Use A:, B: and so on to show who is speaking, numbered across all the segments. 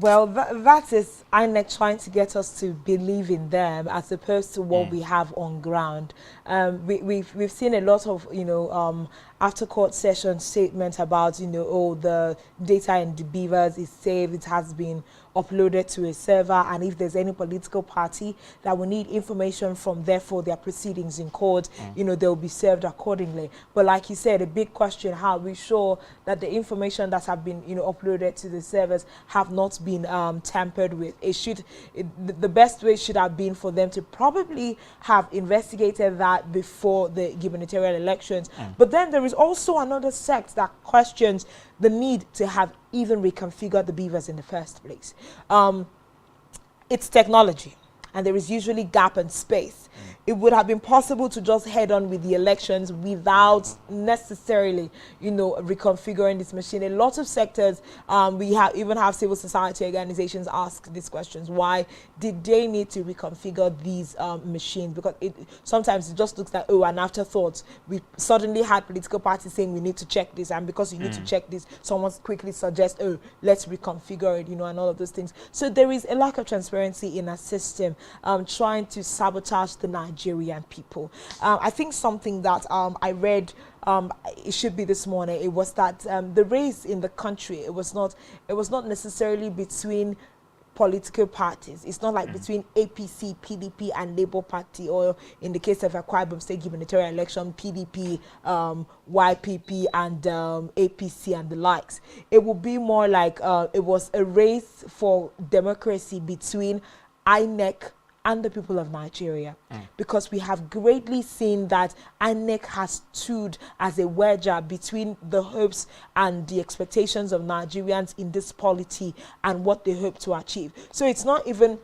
A: Well, that is Inec trying to get us to believe in them as opposed to what we have on ground. We've seen a lot of, after court session statements about, oh, the data in the beavers is safe, it has been uploaded to a server, and if there's any political party that will need information from there for their proceedings in court, they'll be served accordingly. But like you said, a big question, how are we sure that the information that have been, uploaded to the servers have not been tampered with? The best way should have been for them to probably have investigated that before the gubernatorial elections. But then there is also another sect that questions the need to have even reconfigured the beavers in the first place. It's technology, and there is usually gap and space. It would have been possible to just head on with the elections without necessarily, reconfiguring this machine. A lot of sectors, we even have civil society organizations ask these questions. Why did they need to reconfigure these machines? Because sometimes it just looks like, oh, an afterthought. We suddenly had political parties saying we need to check this, and because you need to check this, someone quickly suggests, oh, let's reconfigure it, and all of those things. So there is a lack of transparency in our system, trying to sabotage the Nigerian people. I think something that I read, it should be this morning, it was that the race in the country, it was not necessarily between political parties. It's not like between APC, PDP, and Labour Party, or in the case of Akwa Ibom State gubernatorial election, PDP, YPP, and APC, and the likes. It would be more like it was a race for democracy between Inec and the people of Nigeria, because we have greatly seen that Inec has stood as a wedger between the hopes and the expectations of Nigerians in this polity and what they hope to achieve. So it's not even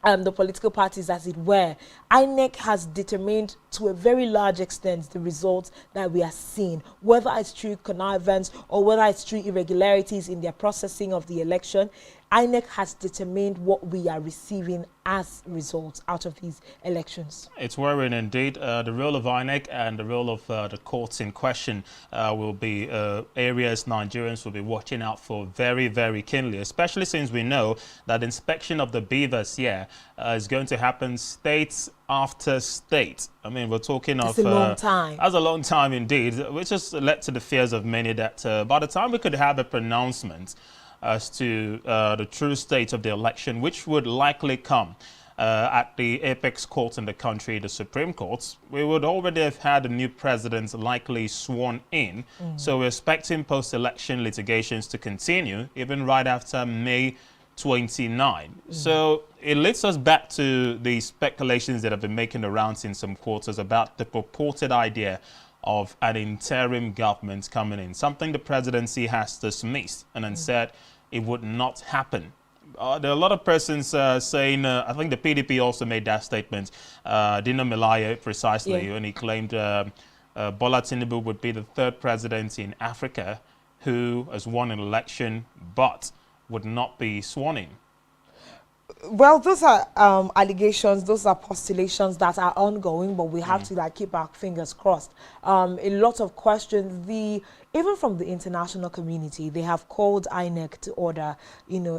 A: the political parties, as it were. Inec has determined to a very large extent the results that we are seeing, whether it's through connivance or whether it's through irregularities in their processing of the election. Inec has determined what we are receiving as results out of these elections. It's
B: worrying indeed. The role of Inec and the role of the courts in question will be areas Nigerians will be watching out for very, very keenly, especially since we know that inspection of the beavers here is going to happen states after state. I mean, we're talking of...
A: It's a long time.
B: That's a long time indeed, which has led to the fears of many that by the time we could have a pronouncement as to the true state of the election, which would likely come at the apex court in the country, the Supreme Court, we would already have had a new president likely sworn in. So we're expecting post-election litigations to continue, even right after May 29. So it leads us back to the speculations that have been making the rounds in some quarters about the purported idea of an interim government coming in, something the presidency has dismissed and then said it would not happen. There are a lot of persons saying, I think the PDP also made that statement, Dino Melaye precisely, when he claimed Bola Tinubu would be the third president in Africa who has won an election but would not be sworn in.
A: Well, those are allegations, those are postulations that are ongoing, but we have to keep our fingers crossed. A lot of questions, even from the international community, they have called Inec to order,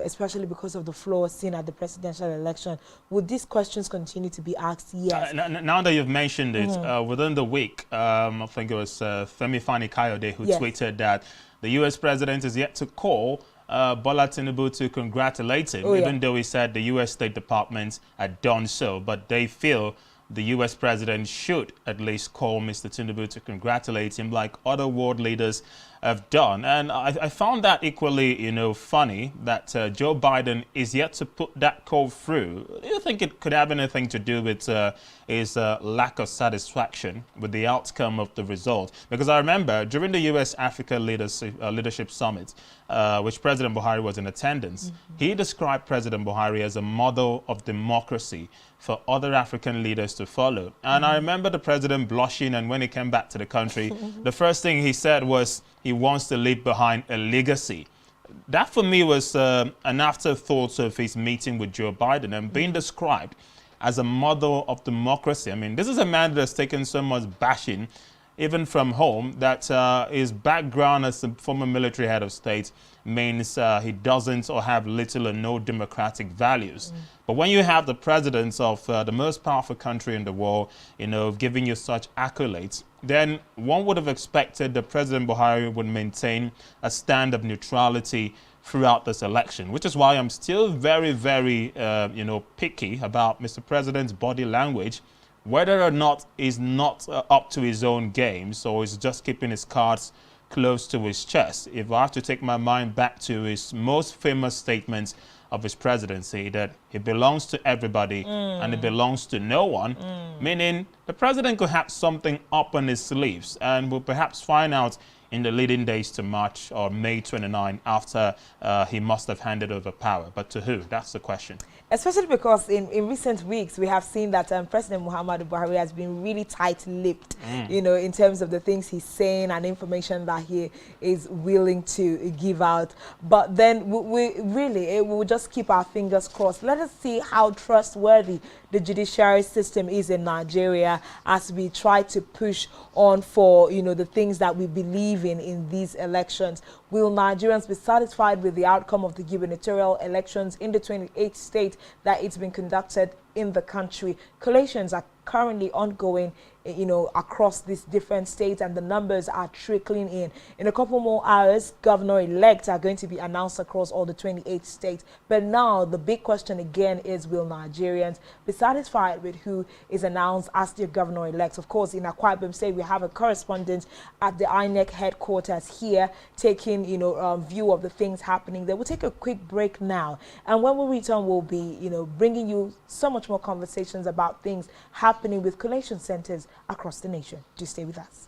A: especially because of the flaws seen at the presidential election. Would these questions continue to be asked? Yes.
B: Now that you've mentioned it, within the week, I think it was Femi Fani-Kayode who tweeted that the U.S. president is yet to call Bola Tinubu to congratulate him, even though he said the U.S. State Department had done so. But they feel the U.S. president should at least call Mr. Tinubu to congratulate him like other world leaders have done. And I found that equally, funny that Joe Biden is yet to put that call through. Do you think it could have anything to do with his lack of satisfaction with the outcome of the result? Because I remember during the U.S.-Africa Leadership Summit, which President Buhari was in attendance, he described President Buhari as a model of democracy for other African leaders to follow. And I remember the president blushing, and when he came back to the country, the first thing he said was he wants to leave behind a legacy. That for me was an afterthought of his meeting with Joe Biden and being described as a model of democracy. I mean, this is a man that has taken so much bashing, even from home, that his background as a former military head of state means he doesn't or have little or no democratic values. But when you have the president of the most powerful country in the world, giving you such accolades, then one would have expected that President Buhari would maintain a stand of neutrality throughout this election, which is why I'm still very, very, picky about Mr. President's body language, whether or not he's not up to his own game, so he's just keeping his cards close to his chest. If I have to take my mind back to his most famous statements of his presidency, that he belongs to everybody and he belongs to no one, meaning the president could have something up on his sleeves, and we'll perhaps find out in the leading days to March or May 29 after he must have handed over power. But to who? That's the question.
A: Especially because in recent weeks, we have seen that President Muhammadu Buhari has been really tight-lipped, in terms of the things he's saying and information that he is willing to give out. But then we'll just keep our fingers crossed. Let us see how trustworthy the judiciary system is in Nigeria as we try to push on for, the things that we believe in these elections. Will Nigerians be satisfied with the outcome of the gubernatorial elections in the 28th state that it's been conducted in the country? Collations are currently ongoing, across these different states, and the numbers are trickling in. In a couple more hours, governor-elects are going to be announced across all the 28 states. But now the big question again is, will Nigerians be satisfied with who is announced as their governor-elect? Of course, in Akwa Ibom State, we have a correspondent at the Inec headquarters here taking, view of the things happening there. We'll take a quick break now, and when we return, we'll be, bringing you so much more conversations about things happening with collation centers across the nation. Do stay with us.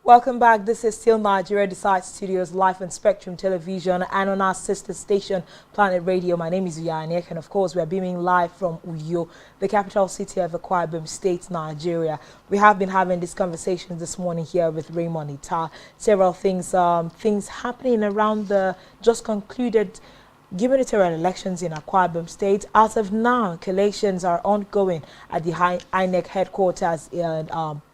A: Welcome back. This is still Nigeria Decides Studios live on Spectrum Television and on our sister station, Planet Radio. My name is Inec, and of course, we are beaming live from Uyo, the capital city of Akwa, Ibom State, Nigeria. We have been having this conversation this morning here with Raymond Ita. Several things happening around the just concluded gubernatorial elections in Akwa Ibom State. As of now, collations are ongoing at the Inec headquarters in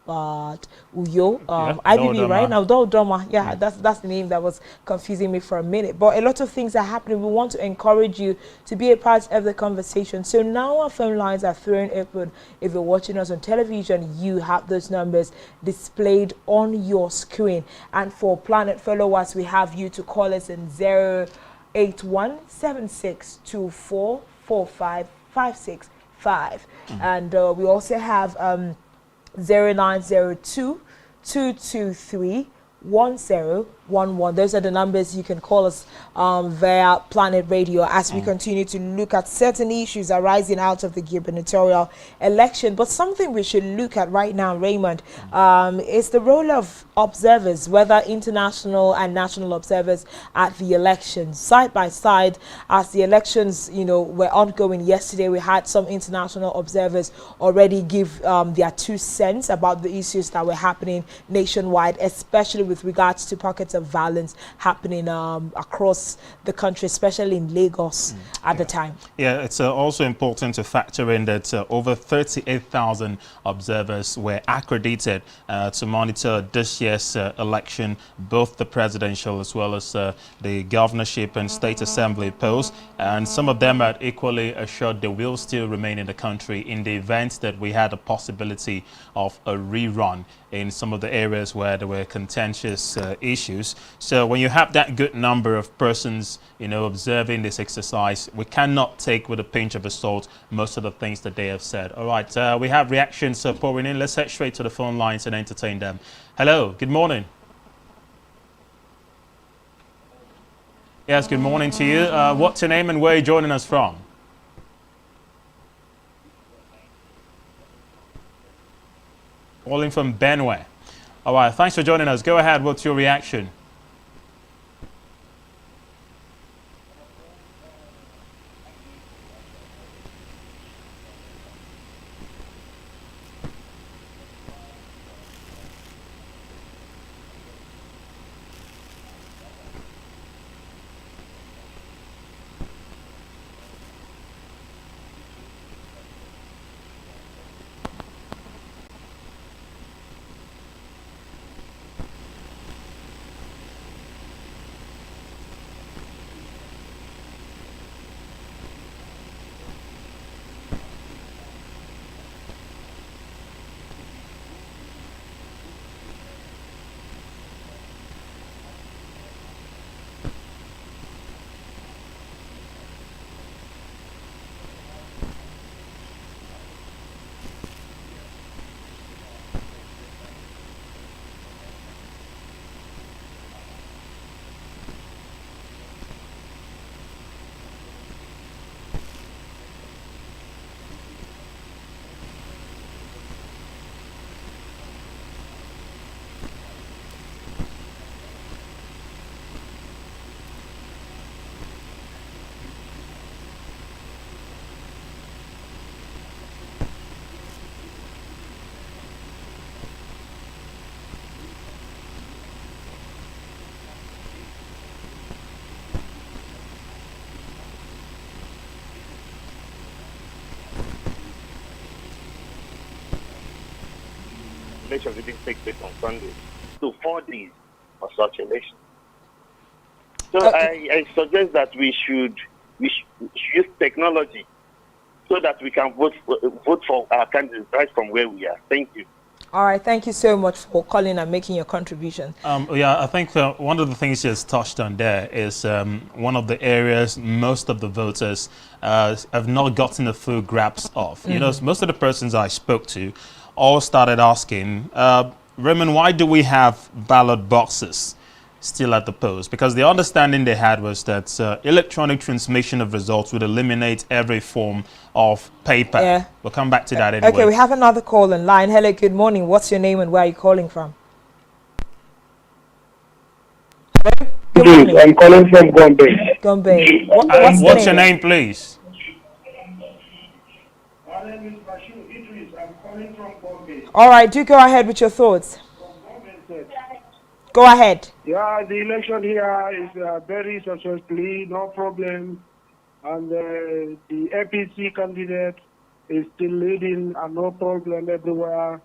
A: Uyo, IBB, right now, Dodoma. Yeah, that's the name that was confusing me for a minute. But a lot of things are happening. We want to encourage you to be a part of the conversation. So now our phone lines are thrown open. If you're watching us on television, you have those numbers displayed on your screen. And for Planet followers, we have you to call us in 08176244555. And we also have 0902-223-1011. Those are the numbers you can call us via Planet Radio as we continue to look at certain issues arising out of the gubernatorial election. But something we should look at right now, Raymond, is the role of observers, whether international and national observers at the elections. Side by side, as the elections, were ongoing yesterday, we had some international observers already give their 2 cents about the issues that were happening nationwide, especially with regards to pockets of violence happening across the country, especially in Lagos at the time. Yeah,
B: it's also important to factor in that over 38,000 observers were accredited to monitor this year's election, both the presidential as well as the governorship and state assembly polls. And some of them are equally assured they will still remain in the country in the event that we had a possibility of a rerun in some of the areas where there were contentious issues. So when you have that good number of persons, observing this exercise, we cannot take with a pinch of salt most of the things that they have said. All right, we have reactions pouring in. Let's head straight to the phone lines and entertain them. Hello, good morning. Yes, good morning to you. What's your name and where are you joining us from? Calling from Benue. All right, thanks for joining us. Go ahead, what's your reaction?
C: Elections didn't take place on Sunday, so 4 days for such election. So I suggest that we should use technology so that we can vote for our candidates right from where we are. Thank you.
A: All right, thank you so much for calling and making your contribution.
B: Yeah, I think one of the things you just touched on there is one of the areas most of the voters have not gotten a full grasp of. Most of the persons I spoke to all started asking, Raymond, why do we have ballot boxes still at the polls? Because the understanding they had was that electronic transmission of results would eliminate every form of paper. Yeah. We'll come back to that anyway.
A: Okay, we have another call in line. Hello, good morning. What's your name and where are you calling from? Good morning.
D: I'm calling from Gombe.
A: Gombe.
B: What's your name, please?
D: My name is Bashir Idris. I'm calling from Gombe.
A: All right, do go ahead with your thoughts. Go ahead.
D: Yeah, the election here is very successfully, no problem. And the APC candidate is still leading and no problem everywhere.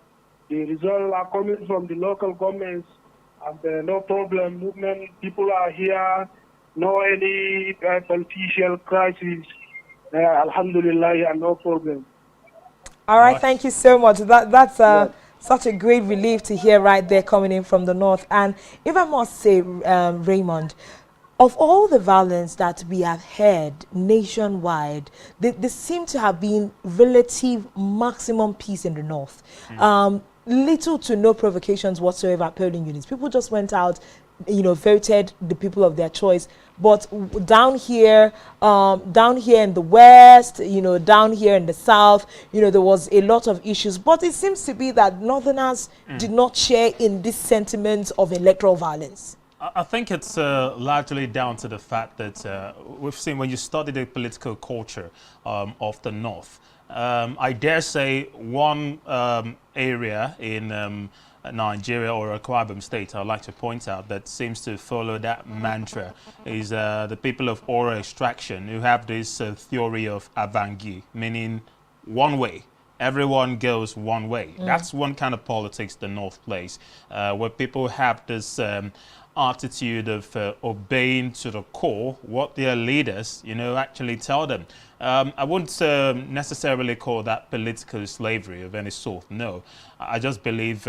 D: The results are coming from the local governments and no problem. Movement, people are here, no any political crisis. Alhamdulillah, and no problem.
A: All right, thank you so much. That's such a great relief to hear right there coming in from the north. And if I must say, Raymond, of all the violence that we have heard nationwide, there seem to have been relative maximum peace in the north. Little to no provocations whatsoever at polling units. People just went out, voted the people of their choice. But down here in the west, down here in the south, there was a lot of issues. But it seems to be that northerners did not share in this sentiment of electoral violence.
B: I think it's largely down to the fact that we've seen when you study the political culture of the north. I dare say one area in Nigeria or Akwa state I'd like to point out that seems to follow that mantra is the people of oral extraction who have this theory of avant-garde, meaning one way. Everyone goes one way. That's one kind of politics the North plays, where people have this attitude of obeying to the core what their leaders, actually tell them. I wouldn't necessarily call that political slavery of any sort. No, I just believe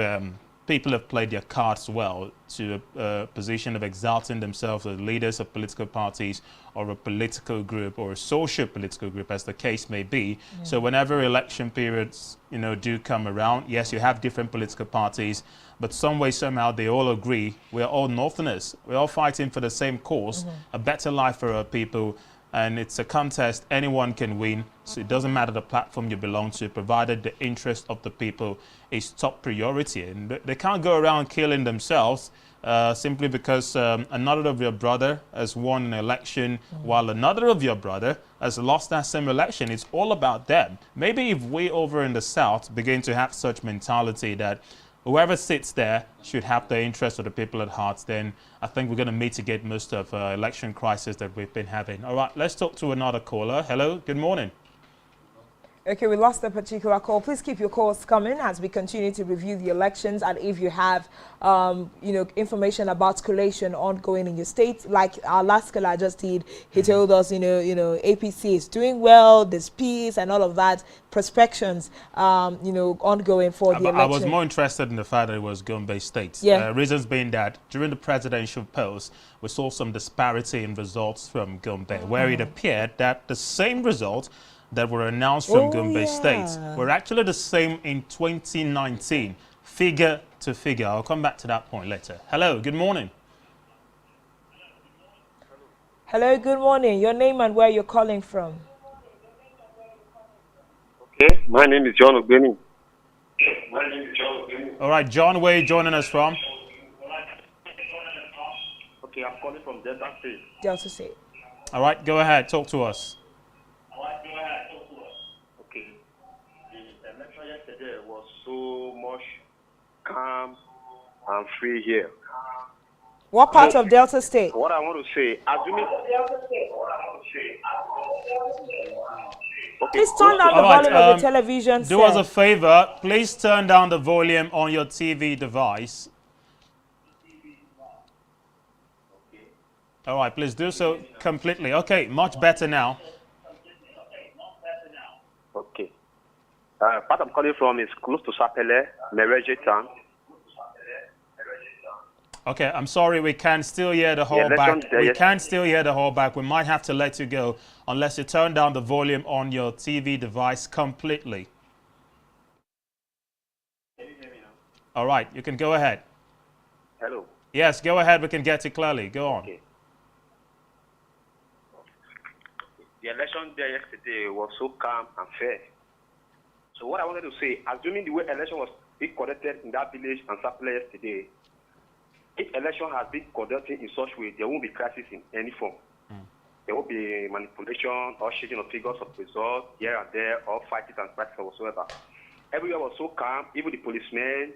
B: people have played their cards well to a position of exalting themselves as leaders of political parties or a political group or a social political group, as the case may be. So whenever election periods, do come around, yes, you have different political parties, but some way, somehow, they all agree we're all Northerners. We're all fighting for the same cause, a better life for our people. And it's a contest, anyone can win. So it doesn't matter the platform you belong to, provided the interest of the people is top priority. And they can't go around killing themselves simply because another of your brother has won an election while another of your brother has lost that same election. It's all about them. Maybe if we over in the South begin to have such mentality that whoever sits there should have the interest of the people at heart, then I think we're going to mitigate most of election crisis that we've been having. All right, let's talk to another caller. Hello, good morning.
A: Okay, we lost a particular call. Please keep your calls coming as we continue to review the elections. And if you have, information about collation ongoing in your state, like our last caller just did, he told us, APC is doing well, there's peace and all of that. Prospections, ongoing for the election.
B: I was more interested in the fact that it was Gombe State.
A: Yeah.
B: Reasons being that during the presidential polls, we saw some disparity in results from Gombe, where it appeared that the same results that were announced from Gombe State were actually the same in 2019, figure to figure. I'll come back to that point later. Hello, good morning.
A: Hello, good morning. Your name and where you're calling from?
C: Okay, my name is John Ogbeni.
B: All right, John, where are you joining us from?
C: Okay, I'm calling from Delta State.
A: Delta State.
B: All right, go ahead, talk to us.
C: Okay, the election yesterday was so much calm and free here.
A: What part of Delta State?
C: What I want to say,
A: Please turn down the volume of the television set.
B: Do us a favor, please turn down the volume on your TV device. All right, please do so completely. Okay, much better now.
C: Okay. Part I'm calling from is close to Sapele, Mereje town.
B: Okay, I'm sorry, we can still hear the whole back. We can still hear the whole back. We might have to let you go unless you turn down the volume on your TV device completely.
C: Can you hear me now?
B: All right, you can go ahead.
C: Hello.
B: Yes, go ahead. We can get you clearly. Go on.
C: Okay. The election there yesterday was so calm and fair. So what I wanted to say, assuming the way election was being conducted in that village and Sapele yesterday,
E: if election has been conducted in such way, there won't be crisis in any form. There won't be manipulation or changing of figures of results here and there, or fighting and practice or whatsoever. Everywhere was so calm, even the policemen,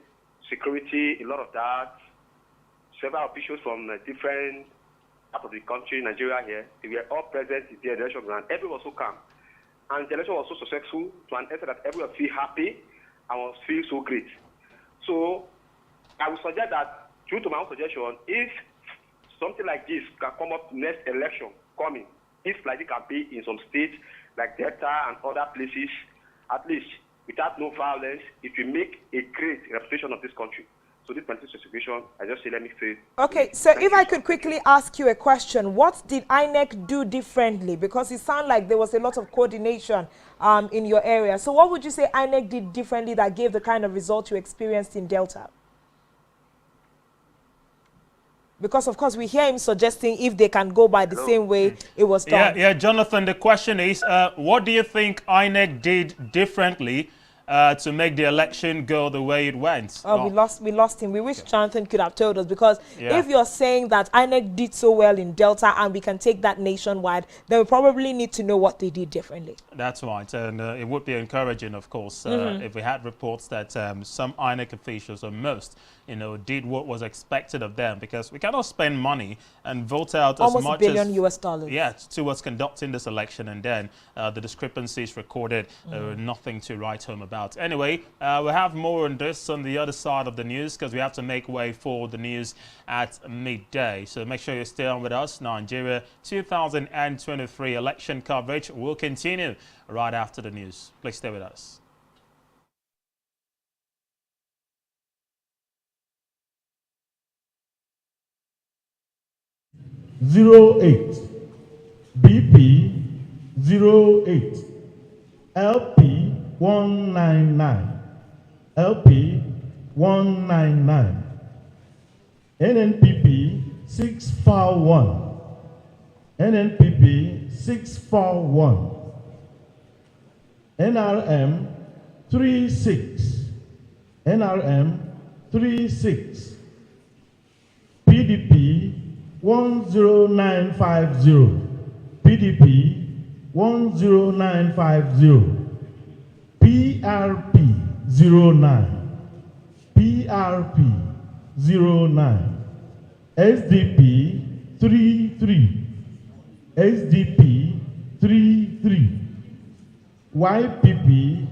E: security, a lot of that. Several officials from different parts of the country, Nigeria here, they were all present in the election ground. Everyone was so calm. And the election was so successful to an extent that everyone feel happy and was feel so great. So I would suggest that, due to my own suggestion, if something like this can come up next election coming, if like it can be in some states like Delta and other places, at least without no violence, it will make a great reputation of this country. So this particular situation, I just say, let me say.
A: Okay, so if I could quickly ask you a question, what did Inec do differently? Because it sounded like there was a lot of coordination in your area. So what would you say Inec did differently that gave the kind of result you experienced in Delta? Because, of course, we hear him suggesting if they can go by the same way it was done.
B: Yeah, Jonathan, the question is, what do you think Inec did differently to make the election go the way it went?
A: Oh, we lost him. We wish Jonathan could have told us, because if you're saying that INEC did so well in Delta and we can take that nationwide, then we probably need to know what they did differently.
B: That's right, and it would be encouraging, of course, if we had reports that some INEC officials, or most, did what was expected of them, because we cannot spend money and vote out
A: almost
B: as much
A: $1 billion
B: as
A: US.
B: Yeah, towards conducting this election, and then the discrepancies recorded, nothing to write home about. Anyway, we'll have more on this on the other side of the news, because we have to make way for the news at midday. So make sure you stay on with us. Nigeria 2023 election coverage will continue right after the news. Please stay with us.
F: (08) BP 08 LP 199 LP 199 NNPP 641 NNPP 641 NRM 36 NRM 36 PDP 10950 PDP 10950 PRP 09 PRP 09 SDP 33 SDP 33 YPP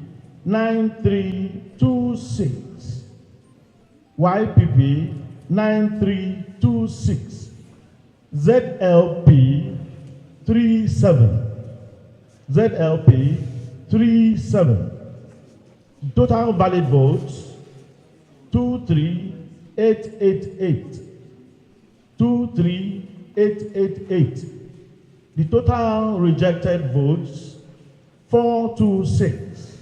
F: 9326 YPP 9326 ZLP 37 ZLP 37 total valid votes 23888 23888 the total rejected votes 426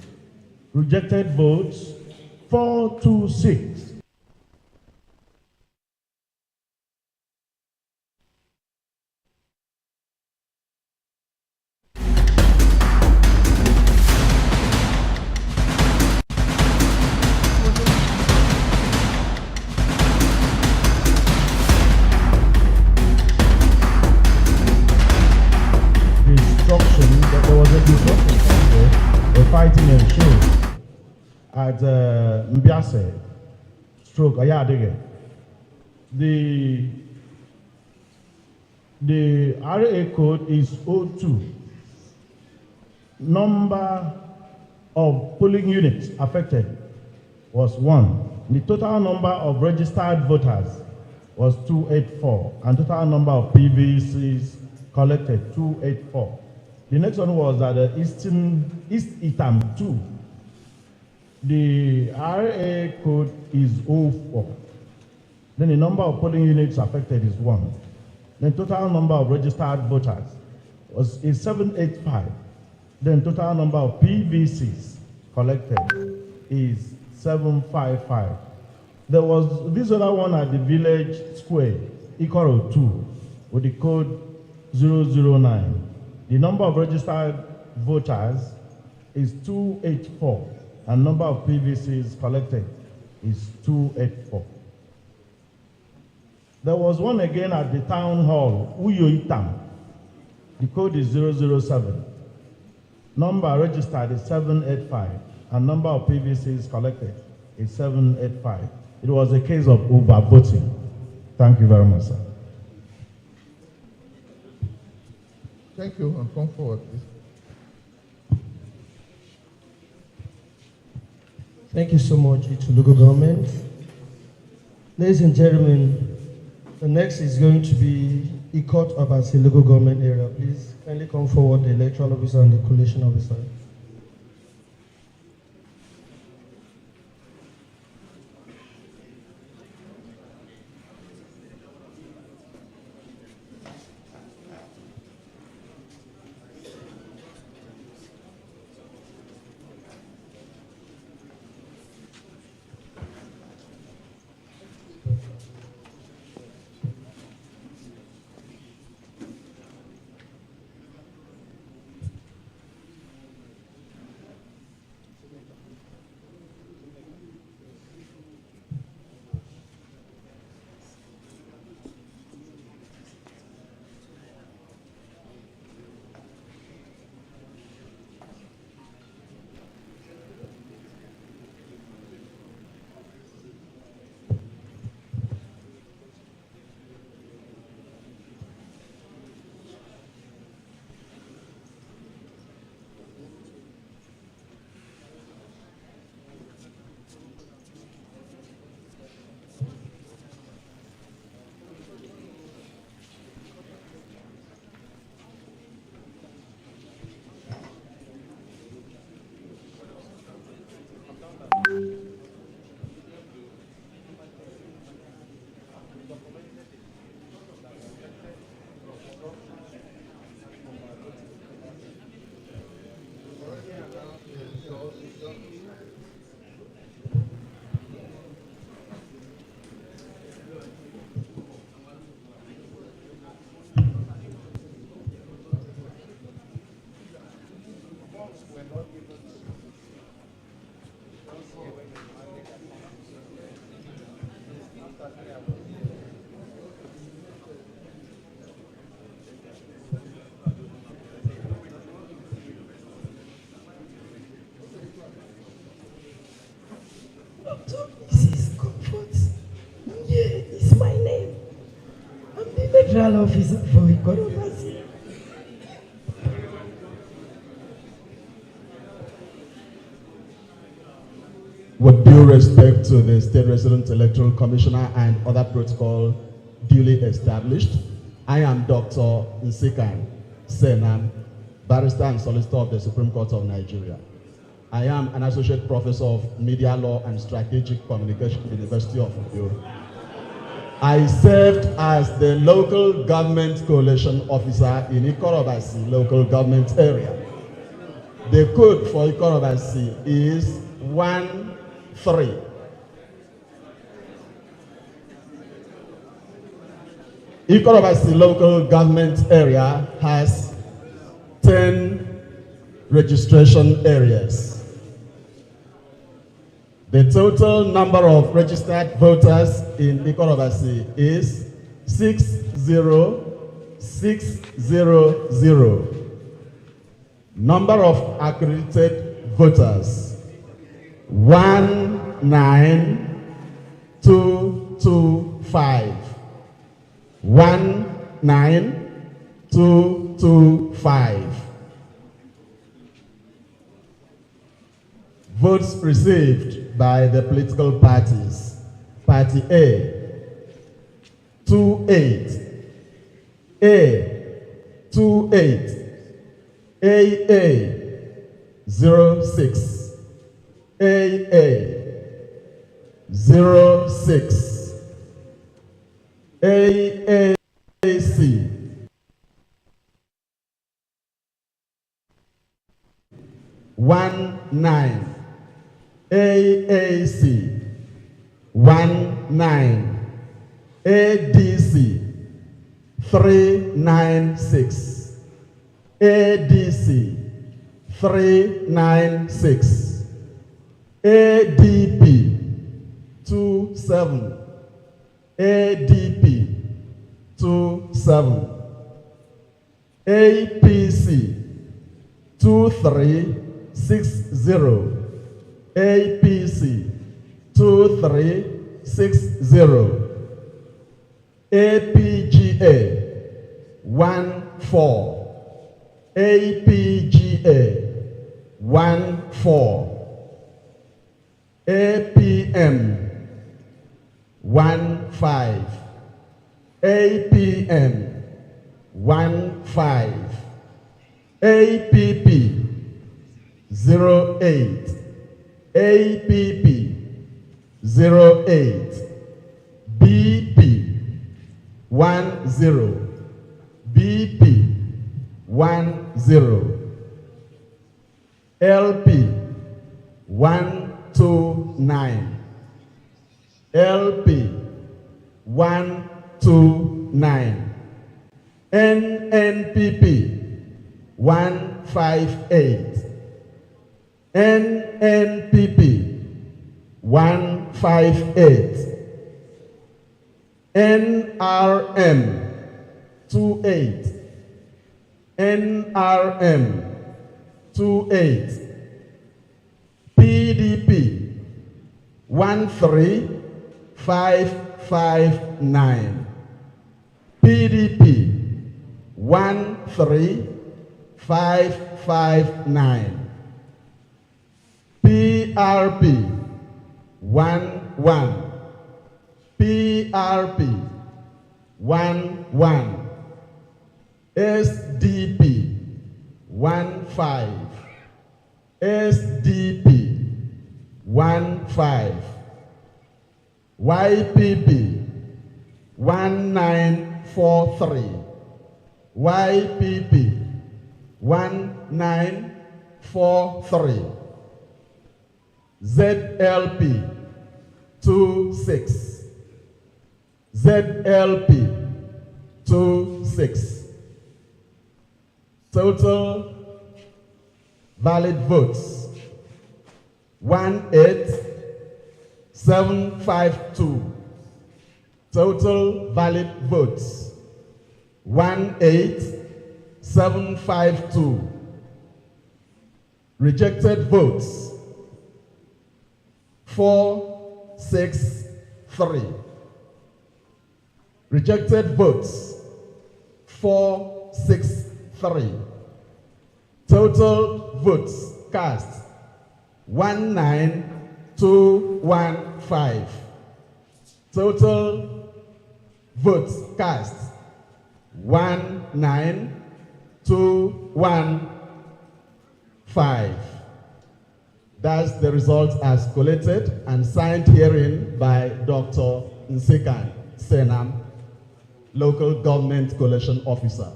F: rejected votes 426. Fighting and show at Mbiase stroke Ayadige. The RA code is 02. Number of polling units affected was 1. The total number of registered voters was 284, and total number of PVCs collected 284. The next one was at the East Itam 2. The RA code is 04. Then the number of polling units affected is 1. Then total number of registered voters is 785. Then total number of PVCs collected is 755. There was this other one at the village square, Ikoro 2, with the code 009. The number of registered voters is 284, and number of PVCs collected is 284. There was one again at the town hall, Uyoitam. The code is 007. Number registered is 785, and number of PVCs collected is 785. It was a case of overvoting. Thank you very much, sir.
G: Thank you, and come forward, please.
H: Thank you so much to local government. Ladies and gentlemen, the next is going to be Ikot Abasi local government area. Please kindly come forward, the electoral officer and the collation officer. Electoral officer for Electoral.
F: With due respect to the State Resident Electoral Commissioner and other protocol duly established, I am Dr. Nsikan Senam, Barrister and Solicitor of the Supreme Court of Nigeria. I am an Associate Professor of Media Law and Strategic Communication at the University of Guber. I served as the Local Government Coalition Officer in Ikorobasi local government area. The code for Ikorobasi is 13. Ikorobasi local government area has 10 registration areas. The total number of registered voters in Ikorobasi is 60600. Number of accredited voters 19225. 19225. Votes received by the political parties. Party A, 28. A, 28. AA, 06. AA, 06. AAC, 19. AAC 19, ADC 396, ADC 396, ADP 27, ADP 27. APC 2360. APC 2360. APGA 14. APGA 14. APM 15. APM 15. APP 08. APP 08. BP 10. BP 10. LP 129. LP 129. NNPP 158. NNPP 158. NRM 28. NRM 28. PDP 13559. PDP 13559. PRP 11. PRP 11. SDP 15. SDP 15. YPP 1943. YPP 1943. ZLP 26. ZLP 26. Total valid votes 18752. Total valid votes 18752. Rejected votes 463. Rejected votes 463. Total votes cast 19215. Total votes cast 19215. That's the results as collated and signed herein by Dr. Nsekan Senam, Local Government Collation Officer.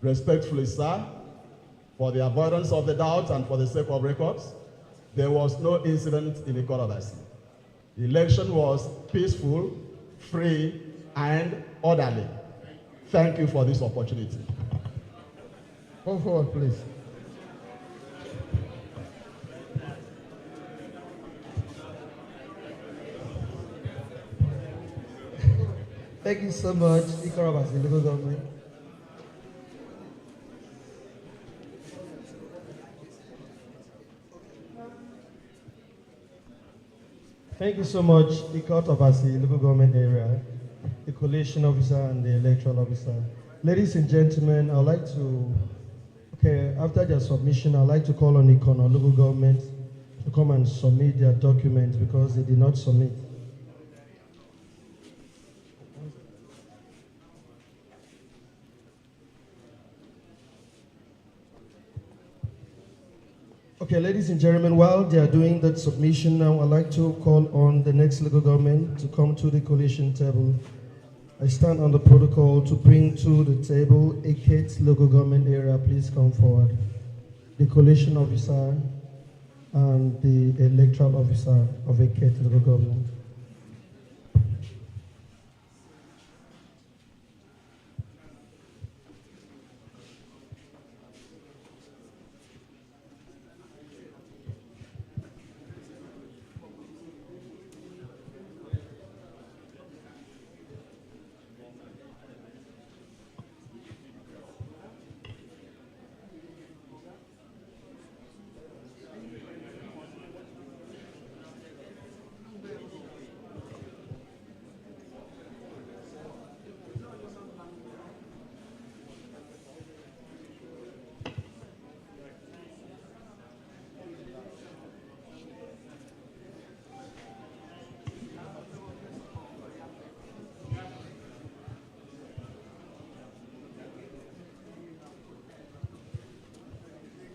F: Respectfully, sir, for the avoidance of the doubt and for the sake of records, there was no incident in Inequality. The election was peaceful, free, and orderly. Thank you for this opportunity.
G: Come forward, please.
H: Thank you so much, Ikarabas, the local government. Thank you so much, the Court of Asi, local government area, the collation officer and the electoral officer. Ladies and gentlemen, I'd like to, after their submission, I'd like to call on the Ikono local government to come and submit their documents because they did not submit. Okay, ladies and gentlemen, while they are doing that submission now, I'd like to call on the next local government to come to the collation table. I stand on the protocol to bring to the table Ekate local government area. Please come forward. The collation officer and the electoral officer of Ekate local government.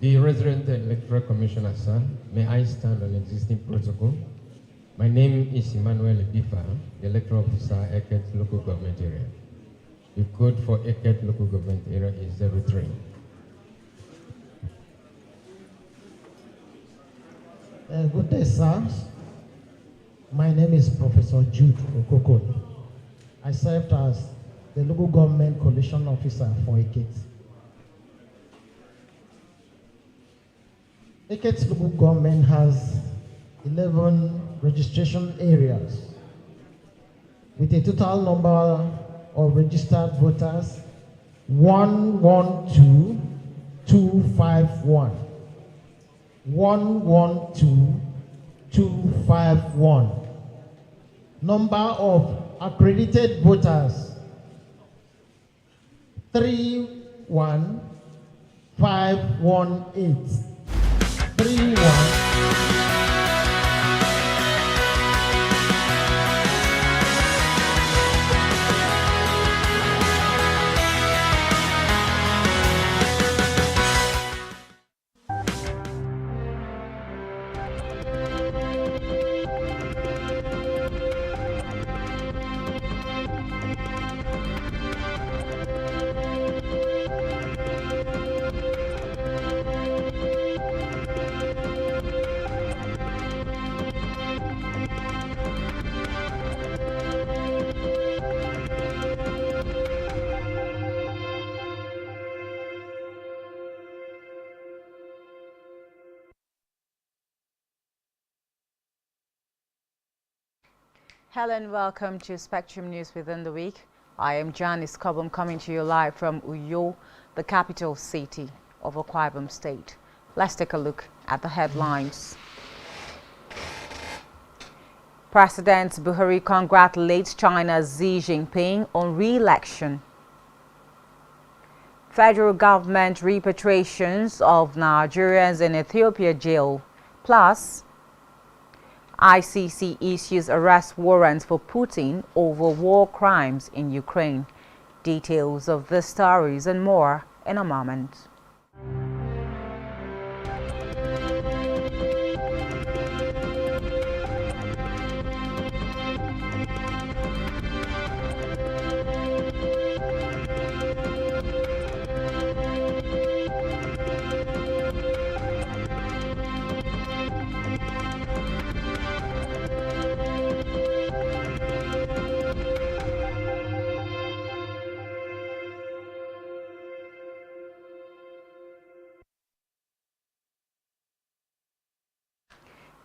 I: The resident Electoral Commissioner, sir, may I stand on existing protocol? My name is Emmanuel Ibifa, the Electoral Officer, Eket Local Government Area. The code for Eket Local Government Area is 03.
J: Good day, sir. My name is Professor Jude Okoko. I served as the Local Government Collation Officer for Eket. Eket's local government has 11 registration areas with a total number of registered voters 112,251. 112,251. Number of accredited voters 31,518. 31.
K: Hello and welcome to Spectrum News Within the Week. I am Janice Cobham coming to you live from Uyo, the capital city of Akwa Ibom State. Let's take a look at the headlines. President Buhari congratulates China's Xi Jinping on re-election. Federal government repatriations of Nigerians in Ethiopia jail. Plus, ICC issues arrest warrants for Putin over war crimes in Ukraine. Details of these stories and more in a moment.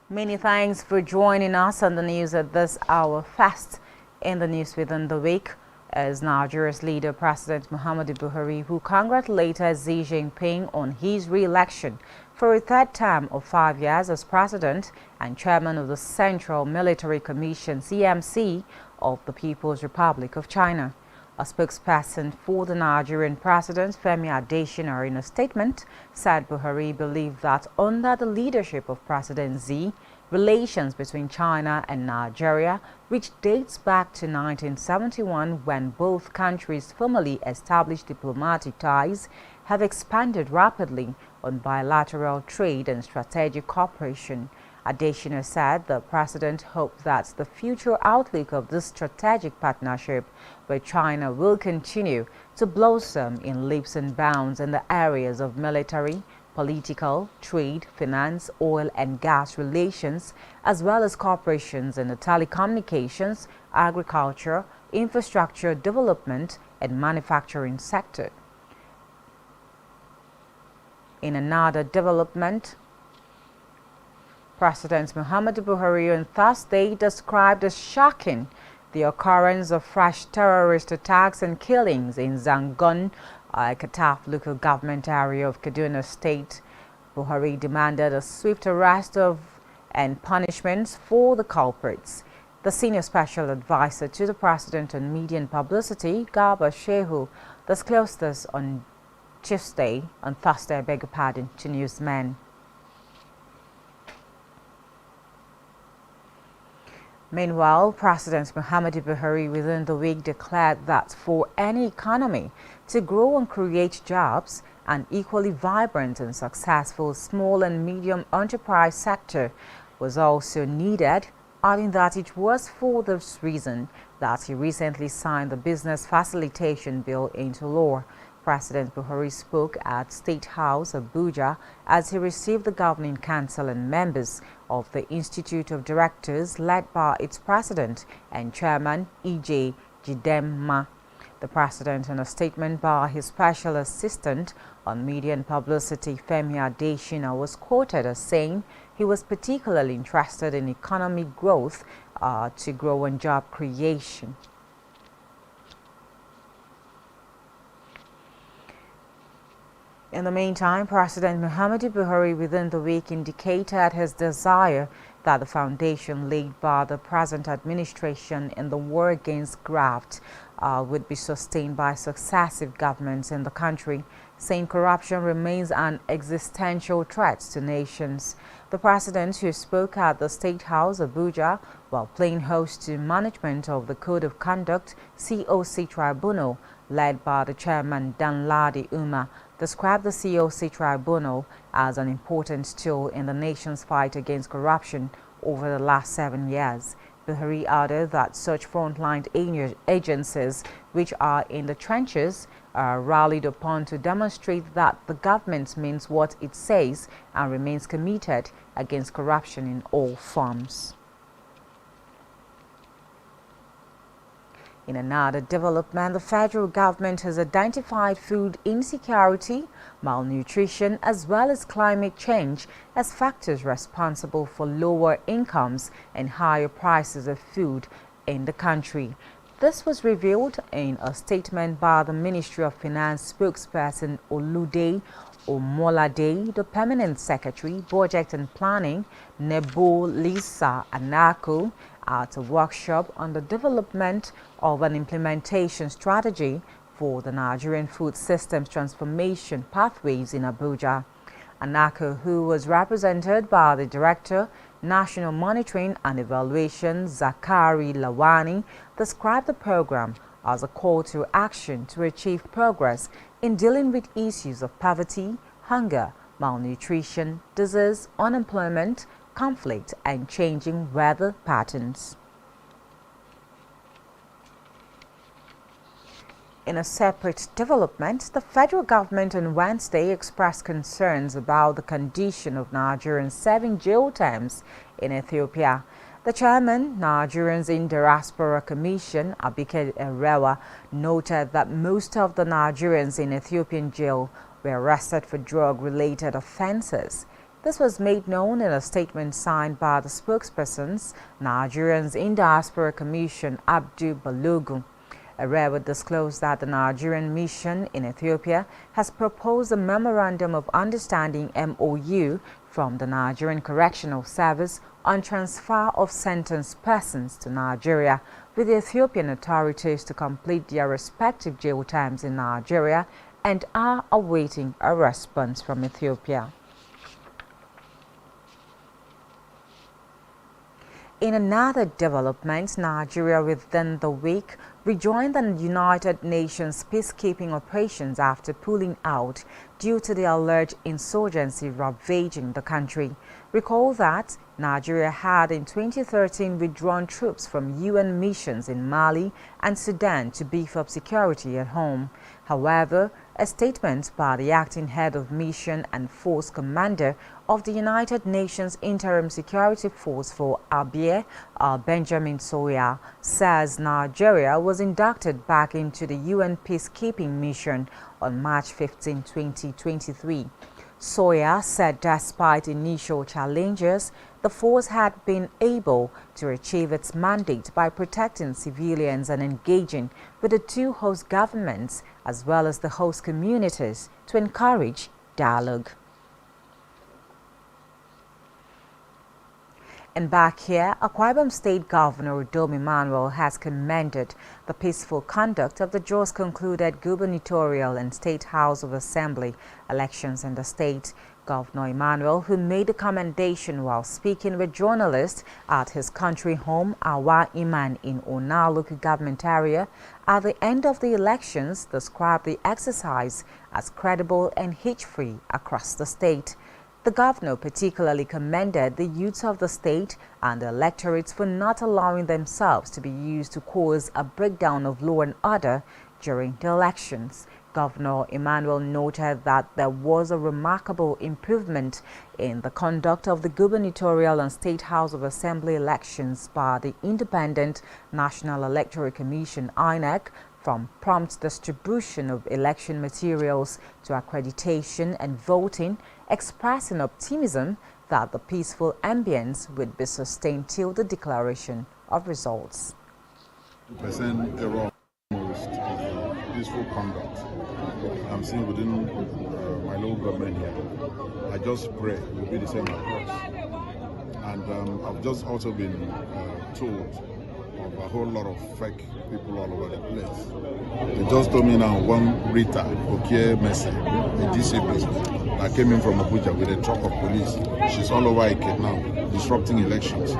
K: Many thanks for joining us on the news at this hour. First in the news within the week is Nigeria's leader, President Muhammadu Buhari, who congratulated Xi Jinping on his re-election for a third term of 5 years as president and chairman of the Central Military Commission, CMC, of the People's Republic of China. A spokesperson for the Nigerian president, Femi Adesina, in a statement, said Buhari believed that under the leadership of President Xi, relations between China and Nigeria, which dates back to 1971 when both countries formally established diplomatic ties, have expanded rapidly on bilateral trade and strategic cooperation. Adesina said the president hoped that the future outlook of this strategic partnership with China will continue to blossom in leaps and bounds in the areas of military, political, trade, finance, oil and gas relations, as well as cooperations in the telecommunications, agriculture, infrastructure development, and manufacturing sector. In another development, President Muhammadu Buhari on Thursday described as shocking the occurrence of fresh terrorist attacks and killings in Zangon, Kataf local government area of Kaduna State. Buhari demanded a swift arrest of and punishments for the culprits. The senior special advisor to the president on media and publicity, Guber, disclosed this on Thursday, I beg your pardon, to newsmen. Meanwhile, President Muhammadu Buhari within the week declared that for any economy to grow and create jobs, an equally vibrant and successful small and medium enterprise sector was also needed, adding that it was for this reason that he recently signed the Business Facilitation Bill into law. President Buhari spoke at State House, Abuja, as he received the Governing Council and members of the Institute of Directors led by its president and chairman, E.J. Jidemma. The president, in a statement by his special assistant on media and publicity, Femi Adesina, was quoted as saying he was particularly interested in economic growth to grow and job creation. In the meantime, President Muhammadu Buhari within the week indicated his desire that the foundation laid by the present administration in the war against graft would be sustained by successive governments in the country, saying corruption remains an existential threat to nations. The president, who spoke at the State House, Abuja, while playing host to management of the Code of Conduct COC Tribunal, led by the chairman Danladi Umar, described the COC Tribunal as an important tool in the nation's fight against corruption over the last 7 years. Buhari added that such frontline agencies, which are in the trenches, are rallied upon to demonstrate that the government means what it says and remains committed against corruption in all forms. In another development, the federal government has identified food insecurity, malnutrition, as well as climate change as factors responsible for lower incomes and higher prices of food in the country. This was revealed in a statement by the Ministry of Finance spokesperson Olude Omolade, the Permanent Secretary, Budget and Planning, Nebo Lisa Anako, at a workshop on the development of an implementation strategy for the Nigerian food systems transformation pathways in Abuja. Anako, who was represented by the Director, National Monitoring and Evaluation, Zakari Lawani, described the program as a call to action to achieve progress in dealing with issues of poverty, hunger, malnutrition, disease, unemployment, conflict, and changing weather patterns. In a separate development, the federal government on Wednesday expressed concerns about the condition of Nigerians serving jail terms in Ethiopia. The chairman, Nigerians in Diaspora Commission, Abike Erewa, noted that most of the Nigerians in Ethiopian jail were arrested for drug-related offenses. This was made known in a statement signed by the spokespersons, Nigerians in Diaspora Commission, Abdu Balogun. Erewa disclosed that the Nigerian mission in Ethiopia has proposed a Memorandum of Understanding MOU from the Nigerian Correctional Service on transfer of sentenced persons to Nigeria, with the Ethiopian authorities to complete their respective jail terms in Nigeria and are awaiting a response from Ethiopia. In another development, Nigeria within the week rejoined the United Nations peacekeeping operations after pulling out due to the alleged insurgency ravaging the country. Recall that Nigeria had in 2013 withdrawn troops from UN missions in Mali and Sudan to beef up security at home. However, a statement by the acting head of mission and force commander of the United Nations Interim Security Force for Abia, Benjamin Soya, says Nigeria was inducted back into the UN peacekeeping mission on March 15, 2023. Soya said despite initial challenges, the force had been able to achieve its mandate by protecting civilians and engaging with the two host governments as well as the host communities to encourage dialogue. And back here, Akwa Ibom State Governor Dom Emmanuel has commended the peaceful conduct of the just concluded Gubernatorial and State House of Assembly elections in the state. Governor Emmanuel, who made the commendation while speaking with journalists at his country home, Akwa in Una local government area, at the end of the elections, described the exercise as credible and hitch-free across the state. The governor particularly commended the youths of the state and the electorates for not allowing themselves to be used to cause a breakdown of law and order during the elections. Governor Emmanuel noted that there was a remarkable improvement in the conduct of the Gubernatorial and State House of Assembly elections by the Independent National Electoral Commission, Inec, from prompt distribution of election materials to accreditation and voting, expressing optimism that the peaceful ambience would be sustained till the declaration of results.
L: 2% error most peaceful conduct I'm seeing within my local government here. I just pray it will be the same across. And I've just also been told of a whole lot of fake people all over the place. They just told me now one Rita Messi, a DCP, that came in from Abuja with a truck of police. She's all over Ike now, disrupting elections.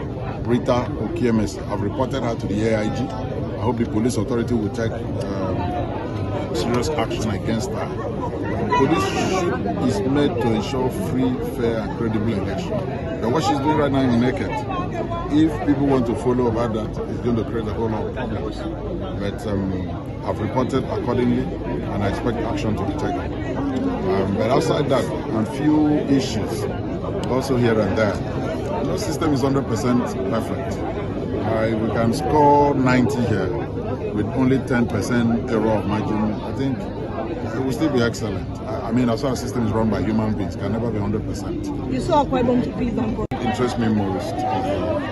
L: Rita Messi, I've reported her to the AIG. I hope the police authority will take serious action against her. Police is made to ensure free, fair, and credible election. But what she's doing right now in Inec, if people want to follow about that, it's going to create a whole lot of problems. But I've reported accordingly, and I expect action to be taken. But outside that, and few issues, also here and there, the system is 100% perfect. We can score 90 here with only 10% error of margin. I think it will still be excellent. I mean, as far as system is run by human beings, can never be 100%.
A: You saw Akwa Ibom to peace and
L: Interests me most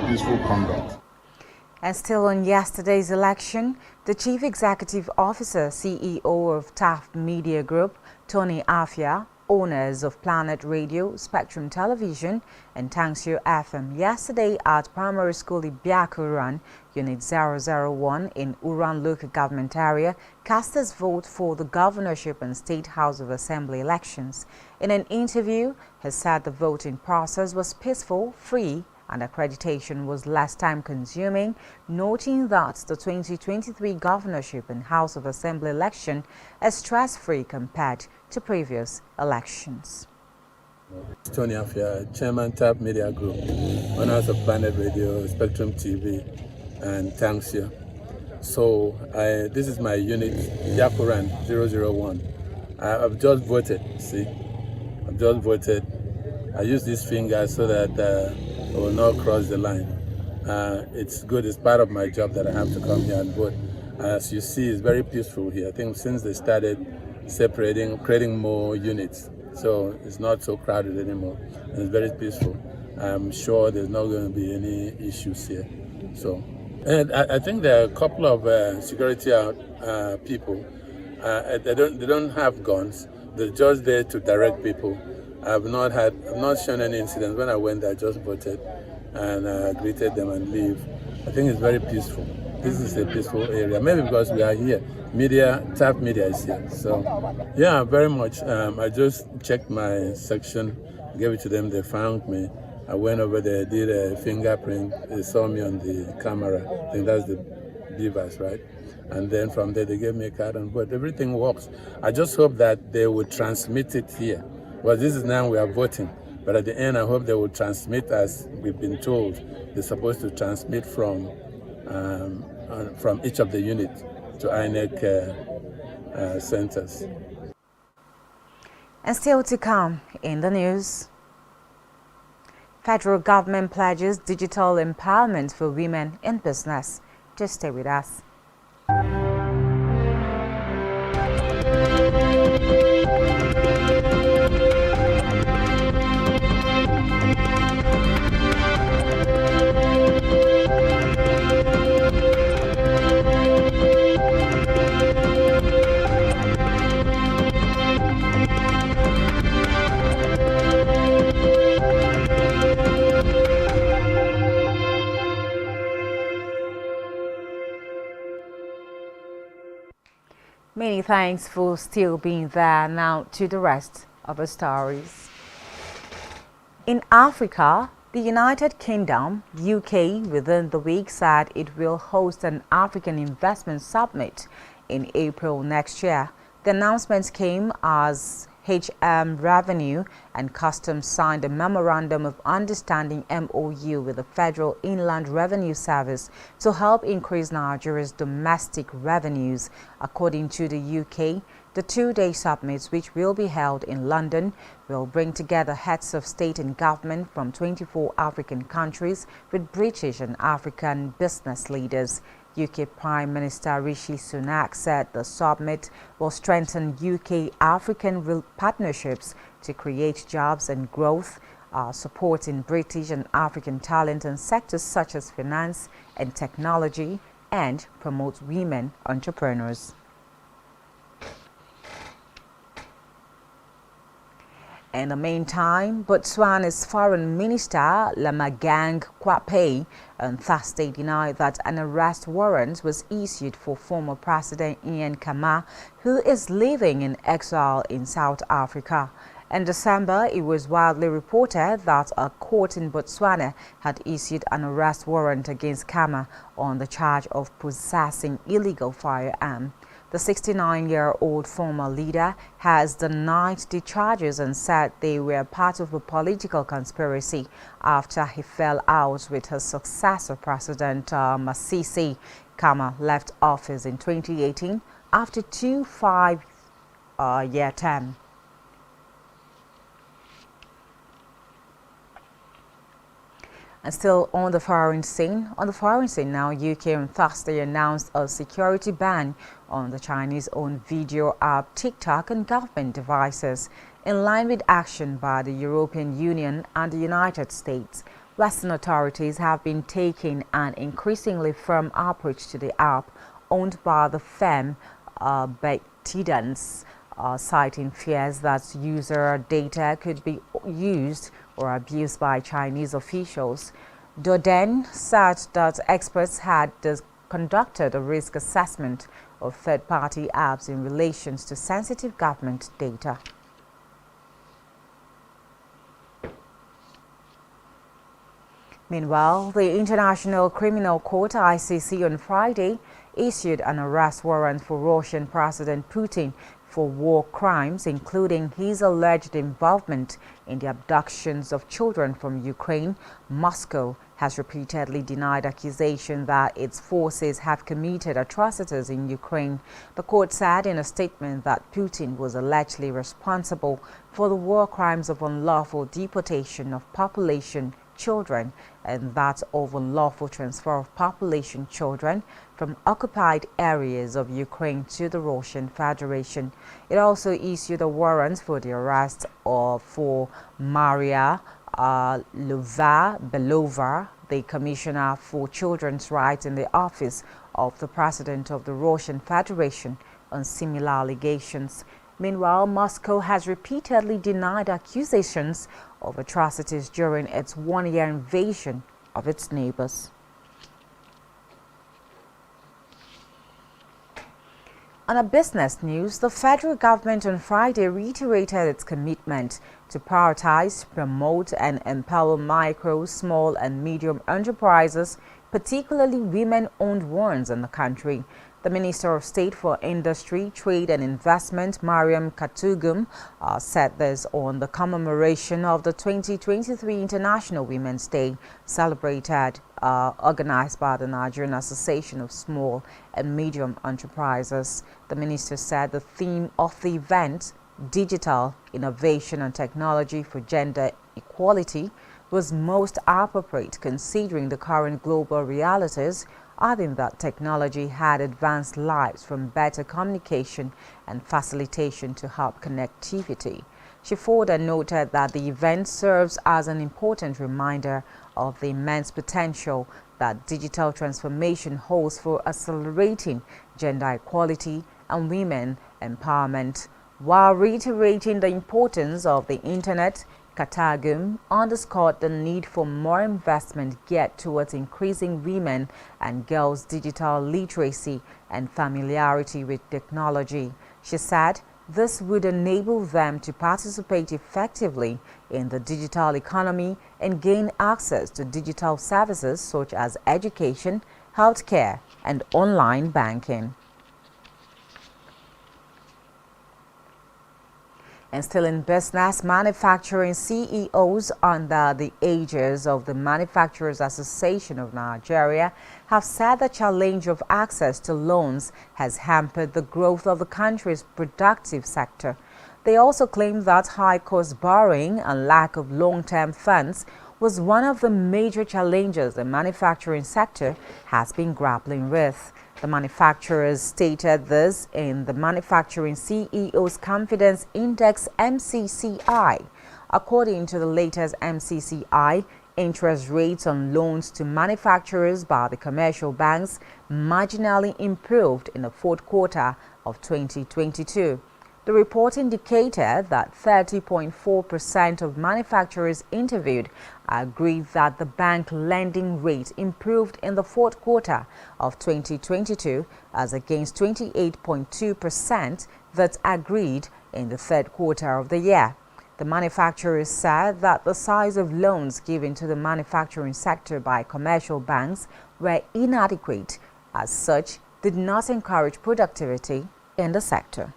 L: peaceful conduct.
K: And still on yesterday's election, the Chief Executive Officer, CEO of Taft Media Group, Tony Afia, owners of Planet Radio, Spectrum Television, and Tangsio FM, yesterday at Primary School Ibiakuran, Unit 001 in Uran Local Government Area, cast his vote for the governorship and State House of Assembly elections. In an interview, he said the voting process was peaceful, free, and accreditation was less time-consuming, noting that the 2023 governorship and House of Assembly election is stress-free compared to previous elections.
M: Tony Afia, Chairman Taft Media Group, owners of Planet Radio, Spectrum TV, and Tangsio. So this is my unit, Yakuran 001. I've just voted, see? I've just voted. I use this finger so that I will not cross the line. It's good, it's part of my job that I have to come here and vote. As you see, it's very peaceful here. I think since they started separating, creating more units, so it's not so crowded anymore. And it's very peaceful. I'm sure there's not going to be any issues here. So, and I think there are a couple of security people. They don't have guns. They're just there to direct people. I've not shown any incidents. When I went there, I just voted and greeted them and leave. I think it's very peaceful. This is a peaceful area. Maybe because we are here. Taft Media is here. So, yeah, very much. I just checked my section, gave it to them. They found me. I went over there, did a fingerprint. They saw me on the camera. I think that's the device, right? And then from there, they gave me a card and vote. Everything works. I just hope that they will transmit it here. Well, this is now we are voting, but at the end, I hope they will transmit as we've been told. They're supposed to transmit from each of the units to Inec centers.
K: And still to come in the news, federal government pledges digital empowerment for women in business. Just stay with us. Many thanks for still being there. Now to the rest of the stories. In Africa, the United Kingdom, UK, within the week said it will host an African Investment Summit in April next year. The announcement came as HM Revenue and Customs signed a Memorandum of Understanding MOU with the Federal Inland Revenue Service to help increase Nigeria's domestic revenues. According to the UK, the two-day summit, which will be held in London, will bring together heads of state and government from 24 African countries with British and African business leaders. UK Prime Minister Rishi Sunak said the summit will strengthen UK-African partnerships to create jobs and growth, supporting British and African talent in sectors such as finance and technology, and promote women entrepreneurs. In the meantime, Botswana's Foreign Minister Lamagang Kwape on Thursday denied that an arrest warrant was issued for former President Ian Khama, who is living in exile in South Africa. In December, it was widely reported that a court in Botswana had issued an arrest warrant against Khama on the charge of possessing illegal firearm. The 69-year-old former leader has denied the charges and said they were part of a political conspiracy after he fell out with his successor, President Masisi. Khama left office in 2018 after two 5-year terms. And still on the foreign scene now, UK on Thursday announced a security ban on the Chinese-owned video app TikTok on government devices, in line with action by the European Union and the United States. Western authorities have been taking an increasingly firm approach to the app owned by the firm Competence, citing fears that user data could be used or abused by Chinese officials. Doden said that experts had conducted a risk assessment of third-party apps in relation to sensitive government data. Meanwhile, the International Criminal Court (ICC) on Friday issued an arrest warrant for Russian President Putin for war crimes, including his alleged involvement in the abductions of children from Ukraine. Moscow has repeatedly denied accusation that its forces have committed atrocities in Ukraine. The court said in a statement that Putin was allegedly responsible for the war crimes of unlawful deportation of population children and that of unlawful transfer of population children from occupied areas of Ukraine to the Russian Federation. It also issued a warrant for the arrest for Maria Belova, the Commissioner for Children's Rights in the office of the President of the Russian Federation, on similar allegations. Meanwhile, Moscow has repeatedly denied accusations of atrocities during its one-year invasion of its neighbors. On a business news, the federal government on Friday reiterated its commitment to prioritize, promote, and empower micro, small, and medium enterprises, particularly women-owned ones in the country. The Minister of State for Industry, Trade and Investment, Mariam Katugum, said this on the commemoration of the 2023 International Women's Day, celebrated, organized by the Nigerian Association of Small and Medium Enterprises. The minister said the theme of the event, Digital Innovation and Technology for Gender Equality, was most appropriate considering the current global realities, adding that technology had advanced lives from better communication and facilitation to help connectivity. She further noted that the event serves as an important reminder of the immense potential that digital transformation holds for accelerating gender equality and women empowerment. While reiterating the importance of the Internet, Katagum underscored the need for more investment geared towards increasing women and girls' digital literacy and familiarity with technology. She said this would enable them to participate effectively in the digital economy and gain access to digital services such as education, healthcare, and online banking. And still in business, manufacturing CEOs under the aegis of the Manufacturers Association of Nigeria have said the challenge of access to loans has hampered the growth of the country's productive sector. They also claim that high-cost borrowing and lack of long-term funds was one of the major challenges the manufacturing sector has been grappling with. The manufacturers stated this in the Manufacturing CEO's Confidence Index (MCCI). According to the latest MCCI, interest rates on loans to manufacturers by the commercial banks marginally improved in the fourth quarter of 2022. The report indicated that 30.4% of manufacturers interviewed agreed that the bank lending rate improved in the fourth quarter of 2022 as against 28.2% that agreed in the third quarter of the year. The manufacturers said that the size of loans given to the manufacturing sector by commercial banks were inadequate, as such did not encourage productivity in the sector.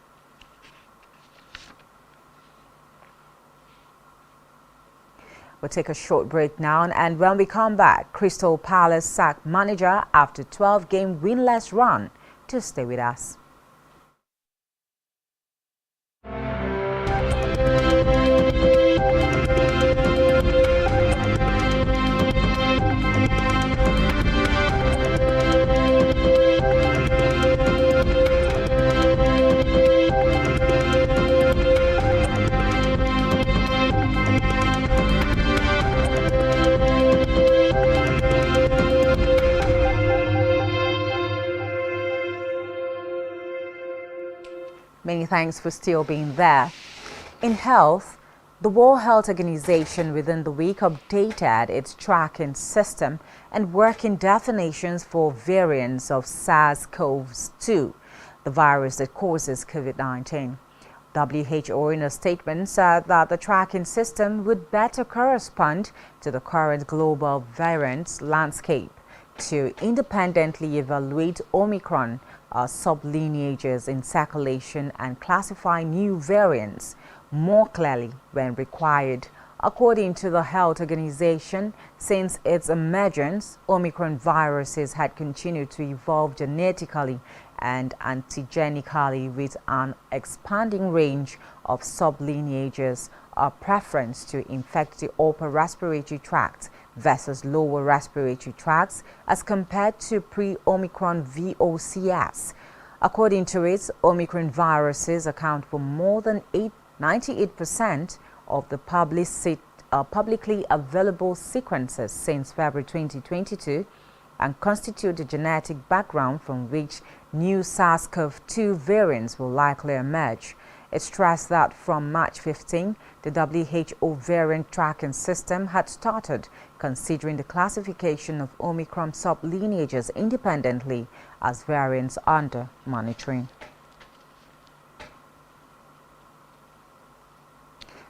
K: We'll take a short break now, and when we come back, Crystal Palace sacked manager after 12-game winless run. To stay with us. Many thanks for still being there. In health, the World Health Organization within the week updated its tracking system and working definitions for variants of SARS-CoV-2, the virus that causes COVID-19. WHO in a statement said that the tracking system would better correspond to the current global variants landscape to independently evaluate Omicron sublineages in circulation and classify new variants more clearly when required. According to the Health Organization, since its emergence, Omicron viruses had continued to evolve genetically and antigenically with an expanding range of sublineages, a preference to infect the upper respiratory tract versus lower respiratory tracts as compared to pre-Omicron VOCs. According to it, Omicron viruses account for more than 98% of the publicly available sequences since February 2022 and constitute the genetic background from which new SARS-CoV-2 variants will likely emerge. It stressed that from March 15, the WHO variant tracking system had started considering the classification of Omicron sublineages independently as variants under monitoring.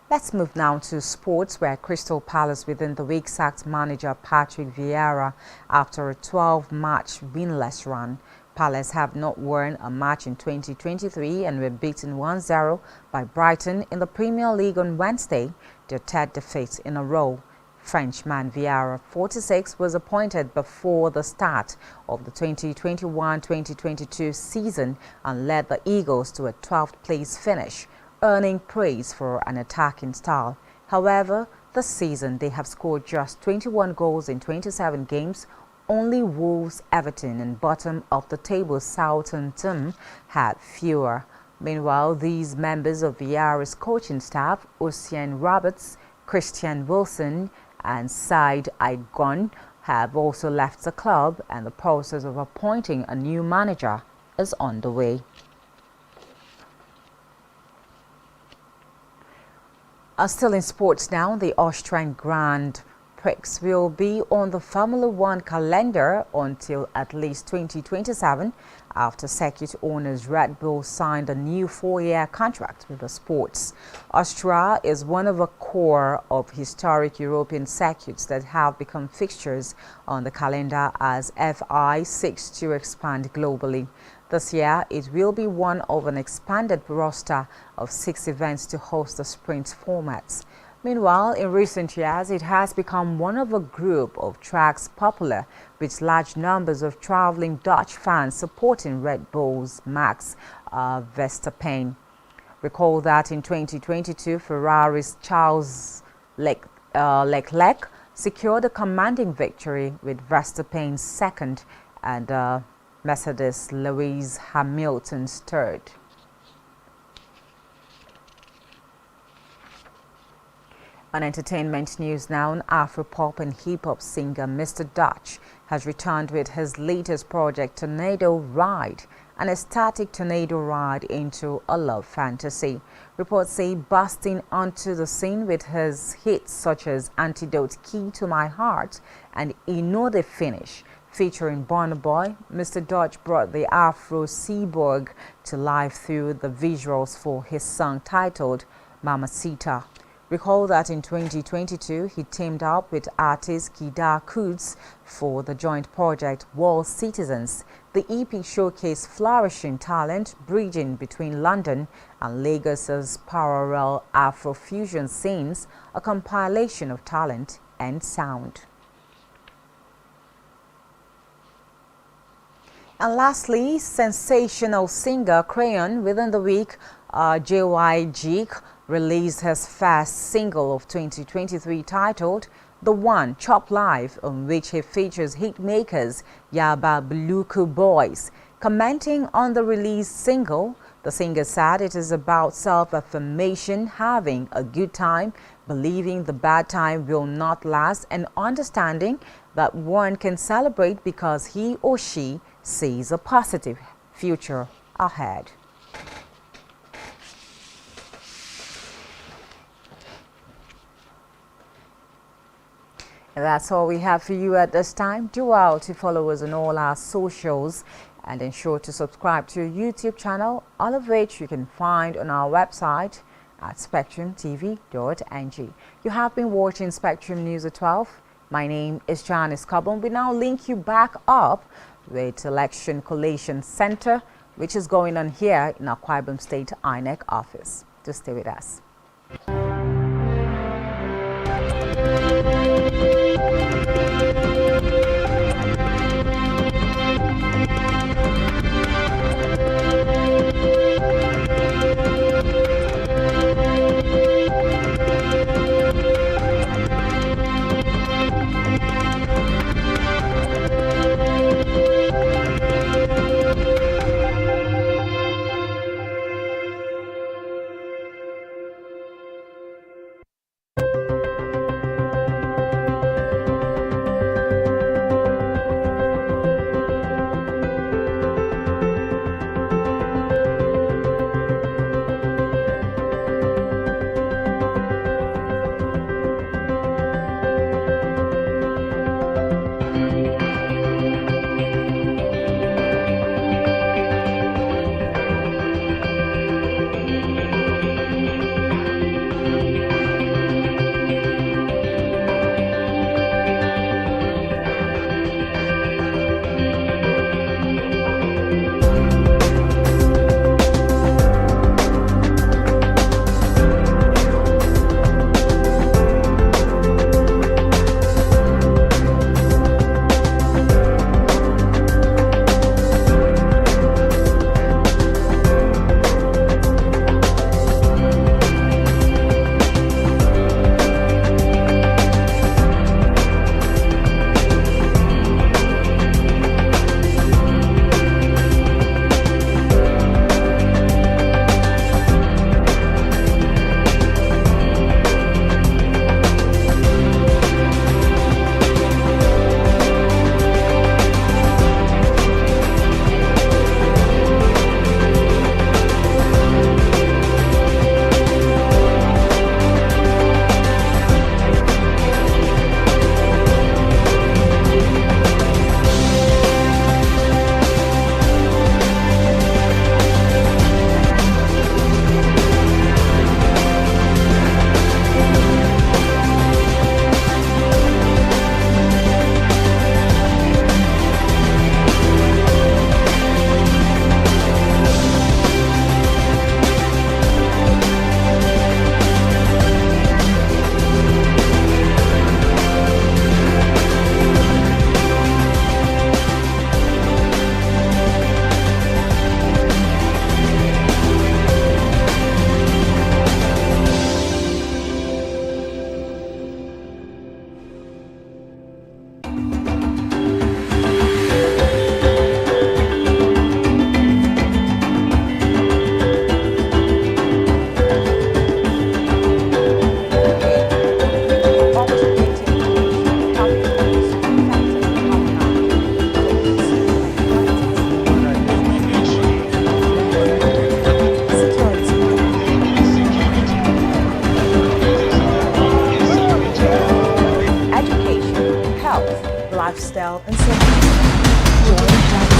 K: Let's move now to sports, where Crystal Palace within the week sacked manager Patrick Vieira after a 12-match winless run. Palace have not won a match in 2023 and were beaten 1-0 by Brighton in the Premier League on Wednesday, their third defeat in a row. Frenchman Vieira, 46, was appointed before the start of the 2021-2022 season and led the Eagles to a 12th place finish, earning praise for an attacking style. However, this season they have scored just 21 goals in 27 games. Only Wolves, Everton and bottom of the table Southampton had fewer. Meanwhile, these members of Vieira's coaching staff, Ocean Roberts, Christian Wilson and Said Aigon, have also left the club, and the process of appointing a new manager is underway. Still in sports now, the Austrian Grand Prix will be on the Formula One calendar until at least 2027 after circuit owners Red Bull signed a new 4-year contract with the sports. Austria is one of a core of historic European circuits that have become fixtures on the calendar as FI seeks to expand globally. This year, it will be one of an expanded roster of 6 events to host the sprint formats. Meanwhile, in recent years, it has become one of a group of tracks popular with large numbers of traveling Dutch fans supporting Red Bull's Max Verstappen. Recall that in 2022, Ferrari's Charles Leclerc secured a commanding victory with Verstappen's second and Mercedes Lewis Hamilton's third. On entertainment news now, Afro-pop and hip-hop singer Mr. Dutch has returned with his latest project, Tornado Ride, an ecstatic tornado ride into a love fantasy. Reports say busting onto the scene with his hits such as Antidote, Key to My Heart and I Know the Finish. Featuring Burna Boy, Mr. Dutch brought the Afro Cyborg to life through the visuals for his song titled Mamacita. Recall that in 2022, he teamed up with artist Kida Koods for the joint project World Citizens. The EP showcased flourishing talent bridging between London and Lagos's parallel Afrofusion scenes, a compilation of talent and sound. And lastly, sensational singer Crayon within the week, JYG released his first single of 2023 titled The One Chop Live, on which he features hitmakers Yaba Bluku Boys. Commenting on the released single, the singer said it is about self-affirmation, having a good time, believing the bad time will not last, and understanding that one can celebrate because he or she sees a positive future ahead. And that's all we have for you at this time. Do well to follow us on all our socials and ensure to subscribe to our YouTube channel, all of which you can find on our website at spectrumtv.ng. You have been watching Spectrum News at 12. My name is Janice Cobham. We now link you back up with Election Collation Center, which is going on here in Akwa Ibom State Inec office. Just stay with us.
A: health, lifestyle, and so on. Join Travis.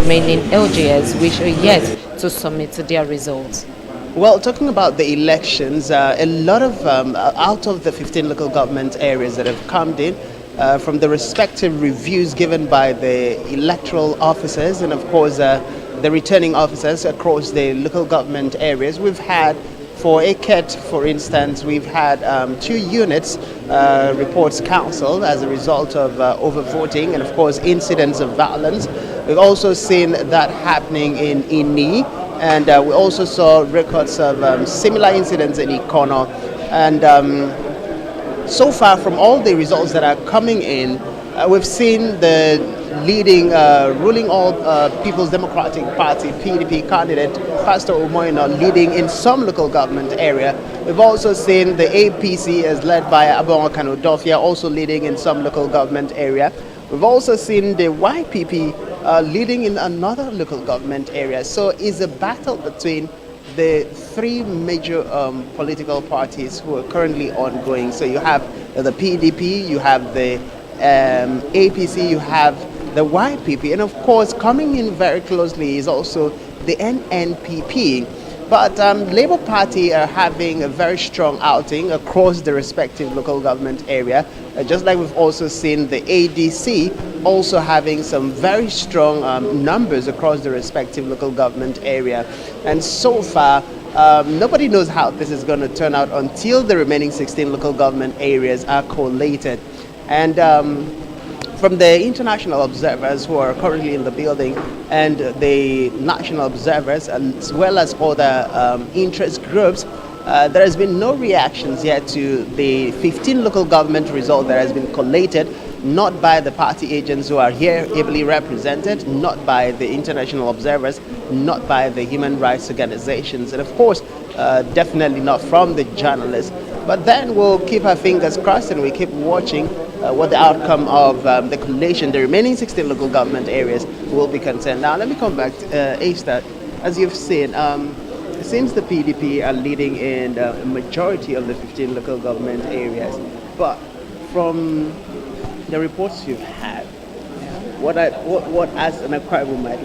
N: Remaining LGS which are yet to submit their results.
O: Well, talking about the elections, a lot of out of the 15 local government areas that have come in from the respective reviews given by the electoral officers and of course the returning officers across the local government areas, we've had for ACET, for instance, we've had 2 units reports council as a result of overvoting and of course incidents of violence. We've also seen that happening in Inec, and we also saw records of similar incidents in Ikono. And so far from all the results that are coming in, we've seen the leading ruling all People's Democratic Party PDP candidate Pastor Umoino leading in some local government area. We've also seen the APC as led by Abong Kanodofia also leading in some local government area. We've also seen the YPP leading in another local government area. So it's a battle between the 3 major political parties who are currently ongoing. So you have the PDP, you have the APC, you have the YPP, and of course coming in very closely is also the NNPP. But Labour Party are having a very strong outing across the respective local government area, just like we've also seen the ADC also having some very strong numbers across the respective local government area. And so far, nobody knows how this is going to turn out until the remaining 16 local government areas are collated. And from the international observers who are currently in the building and the national observers as well as other interest groups, there has been no reactions yet to the 15 local government result that has been collated, not by the party agents who are here ably represented, not by the international observers, not by the human rights organizations, and of course definitely not from the journalists. But then we'll keep our fingers crossed and we keep watching what the outcome of the collation, the remaining 16 local government areas will be concerned. Now let me come back to Esther. As you've seen, it seems the PDP are leading in a majority of the 15 local government areas. But from the reports you've had, what as an Akwa Ibomite,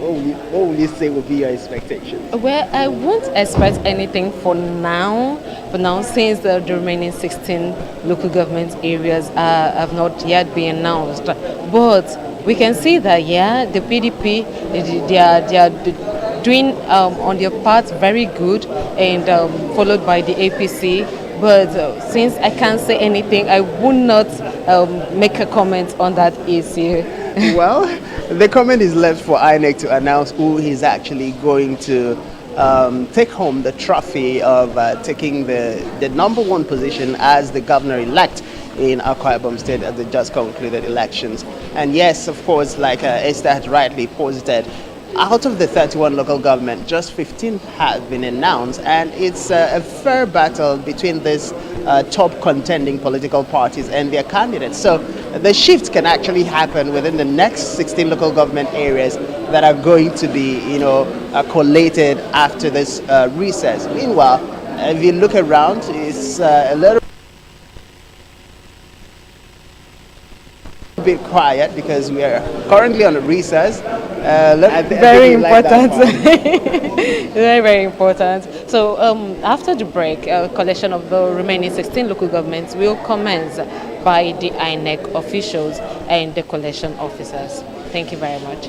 O: what will you say would be your expectations?
N: Well, I won't expect anything for now. For now, since the remaining 16 local government areas have not yet been announced. But we can see that, yeah, the PDP, they are doing on their part very good, and followed by the APC. But since I can't say anything, I would not make a comment on that issue.
O: Well, the comment is left for Inec to announce who is actually going to take home the trophy of taking the #1 position as the governor-elect in Akwa Ibom State at the just concluded elections. And yes, of course, like Esther had rightly posited, out of the 31 local government, just 15 have been announced, and it's a fair battle between these top contending political parties and their candidates. So the shift can actually happen within the next 16 local government areas that are going to be, collated after this recess. Meanwhile, if you look around, it's a little bit quiet because we are currently on a recess.
N: Very important. Very, very important. So after the break, collection of the remaining 16 local governments will commence by the Inec officials and the collection officers. Thank you very much.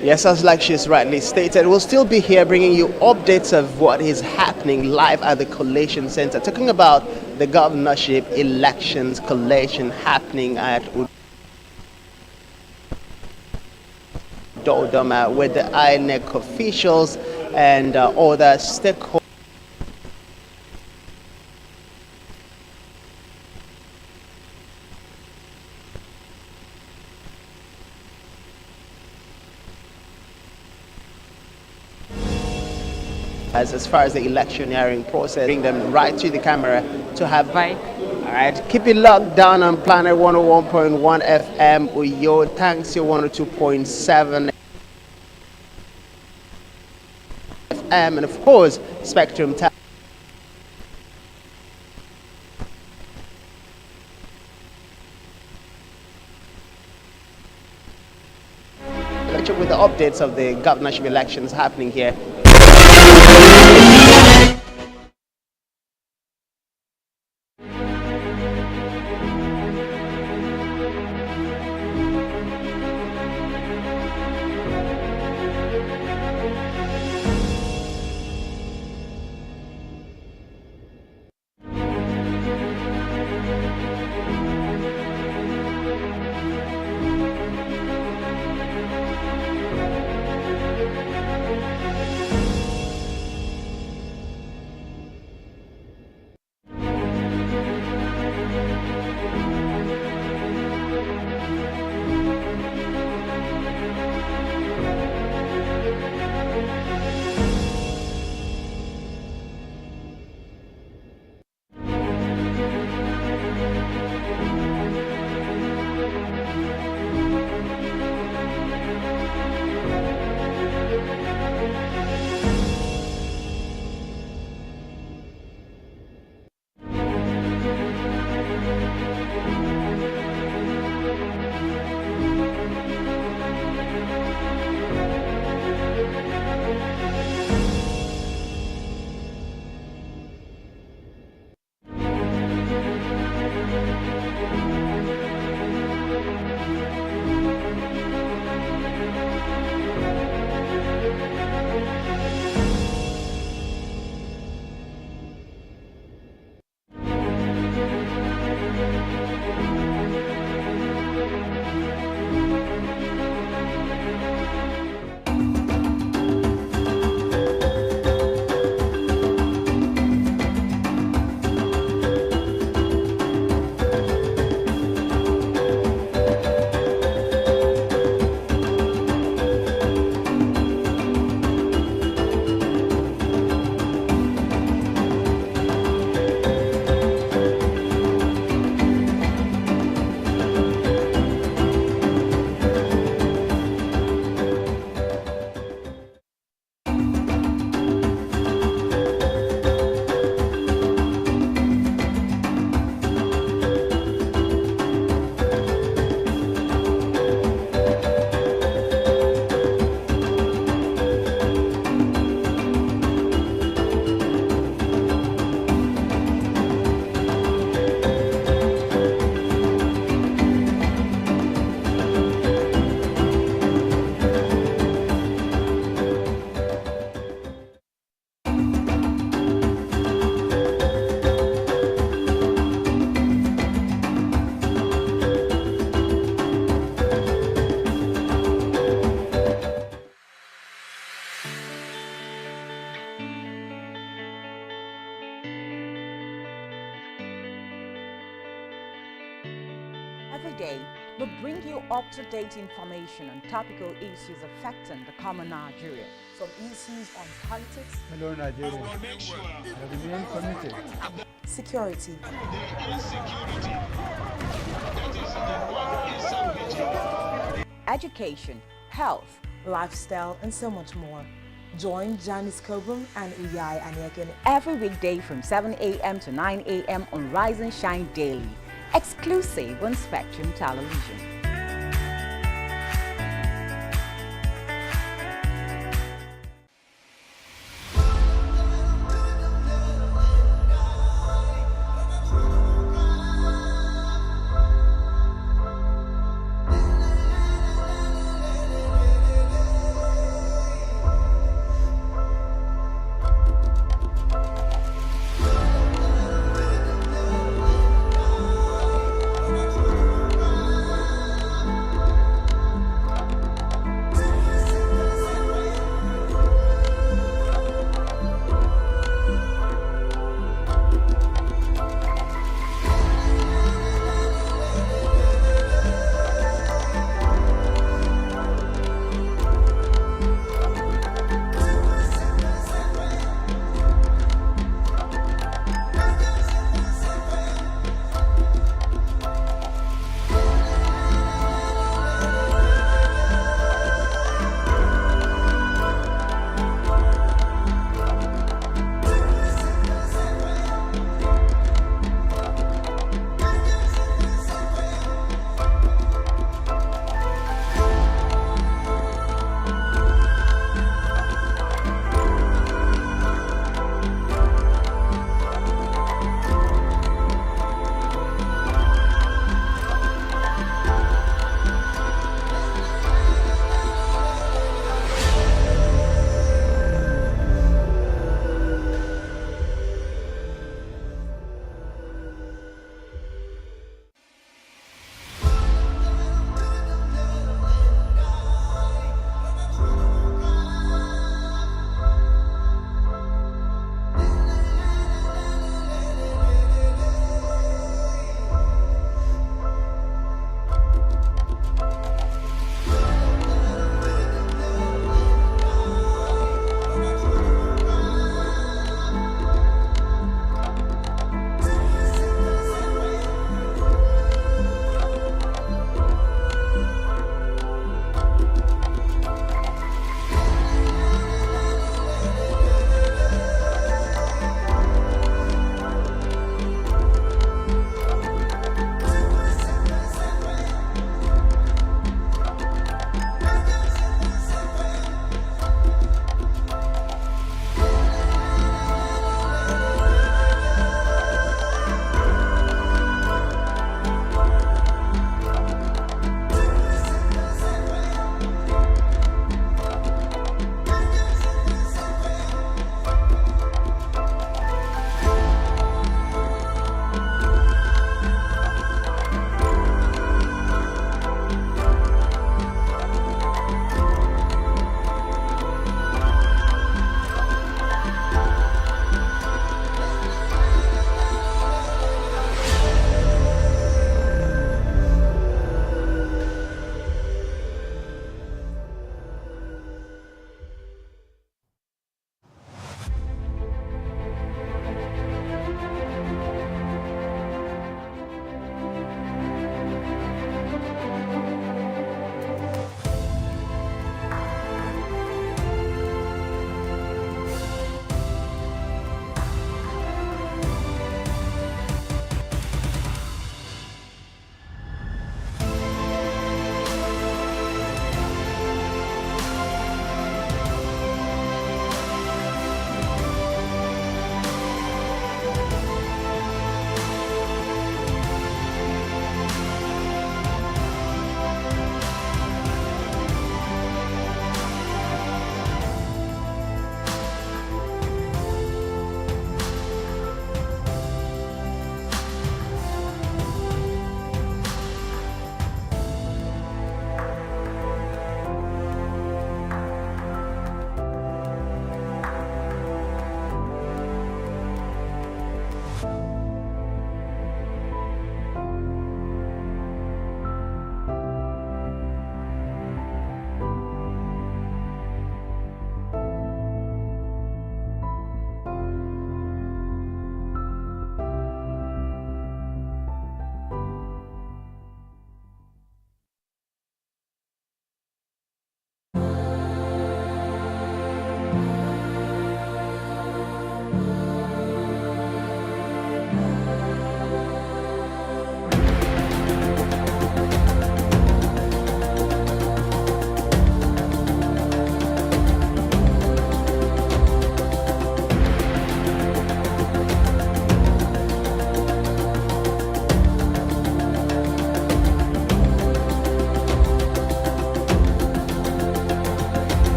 O: Yes, as like she's rightly stated, we'll still be here bringing you updates of what is happening live at the Collation Center, talking about the governorship elections collation happening at Dodoma with the Inec officials and other stakeholders. As far as the electioneering process, bring them right to the camera to have.
K: Right.
O: All right, keep it locked down on Planet 101.1 FM with your thanks, your 102.7 FM, and of course, Spectrum. With the updates of the governorship elections happening here.
K: Every day, we bring you up-to-date information on topical issues affecting the common Nigeria.
A: From issues on politics,
P: hello Nigeria, I remain committed.
A: Security.
K: Education, health,
A: lifestyle, and so much more. Join Janice Kobum and Uyai Aniakin
K: every weekday from 7 a.m. to 9 a.m. on Rise and Shine Daily, exclusive on Spectrum Television.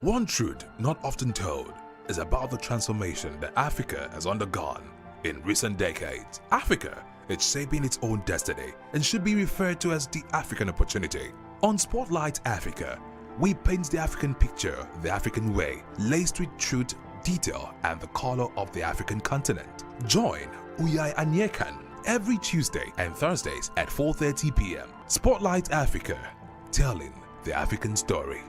Q: One truth not often told is about the transformation that Africa has undergone in recent decades. Africa is shaping its own destiny and should be referred to as the African opportunity. On Spotlight Africa, we paint the African picture the African way, laced with truth, detail, and the color of the African continent. Join Uyai Anyekan every Tuesday and Thursdays at 4:30 p.m. Spotlight Africa, telling the African story.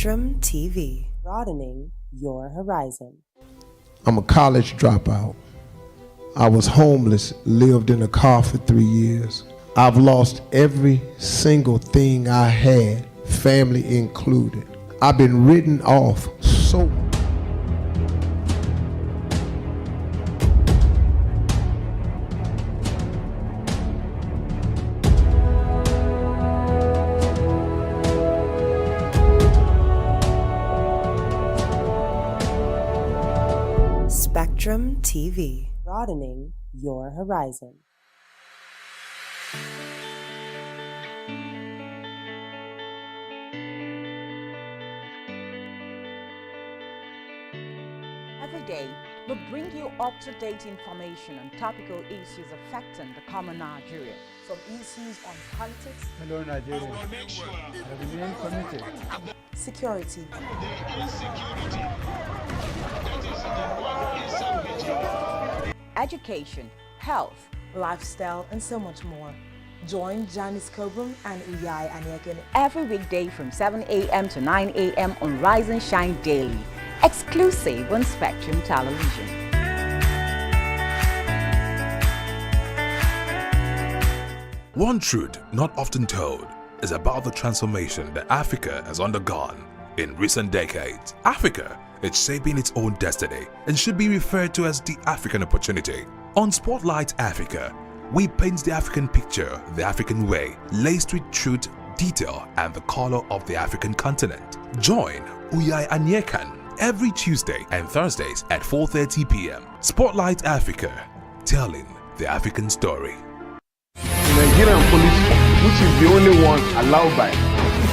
R: Spectrum TV, broadening your horizon.
S: I'm a college dropout. I was homeless, lived in a car for 3 years. I've lost every single thing I had, family included. I've been written off so
R: Spectrum TV, broadening your horizon.
K: Every day, we bring you up-to-date information on topical issues affecting the common Nigeria.
A: From issues on politics,
P: Hello, Nigeria. I remain committed.
A: security,
K: education, health,
A: lifestyle, and so much more. Join Janice Kobum and Uyai Aniakin
K: every weekday from 7 a.m. to 9 a.m. on Rise and Shine Daily, exclusive on Spectrum Television.
Q: One truth not often told is about the transformation that Africa has undergone in recent decades. Africa is shaping its own destiny and should be referred to as the African opportunity. On Spotlight Africa, we paint the African picture the African way, laced with truth, detail, and the color of the African continent. Join Uyai Anyekan every Tuesday and Thursdays at 4:30 p.m. Spotlight Africa, telling the African story.
T: Nigerian police, which is the only one allowed by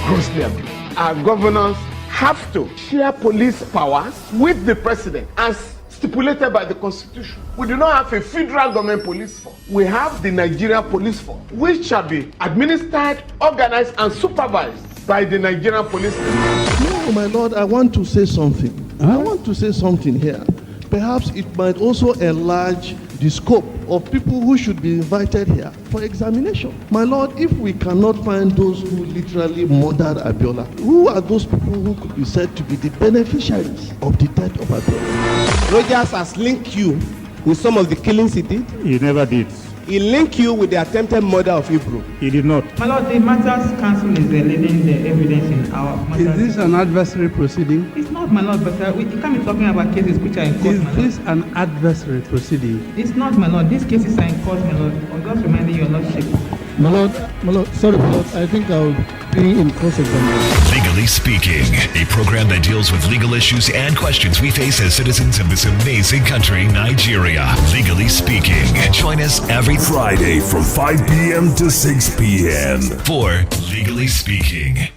T: grossly abuse. Our governors have to share police powers with the president as stipulated by the constitution. We do not have a federal government police force. We have the Nigeria police force, which shall be administered, organized, and supervised by the Nigerian police force.
H: No, my lord, I want to say something. I want to say something here. Perhaps it might also enlarge the scope of people who should be invited here for examination. My lord, if we cannot find those who literally murdered Abiola, who are those people who could be said to be the beneficiaries of the death of Abiola?
T: Rogers has linked you with some of the killings he did.
P: He never did.
T: He linked you with the attempted murder of Ibom.
P: He did not.
U: My lord, the Matters Council is leading the evidence in our matters.
P: Is this an adversary proceeding?
U: It's not, my lord, but we can't be talking about cases which are in court, my lord.
P: Is this an adversary proceeding?
U: It's not, my lord. These cases are in court, my lord. I'm just reminding your lordship.
H: My lord, sorry, my lord, I think I'll be in cross-examination.
V: Legally Speaking, a program that deals with legal issues and questions we face as citizens of this amazing country, Nigeria. Legally Speaking. Join us every
W: Friday from 5 p.m. to 6 p.m.
V: for Legally Speaking.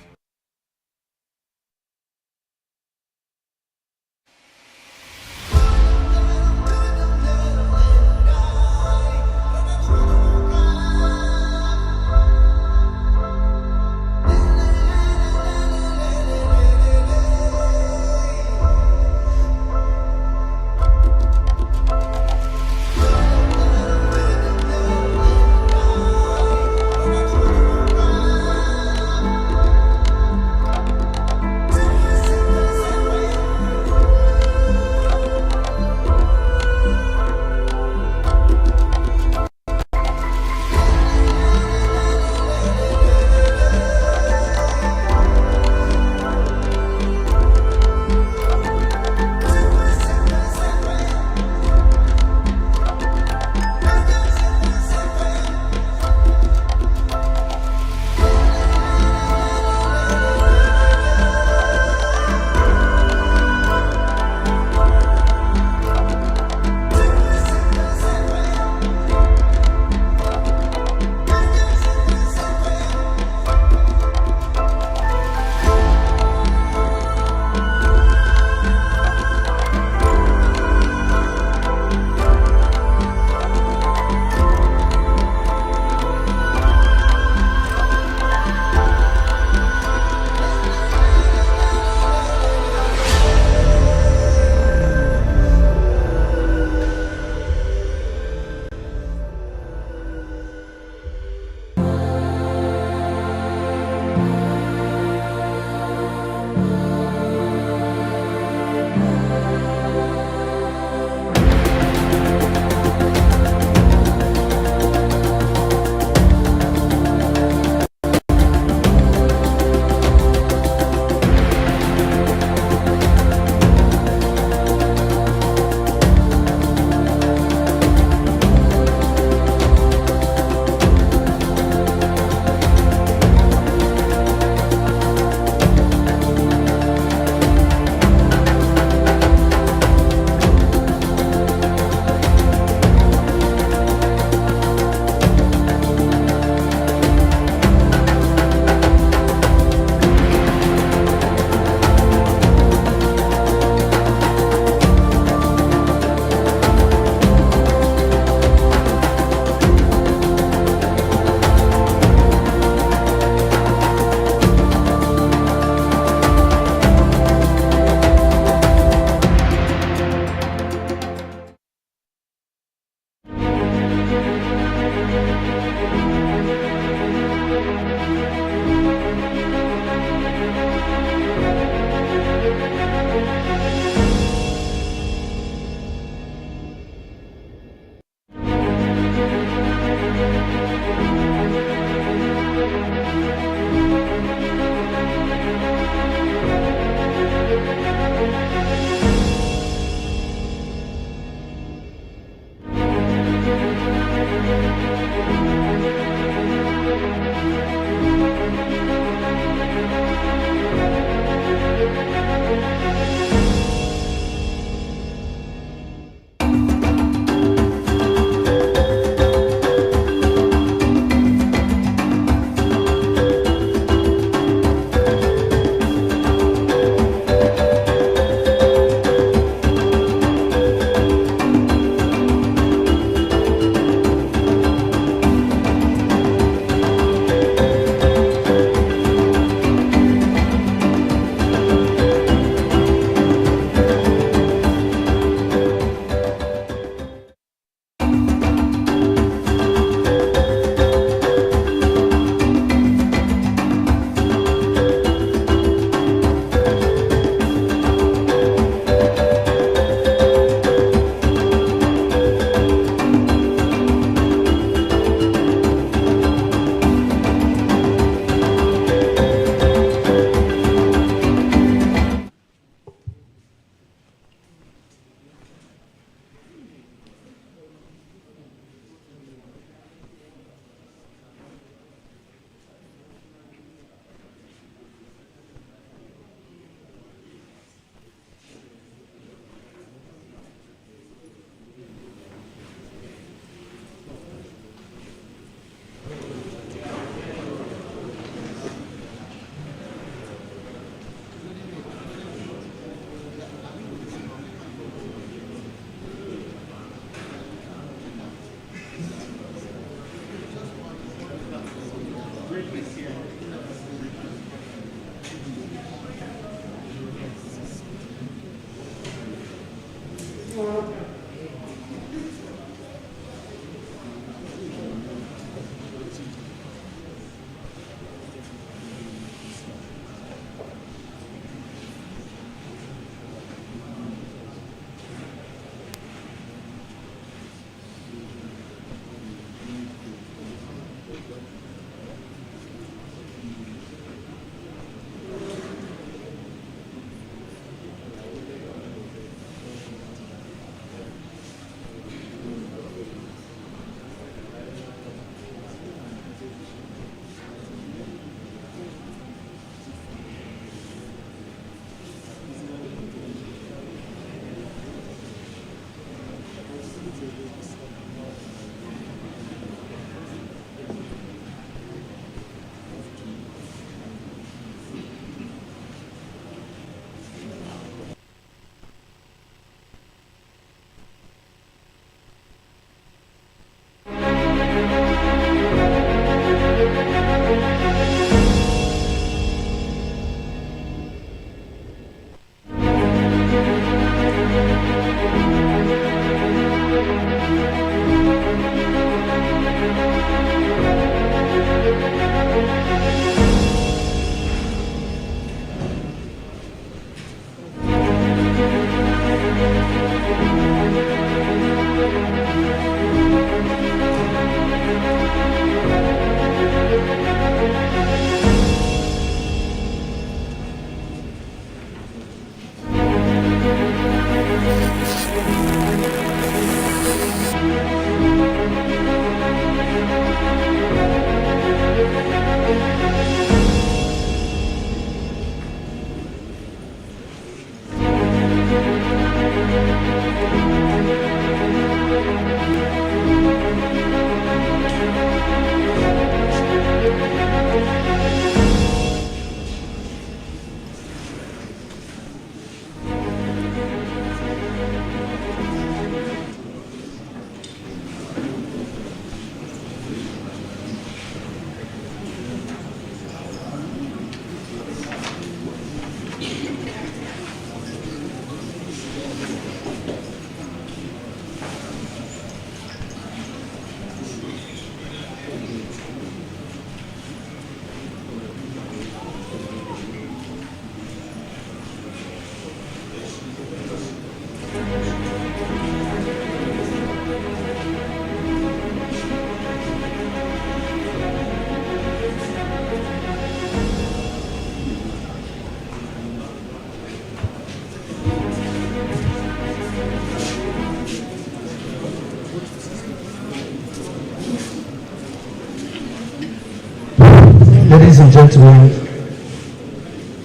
H: Ladies and gentlemen,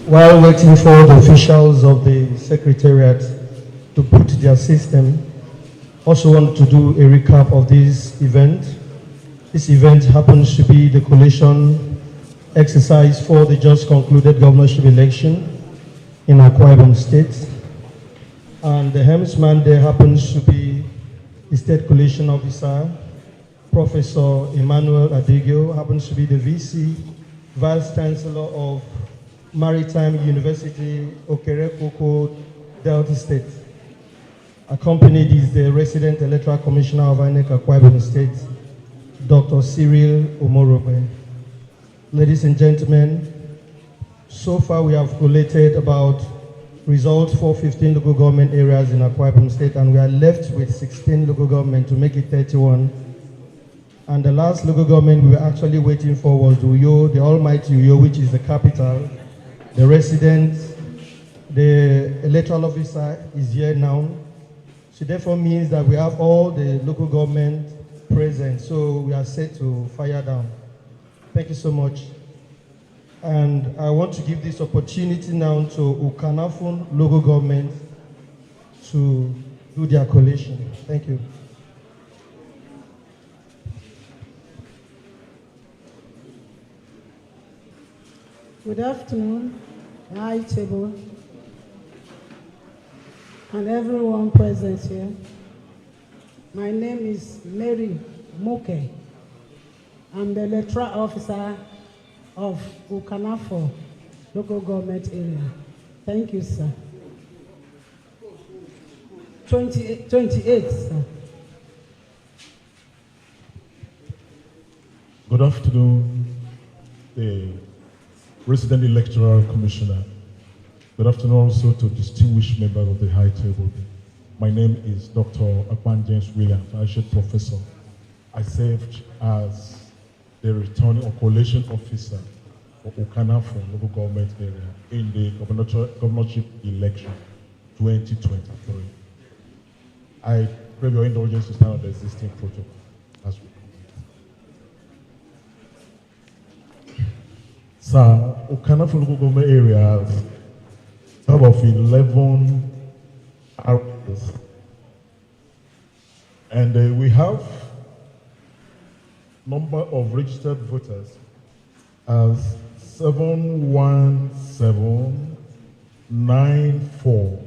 H: while waiting for the officials of the Secretariat to put their system, also want to do a recap of this event. This event happens to be the collation exercise for the just concluded governorship election in Akwa Ibom State. And the helmsman there happens to be the State Collation Officer, Professor Emmanuel Adigio, happens to be the VC, Vice Chancellor of Maritime University, Okerekoko, Delta State. Accompanied is the resident Electoral Commissioner of Inec Akwa Ibom State, Dr. Cyril Omorobe. Ladies and gentlemen, so far we have collated about results for 15 local government areas in Akwa Ibom State, and we are left with 16 local government to make it 31. And the last local government we were actually waiting for was Uyo, the almighty Uyo, which is the capital. The resident, the electoral officer is here now. So therefore means that we have all the local government present. So we are set to fire down. Thank you so much. And I want to give this opportunity now to Ukanafun local government to do their collation. Thank you.
C: Good afternoon, high table, and everyone present here. My name is Mary Moke. I'm the electoral officer of Ukanafo local government area. Thank you, sir. 28, sir.
D: Good afternoon, the Resident Electoral Commissioner. Good afternoon also to distinguished members of the high table. My name is Dr. Akwa James Williams, Associate Professor. I served as the returning or collation officer for Ukanafo local government area in the governorship election 2023. I crave your indulgence to stand on the existing protocol as we comment. Sir, Ukanafo local government area has about 11 areas, and we have number of registered voters as 71794.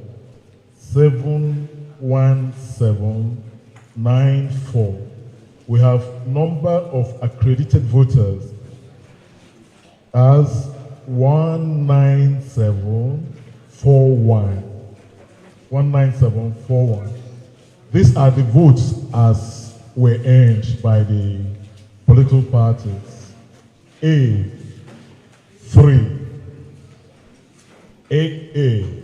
D: 71794. We have number of accredited voters as 19741. 19741. These are the votes as were earned by the political parties. A3, 8A,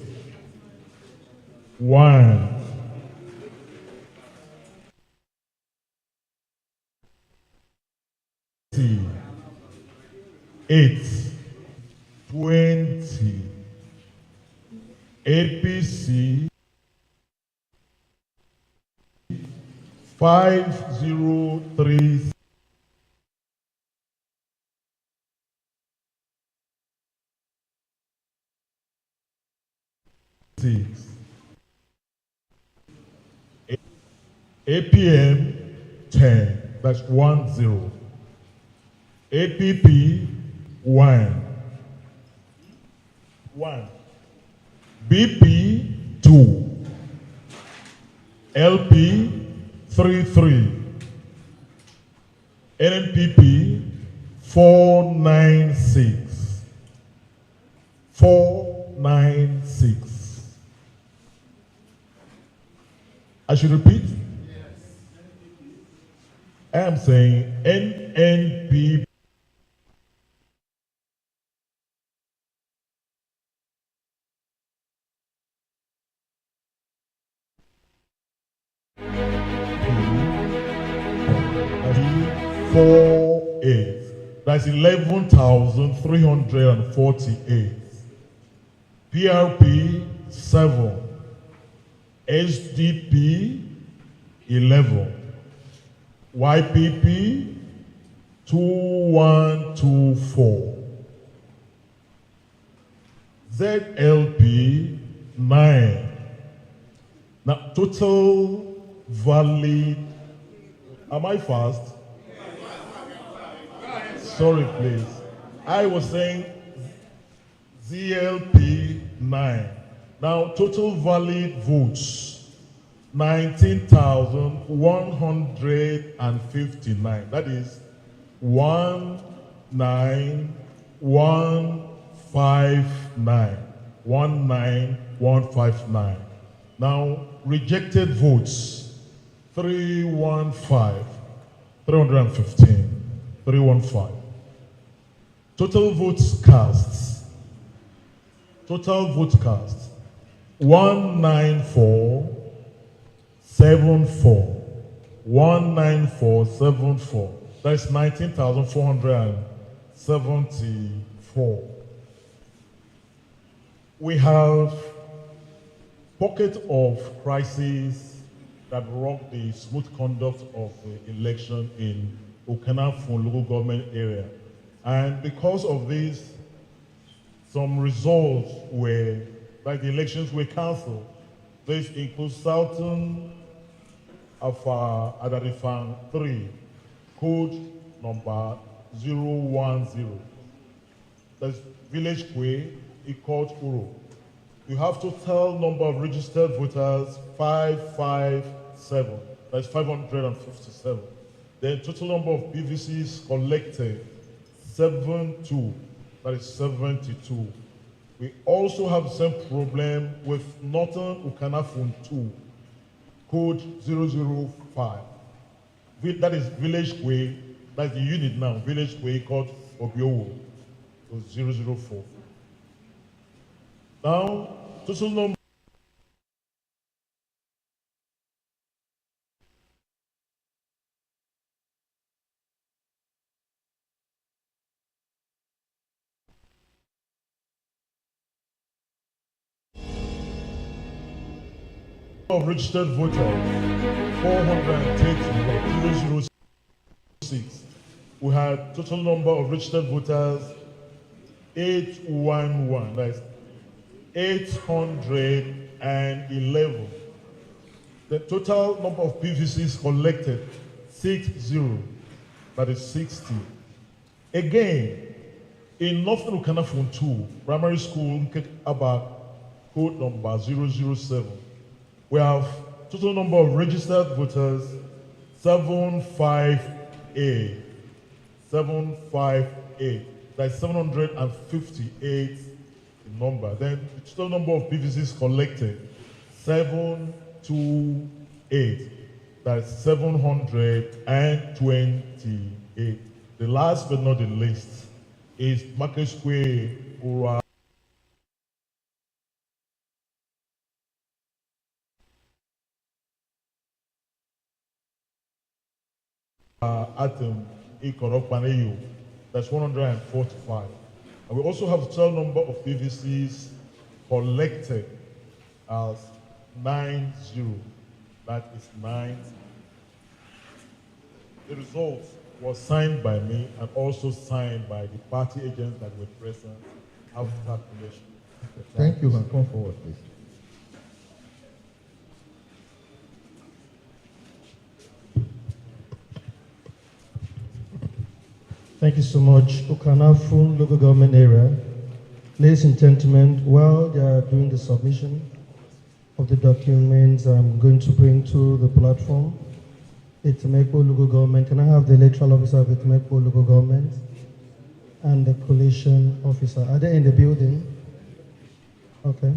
D: 1, 8, 20, APC 503. APM 10, that's 10. APP 1. BP 2. LP 33. NNPP 496. 496. I should repeat? Yes. I am saying NNPP. That's 11,348. PRP 7. SDP 11. YPP 2124. ZLP 9. Now, total valid. Am I fast? Sorry, please. I was saying ZLP 9. Now, total valid votes 19,159. That is 19159. 19159. Now, rejected votes 315. 315. Total votes cast. 19474. 19474. That's 19,474. We have pocket of crisis that rocked the smooth conduct of the election in Okanafon local government area. And because of this, some results were, like the elections were cancelled. This includes Southern Afa Adarifan 3, code number 010. That's Village Kwe, Ikot Uro. You have total number of registered voters 557. That's 557. Then total number of PVCs collected 72. That is 72. We also have the same problem with Northern Okanafon 2, code 005. That is Village Way. That's the unit now. Village Way called Obiowo. So 004. Now, total number of registered voters 430,006. We had total number of registered voters 811. That's 811. The total number of PVCs collected 60. That is 60. Again, in Northern Okanafon 2, primary school, Nkek-Aba, code number 007. We have total number of registered voters 758. 758. That's 758 number. Then the total number of PVCs collected 728. That's 728. The last but not the least is Market Square Ura. Atom Ikorokpaneyo, that's 145. And we also have the total number of PVCs collected as 90. That is 90. The result was signed by me and also signed by the party agents that were present after calculation.
G: Thank you, and come forward, please.
H: Thank you so much. Okanafon local government area. Ladies and gentlemen, while they are doing the submission of the documents, I'm going to bring to the platform Itemekpo local government. Can I have the electoral officer of Itemekpo local government and the collation officer? Are they in the building? Okay.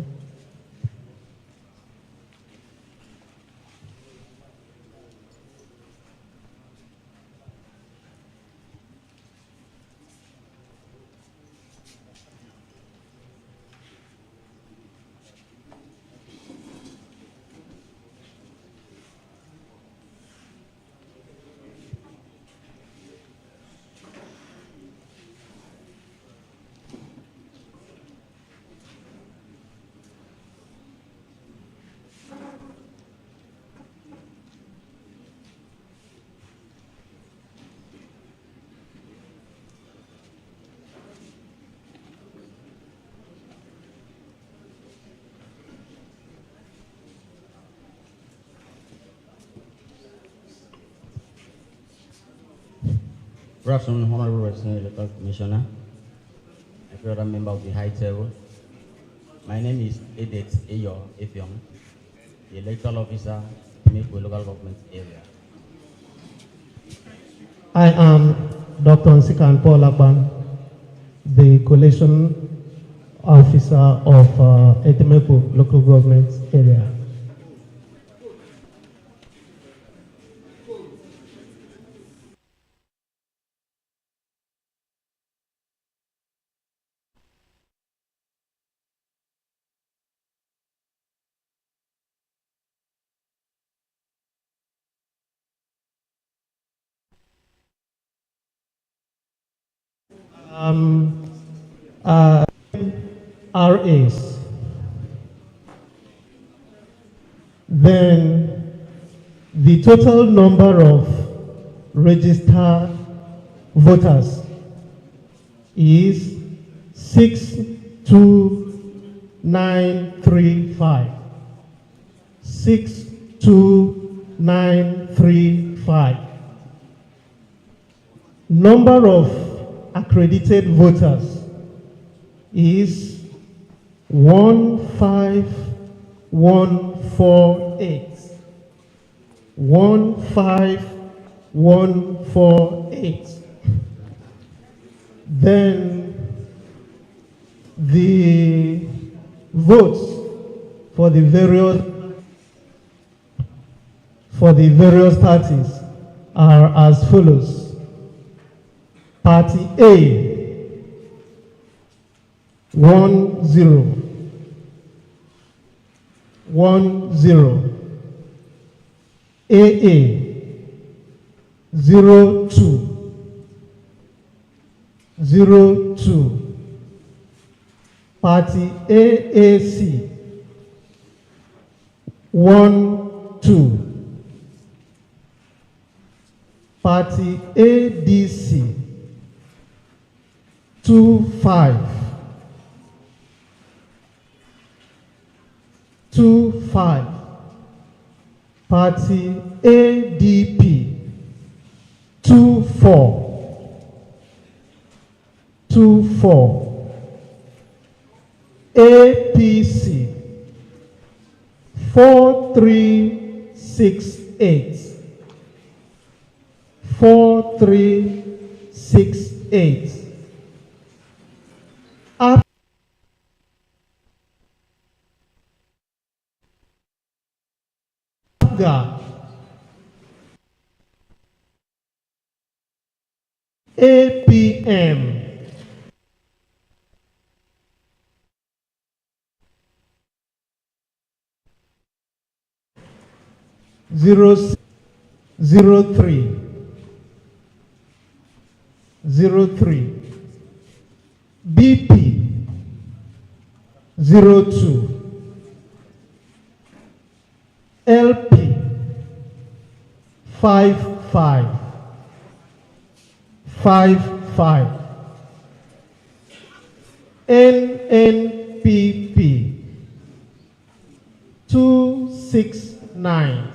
B: Good afternoon, Honorable Representative Electoral Commissioner, every other member of the high table. My name is Edet Eyo Efyong, the electoral officer in the local government area.
E: I am Dr. Nsikan Paul Akban, the collation officer of Interim local government area. RAs. Then the total number of registered voters is 62935. 62935. Number of accredited voters is 15148. 15148. Then the votes for the various parties are as follows. Party A 10 AA 02 Party AAC 12 Party ADC 25 Party ADP 24 APC 4368 APM 03 BP 02 LP 55 NNPP 269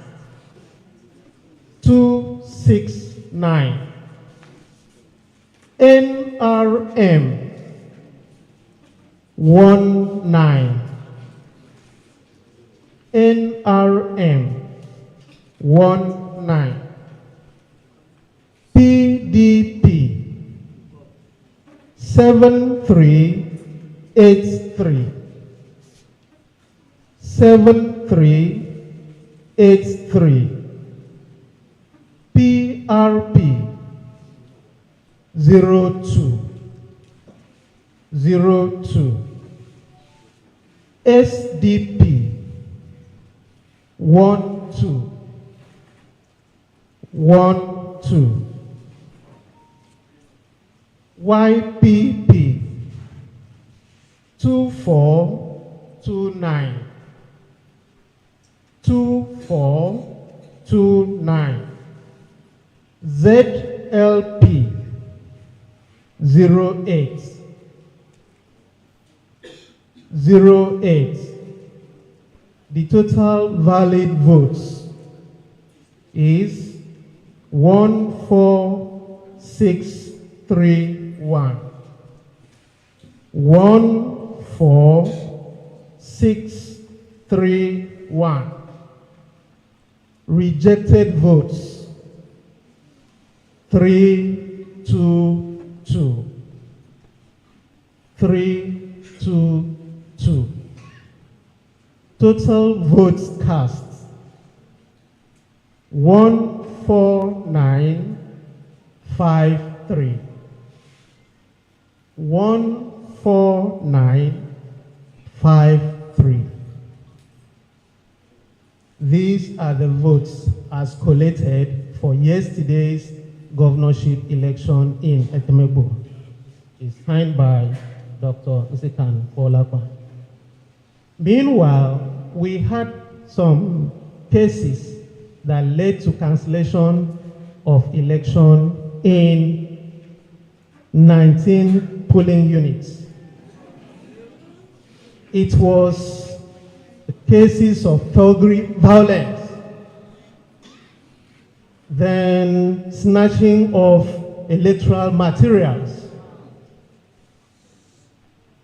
E: NRM 19 PDP 7383 PRP 02 SDP 12 YPP 2429 ZLP 08 The total valid votes is 147 1461. 14631. Rejected votes 322. 322. Total votes cast 14953. 14953. These are the votes as collated for yesterday's governorship election in Etemegbo. It's signed by Dr. Nsekan Akwa. Meanwhile, we had some cases that led to cancellation of election in 19 polling units. It was cases of thuggery, violence, then snatching of electoral materials.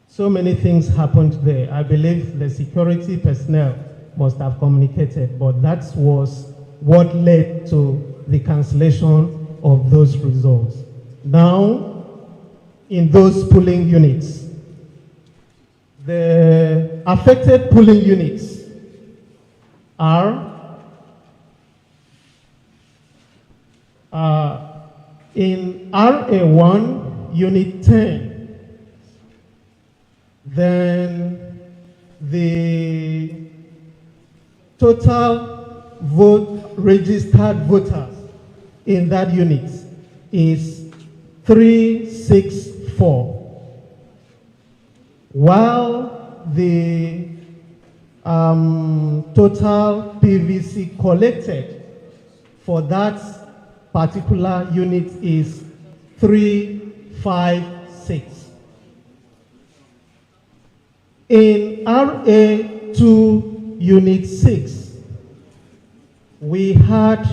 E: So many things happened there. I believe the security personnel must have communicated, but that was what led to the cancellation of those results. Now, in those polling units, the affected polling units are in RA1, Unit 10. Then the total registered voters in that unit is 364. While the total PVC collected for that particular unit is 356. In RA2 Unit 6, we had,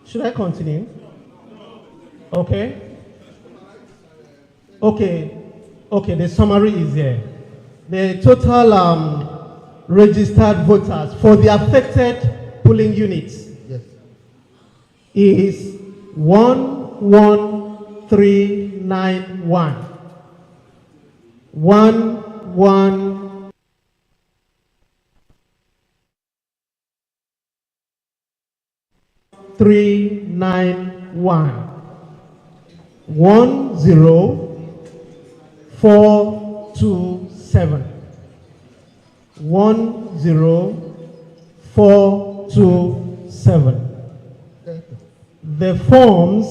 E: should I continue? Okay. Okay, the summary is here. The total registered voters for the affected polling units is 11391. 11391. 10427. 10427. The forms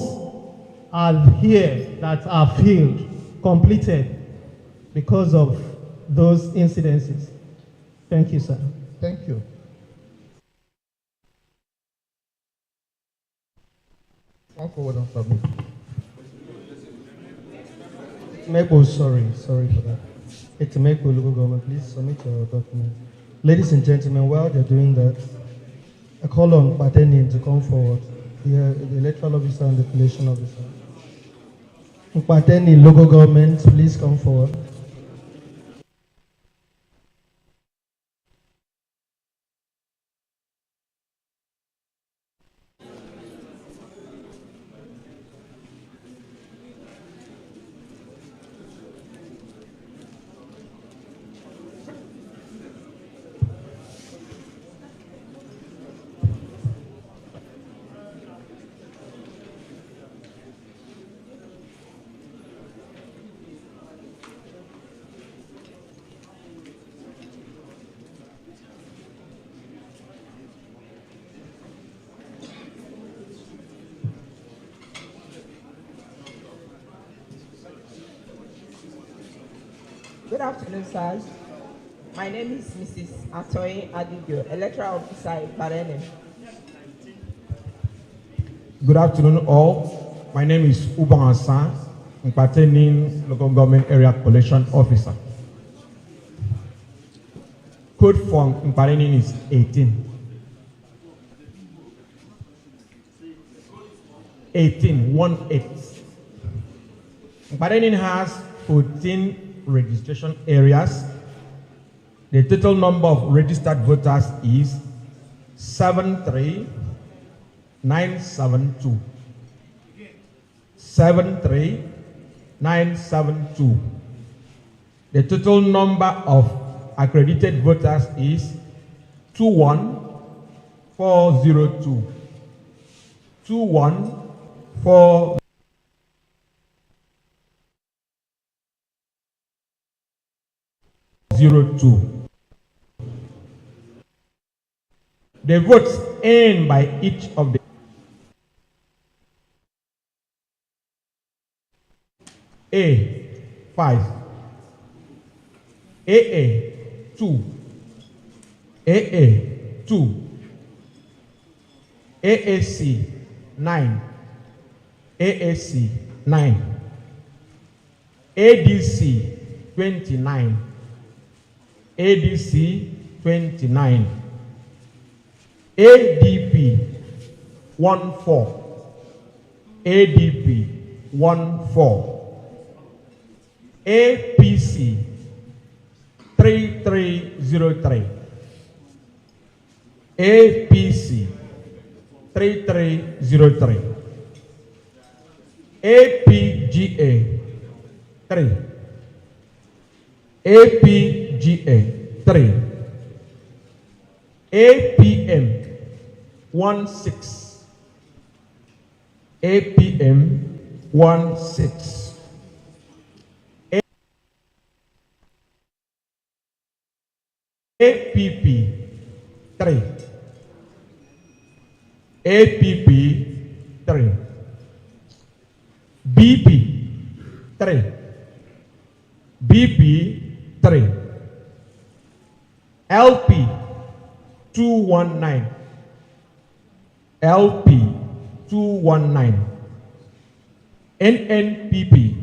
E: are here that are filled, completed because of those incidences. Thank you, sir.
G: Thank you. Come forward and submit.
H: Inequality, sorry for that. Inequality local government, please submit your document. Ladies and gentlemen, while they're doing that, I call on Pateni to come forward, the electoral officer and the collation officer. Pateni local government, please come forward.
F: Good afternoon, sirs. My name is Mrs. Atoye Adigio, Electoral Officer in Parenem.
I: Good afternoon, all. My name is Ibom Hassan, Competence Local Government Area Collation Officer. Code for Parenem is 18. 18. Competence has 14 registration areas. The total number of registered voters is 73972. 73972. The total number of accredited voters is 21402. 21402. The votes earned by each of the A 5, AA 2, AA 2, AAC 9, AAC 9, ADC 29, ADC 29, ADP 14, ADP 14, APC 3303, APC 3303, APGA 3, APGA 3, APM 16, APM 16, APP 3, APP 3, BP 3, BP 3, LP 219, LP 219, NNPP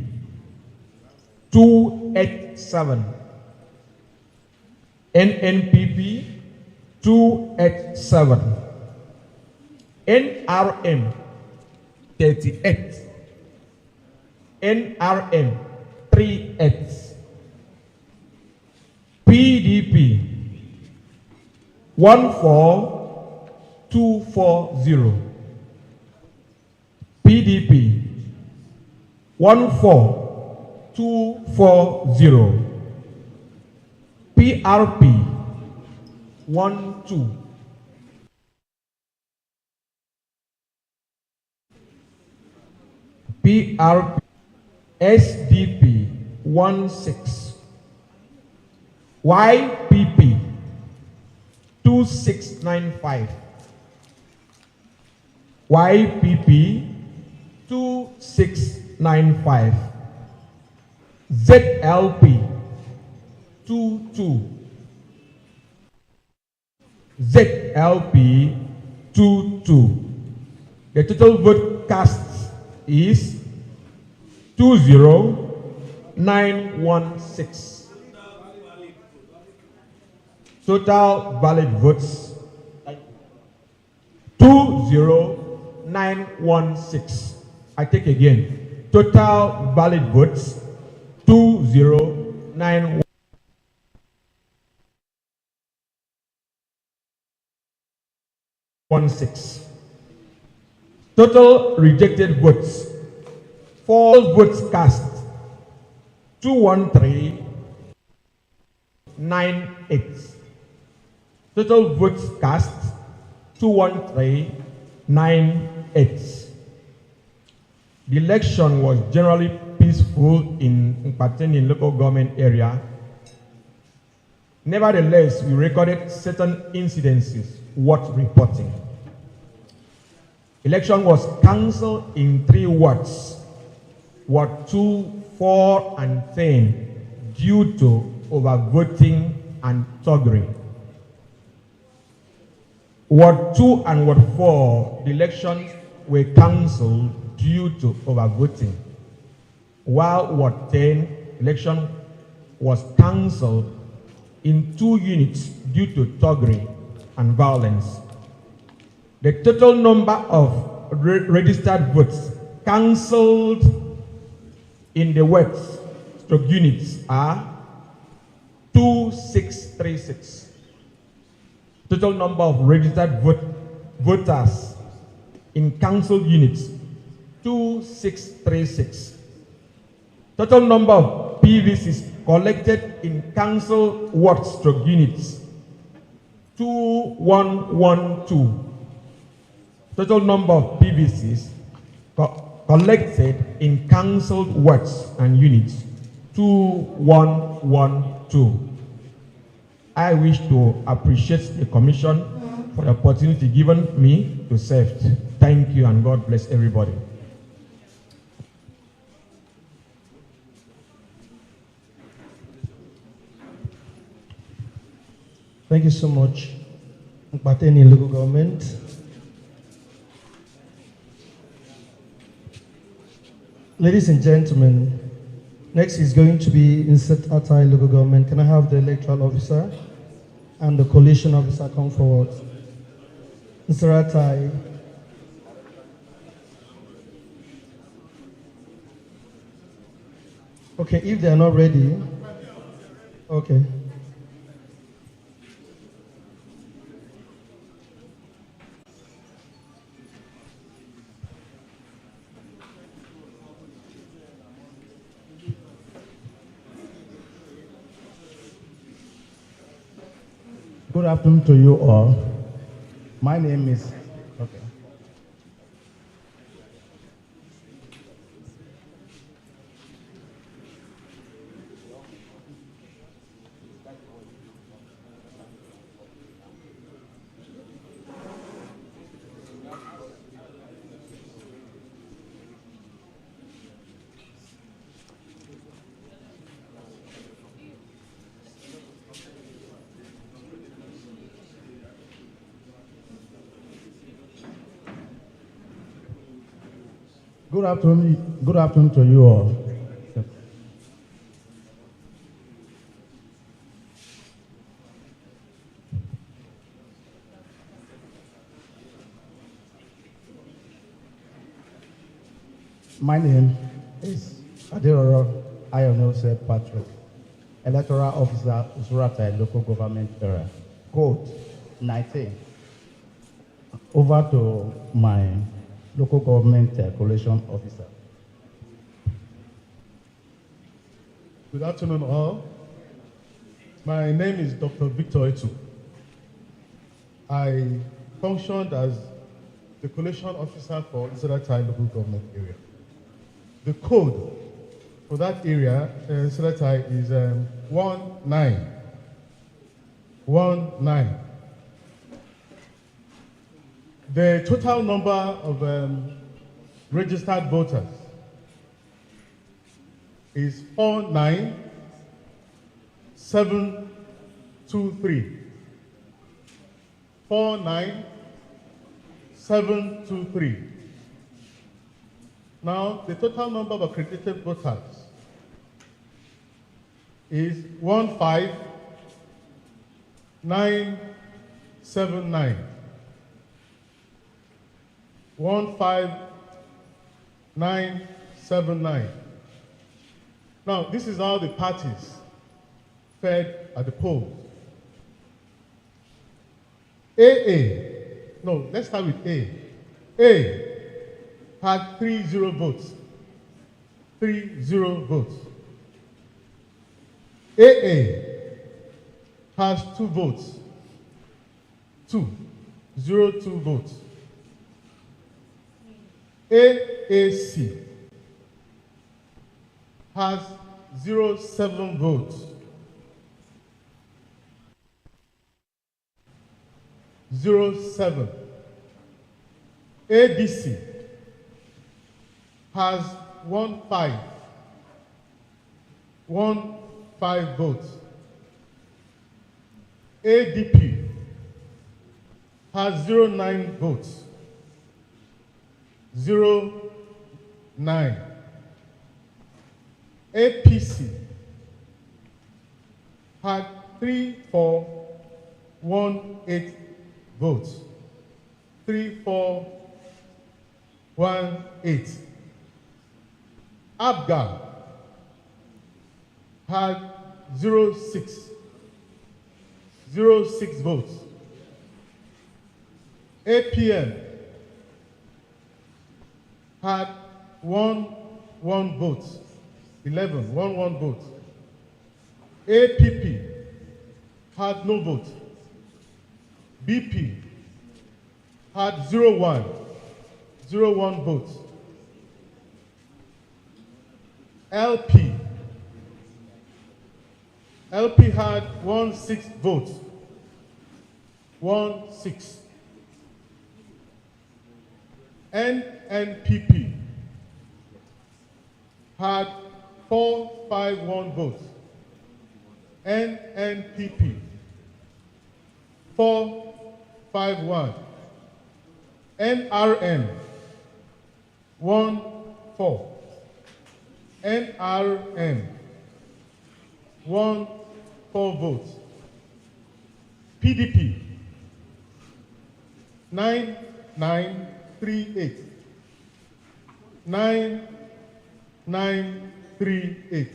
I: 287, NNPP 287, NRM 38, NRM 38, PDP 14240, PDP 14240, PRP 12, PRP, SDP 16, YPP 2695, YPP 2695, ZLP 22, ZLP 22. The total vote cast is 20916. Total valid votes 20916. I take again. Total valid votes 20916. Total rejected votes. False votes cast 21398. Total votes cast 21398. The election was generally peaceful in pertaining local government area. Nevertheless, we recorded certain incidences worth reporting. Election was cancelled in 3 wards, Ward 2, 4, and 10, due to overvoting and thuggery. Ward 2 and Ward 4, the elections were cancelled due to overvoting, while Ward 10 election was cancelled in 2 units due to thuggery and violence. The total number of registered votes cancelled in the works stroke units are 2636. Total number of registered voters in council units 2636. Total number of PVCs collected in council ward stroke units 2112. Total number of PVCs collected in council wards and units 2112. I wish to appreciate the commission for the opportunity given me to serve. Thank you and God bless everybody.
H: Thank you so much, Mpateni local government. Ladies and gentlemen, next is going to be Insert Atai local government. Can I have the electoral officer and the coalition officer come forward? Insert Atai. Okay, if they are not ready, okay.
J: Good afternoon to you all. My name is, okay. Good afternoon to you all. My name is Adiroro Ayonose Patrick, Electoral Officer, Usuratai Local Government Area, Code 19. Over to my local government collation officer.
D: Good afternoon, all. My name is Dr. Victor Etu. I functioned as the collation officer for Insulatai local government area. The code for that area, Insulatai, is 1919. The total number of registered voters is 49723. 49723. Now, the total number of accredited voters is 15979. 15979. Now, this is how the parties fared at the polls. Let's start with A. A had 30 votes. 30 votes. AA has 2 votes. 2 votes. AAC has 07 votes. 07. ADC has 15 votes. ADP has 09 votes. 09. APC had 3418 votes. 3418.
G: 18. Abga had 06 votes. APM had 1 vote, 11 votes. APP had no vote. BP had 01 votes. LP had 16 votes. 16. NNPP had 451 votes. NNPP 451. NRM 14. NRM 14 votes. PDP 9938. 9938.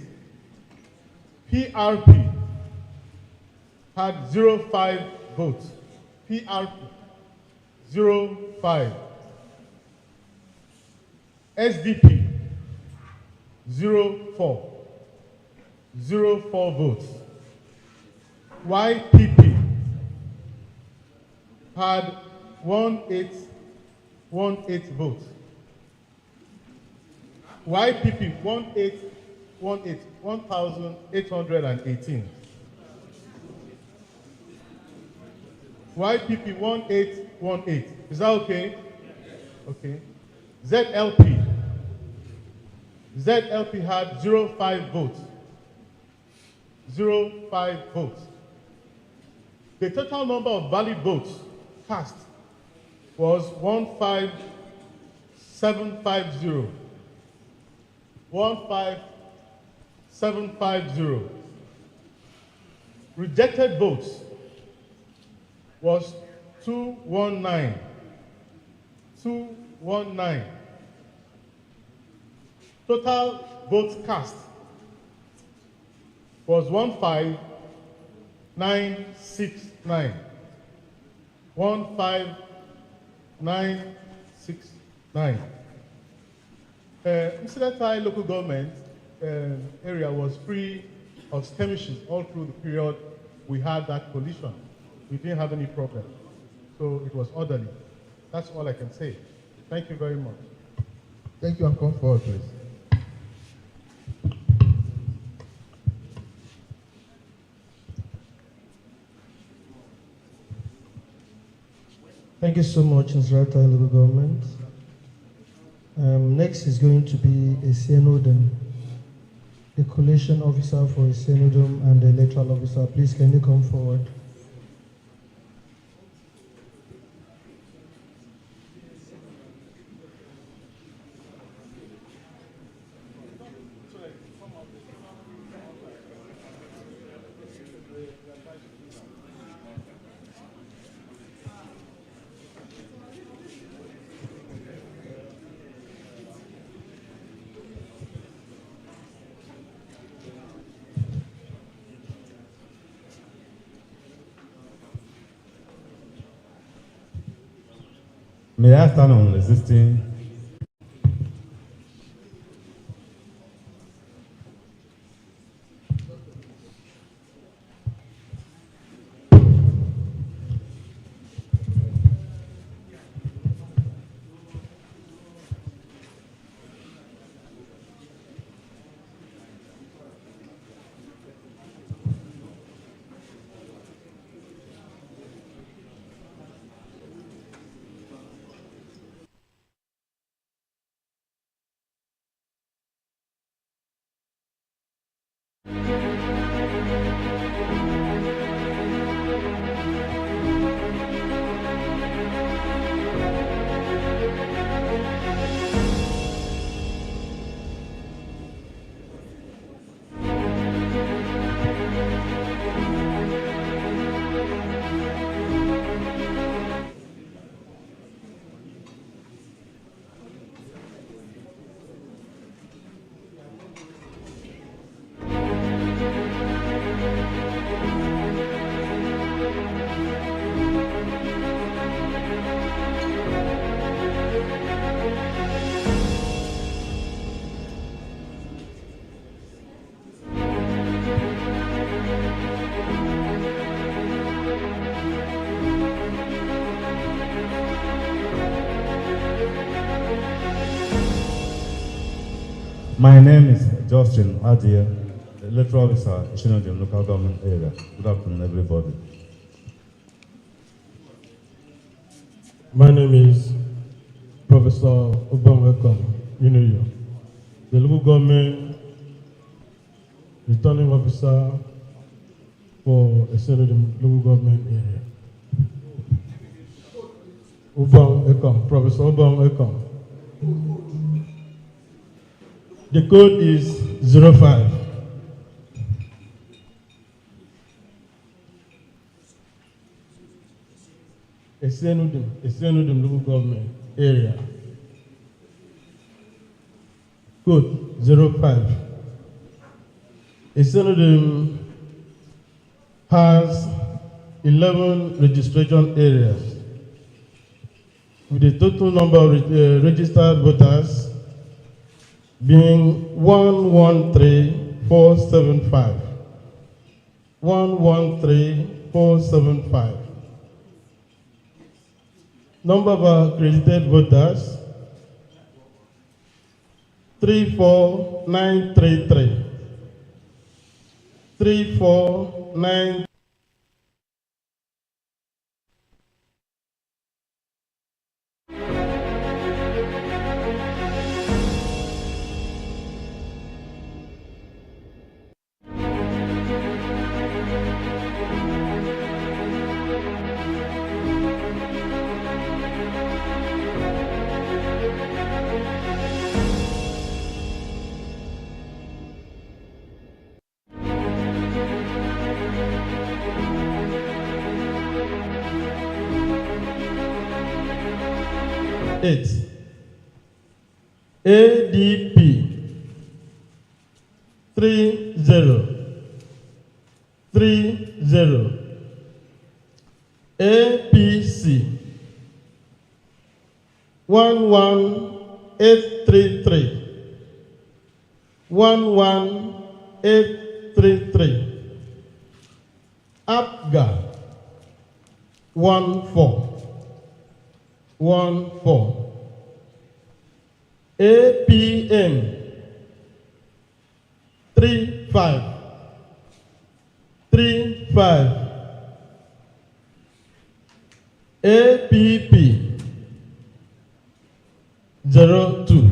G: PRP had 05 votes. PRP 05. SDP 04. 04 votes. YPP had 1818 votes. YPP 1818. YPP 1818. Is that okay? Okay. ZLP. ZLP had 05 votes. 05 votes. The total number of valid votes cast was 15750. 15750. Rejected votes was 219. 219. Total votes cast was 15969. 15969. Incidental local government area was free of skirmishes all through the period we had that coalition. We didn't have any problem. So it was orderly. That's all I can say. Thank you very much. Thank you, and come forward, please.
H: Thank you so much, Inspector Local Government. Next is going to be a Senodum, the collation officer for a Senodum and the electoral officer. Please, can you come forward?
L: May I stand on resisting? My name is Justin Adia, Electoral Officer, Interim Local Government Area. Good afternoon, everybody.
M: My name is Professor Obama Inequality, the local government returning officer for a Interim local government area. Professor Obama. The code is 05. Extended local government area. Code 05. Extended has 11 registration areas with a total number of registered voters being 113,475. 113,475. Number of accredited voters 34,933. 34,933. ADP 3030. APC 11833. 11833. APGA 14. APM 35. APP 02.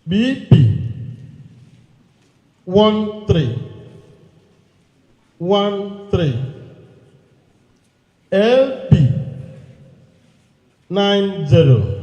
M: BP 13. LP 90.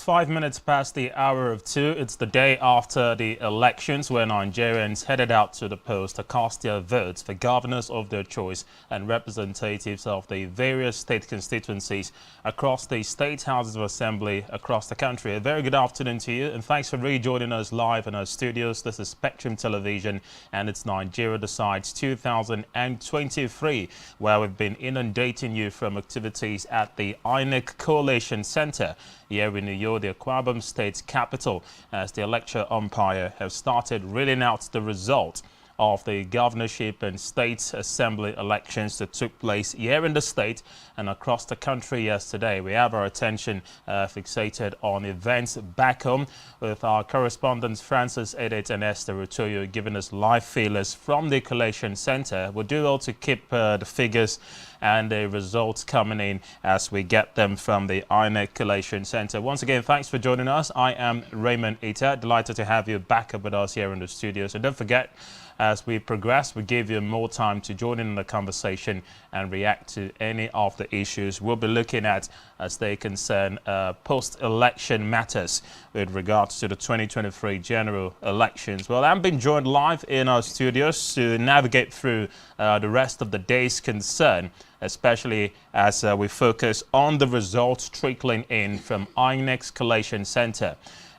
N: 5 minutes past the hour of 2. It's the day after the elections where Nigerians headed out to the polls to cast their votes for governors of their choice and representatives of the various state constituencies across the state houses of assembly across the country. A very good afternoon to you, and thanks for rejoining us live in our studios. This is Spectrum Television, and it's Nigeria Decides 2023, where we've been inundating you from activities at the Inec Collation Center here in New York, the Akwa State capital, as the electoral umpire have started reading out the result of the governorship and state assembly elections that took place here in the state and across the country yesterday. We have our attention fixated on events back home with our correspondents Francis Edet and Esther Rutoyo giving us live feelers from the Collation Center. We'll do all to keep the figures and the results coming in as we get them from the Inec Collation Center. Once again, thanks for joining us. I am Raymond Ita. Delighted to have you back up with us here in the studio. So don't forget, as we progress, we give you more time to join in the conversation and react to any of the issues we'll be looking at as they concern post-election matters with regards to the 2023 general elections. Well, I'm being joined live in our studios to navigate through the rest of the day's concern, especially as we focus on the results trickling in from INEC's Collation Center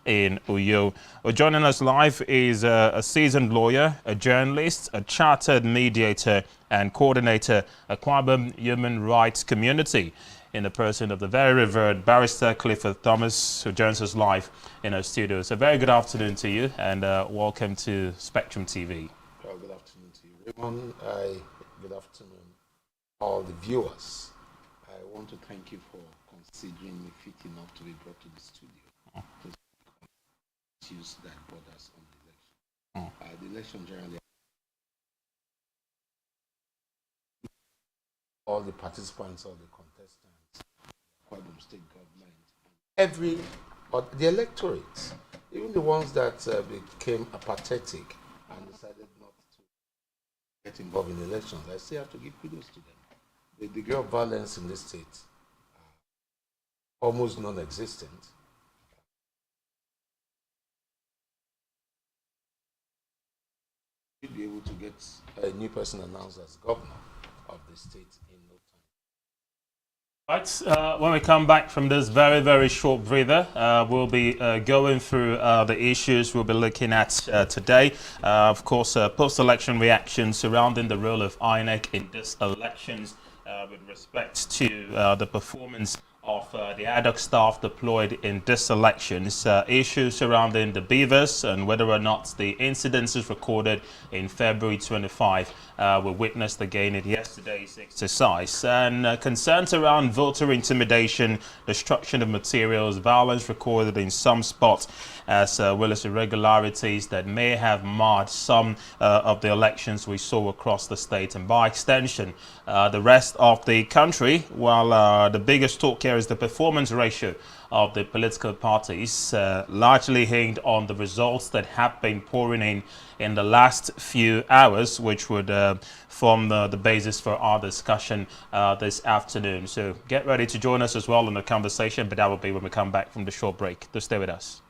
N: in Uyo. Joining us live is a seasoned lawyer, a journalist, a chartered mediator and coordinator, Akwa Human Rights Community, in the person of the very revered barrister Clifford Thomas, who joins us live in our studio. So very good afternoon to you, and welcome to Spectrum TV.
O: Well, good afternoon to you, Raymond. Good afternoon, all the viewers. I want to thank you for considering me fit enough to be brought to the studio. Issues that borders on the election. The election generally, all the participants, all the contestants, Ibom state government, the electorates, even the ones that became apathetic and decided not to get involved in elections, I still have to give kudos to them. The degree of violence in this state almost non-existent. Be able to get a new person announced as governor of the state in no time.
N: Right, when we come back from this very, very short breather, we'll be going through the issues we'll be looking at today. Of course, post-election reactions surrounding the role of INEC in these elections with respect to the performance of the ad hoc staff deployed in this elections, issues surrounding the beavers and whether or not the incidences recorded in February 25 were witnessed again in yesterday's exercise, and concerns around voter intimidation, destruction of materials, violence recorded in some spots, as well as irregularities that may have marred some of the elections we saw across the state and by extension the rest of the country, while the biggest talk here is the performance ratio of the political parties, largely hinged on the results that have been pouring in the last few hours, which would form the basis for our discussion this afternoon. So get ready to join us as well in the conversation, but that will be when we come back from the short break. So stay with us.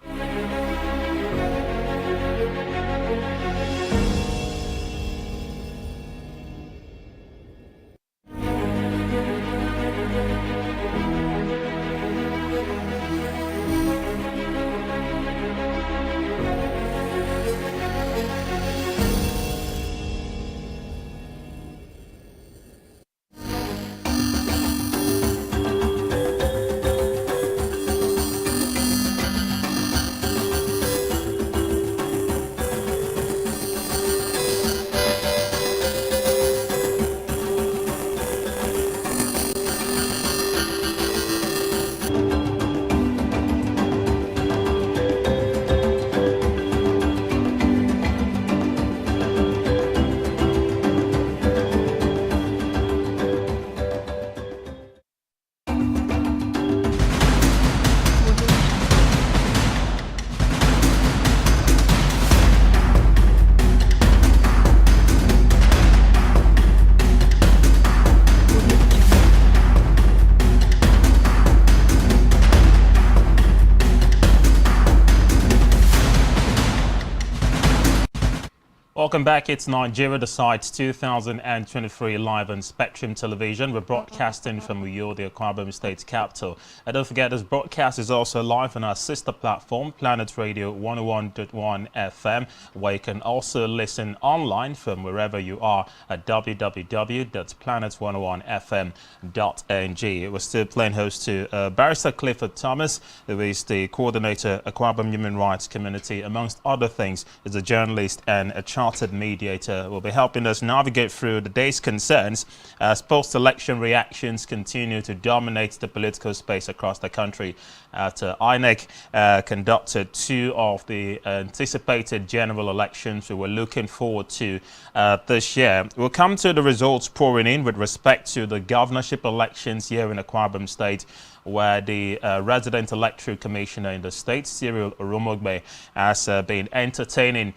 N: Welcome back. It's Nigeria Decides 2023 live on Spectrum Television. We're broadcasting from Uyo, the Akwa Ibom State capital. And don't forget, this broadcast is also live on our sister platform, Planet Radio 101.1 FM, where you can also listen online from wherever you are at www.planet101fm.ng. We're still playing host to Barrister Clifford Thomas, who is the coordinator, Akwa Ibom Human Rights Community, amongst other things, is a journalist and a chartered mediator. Will be helping us navigate through the day's concerns as post-election reactions continue to dominate the political space across the country. Inec conducted 2 of the anticipated general elections we were looking forward to this year. We'll come to the results pouring in with respect to the governorship elections here in Akwa Ibom State, where the resident electoral commissioner in the state, Cyril Oromogbe, has been entertaining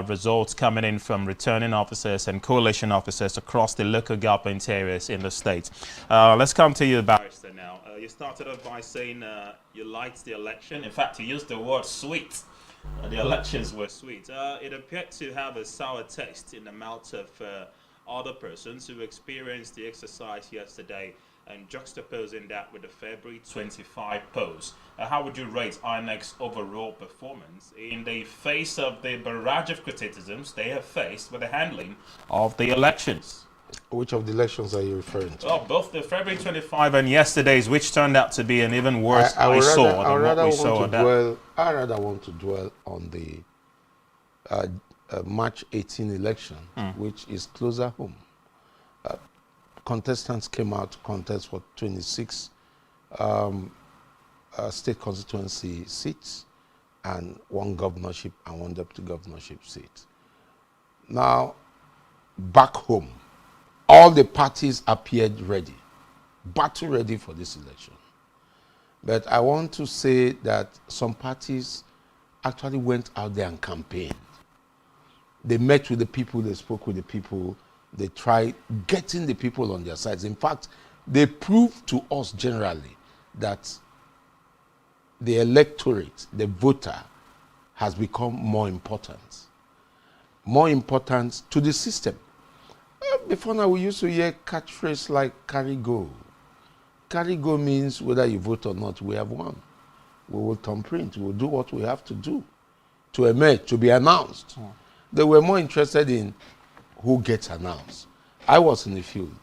N: results coming in from returning officers and coalition officers across the local government areas in the state. Let's come to you, Barrister, now. You started off by saying you liked the election. In fact, you used the word sweet. The elections were sweet. It appeared to have a sour taste in the mouths of other persons who experienced the exercise yesterday, and juxtaposing that with the February 25 polls. How would you rate INEC's overall performance in the face of the barrage of criticisms they have faced with the handling of the elections?
O: Which of the elections are you referring to?
N: Oh, both the February 25 and yesterday's, which turned out to be an even worse
O: I rather want to dwell on the March 18 election, which is closer home. Contestants came out to contest for 26 state constituency seats and 1 governorship and 1 deputy governorship seat. Now, back home, all the parties appeared ready, battle ready for this election. But I want to say that some parties actually went out there and campaigned. They met with the people, they spoke with the people, they tried getting the people on their sides. In fact, they proved to us generally that the electorate, the voter, has become more important to the system. Before now, we used to hear catchphrase like carry go. Carry go means whether you vote or not, we have won. We will thumbprint, we will do what we have to do to emerge, to be announced. They were more interested in who gets announced. I was in the field.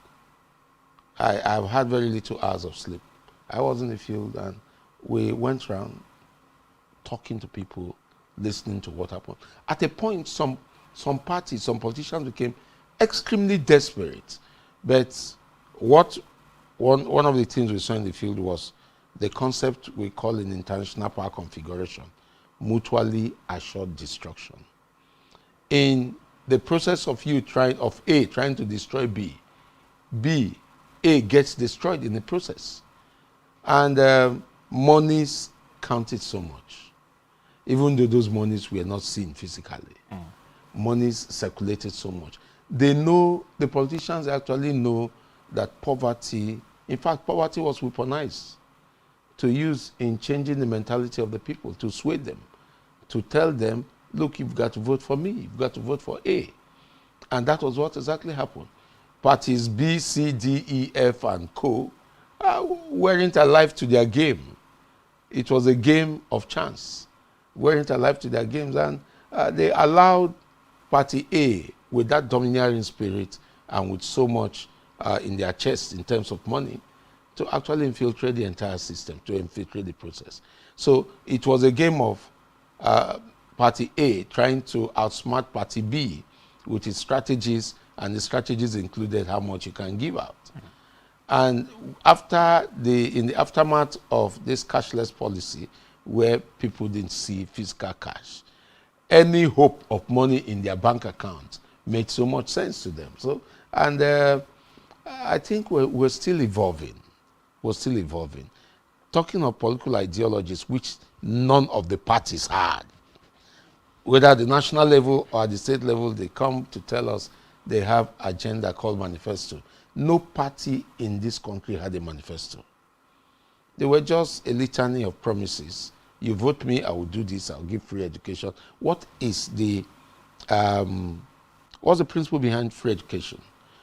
O: I've had very little hours of sleep. I was in the field and we went around talking to people, listening to what happened. At a point, some parties, some politicians became extremely desperate. But one of the things we saw in the field was the concept we call in international power configuration, mutually assured destruction. In the process of A trying to destroy B, A gets destroyed in the process. And monies counted so much. Even though those monies were not seen physically, monies circulated so much. They know, the politicians actually know that poverty, in fact, poverty was weaponized to use in changing the mentality of the people, to sway them, to tell them, look, you've got to vote for me, you've got to vote for A. And that was what exactly happened. Parties B, C, D, E, F, and co. Weren't alive to their game. It was a game of chance. Weren't alive to their games, and they allowed Party A, with that domineering spirit and with so much in their chest in terms of money, to actually infiltrate the entire system, to infiltrate the process. So it was a game of Party A trying to outsmart Party B with its strategies, and the strategies included how much you can give out. And in the aftermath of this cashless policy, where people didn't see physical cash, any hope of money in their bank account made so much sense to them. So, and I think we're still evolving. We're still evolving. Talking of political ideologies, which none of the parties had, whether at the national level or at the state level, they come to tell us they have an agenda called Manifesto. No party in this country had a manifesto. They were just a litany of promises. You vote me, I will do this, I'll give free education. What is the What's the principle behind free education?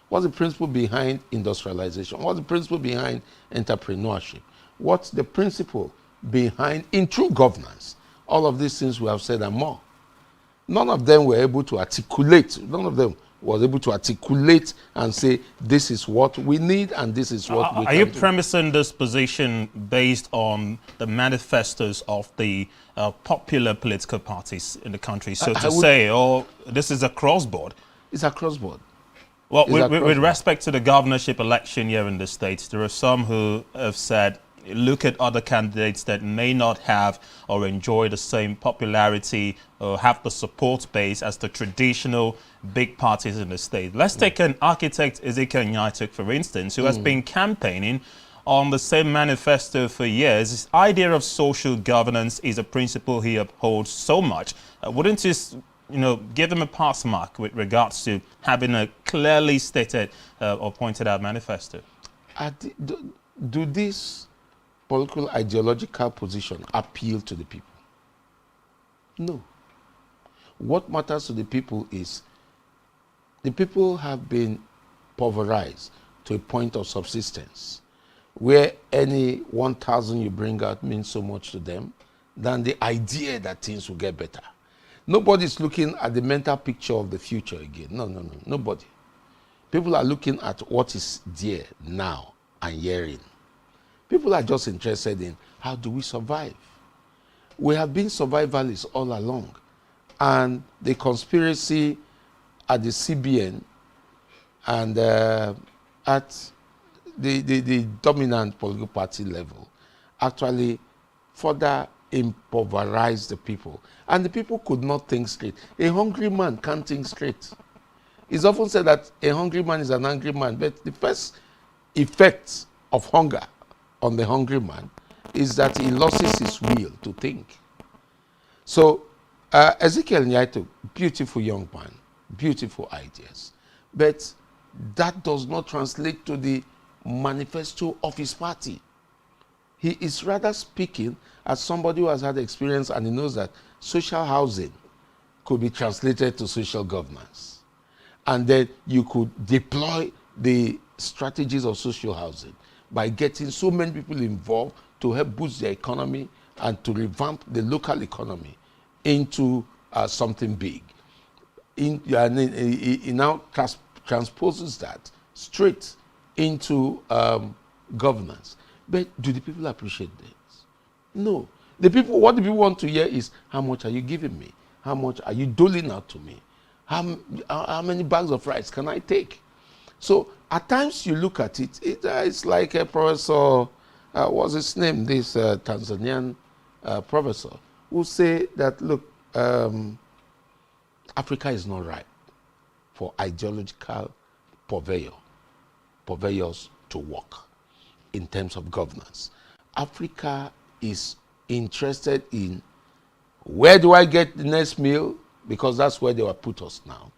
O: What's the principle behind industrialization? What's the principle behind entrepreneurship? What's the principle behind in true governance? All of these things we have said and more. None of them were able to articulate. None of them was able to articulate and say, this is what we need and this is what we can do.
N: Are you premising this position based on the manifestos of the popular political parties in the country, so to say, or this is a cross-board?
O: It's a cross-board.
N: Well, with respect to the governorship election here in the States, there are some who have said, look at other candidates that may not have or enjoy the same popularity or have the support base as the traditional big parties in the state. Let's take an architect, Ezekiel Nyaituk, for instance, who has been campaigning on the same manifesto for years. His idea of social governance is a principle he upholds so much. Wouldn't you give him a pass mark with regards to having a clearly stated or pointed out manifesto?
O: Do this political ideological position appeal to the people? No. What matters to the people is the people have been pulverized to a point of subsistence where any 1,000 you bring out means so much to them than the idea that things will get better. Nobody's looking at the mental picture of the future again. No, nobody. People are looking at what is there now and herein. People are just interested in how do we survive. We have been survivalists all along. And the conspiracy at the CBN and at the dominant political party level actually further impoverized the people. And the people could not think straight. A hungry man can't think straight. It's often said that a hungry man is an angry man, but the first effect of hunger on the hungry man is that he loses his will to think. So Ezekiel Nyaituk, beautiful young man, beautiful ideas, but that does not translate to the manifesto of his party. He is rather speaking as somebody who has had experience and he knows that social housing could be translated to social governance. And then you could deploy the strategies of social housing by getting so many people involved to help boost their economy and to revamp the local economy into something big. He now transposes that straight into governance. But do the people appreciate this? No. What the people want to hear is, how much are you giving me? How much are you doling out to me? How many bags of rice can I take? So at times you look at it, it's like a professor, what's his name, this Tanzanian professor, who say that, look, Africa is not ripe for ideological purveyors to work in terms of governance. Africa is interested in where do I get the next meal, because that's where they will put us now.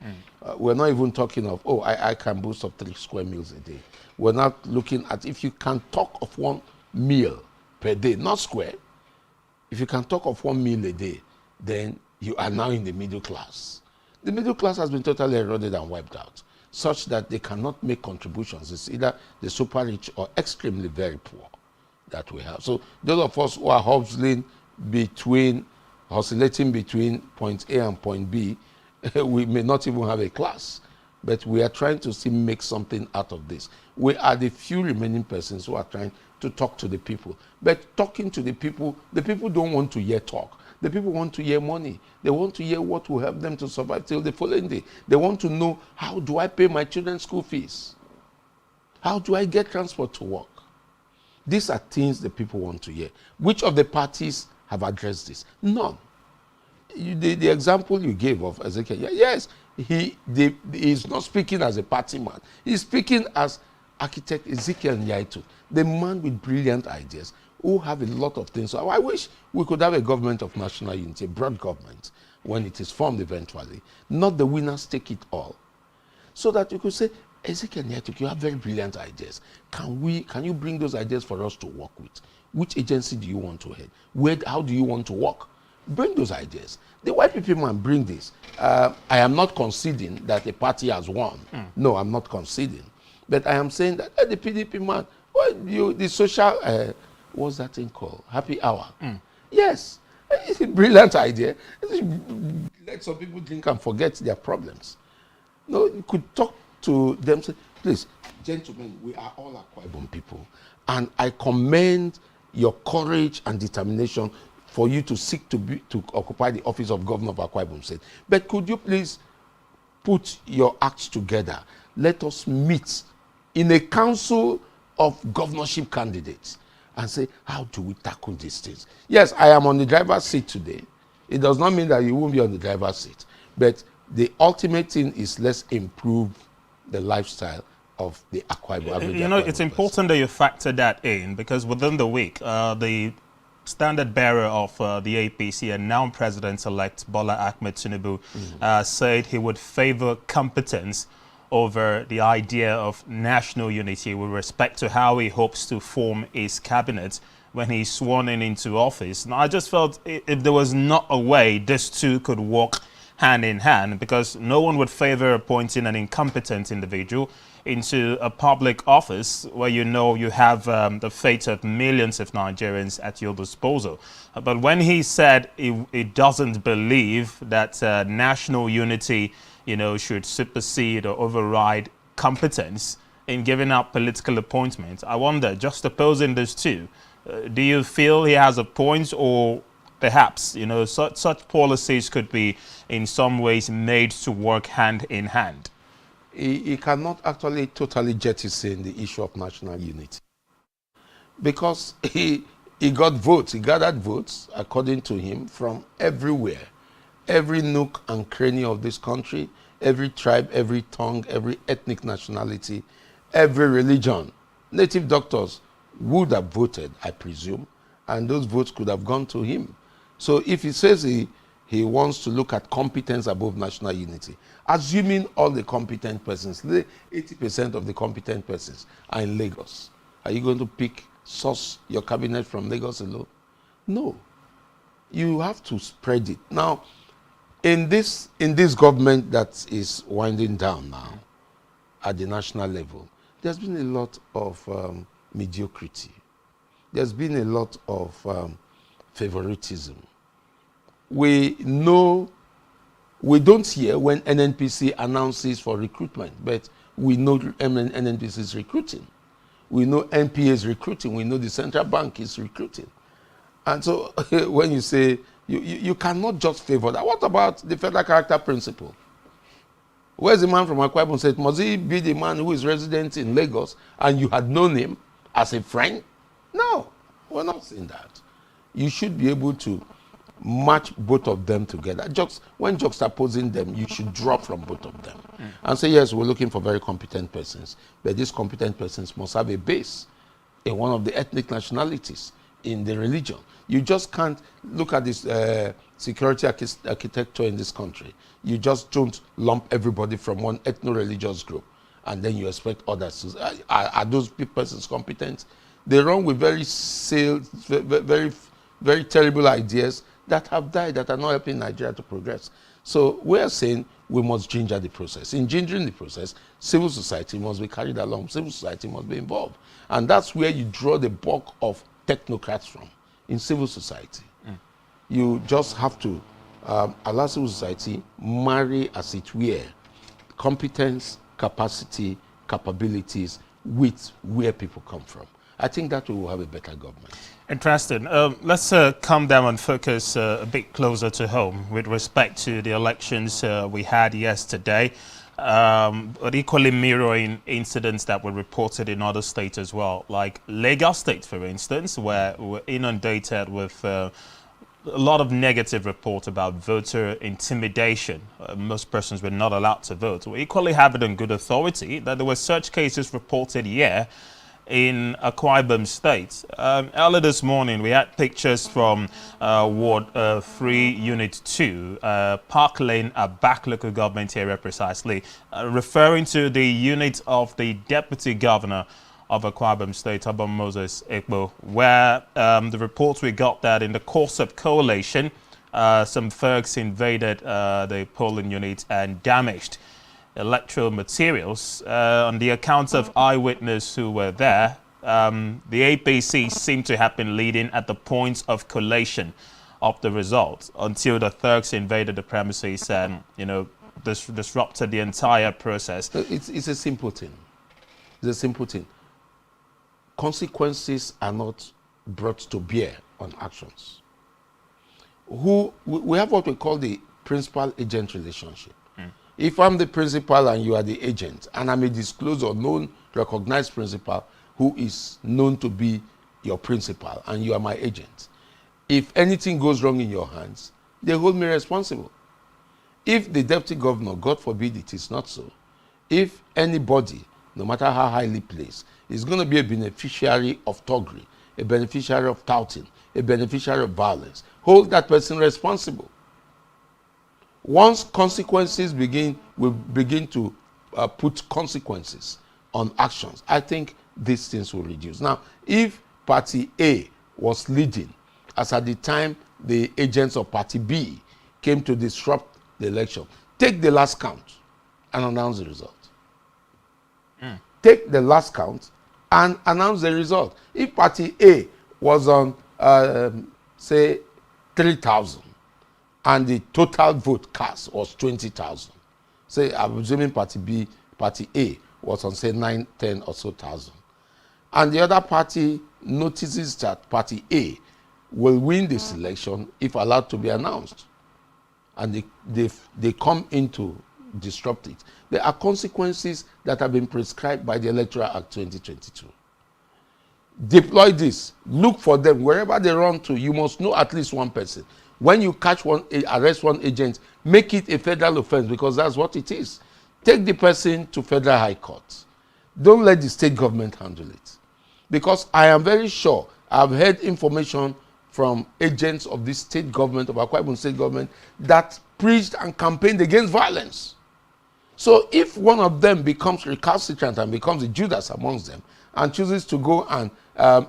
O: We're not even talking of, I can boast of 3 square meals a day. We're not looking at if you can talk of 1 meal per day, not square. If you can talk of 1 meal a day, then you are now in the middle class. The middle class has been totally eroded and wiped out, such that they cannot make contributions. It's either the super rich or extremely very poor that we have. So those of us who are oscillating between point A and point B, we may not even have a class, but we are trying to still make something out of this. We are the few remaining persons who are trying to talk to the people. But talking to the people don't want to hear talk. The people want to hear money. They want to hear what will help them to survive till the following day. They want to know, how do I pay my children's school fees? How do I get transport to work? These are things the people want to hear. Which of the parties have addressed this? None. The example you gave of Ezekiel, yes, he is not speaking as a party man. He's speaking as architect Ezekiel Nyaituk, the man with brilliant ideas, who have a lot of things. So I wish we could have a government of national unity, a broad government, when it is formed eventually. Not the winners take it all. So that you could say, Ezekiel Nyaituk, you have very brilliant ideas. Can you bring those ideas for us to work with? Which agency do you want to head? How do you want to work? bring those ideas. The white people man bring this. I am not conceding that a party has won. No, I'm not conceding. But I am saying that the PDP man, well, the social, what's that thing called? Happy hour. Yes, it's a brilliant idea. Let some people drink and forget their problems. No, you could talk to them, say, please, gentlemen, we are all Akwa Ibom people, and I commend your courage and determination for you to seek to occupy the office of governor of Akwa Ibom State. But could you please put your acts together? Let us meet in a council of governorship candidates and say, how do we tackle these things? Yes, I am on the driver's seat today. It does not mean that you won't be on the driver's seat. But the ultimate thing is, let's improve the lifestyle of the Akwa Ibom.
N: You know, it's important that you factor that in, because within the week, the standard bearer of the APC and now President-elect Bola Ahmed Tinubu said he would favor competence over the idea of national unity with respect to how he hopes to form his cabinet when he's sworn into office. Now, I just felt if there was not a way this two could walk hand in hand, because no one would favor appointing an incompetent individual into a public office where you know you have the fate of millions of Nigerians at your disposal. But when he said he doesn't believe that national unity, you know, should supersede or override competence in giving out political appointments, I wonder, just opposing those two, do you feel he has a point, or perhaps, you know, such policies could be in some ways made to work hand in hand?
O: He cannot actually totally jettison the issue of national unity, because he got votes, he gathered votes, according to him, from everywhere, every nook and cranny of this country, every tribe, every tongue, every ethnic nationality, every religion. Native doctors would have voted, I presume, and those votes could have gone to him. So if he says he wants to look at competence above national unity, assuming all the competent persons, 80% of the competent persons are in Lagos, are you going to source your cabinet from Lagos alone? No. You have to spread it. Now, in this government that is winding down now at the national level, there's been a lot of mediocrity. There's been a lot of favoritism. We know, we don't hear when NNPC announces for recruitment, but we know NNPC is recruiting. We know NPA is recruiting. We know the central bank is recruiting. And so when you say, you cannot just favor that. What about the federal character principle? Where's the man from Akwa Ibom said, must he be the man who is resident in Lagos and you had known him as a friend? No, we're not saying that. You should be able to match both of them together. When juxtaposing them, you should draw from both of them and say, yes, we're looking for very competent persons, but these competent persons must have a base in one of the ethnic nationalities, in the religion. You just can't look at this security architecture in this country. You just don't lump everybody from one ethno-religious group and then you expect others to. Are those persons competent? They run with very terrible ideas that have died, that are not helping Nigeria to progress. So we are saying we must ginger the process. In gingering the process, civil society must be carried along. Civil society must be involved. And that's where you draw the bulk of technocrats from, in civil society. You just have to allow civil society marry, as it were, competence, capacity, capabilities with where people come from. I think that we will have a better government.
N: Interesting. Let's come down and focus a bit closer to home with respect to the elections we had yesterday, but equally mirroring incidents that were reported in other states as well, like Lagos State, for instance, where we're inundated with a lot of negative reports about voter intimidation. Most persons were not allowed to vote. We equally have it on good authority that there were such cases reported here in Akwa Ibom State. Early this morning, we had pictures from Ward 3, Unit 2, Park Lane, Abak local government area precisely, referring to the unit of the Deputy Governor of Akwa Ibom State, Moses Ekbo, where the reports we got that in the course of collation, some thugs invaded the polling unit and damaged electoral materials. On the accounts of eyewitnesses who were there, the APC seemed to have been leading at the point of collation of the results until the thugs invaded the premises and, disrupted the entire process.
O: It's a simple thing. It's a simple thing. Consequences are not brought to bear on actions. We have what we call the principal-agent relationship. If I'm the principal and you are the agent, and I'm a disclosed or known, recognized principal who is known to be your principal, and you are my agent, if anything goes wrong in your hands, they hold me responsible. If the deputy governor, God forbid it is not so, if anybody, no matter how highly placed, is going to be a beneficiary of thuggery, a beneficiary of touting, a beneficiary of violence, hold that person responsible. Once consequences will begin to put consequences on actions, I think these things will reduce. Now, if Party A was leading, as at the time the agents of Party B came to disrupt the election, take the last count and announce the result. Take the last count and announce the result. If Party A was on, say, 3,000, and the total vote cast was 20,000. Say, I'm assuming Party A was on, say, 9, 10 or so thousand. And the other party notices that Party A will win this election if allowed to be announced. And they come in to disrupt it. There are consequences that have been prescribed by the Electoral Act 2022. Deploy this. Look for them. Wherever they run to, you must know at least one person. When you catch one, arrest one agent, make it a federal offense, because that's what it is. Take the person to federal high court. Don't let the state government handle it. Because I am very sure I've heard information from agents of the state government, of Akwa Ibom state government, that preached and campaigned against violence. So if one of them becomes recalcitrant and becomes a Judas amongst them and chooses to go and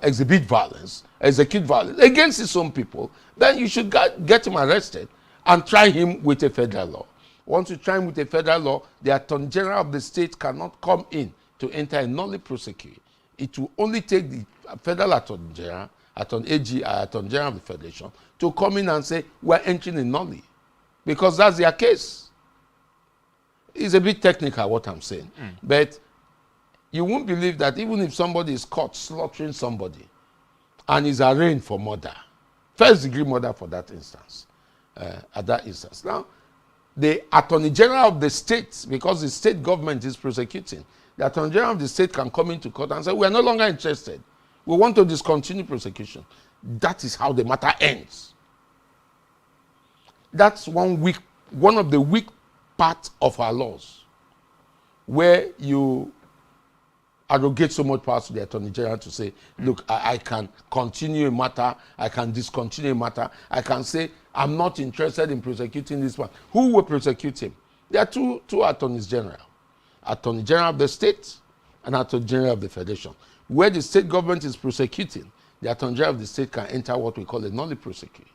O: execute violence against his own people, then you should get him arrested and try him with a federal law. Once you try him with a federal law, the Attorney General of the state cannot come in to enter a nulli prosecute. It will only take the federal Attorney General, Attorney General of the Federation, to come in and say, we're entering a nulli. Because that's their case. It's a bit technical what I'm saying. But you won't believe that even if somebody is caught slaughtering somebody and is arraigned for murder, first-degree murder for that instance, at that instance. Now, the Attorney General of the state, because the state government is prosecuting, the Attorney General of the state can come into court and say, we are no longer interested. We want to discontinue prosecution. That is how the matter ends. That's one of the weak parts of our laws, where you arrogate so much power to the Attorney General to say, look, I can continue a matter, I can discontinue a matter, I can say, I'm not interested in prosecuting this one. Who will prosecute him? There are two Attorneys General. Attorney General of the state and Attorney General of the Federation. Where the state government is prosecuting, the Attorney General of the state can enter what we call a nulli prosecute.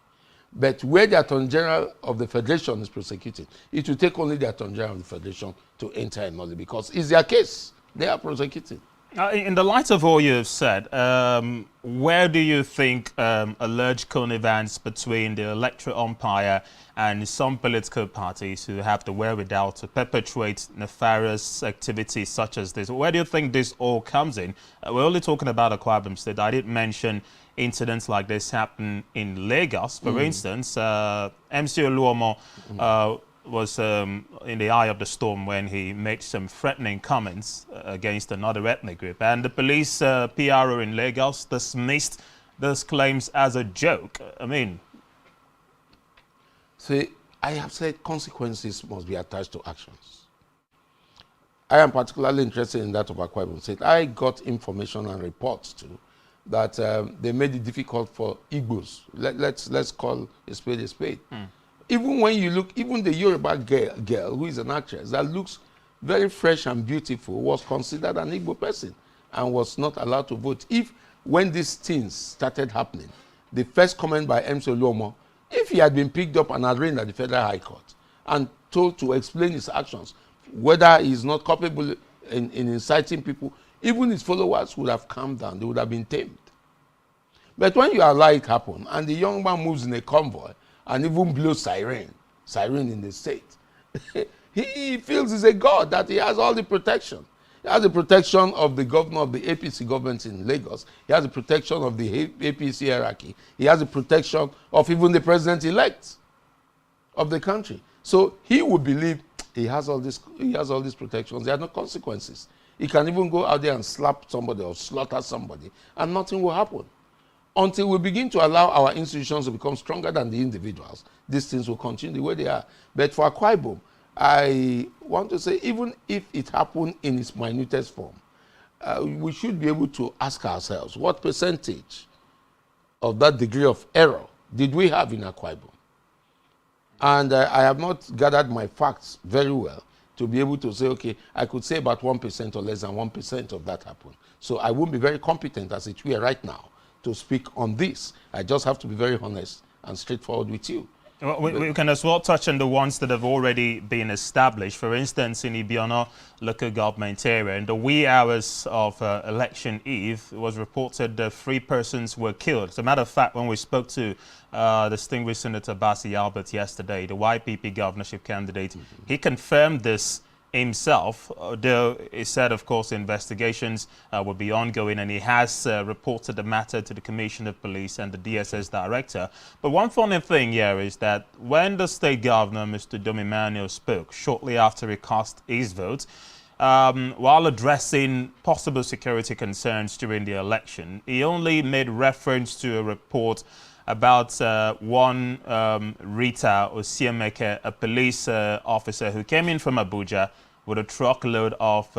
O: But where the Attorney General of the Federation is prosecuting, it will take only the Attorney General of the Federation to enter a nulli, because it's their case. They are prosecuting.
N: In the light of all you have said, where do you think alleged connivance between the electoral umpire and some political parties who have the wherewithal to perpetuate nefarious activities such as this, where do you think this all comes in? We're only talking about Akwa Ibom State. I didn't mention incidents like this happen in Lagos. For instance, MC Oluomo was in the eye of the storm when he made some threatening comments against another ethnic group. And the police PRO in Lagos dismissed those claims as a joke. I mean...
O: See, I have said consequences must be attached to actions. I am particularly interested in that of Akwa Ibom State. I got information and reports too that they made it difficult for Igbos. Let's call a spade a spade. Even when you look, even the Yoruba girl who is an actress that looks very fresh and beautiful was considered an Igbo person and was not allowed to vote. If when these things started happening, the first comment by MC Oluomo If he had been picked up and arraigned at the Federal High Court and told to explain his actions, whether he is not culpable in inciting people, even his followers would have calmed down. They would have been tamed. But when you allow it happen, and the young man moves in a convoy and even blows siren in the state, he feels he's a god, that he has all the protection. He has the protection of the governor of the APC government in Lagos. He has the protection of the APC hierarchy. He has the protection of even the president-elect of the country. So he would believe he has all these protections. There are no consequences. He can even go out there and slap somebody or slaughter somebody, and nothing will happen. Until we begin to allow our institutions to become stronger than the individuals, these things will continue the way they are. But for Akwa Ibom, I want to say, even if it happened in its minutest form, we should be able to ask ourselves, what percentage of that degree of error did we have in Akwa Ibom? And I have not gathered my facts very well to be able to say, okay, I could say about 1% or less than 1% of that happened. So I won't be very competent as it were right now to speak on this. I just have to be very honest and straightforward with you.
N: Well, we can as well touch on the ones that have already been established. For instance, in Ibom local government area, in the wee hours of election eve, it was reported that 3 persons were killed. As a matter of fact, when we spoke to distinguished Senator Basi Albert yesterday, the YPP governorship candidate, he confirmed this himself, though he said, of course, investigations will be ongoing, and he has reported the matter to the Commissioner of Police and the DSS director. But one funny thing here is that when the state governor, Mr. Domi-Manuel, spoke shortly after he cast his vote, while addressing possible security concerns during the election, he only made reference to a report about one Rita Osiemeke, a police officer who came in from Abuja with a truckload of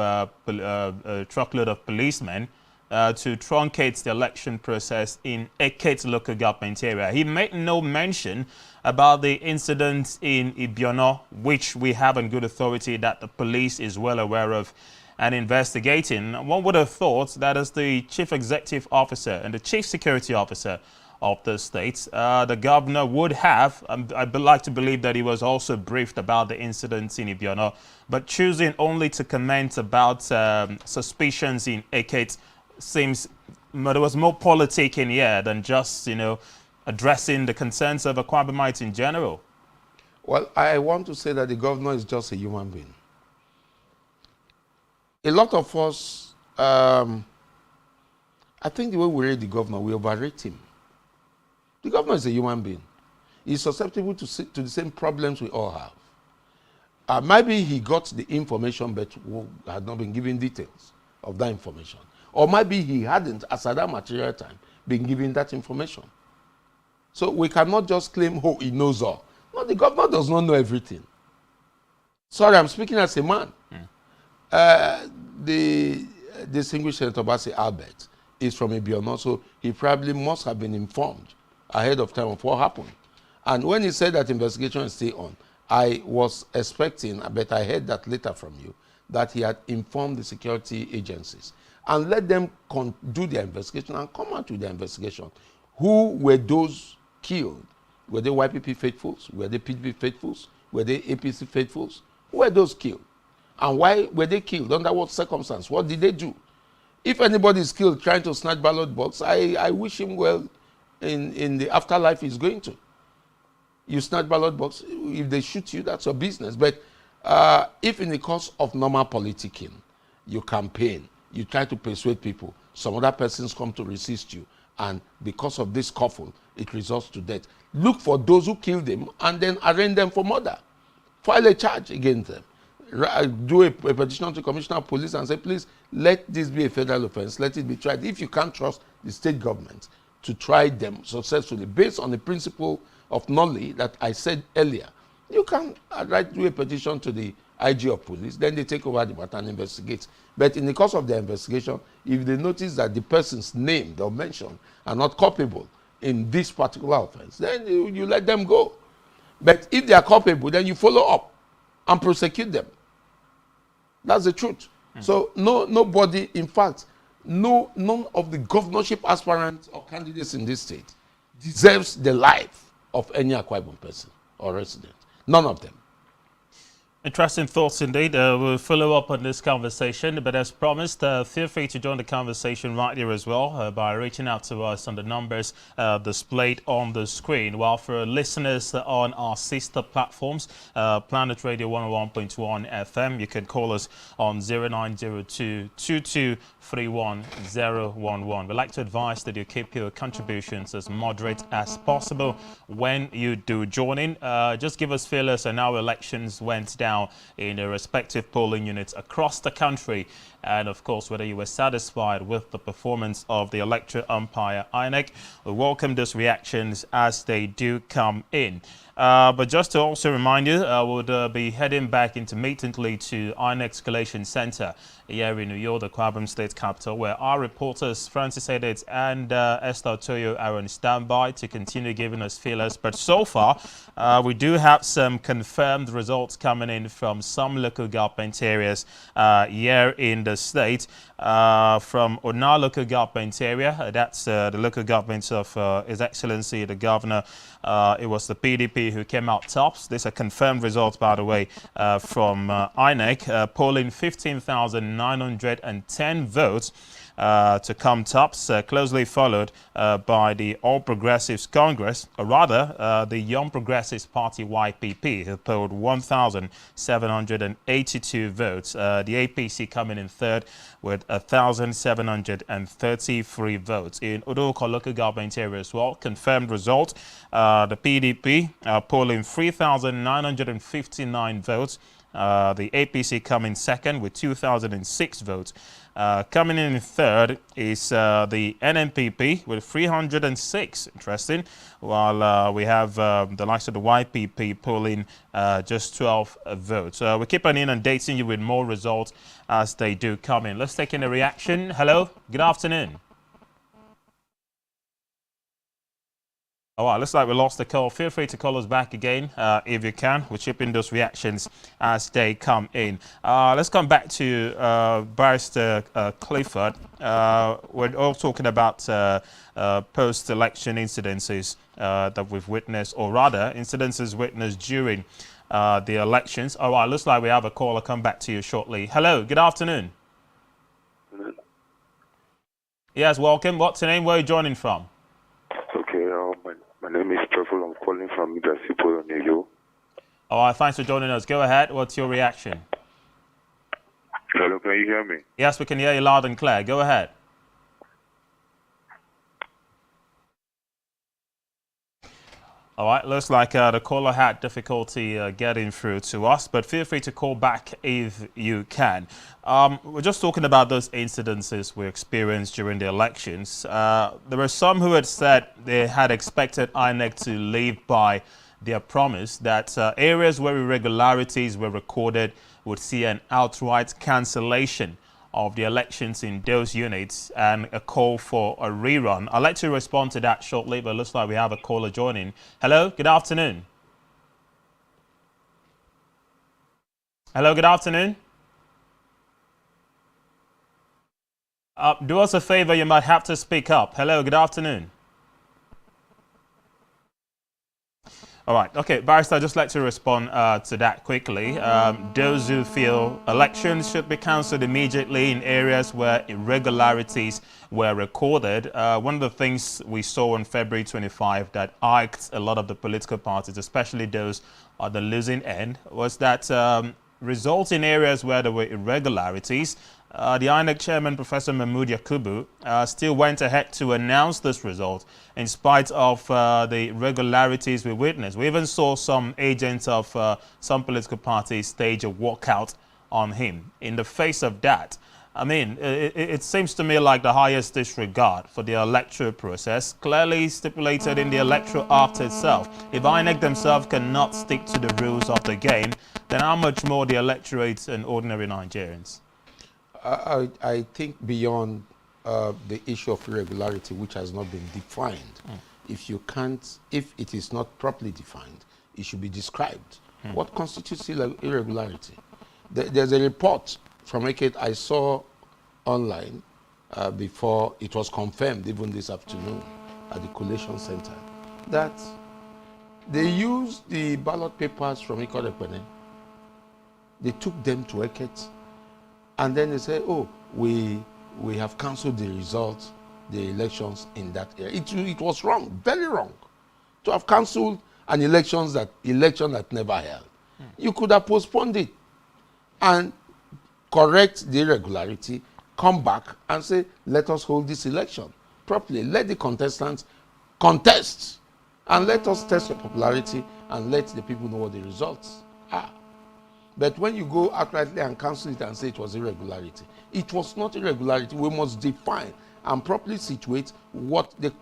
N: policemen to truncate the election process in Ekate local government area. He made no mention about the incident in Ibom, which we have on good authority that the police is well aware of and investigating. One would have thought that as the chief executive officer and the chief security officer of the state, the governor would have, I'd like to believe that he was also briefed about the incidents in Ibom, but choosing only to comment about suspicions in Ekate seems there was more politicking here than just, addressing the concerns of Akwa Ibomites in general.
O: Well, I want to say that the governor is just a human being. A lot of us, I think the way we rate the governor, we overrate him. The governor is a human being. He's susceptible to the same problems we all have. Maybe he got the information but had not been given details of that information. Or maybe he hadn't, as at that material time, been given that information. So we cannot just claim, oh, he knows all. No, the governor does not know everything. Sorry, I'm speaking as a man. The distinguished Senator Basi Albert is from Ibom, so he probably must have been informed ahead of time of what happened. And when he said that investigation is still on, I was expecting, but I heard that later from you, that he had informed the security agencies and let them do their investigation and come out with their investigation. Who were those killed? Were they YPP faithfuls? Were they PDP faithfuls? Were they APC faithfuls? Who were those killed? And why were they killed? Under what circumstance? What did they do? If anybody is killed trying to snatch ballot box, I wish him well in the afterlife he's going to. You snatch ballot box, if they shoot you, that's your business. But if in the course of normal politicking, you campaign, you try to persuade people, some other persons come to resist you, and because of this scuffle, it results to death. Look for those who killed them and then arraign them for murder. File a charge against them. Do a petition to the Commissioner of Police and say, please, let this be a federal offense, let it be tried. If you can't trust the state government to try them successfully, based on the principle of nulli that I said earlier, you can do a petition to the IG of police, then they take over the matter and investigate. But in the course of their investigation, if they notice that the persons named or mentioned are not culpable in this particular offense, then you let them go. But if they are culpable, then you follow up and prosecute them. That's the truth. So nobody, in fact, none of the governorship aspirants or candidates in this state deserves the life of any Akwa Ibom person or resident. None of them.
N: Interesting thoughts indeed. We'll follow up on this conversation, but as promised, feel free to join the conversation right here as well by reaching out to us on the numbers displayed on the screen. While for listeners on our sister platforms, Planet Radio 101.1 FM, you can call us on 0902 2231 We'd like to advise that you keep your contributions as moderate as possible when you do join in. Just give us feelers on how elections went down in the respective polling units across the country, and of course whether you were satisfied with the performance of the electoral umpire Inec. We welcome those reactions as they do come in. But just to also remind you, I would be heading back intermittently to Inec's Collation Center here in New York, the Akwa Ibom State capital, where our reporters Francis Edet and Esther Toyo are on standby to continue giving us feelers. But so far, we do have some confirmed results coming in from some local government areas here in the state. From Ona local government area, that's the local government of His Excellency the Governor. It was the PDP who came out tops. These are confirmed results, by the way, from Inec, polling 15,910 votes to come tops, closely followed by the All Progressives Congress, or rather the Young Progressives Party YPP, who polled 1,782 votes. The APC coming in third with 1,733 votes. In Odoko local government area as well, confirmed result, the PDP polling 3,959 votes. The APC coming second with 2,006 votes. Coming in third is the NNPP with 306. Interesting. While we have the likes of the YPP polling just 12 votes. We keep on inundating you with more results as they do come in. Let's take in a reaction. Hello. Good afternoon. All right, looks like we lost the call. Feel free to call us back again if you can. We'll chip in those reactions as they come in. Let's come back to Barrister Clifford. We're all talking about post-election incidences that we've witnessed, or rather, incidences witnessed during the elections. All right, looks like we have a call. I'll come back to you shortly. Hello, good afternoon. Yes, welcome. What's your name? Where are you joining from?
A: My name is Trevor. I'm calling from New York.
N: All right, thanks for joining us. Go ahead. What's your reaction?
A: Hello, can you hear me?
N: Yes, we can hear you loud and clear. Go ahead. All right, looks like the caller had difficulty getting through to us, but feel free to call back if you can. We're just talking about those incidences we experienced during the elections. There were some who had said they had expected Inec to live by their promise that areas where irregularities were recorded would see an outright cancellation of the elections in those units and a call for a rerun. I'd like to respond to that shortly, but it looks like we have a caller joining. Hello, good afternoon. Hello, good afternoon. Do us a favor, you might have to speak up. Hello, good afternoon. All right, okay, Barrister, I'd just like to respond to that quickly. Those who feel elections should be cancelled immediately in areas where irregularities were recorded. One of the things we saw on February 25 that irked a lot of the political parties, especially those on the losing end, was that results in areas where there were irregularities, the Inec chairman, Professor Mahmood Yakubu, still went ahead to announce this result in spite of the irregularities we witnessed. We even saw some agents of some political parties stage a walkout on him. In the face of that, I mean, it seems to me like the highest disregard for the electoral process, clearly stipulated in the Electoral Act itself. If Inec themselves cannot stick to the rules of the game, then how much more the electorate and ordinary Nigerians?
O: I think beyond the issue of irregularity, which has not been defined, if it is not properly defined, it should be described. What constitutes irregularity? There's a report from Ekate I saw online before it was confirmed, even this afternoon, at the Collation Center, that They used the ballot papers from Inequality. They took them to Eket, and then they said, "Oh, we have cancelled the results, the elections in that area." It was wrong, very wrong, to have cancelled an election that never held. You could have postponed it and correct the irregularity, come back and say, "Let us hold this election properly. Let the contestants contest, and let us test the popularity and let the people know what the results are." But when you go outrightly and cancel it and say it was irregularity, it was not irregularity. We must define and properly situate what the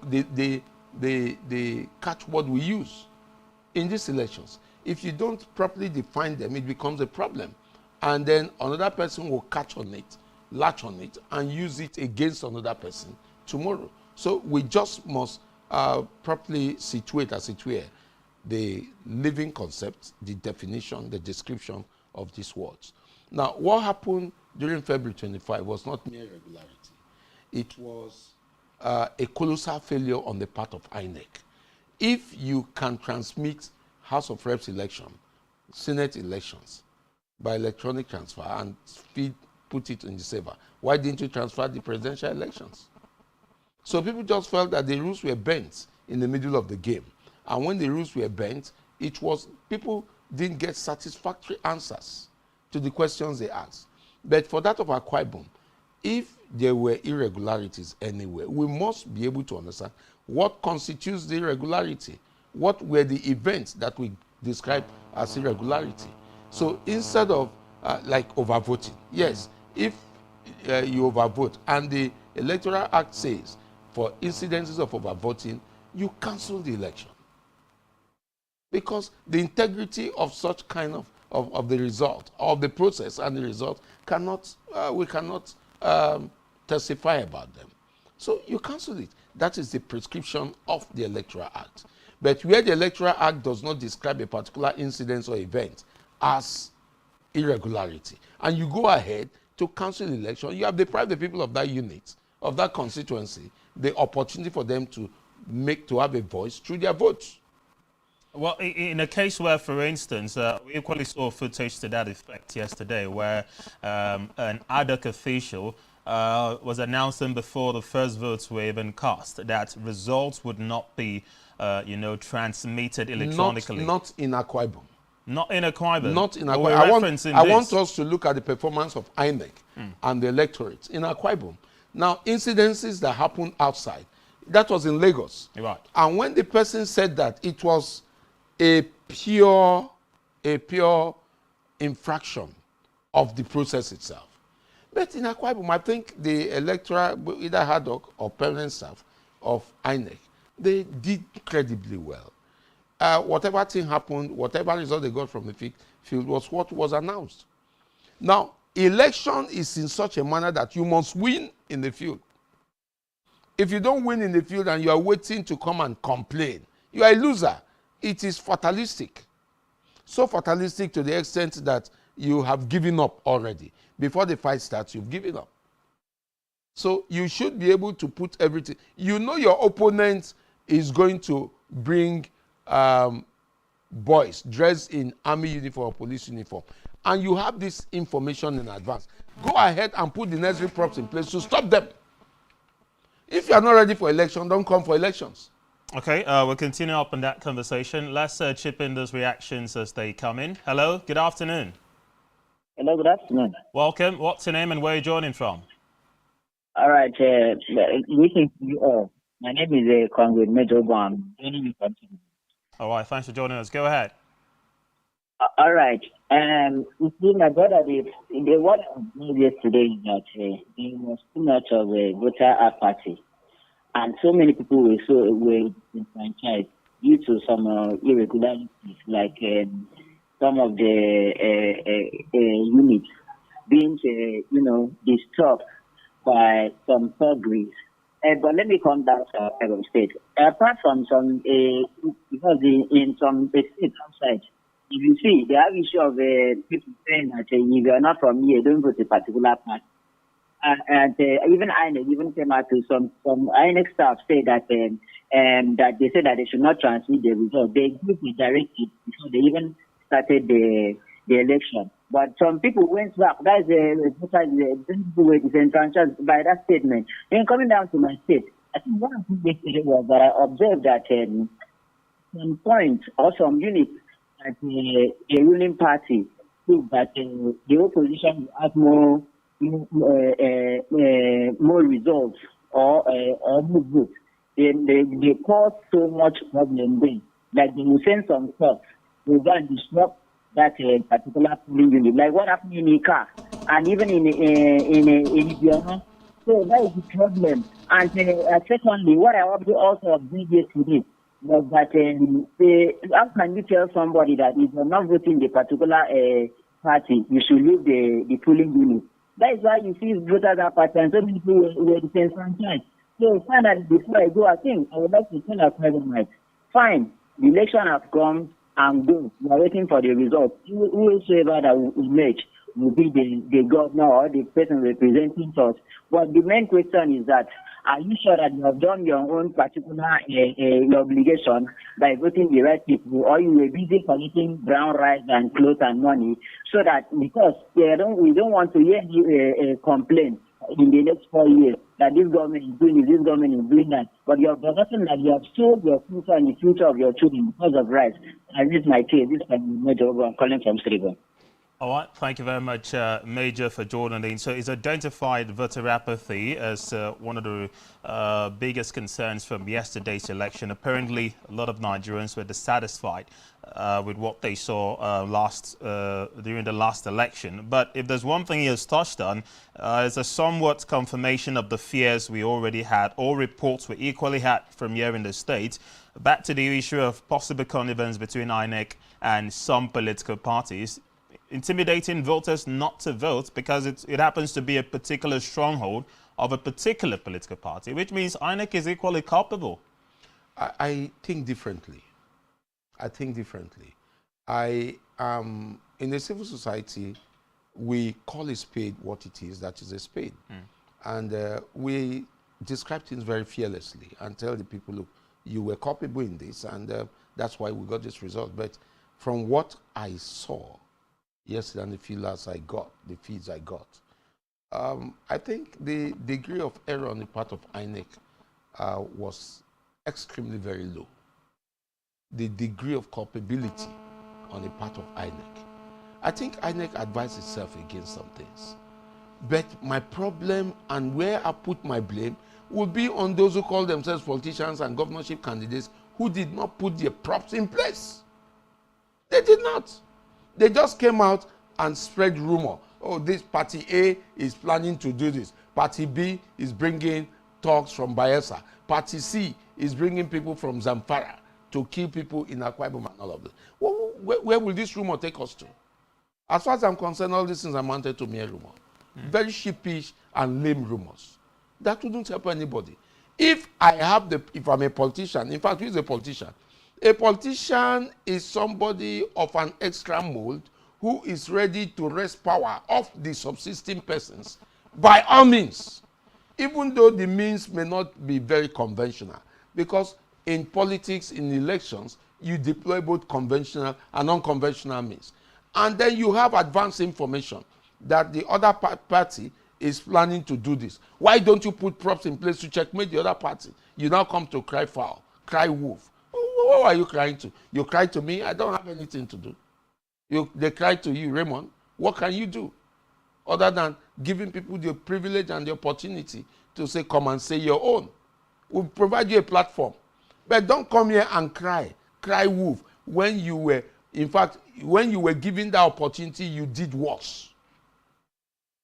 O: catchword we use in these elections. If you don't properly define them, it becomes a problem. And then another person will catch on it, latch on it, and use it against another person tomorrow. So we just must properly situate, as it were, the living concept, the definition, the description of these words. Now, what happened during February 25 was not mere irregularity. It was a colossal failure on the part of Inec. If you can transmit House of Reps election, Senate elections by electronic transfer and put it in the saver, why didn't you transfer the presidential elections? So people just felt that the rules were bent in the middle of the game. And when the rules were bent, people didn't get satisfactory answers to the questions they asked. But for that of Akwa Ibom, if there were irregularities anywhere, we must be able to understand what constitutes the irregularity. What were the events that we describe as irregularity? So instead of like overvoting, yes, if you overvote and the Electoral Act says for incidences of overvoting, you cancel the election. Because the integrity of such kind of the result, of the process and the result, we cannot testify about them. So you cancel it. That is the prescription of the Electoral Act. But where the Electoral Act does not describe a particular incident or event as irregularity, and you go ahead to cancel the election, you have deprived the people of that unit, of that constituency, the opportunity for them to have a voice through their votes.
N: Well, in a case where, for instance, we equally saw footage to that effect yesterday, where an ad hoc official was announcing before the first votes were even cast that results would not be, transmitted electronically.
O: Not in Akwa Ibom.
N: Not in Akwa Ibom.
O: Not in Akwa Ibom. I want us to look at the performance of Inec and the electorate in Akwa Ibom. Now, incidences that happened outside, that was in Lagos.
N: Right.
O: And when the person said that, it was a pure infraction of the process itself. But in Akwa Ibom, I think the electoral, either ad hoc or permanent staff of Inec, they did credibly well. Whatever thing happened, whatever result they got from the field was what was announced. Now, election is in such a manner that you must win in the field. If you don't win in the field and you are waiting to come and complain, you are a loser. It is fatalistic. So fatalistic to the extent that you have given up already. Before the fight starts, you've given up. So you should be able to put everything. You know your opponent is going to bring boys dressed in army uniform or police uniform. And you have this information in advance. Go ahead and put the necessary props in place to stop them. If you are not ready for election, don't come for elections.
N: Okay, we'll continue up on that conversation. Let's chip in those reactions as they come in. Hello, good afternoon.
K: Hello, good afternoon.
N: Welcome. What's your name and where are you joining from?
K: All right. Greetings to you all. My name is Congress Major Guam.
N: All right, thanks for joining us. Go ahead.
K: All right. You see, my brother, the what I heard yesterday is that there was too much of a voter apathy. And so many people were disenfranchised due to some irregularities, like some of the units being, disturbed by some thuggeries. But let me come back to Edo State. Apart from some, because in some states outside, if you see, they have issue of people saying that if you are not from here, don't go to a particular party. and even Inec even came out to some Inec staff say that that they said that they should not transmit the result. They gave the directive before they even started the election. But some people went back. That's the people were disenfranchised by that statement. Then coming down to my state, I think one of the things yesterday was that I observed that some points or some units at the ruling party think that the opposition has more results or more votes. They cause so much problem then. Like they will send some stuff, they go and disrupt that particular polling unit. Like what happened in Ika and even in Ibom. So that is the problem. And secondly, what I also observed yesterday was that how can you tell somebody that if you're not voting the particular party, you should leave the polling unit? That is why you see voters apathy and so many people were disenfranchised. So finally, before I go, I think I would like to tell our president, fine, the election has come and go. We are waiting for the results. Whoever that will emerge will be the governor or the person representing us. But the main question is that, are you sure that you have done your own particular obligation by voting the right people, or you were busy collecting brown rice and clothes and money, so that because we don't want to hear you complain in the next 4 years that this government is doing this government is doing that, but you have forgotten that you have sold your future and the future of your children because of rice. And this is my case. This is Major Ogo. I'm calling from Srigo.
N: All right, thank you very much, Major, for joining. So it's identified voter apathy as one of the biggest concerns from yesterday's election. Apparently, a lot of Nigerians were dissatisfied with what they saw during the last election. But if there's one thing he has touched on, it's a somewhat confirmation of the fears we already had, or reports we equally had from here in the state. Back to the issue of possible connivance between Inec and some political parties, intimidating voters not to vote because it happens to be a particular stronghold of a particular political party, which means Inec is equally culpable.
O: I think differently. In a civil society, we call a spade what it is, that is a spade. And we describe things very fearlessly and tell the people, look, you were culpable in this, and that's why we got this result. But from what I saw yesterday and the feeds I got, I think the degree of error on the part of Inec was extremely very low. The degree of culpability on the part of Inec. I think Inec advised itself against some things. But my problem and where I put my blame will be on those who call themselves politicians and governorship candidates who did not put their props in place. They did not. They just came out and spread rumor. Oh, this party A is planning to do this. Party B is bringing talks from Bayelsa. Party C is bringing people from Zamfara to kill people in Akwa Ibom and all of this. Where will this rumor take us to? As far as I'm concerned, all these things amounted to mere rumor. Very sheepish and lame rumors. That wouldn't help anybody. If I'm a politician, in fact, who is a politician? A politician is somebody of an extra mold who is ready to wrest power off the subsisting persons by all means, even though the means may not be very conventional. Because in politics, in elections, you deploy both conventional and unconventional means. And then you have advanced information that the other party is planning to do this. Why don't you put props in place to checkmate the other party? You now come to cry foul, cry wolf. What are you crying to? You cry to me, I don't have anything to do. They cry to you, Raymond. What can you do? Other than giving people the privilege and the opportunity to say, come and say your own. We'll provide you a platform. But don't come here and cry wolf, when you were, in fact, when you were given that opportunity, you did worse.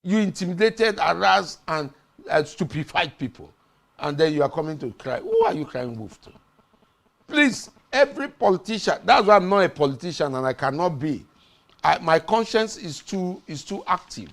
O: You intimidated, harassed, and stupefied people. And then you are coming to cry. Who are you crying wolf to? Please, every politician, that's why I'm not a politician and I cannot be. My conscience is too active.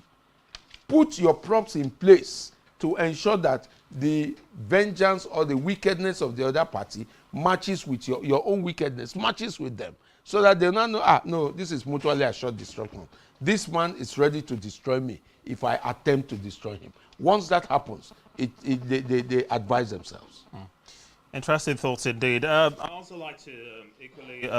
O: Put your props in place to ensure that the vengeance or the wickedness of the other party matches with your own wickedness, matches with them, so that they now know, no, this is mutually assured destruction. This man is ready to destroy me if I attempt to destroy him. Once that happens, they advise themselves.
N: Interesting thoughts indeed. I also like to equally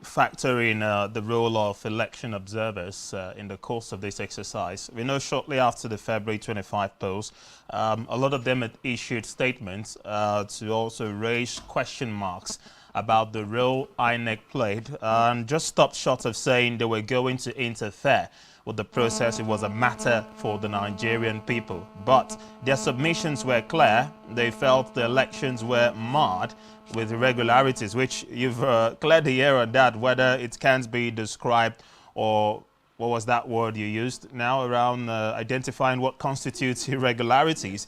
N: factor in the role of election observers in the course of this exercise. We know shortly after the February 25 polls, a lot of them had issued statements to also raise question marks about the role Inec played, and just stopped short of saying they were going to interfere with the process. It was a matter for the Nigerian people. But their submissions were clear. They felt the elections were marred with irregularities, which you've cleared the air on that, whether it can't be described, or what was that word you used now around identifying what constitutes irregularities.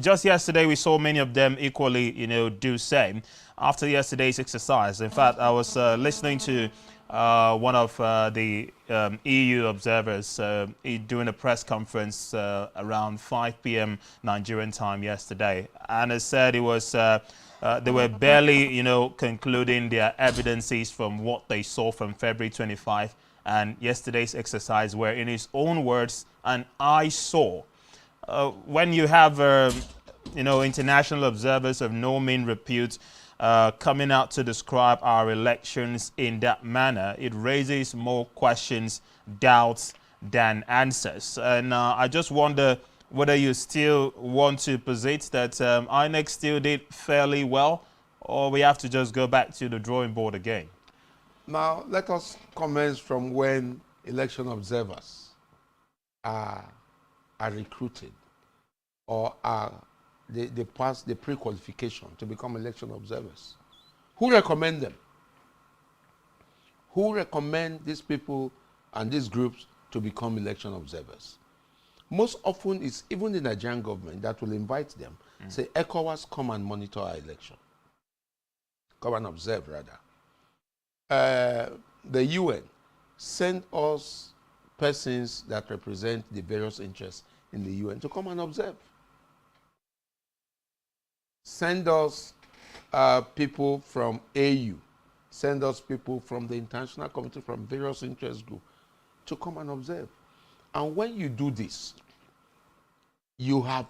N: Just yesterday, we saw many of them equally, do same. After yesterday's exercise, in fact, I was listening to one of the EU observers doing a press conference around 5 p.m. Nigerian time yesterday, and it said it was they were barely, concluding their evidences from what they saw from February 25 and yesterday's exercise, where, in his own words, an eyesore. When you have, international observers of no mean repute coming out to describe our elections in that manner, it raises more questions, doubts than answers. And I just wonder whether you still want to posit that INEC still did fairly well, or we have to just go back to the drawing board again.
O: Now, let us comment from when election observers are recruited, or they pass the pre-qualification to become election observers. Who recommend them? Who recommend these people and these groups to become election observers? Most often, it's even the Nigerian government that will invite them, say, ECOWAS, come and monitor our election. Come and observe, rather. The UN send us persons that represent the various interests in the UN to come and observe. Send us people from AU, send us people from the International Committee, from various interest groups to come and observe. And when you do this, you have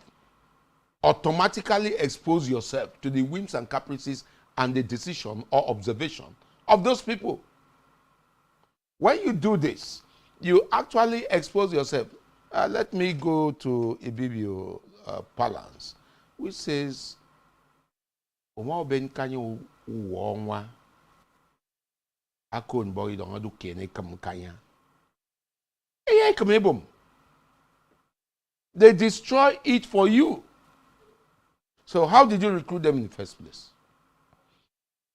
O: automatically exposed yourself to the whims and caprices and the decision or observation of those people. When you do this, you actually expose yourself. Let me go to Ibibio Palance, which says, Oma ben kanyo uwa akon boy don adu kene kam kanya. They destroy it for you. So how did you recruit them in the first place?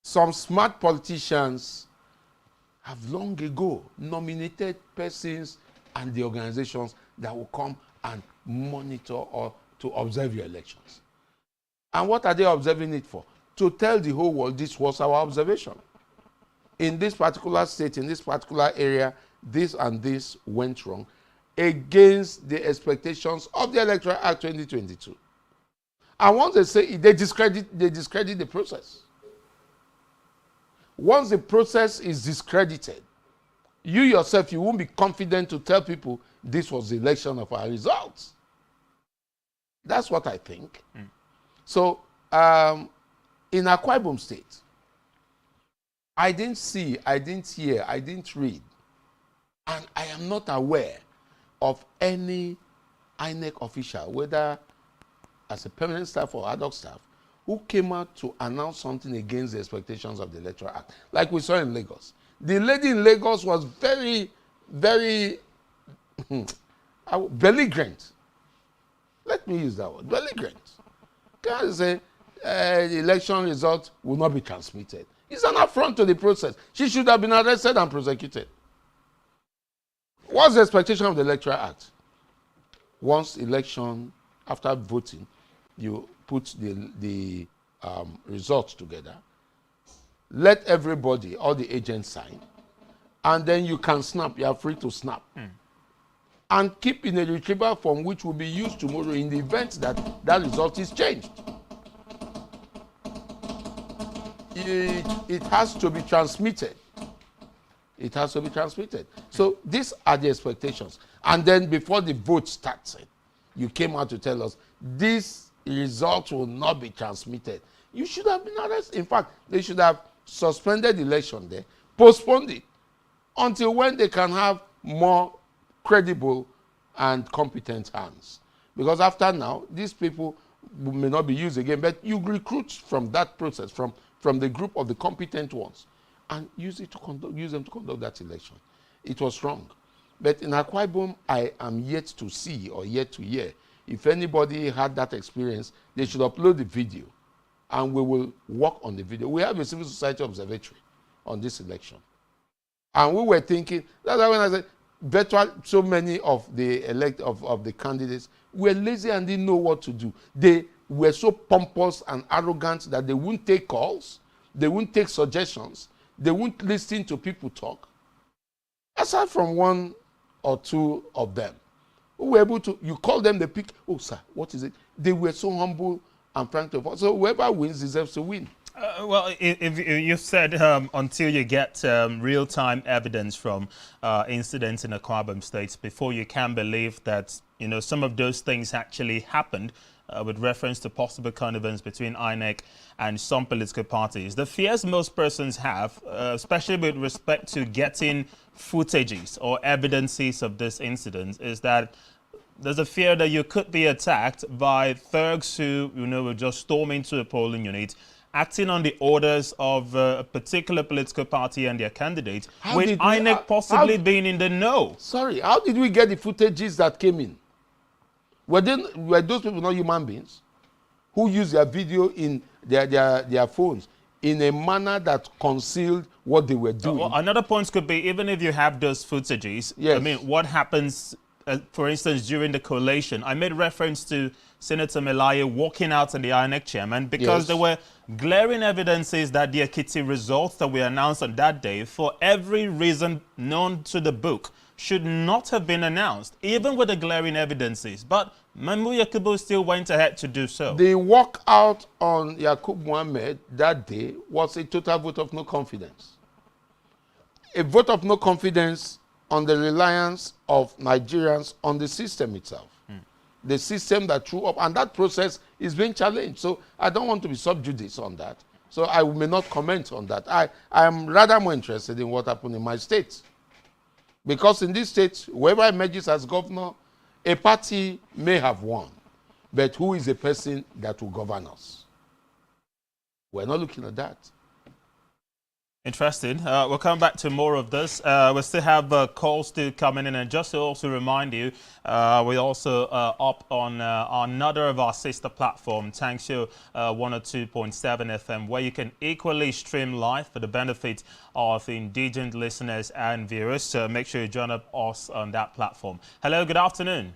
O: Some smart politicians have long ago nominated persons and the organizations that will come and monitor or to observe your elections. And what are they observing it for? To tell the whole world this was our observation. In this particular state, in this particular area, this and this went wrong against the expectations of the Electoral Act 2022. And once they say it, they discredit the process. Once the process is discredited, you yourself, you won't be confident to tell people this was the election of our results. That's what I think. So, in Akwa Ibom State, I didn't see, I didn't hear, I didn't read, and I am not aware of any INEC official, whether as a permanent staff or ad hoc staff, who came out to announce something against the expectations of the Electoral Act, like we saw in Lagos. The lady in Lagos was very, very belligerent. Let me use that word, belligerent. Can I say the election result will not be transmitted? It's an affront to the process. She should have been arrested and prosecuted. What's the expectation of the Electoral Act? Once election, after voting, you put the results together, let everybody, all the agents sign, and then you can snap, you are free to snap. And keep in a retrieval form which will be used tomorrow in the event that that result is changed. it has to be transmitted. It has to be transmitted. So these are the expectations. And then before the vote started, you came out to tell us this result will not be transmitted. You should have been arrested. In fact, they should have suspended the election there, postponed it until when they can have more credible and competent hands. Because after now, these people may not be used again, but you recruit from that process, from the group of the competent ones, and use them to conduct that election. It was wrong. But in Akwa Ibom, I am yet to see or yet to hear. If anybody had that experience, they should upload the video, and we will work on the video. We have a civil society observatory on this election. And we were thinking, that's why when I said, virtually so many of the of the candidates were lazy and didn't know what to do. They were so pompous and arrogant that they wouldn't take calls, they wouldn't take suggestions, they wouldn't listen to people talk. Aside from one or two of them who were able to, you call them, they pick, oh sir, what is it? They were so humble and frank to, so whoever wins deserves to win.
N: Well, if you said until you get real-time evidence from incidents in Akwa Ibom State before you can believe that some of those things actually happened, with reference to possible connivance between Inec and some political parties. The fears most persons have, especially with respect to getting footages or evidences of this incident, is that there's a fear that you could be attacked by thugs who will just storm into a polling unit, acting on the orders of a particular political party and their candidate, with Inec possibly being in the know.
O: Sorry, how did we get the footages that came in? Were those people not human beings who use their video in their phones in a manner that concealed what they were doing?
N: Well, another point could be, even if you have those footages,
O: yes.
N: I mean, what happens, for instance, during the collation? I made reference to Senator Melaye walking out and the Inec chairman because there were glaring evidences that the Ekiti results that we announced on that day, for every reason known to the book, should not have been announced, even with the glaring evidences. But Mamu Yakubu still went ahead to do so.
O: The walkout on Yakub Mohammed that day was a total vote of no confidence. A vote of no confidence on the reliance of Nigerians on the system itself. The system that threw up, and that process is being challenged. So I don't want to be sub judice on that. So I may not comment on that. I am rather more interested in what happened in my state. Because in this state, whoever emerges as governor, a party may have won, but who is the person that will govern us? We're not looking at that.
N: Interesting. We'll come back to more of this. We still have calls still coming in, and just to also remind you, we're also up on another of our sister platform, Tankshow 102.7 FM, where you can equally stream live for the benefit of indigenous listeners and viewers. So make sure you join up us on that platform. Hello, good afternoon.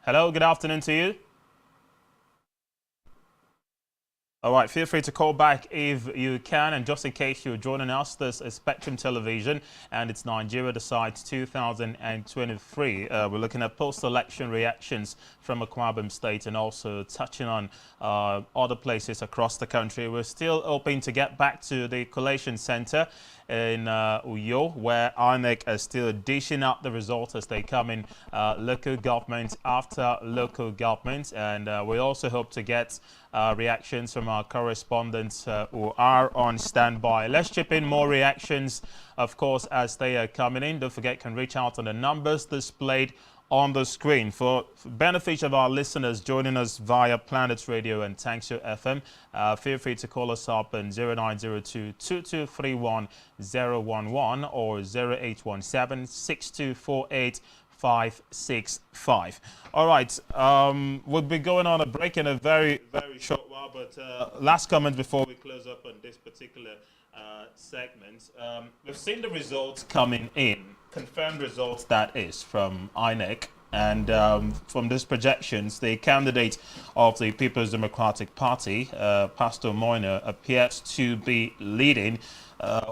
N: Hello, good afternoon to you. All right, feel free to call back if you can. And just in case you're joining us, this is Spectrum Television, and it's Nigeria Decides 2023. We're looking at post-election reactions from Akwa Ibom State and also touching on other places across the country. We're still hoping to get back to the Collation Center in Uyo, where Inec is still dishing out the results as they come in local government after local government. And we also hope to get reactions from our correspondents who are on standby. Let's chip in more reactions, of course, as they are coming in. Don't forget, you can reach out on the numbers displayed on the screen. For benefit of our listeners joining us via Planet Radio and Tankshow FM, feel free to call us up on 0902-2231-011 or 0817-6248-565. All right, we'll be going on a break in a very, very short while, but last comment before we close up on this particular segment. We've seen the results coming in, confirmed results that is, from Inec And from these projections, the candidate of the People's Democratic Party, Pastor Moina, appears to be leading.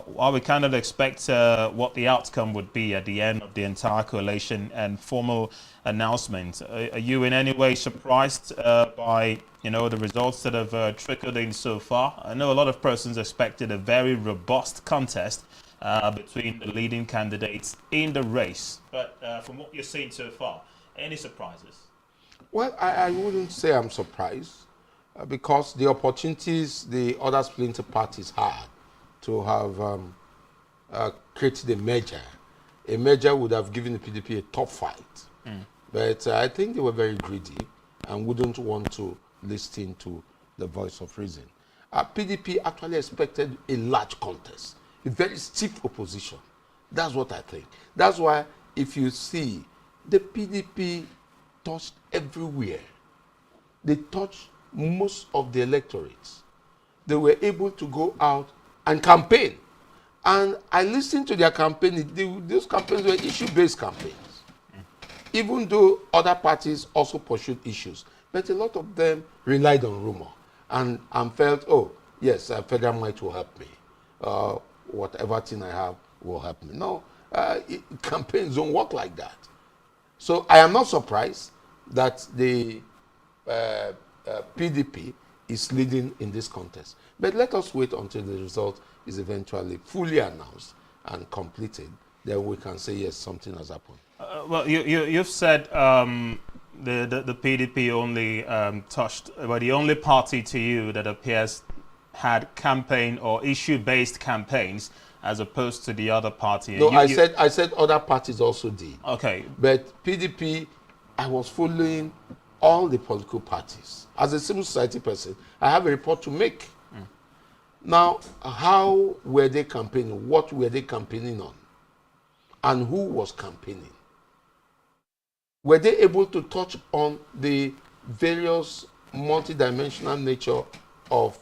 N: While we kind of expect what the outcome would be at the end of the entire coalition and formal announcement, are you in any way surprised by the results that have trickled in so far? I know a lot of persons expected a very robust contest between the leading candidates in the race, but from what you're seeing so far, any surprises?
O: Well, I wouldn't say I'm surprised because the opportunities the other splinter parties had to have created a merger would have given the PDP a tough fight. But I think they were very greedy and wouldn't want to listen to the voice of reason. PDP actually expected a large contest, a very stiff opposition. That's what I think. That's why if you see, the PDP touched everywhere. They touched most of the electorates. They were able to go out and campaign. And I listened to their campaign. Those campaigns were issue-based campaigns. Even though other parties also pursued issues. But a lot of them relied on rumor and felt, oh, yes, federal might will help me. Whatever thing I have will help me. No, campaigns don't work like that. So I am not surprised that the PDP is leading in this contest. But let us wait until the result is eventually fully announced and completed. Then we can say, yes, something has happened.
N: Well, you've said the PDP only touched, well, the only party to you that appears had campaign or issue-based campaigns as opposed to the other party.
O: No, I said other parties also did.
N: Okay.
O: But PDP, I was following all the political parties. As a civil society person, I have a report to make. Now, how were they campaigning? What were they campaigning on? And who was campaigning? Were they able to touch on the various multidimensional nature of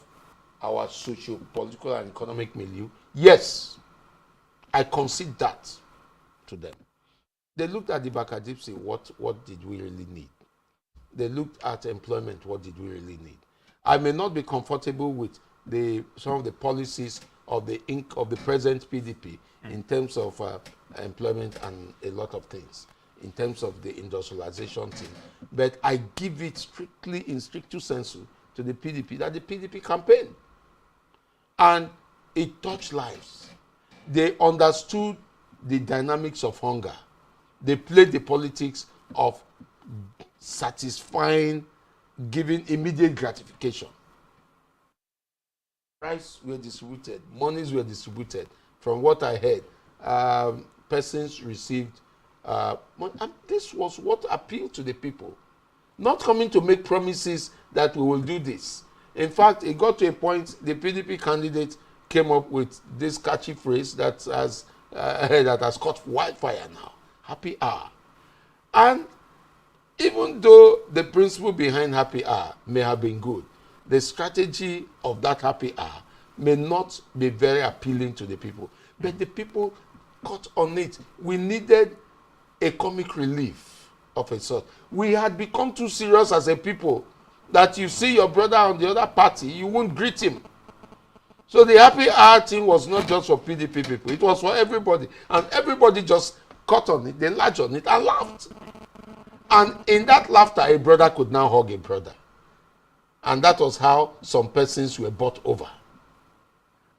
O: our socio-political and economic milieu? Yes, I concede that to them. They looked at the Bakadipsi, what did we really need? They looked at employment, what did we really need? I may not be comfortable with some of the policies of the present PDP in terms of employment and a lot of things, in terms of the industrialization thing. But I give it strictly in strictu sensu to the PDP, that the PDP campaign. And it touched lives. They understood the dynamics of hunger. They played the politics of satisfying, giving immediate gratification. Rice were distributed, monies were distributed. From what I heard, persons received money. And this was what appealed to the people. Not coming to make promises that we will do this. In fact, it got to a point, the PDP candidate came up with this catchy phrase that has caught wildfire now, happy hour. And even though the principle behind happy hour may have been good, the strategy of that happy hour may not be very appealing to the people. But the people caught on it. We needed a comic relief of a sort. We had become too serious as a people that you see your brother on the other party, you won't greet him. So the happy hour thing was not just for PDP people, it was for everybody. And everybody just caught on it, they latched on it and laughed. And in that laughter, a brother could now hug a brother. And that was how some persons were bought over.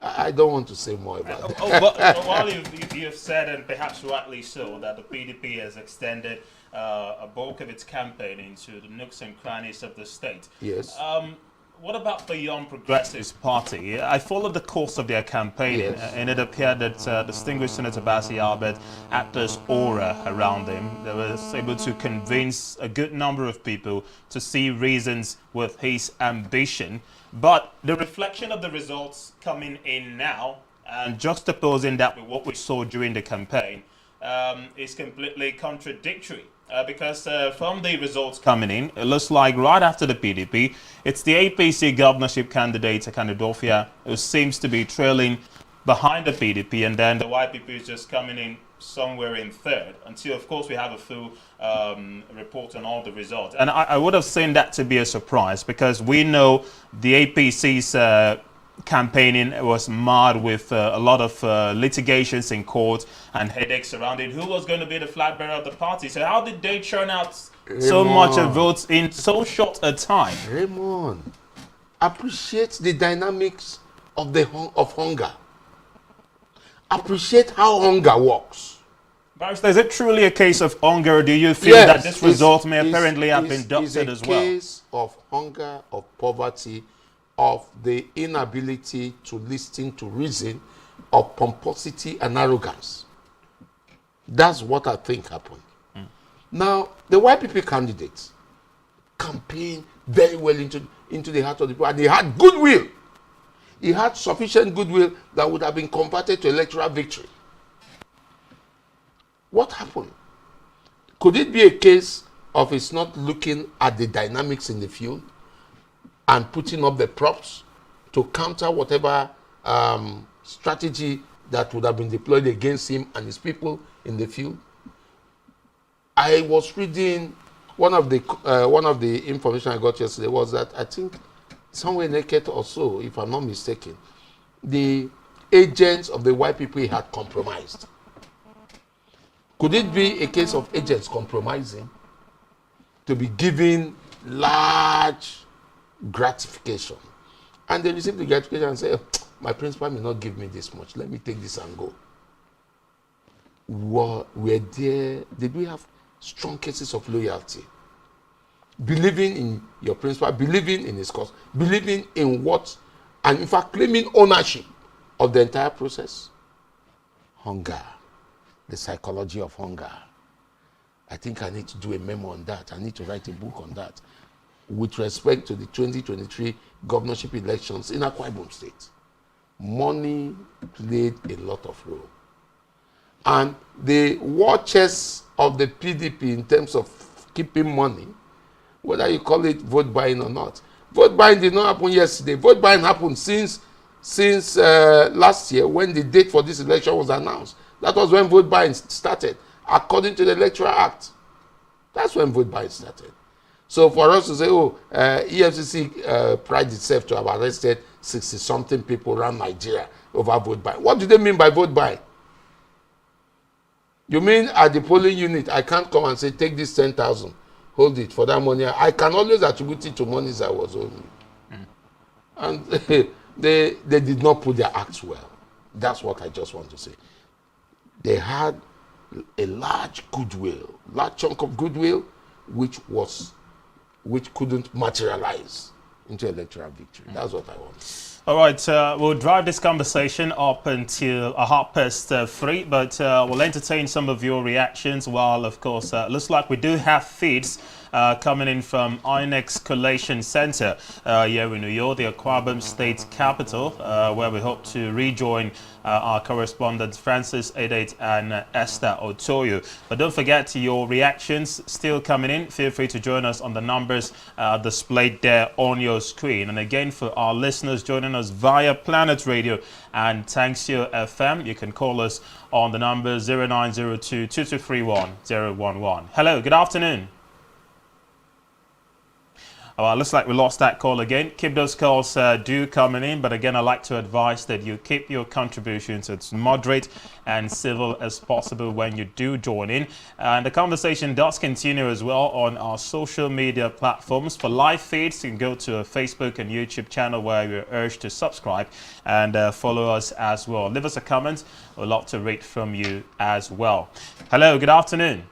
O: I don't want to say more about that.
N: While you've said, and perhaps rightly so, that the PDP has extended a bulk of its campaign into the nooks and crannies of the state.
O: Yes.
N: What about the Young Progressives Party? I followed the course of their campaigning, and it appeared that distinguished Senator Bassi Albert had this aura around him that was able to convince a good number of people to see reasons with his ambition. But the reflection of the results coming in now, and juxtaposing that with what we saw during the campaign, is completely contradictory. Because from the results coming in, it looks like right after the PDP, it's the APC governorship candidate, Akanodofia, who seems to be trailing behind the PDP, and then the YPP is just coming in somewhere in third until, of course, we have a full report on all the results. And I would have seen that to be a surprise because we know the APC's campaigning was marred with a lot of litigations in court and headaches surrounding who was going to be the flag bearer of the party. So how did they churn out so much of votes in so short a time?
O: Raymond, appreciate the dynamics of hunger. Appreciate how hunger works.
N: Barrister, is it truly a case of hunger? Do you feel that this result may apparently have been doctored as well?
O: It's a case of hunger, of poverty, of the inability to listen to reason, of pomposity and arrogance. That's what I think happened. Now, the YPP candidates campaigned very well into the heart of the people, and they had goodwill. He had sufficient goodwill that would have been converted to electoral victory. What happened? Could it be a case of it's not looking at the dynamics in the field and putting up the props to counter whatever strategy that would have been deployed against him and his people in the field? I was reading one of the information I got yesterday was that I think somewhere in Inec or so, if I'm not mistaken, the agents of the YPP had compromised. Could it be a case of agents compromising to be given large gratification? And they receive the gratification and say, oh, my principal may not give me this much. Let me take this and go. Did we have strong cases of loyalty? Believing in your principal, believing in his cause, believing in what, and in fact claiming ownership of the entire process? Hunger, the psychology of hunger. I think I need to do a memo on that. I need to write a book on that. With respect to the 2023 governorship elections in Akwa Ibom State, money played a lot of role. And the war chest of the PDP in terms of keeping money, whether you call it vote buying or not. Vote buying did not happen yesterday. Vote buying happened since last year when the date for this election was announced. That was when vote buying started, according to the Electoral Act. That's when vote buying started. So for us to say, oh, EFCC prides itself to have arrested 60-something people around Nigeria over vote buying. What do they mean by vote buying? You mean at the polling unit, I can't come and say, take this 10,000, hold it for that money. I can always attribute it to monies I was owing. And they did not put their acts well. That's what I just want to say. They had a large goodwill, large chunk of goodwill, which couldn't materialize into electoral victory. That's what I want.
N: All right, we'll drive this conversation up until 3:30, but we'll entertain some of your reactions while, of course, looks like we do have feeds coming in from Inec's Collation Center here in New York, the Akwa Ibom State capital, where we hope to rejoin our correspondents Francis Edet and Esther Otoyo. But don't forget, your reactions still coming in. Feel free to join us on the numbers displayed there on your screen. And again, for our listeners joining us via Planet Radio and Tanxio FM, you can call us on the number 0902-2231-011. Hello, good afternoon. Looks like we lost that call again. Keep those calls due coming in, but again, I'd like to advise that you keep your contributions as moderate and civil as possible when you do join in. And the conversation does continue as well on our social media platforms. For live feeds, you can go to a Facebook and YouTube channel where you're urged to subscribe and follow us as well. Leave us a comment. We'd love to read from you as well. Hello, good afternoon.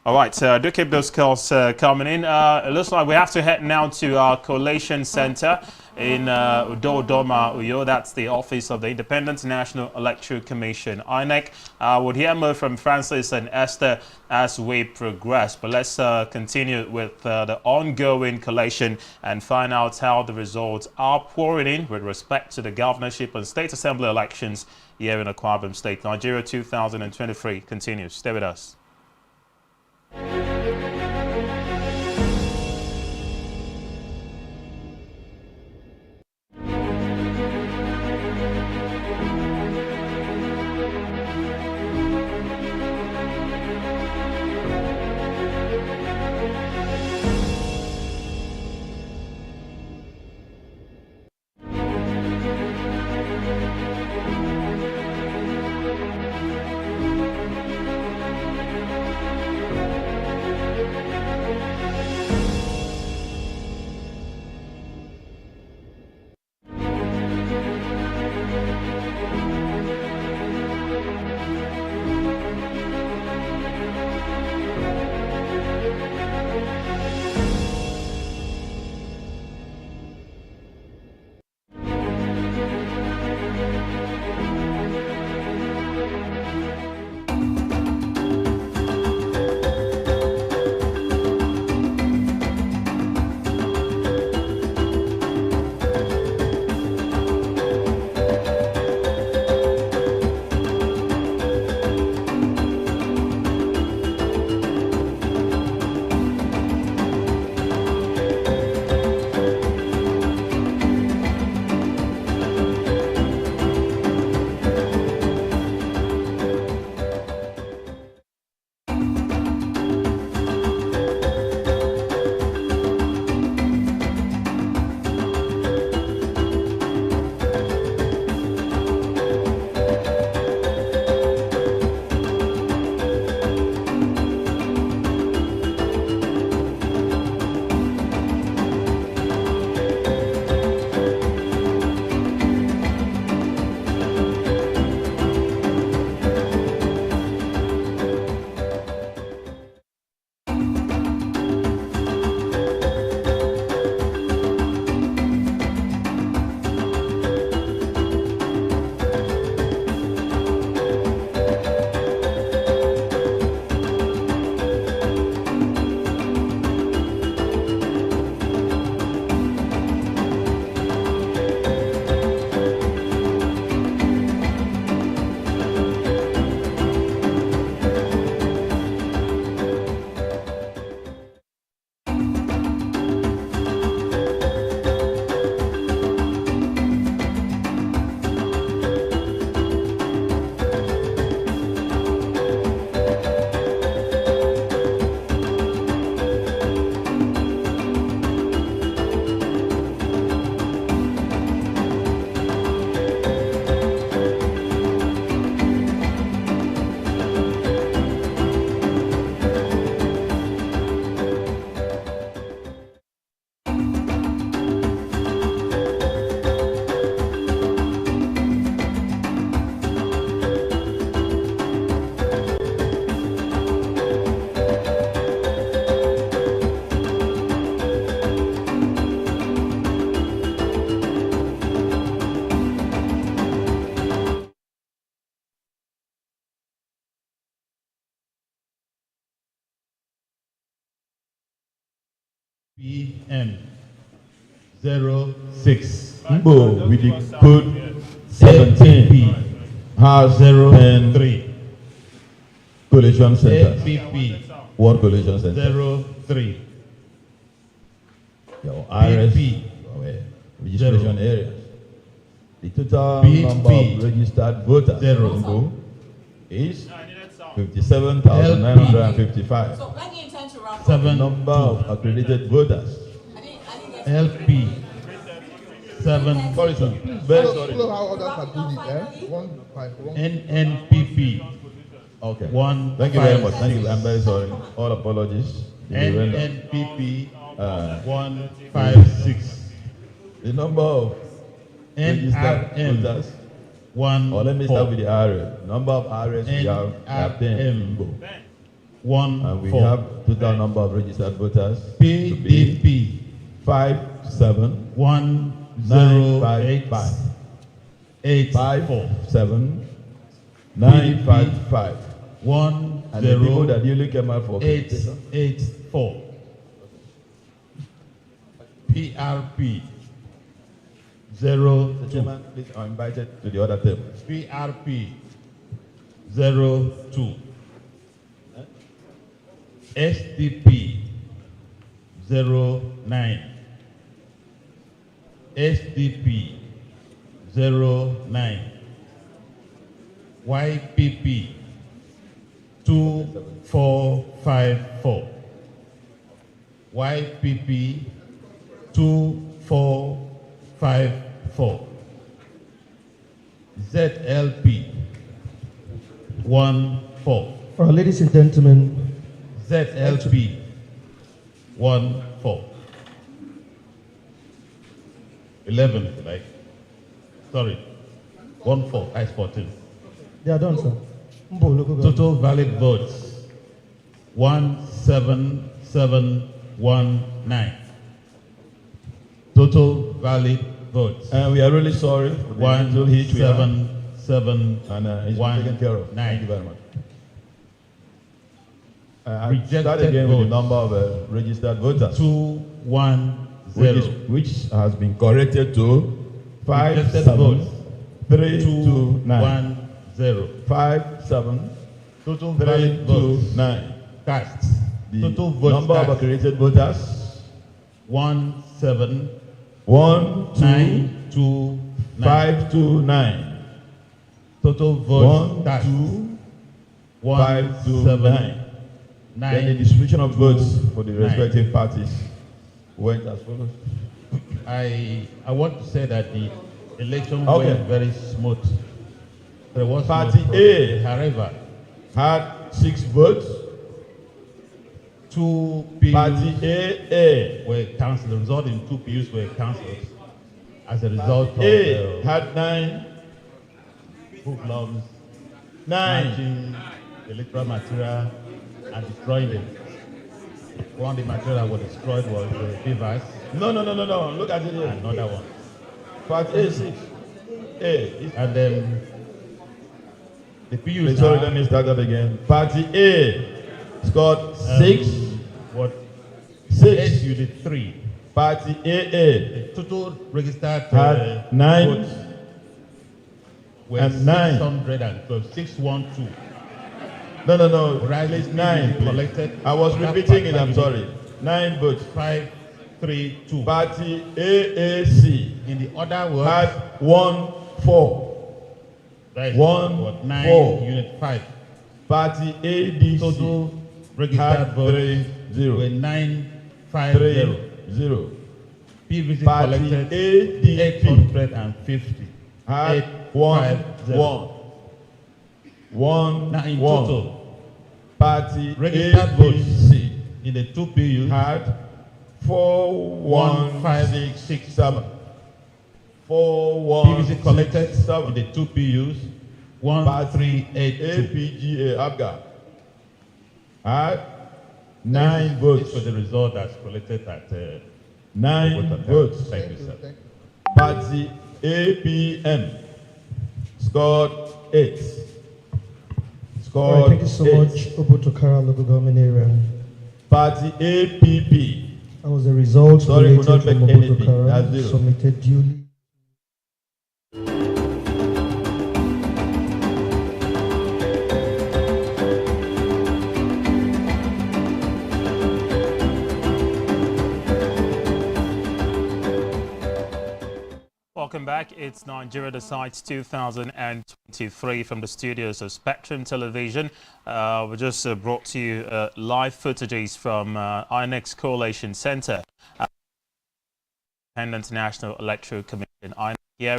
N: All right, do keep those calls coming in. It looks like we have to head now to our Collation Center in Udodoma, Uyo. That's the office of the Independent National Electoral Commission, Inec. We'll hear more from Francis and Esther as we progress. But let's continue with the ongoing collation and find out how the results are pouring in with respect to the governorship and state assembly elections here in Akwa Ibom State. Nigeria 2023 continues. Stay with us.
J: PM 06.
L: Igbo with the code 17 has 0.3 collation centers.
J: APP
L: What collation center?
J: 03.
L: Your RS registration areas. The total number of registered voters is 57,955.
Q: So when you intend to wrap up?
L: The number of accredited voters.
J: LP 7.
L: Sorry, sir. Very sorry.
G: How others are doing it, eh? 1 5 1.
J: NNPP.
L: Okay.
J: 1.
L: Thank you very much. Thank you. I'm very sorry. All apologies.
J: NNPP 156.
L: The number of registered voters.
J: 1.
L: Or let me start with the RS. Number of RS we have 10.
J: 1.
L: And we have total number of registered voters.
J: PDP
L: 57
J: 1085
L: 57 955 and the people that usually came out for
J: 884. PRP 0.
L: Gentlemen, please are invited to the other table.
J: PRP 02. SDP 09. SDP 09. YPP 2454. YPP 2454. ZLP 14.
H: Ladies and gentlemen,
J: ZLP 14. 11, like, sorry, 14, that's 14.
H: they are done, sir.
J: Total valid votes 17719. Total valid votes.
L: And we are really sorry for the mental hit we have.
J: 17719.
L: And it's been taken care of. Thank you very much. Start again with the number of registered voters.
J: 210.
L: Which has been corrected to 57329. 57
J: Total valid votes.
L: 329.
J: Cast.
L: The
J: Total votes
L: number of accredited voters
J: 17929. Total votes cast
L: 12529. Then the distribution of votes for the respective parties went as follows.
J: I want to say that the election went very smooth. There was
L: Party
J: no
L: A,
J: however,
L: had 6 votes.
J: 2 PUs
L: Party A
J: were cancelled. The result in 2 PUs were cancelled as a result of
L: A had 9
J: hoodlums
L: 9
J: matching electoral material and destroying them. One of the material that was destroyed was the beavers.
L: No. Look at it here.
J: Another one.
L: Part A 6. A.
J: And then the PUs.
L: Sorry, let me start that again. Party A scored 6.
J: What?
L: 6.
J: You did 3.
L: Party
J: The total registered
L: had 9
J: votes were
L: and 9.
J: 612. 612.
L: No.
J: Right,
L: It's 9.
J: collected.
L: I was repeating it. I'm sorry. 9 votes.
J: 532.
L: Party AAC
J: In the other words,
L: had 1-4.
J: that is
L: 1-4.
J: 9 unit 5.
L: Party ADC
J: Total registered votes
L: 3-0.
J: were 950.
L: 3-0.
J: PVC
L: Party
J: collected
L: ADP
J: 850.
L: had 1-1. 1-1.
J: Now in total,
L: Party
J: registered votes in the 2 PUs
L: had 4-1-5-6-7. 4-1.
J: PVC collected in the 2 PUs 1382.
L: APGA Abga had 9 votes.
J: For the result that's collected at
L: 9 votes.
J: Thank you, sir.
L: Party APM scored 8.
H: All right, thank you so much, Obotokara local government area.
L: Party APP
H: That was the result
L: Sorry,
H: related
L: could not
H: to
L: make anything. That's
H: Mobutu
L: zero.
H: submitted duly.
N: Welcome back. It's Nigeria Decides 2023 from the studios of Spectrum Television. We just brought to you live footages from Inec's Collation Center, Independent National Electoral Commission. Inec here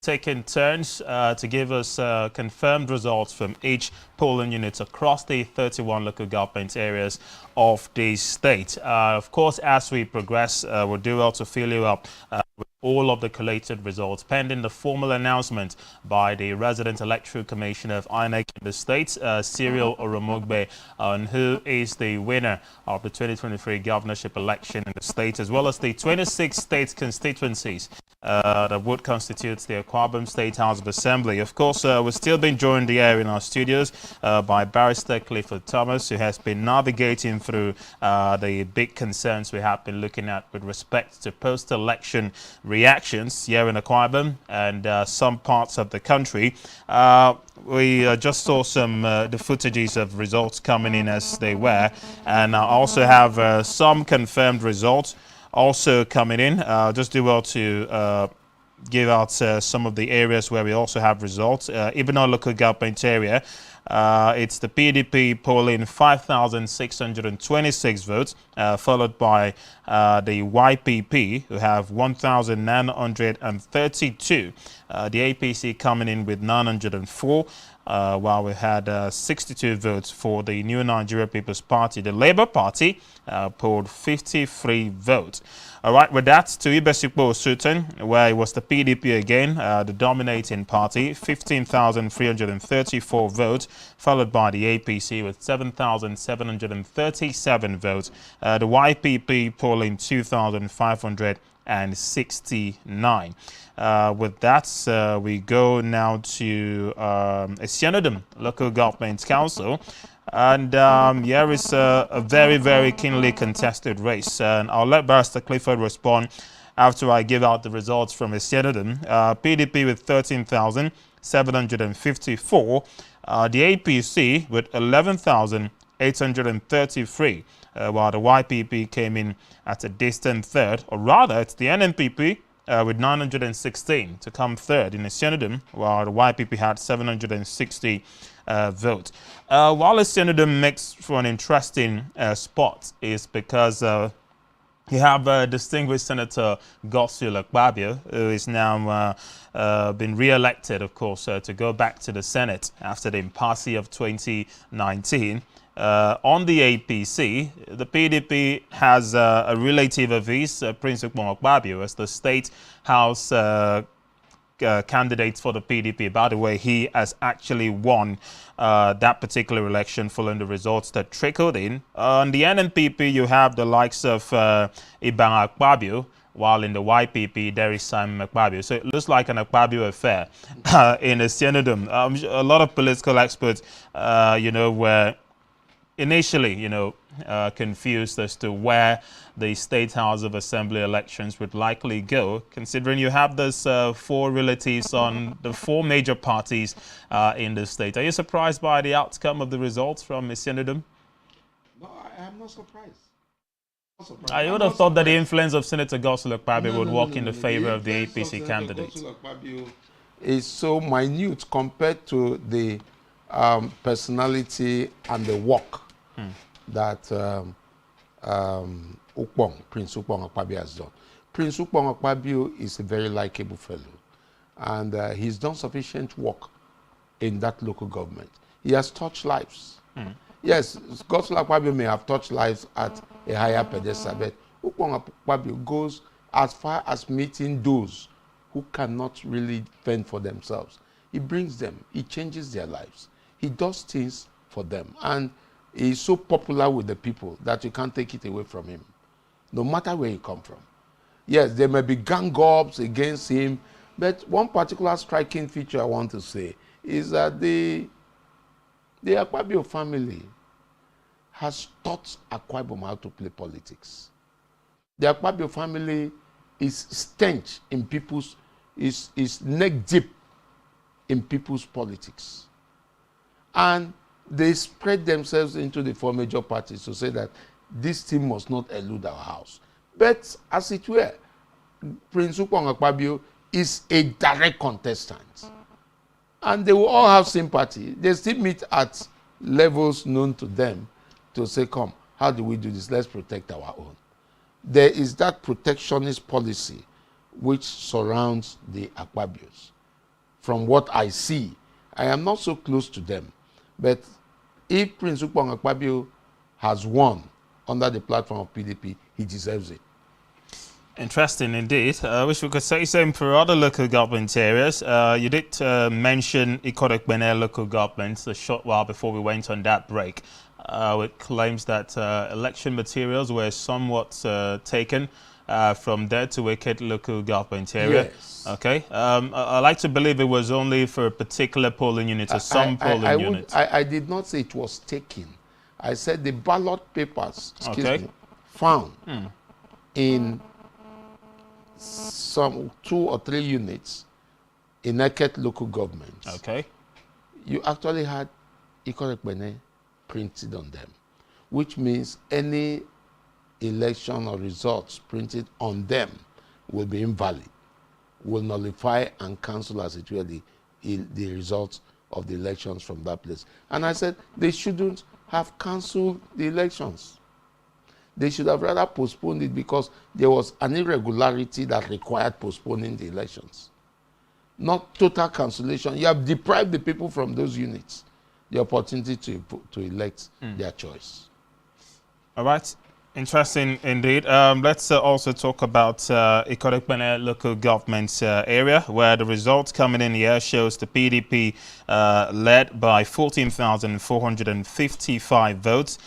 N: taking turns to give us confirmed results from each polling unit across the 31 local government areas of the state. Of course, as we progress, we'll do well to fill you up with all of the collated results pending the formal announcement by the resident electoral commissioner of Inec in the state, Cyril Oromogbe, on who is the winner of the 2023 governorship election in the state, as well as the 26 state constituencies that would constitute the Akwa State House of Assembly. Of course, we're still being joined here in our studios by Barrister Clifford Thomas, who has been navigating through the big concerns we have been looking at with respect to post-election reactions here in Akwa and some parts of the country. We just saw some the footages of results coming in as they were, and I also have some confirmed results also coming in. Just do well to give out some of the areas where we also have results. Ibom local government area, it's the PDP polling 5,626 votes, followed by the YPP, who have 1,932. The APC coming in with 904. While we had 62 votes for the New Nigeria People's Party. The Labour Party polled 53 votes. All right, with that, to Ibesikpo Sultan, where it was the PDP again, the dominating party, 15,334 votes, followed by the APC with 7,737 votes. The YPP polling 2,569. With that, we go now to Isianodum Local Government Council. And here is a very, very keenly contested race. And I'll let Barrister Clifford respond after I give out the results from Isianodum. PDP with 13,754. The APC with 11,833. While the YPP came in at a distant third, or rather, it's the NNPP with 916 to come third in Isianodum, while the YPP had 760 votes. While Isianodum makes for an interesting spot is because you have distinguished Senator Godswill Akpabio, who is now been re-elected, of course, to go back to the Senate after the impasse of 2019. On the APC, the PDP has a relative of his, Prince Ukpong Akpabio, as the State House candidate for the PDP. By the way, he has actually won that particular election following the results that trickled in. On the NNPP, you have the likes of Ibang Akpabio, while in the YPP, there is Simon Akpabio. So it looks like an Akpabio affair in Isianodum. A lot of political experts, were initially, confused as to where the State House of Assembly elections would likely go, considering you have those four relatives on the four major parties in the state. Are you surprised by the outcome of the results from Isianodum?
O: No, I am not surprised.
N: I would have thought that the influence of Senator Godswill Akpabio would work in the favor of the APC candidate.
O: Is so minute compared to the personality and the work that Prince Ukpong Akpabio has done. Prince Ukpong Akpabio is a very likable fellow, and he's done sufficient work in that local government. He has touched lives. Yes, Godswill Akpabio may have touched lives at a higher pedestal, but Ukpong Akpabio goes as far as meeting those who cannot really fend for themselves. He brings them, he changes their lives. He does things for them, and he's so popular with the people that you can't take it away from him, no matter where he comes from. Yes, there may be gang ups against him, but one particular striking feature I want to say is that the Akpabio family has taught Akwa Ibom how to play politics. The Akwa family is stench in people's, is neck deep in people's politics. And they spread themselves into the four major parties to say that this team must not elude our house. But as it were, Prince Ukpong Akpabio is a direct contestant. And they will all have sympathy. They still meet at levels known to them to say, come, how do we do this? Let's protect our own. There is that protectionist policy which surrounds the Akpabios. From what I see, I am not so close to them. But if Prince Ukpong Akpabio has won under the platform of PDP, he deserves it.
N: Interesting indeed. I wish we could say same for other local government areas. You did mention Inequality local government a short while before we went on that break, with claims that election materials were somewhat taken from there to Wicked local government area.
O: Yes.
N: Okay. I like to believe it was only for a particular polling unit or some polling units.
O: I did not say it was taken. I said the ballot papers, excuse me, found in some 2 or 3 units in Inec local governments.
N: Okay.
O: You actually had Inequality printed on them, which means any election or results printed on them will be invalid, will nullify and cancel as it were the results of the elections from that place. And I said they shouldn't have cancelled the elections. They should have rather postponed it because there was an irregularity that required postponing the elections. Not total cancellation. You have deprived the people from those units the opportunity to elect their choice.
N: All right. Interesting indeed. Let's also talk about Inequality local government area, where the results coming in here shows the PDP led by 14,455 votes,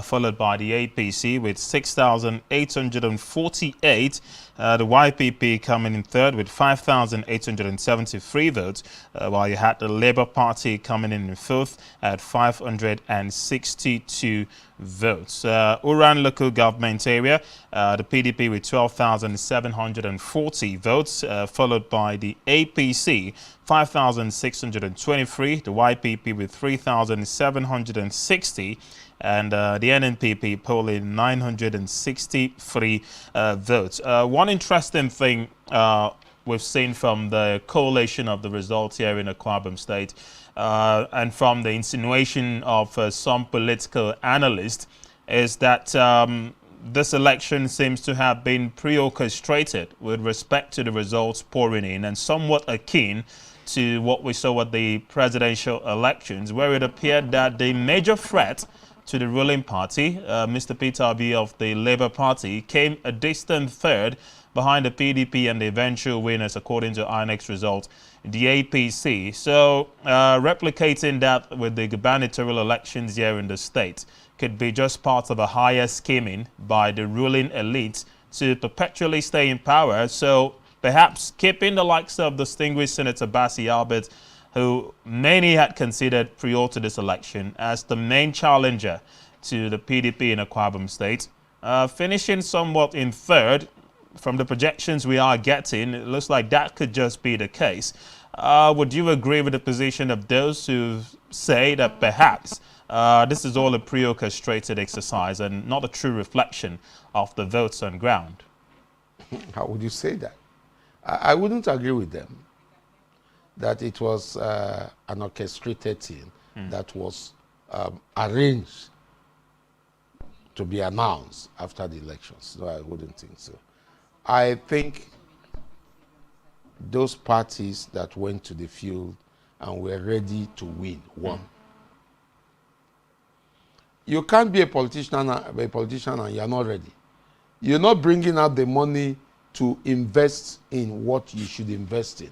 N: followed by the APC with 6,848. The YPP coming in third with 5,873 votes, while you had the Labour Party coming in fourth at 562 votes. Uran local government area, the PDP with 12,740 votes, followed by the APC 5,623, the YPP with 3,760, and the NNPP polling 963 votes. One interesting thing we've seen from the collation of the results here in Akwa Ibom State, and from the insinuation of some political analysts, is that this election seems to have been pre-orchestrated with respect to the results pouring in, and somewhat akin to what we saw at the presidential elections, where it appeared that the major threat to the ruling party, Mr. Peter Obi of the Labour Party, came a distant third behind the PDP and the eventual winners, according to Inec's results, the APC. So replicating that with the gubernatorial elections here in the state could be just part of a higher scheming by the ruling elite to perpetually stay in power. So perhaps keeping the likes of distinguished Senator Bassi Albert, who many had considered prior to this election as the main challenger to the PDP in Akwa Ibom State, finishing somewhat in third. From the projections we are getting, it looks like that could just be the case. Would you agree with the position of those who say that perhaps this is all a pre-orchestrated exercise and not a true reflection of the votes on ground?
O: How would you say that? I wouldn't agree with them that it was an orchestrated thing that was arranged to be announced after the elections. No, I wouldn't think so. I think those parties that went to the field and were ready to win won. You can't be a politician and you're not ready. You're not bringing out the money to invest in what you should invest in.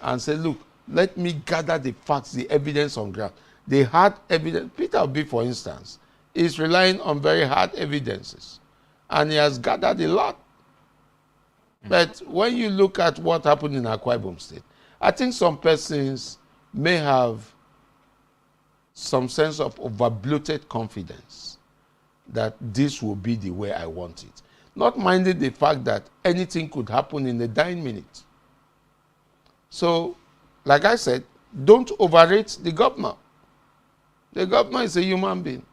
O: And say, look, let me gather the facts, the evidence on ground. The hard evidence, Peter Obi, for instance, is relying on very hard evidences. And he has gathered a lot. But when you look at what happened in Akwa Ibom State, I think some persons may have some sense of over-bloated confidence that this will be the way I want it. Not minding the fact that anything could happen in a dying minute. So, like I said, don't overrate the governor. The governor is a human being.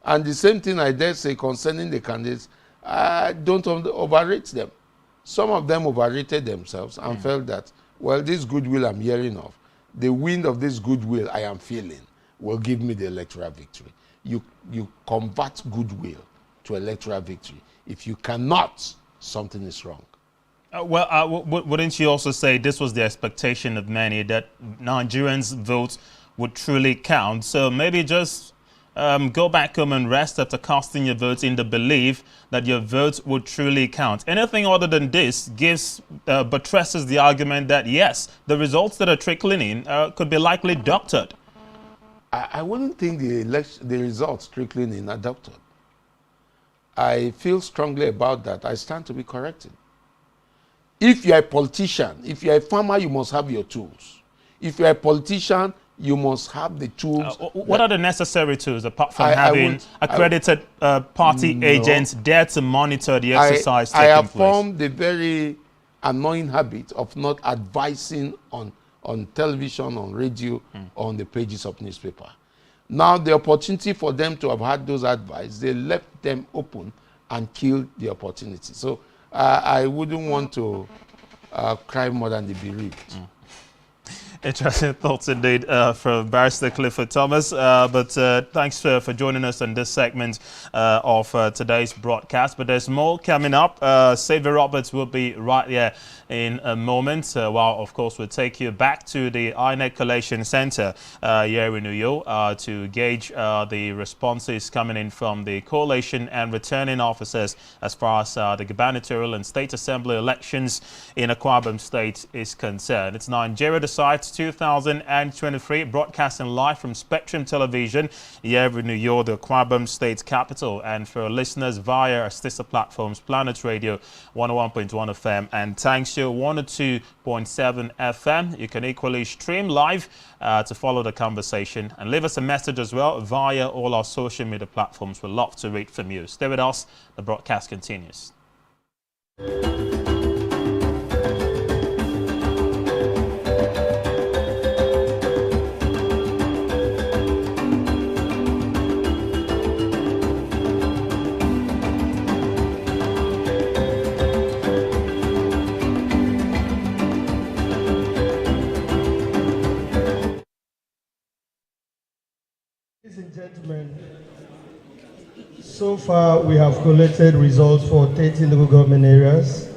O: And the same thing I dare say concerning the candidates, don't overrate them. Some of them overrated themselves and felt that, well, this goodwill I'm hearing of, the wind of this goodwill I am feeling will give me the electoral victory. You convert goodwill to electoral victory. If you cannot, something is wrong.
N: Wouldn't you also say this was the expectation of many, that Nigerians' votes would truly count? So maybe just go back home and rest after casting your votes in the belief that your votes would truly count. Anything other than this buttresses the argument that, yes, the results that are trickling in could be likely doctored.
O: I wouldn't think the results trickling in are doctored. I feel strongly about that. I stand to be corrected. If you're a politician, if you're a farmer, you must have your tools. If you're a politician, you must have the tools.
N: What are the necessary tools apart from having accredited party agents there to monitor the exercise taking place?
O: I have formed the very annoying habit of not advising on television, on radio, on the pages of newspaper. Now the opportunity for them to have had those advice, they left them open and killed the opportunity. So I wouldn't want to cry more than the bereaved.
N: Interesting thoughts indeed from Barrister Clifford Thomas. But thanks for joining us on this segment of today's broadcast. But there's more coming up. Xavier Roberts will be right there in a moment. While, of course, we'll take you back to the Inec Collation Center here in New York to gauge the responses coming in from the Collation and returning officers as far as the Gubernatorial and State Assembly elections in Akwa State is concerned. It's Nigeria Decides 2023, broadcasting live from Spectrum Television here in New York, the Akwa State capital, and for listeners via our sister platforms, Planet Radio 101.1 FM and Thanks You 102.7 FM. You can equally stream live to follow the conversation and leave us a message as well via all our social media platforms. We'd love to read from you. Stay with us. The broadcast continues.
H: Ladies and gentlemen, so far we have collected results for 30 local government areas,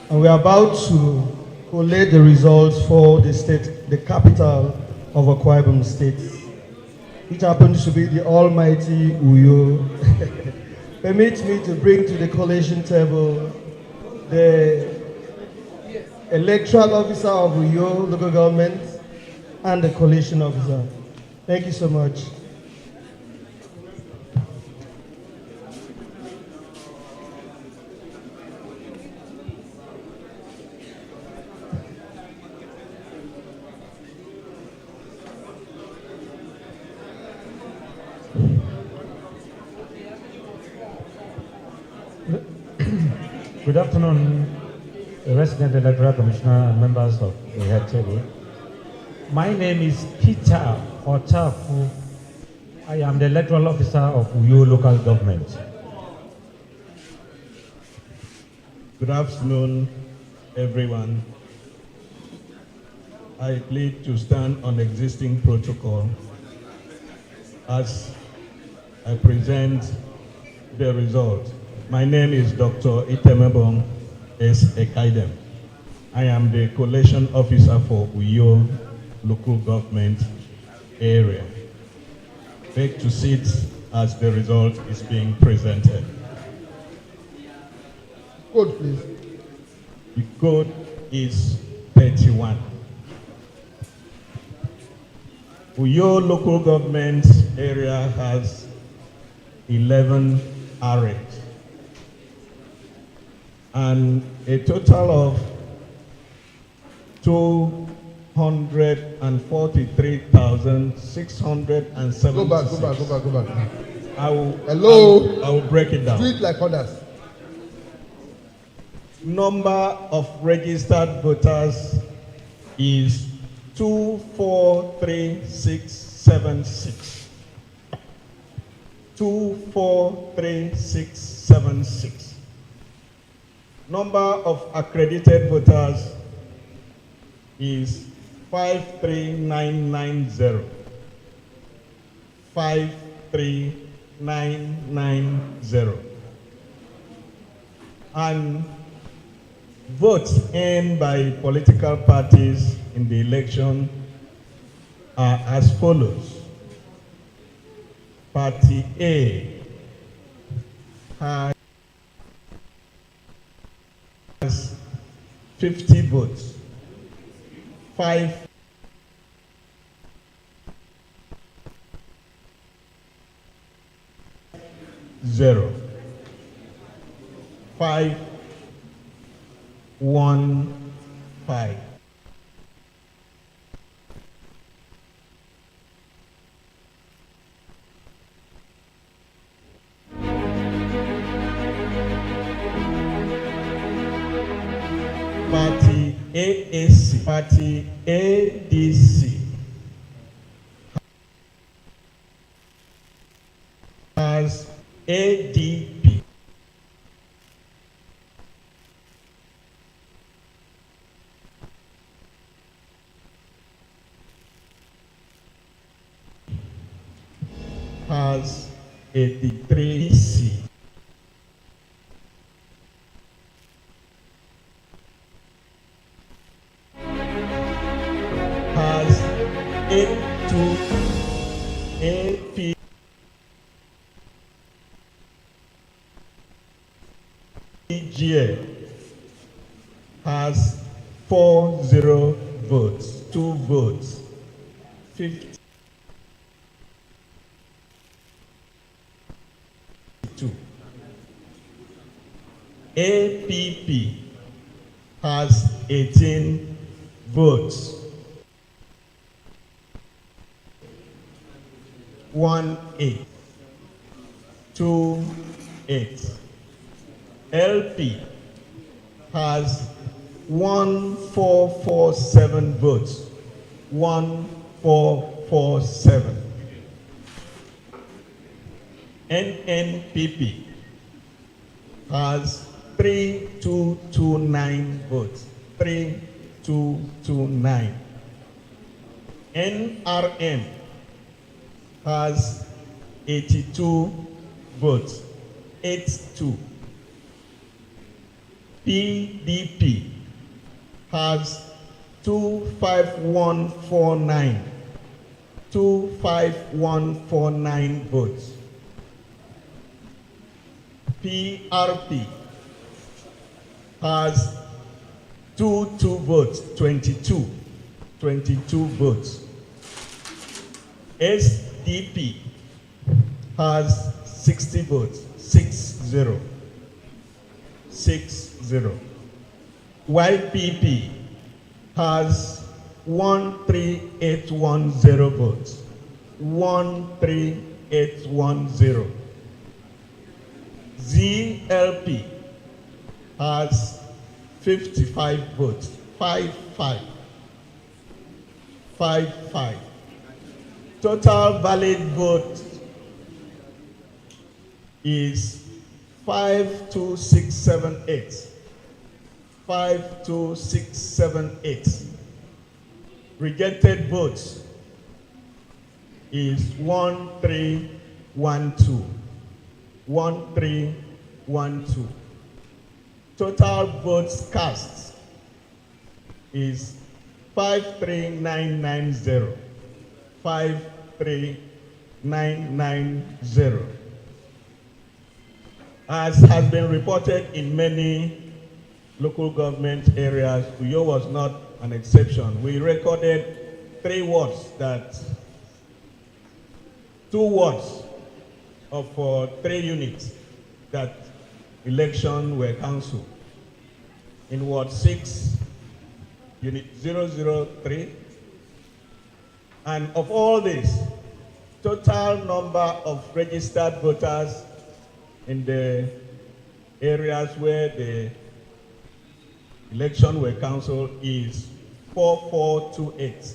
H: and we are about to collect the results for the capital of Akwa Ibom State, which happens to be the almighty Uyo. Permit me to bring to the collation table the electoral officer of Uyo local government and the collation officer. Thank you so much.
Q: Good afternoon, resident electoral commissioner and members of the head table. My name is Peter Otafu. I am the electoral officer of Uyo local government.
R: Good afternoon, everyone. I plead to stand on existing protocol as I present the result. My name is Dr. Ibom S. Ekaidem. I am the collation officer for Uyo local government area. Beg to sit as the result is being presented.
H: Code, please.
R: The code is 31. Uyo local government area has 11 RX and a total of 243,670.
G: Go back.
R: I will break it down.
H: Do it like others.
R: Number of registered voters is 243676. 243676. Number of accredited voters is 53990. 53990. And votes earned by political parties in the election are as follows. Party A has 50 votes. 5 0 5 1 5. Party AAC, Party ADC has ADP. Has 83C. Has 82 AP. EGA has 40 votes, 2 votes, 52. APP has 18 votes, 18, 28. LP has 1447 votes, 1447. NNPP has 3229 votes, 3229. NRM has 82 votes, 82. PDP has 25149, 25149 votes. PRP has 22 votes, 22 votes. SDP has 60 votes, 60. YPP has 13810 votes, 13810. ZLP has 55 votes, 55. Total valid vote is 52678. 52678. Rejected votes is 1312. 1312. Total votes cast is 53990. 53990. As has been reported in many local government areas, Uyo was not an exception. We recorded 2 wards of 3 units that election were cancelled. In Ward 6, Unit 003, and of all this, total number of registered voters in the areas where the election were cancelled is 4428.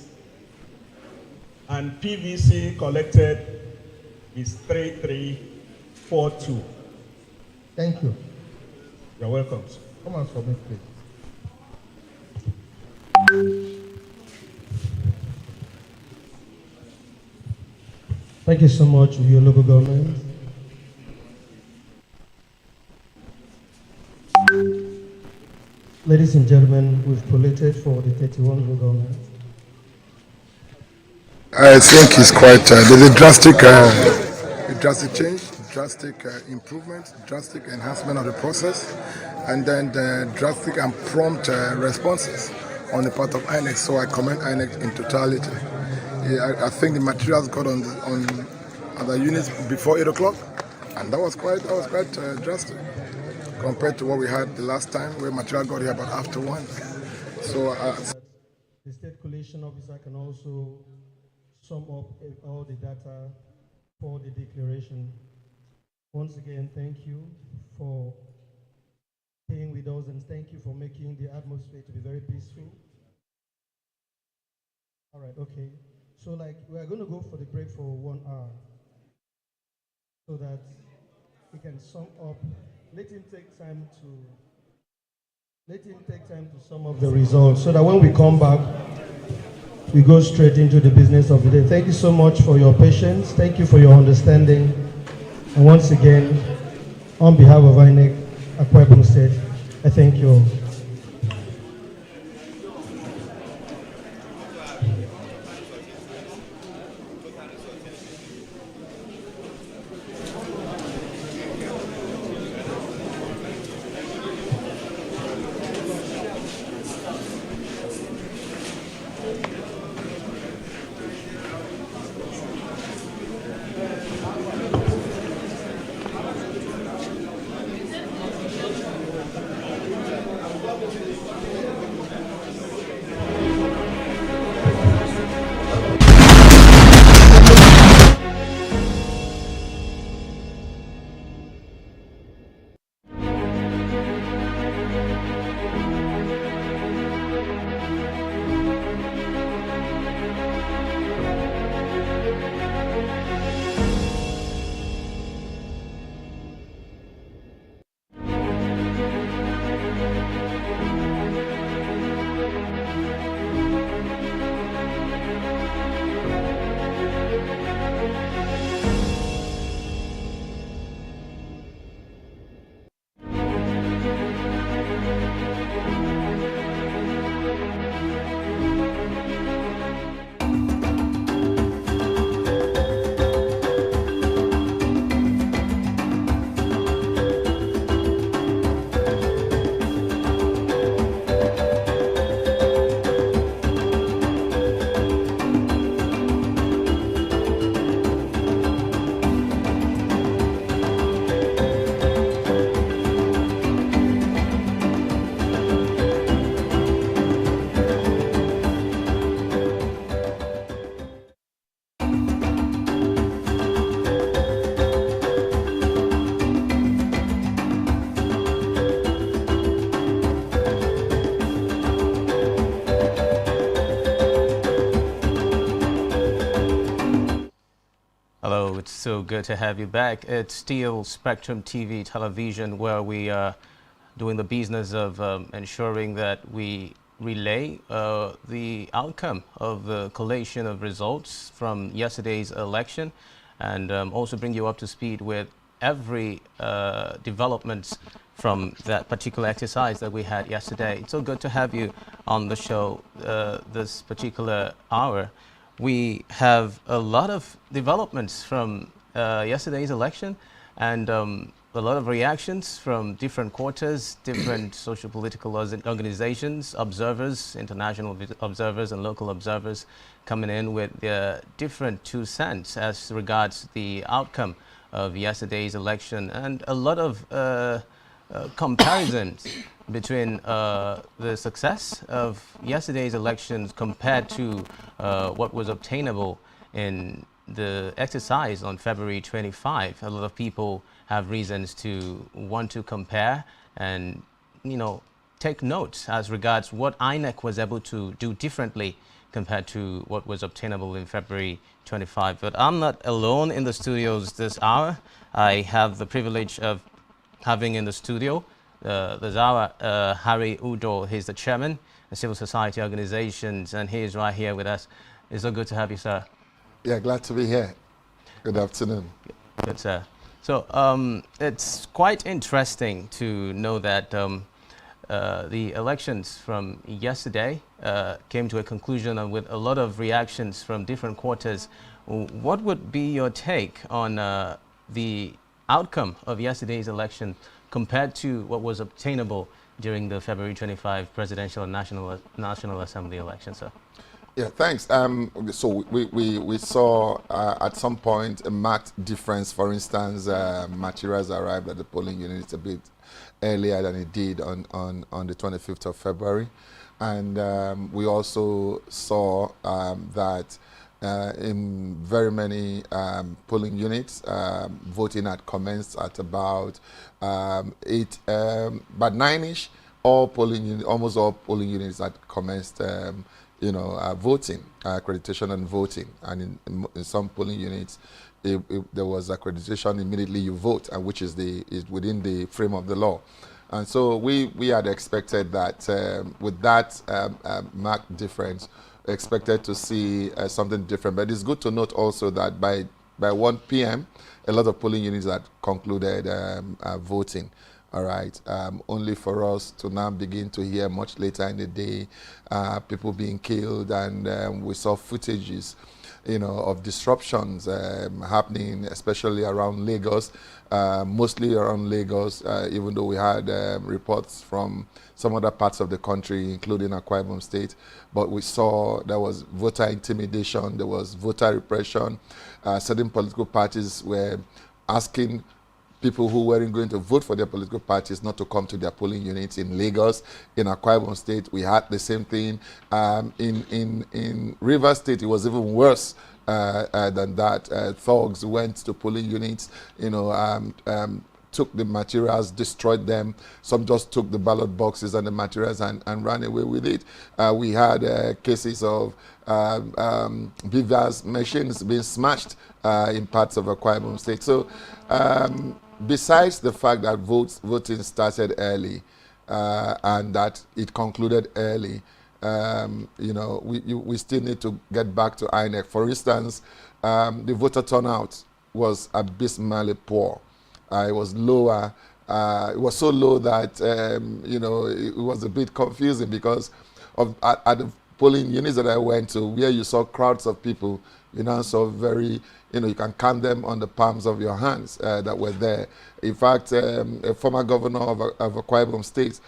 R: And PVC collected is 3342.
G: Thank you.
R: You're welcome.
G: Come on, submit, please.
H: Thank you so much, your local government. Ladies and gentlemen, we've collated for the 31 local government.
P: I think it's quite, there's a drastic change, drastic improvement, drastic enhancement of the process, and then the drastic and prompt responses on the part of Inec. So I commend Inec in totality. Yeah, I think the materials got on the units before 8 o'clock, and that was quite drastic compared to what we had the last time, where material got here about after 1. So
H: the state collation officer can also sum up all the data for the declaration. Once again, thank you for staying with us, and thank you for making the atmosphere to be very peaceful. All right, okay. So we are going to go for the break for 1 hour so that we can sum up. Let him take time to sum up the results so that when we come back, we go straight into the business of the day. Thank you so much for your patience. Thank you for your understanding. And once again, on behalf of Inec, Akwa Ibom State, I thank you all.
S: Hello, it's so good to have you back. It's still Spectrum TV television, where we are doing the business of ensuring that we relay the outcome of the collation of results from yesterday's election, and also bring you up to speed with every developments from that particular exercise that we had yesterday. It's so good to have you on the show this particular hour. We have a lot of developments from yesterday's election, and a lot of reactions from different quarters, different social political organizations, observers, international observers and local observers coming in with their different 2 cents as regards the outcome of yesterday's election, and a lot of comparisons between the success of yesterday's elections compared to what was obtainable in the exercise on February 25, a lot of people have reasons to want to compare and, take notes as regards what Inec was able to do differently compared to what was obtainable in February 25. But I'm not alone in the studios this hour. I have the privilege of having in the studio there's our Harry Udo. He's the chairman of civil society organizations, and he is right here with us. It's so good to have you, sir.
T: Yeah, glad to be here. Good afternoon.
S: Good, sir. So it's quite interesting to know that the elections from yesterday came to a conclusion, and with a lot of reactions from different quarters. What would be your take on the outcome of yesterday's election compared to what was obtainable during the February 25 presidential and National Assembly election, sir?
T: Yeah, thanks. So we saw at some point a marked difference. For instance, materials arrived at the polling units a bit earlier than it did on the 25th of February. And we also saw that in very many polling units, voting had commenced at about 9-ish. Almost all polling units had commenced voting, accreditation and voting. And in some polling units, there was accreditation immediately you vote, and which is within the frame of the law. And so we had expected that with that marked difference, expected to see something different. But it's good to note also that by 1 p.m., a lot of polling units had concluded voting. All right, only for us to now begin to hear much later in the day people being killed, and we saw footages, of disruptions happening, especially around Lagos, mostly around Lagos, even though we had reports from some other parts of the country, including Akwa Ibom State. But we saw there was voter intimidation, there was voter repression. Certain political parties were asking people who weren't going to vote for their political parties not to come to their polling units in Lagos. In Akwa Ibom State, we had the same thing. In Rivers State, it was even worse than that. Thugs went to polling units, took the materials, destroyed them. Some just took the ballot boxes and the materials and ran away with it. We had cases of beavers machines being smashed in parts of Akwa Ibom State. So besides the fact that voting started early and that it concluded early, we still need to get back to Inec. For instance, the voter turnout was abysmally poor. It was lower. It was so low that it was a bit confusing because at the polling units that I went to, where you saw crowds of people, you now saw very, you can count them on the palms of your hands that were there. In fact, a former governor of Akwa Ibom State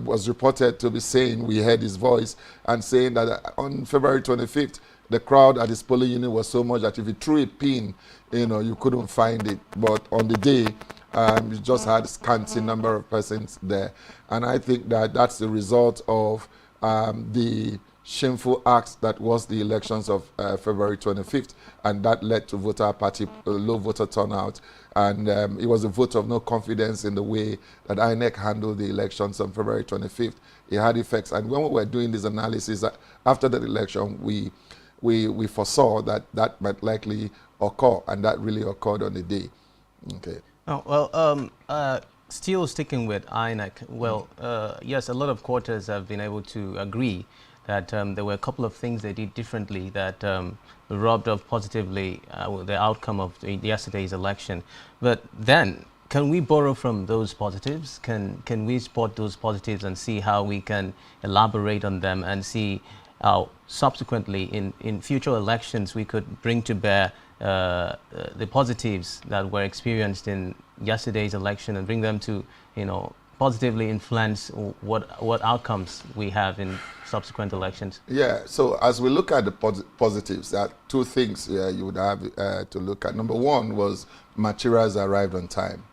T: was reported to be saying, we heard his voice, and saying that on February 25th, the crowd at his polling unit was so much that if you threw a pin, you couldn't find it. But on the day, you just had a scanty number of persons there. And I think that that's the result of the shameful acts that was the elections of February 25th, and that led to low voter turnout. And it was a vote of no confidence in the way that Inec handled the elections on February 25th. It had effects. And when we were doing this analysis after that election, we foresaw that might likely occur, and that really occurred on the day. Okay.
S: Oh, well, still sticking with Inec, well, yes, a lot of quarters have been able to agree that there were a couple of things they did differently that robbed off positively the outcome of yesterday's election. But then, can we borrow from those positives? Can we spot those positives and see how we can elaborate on them and see how subsequently in future elections we could bring to bear the positives that were experienced in yesterday's election and bring them to, positively influence what outcomes we have in subsequent elections?
T: Yeah, so as we look at the positives, there are two things you would have to look at. Number one was materials arrived on time.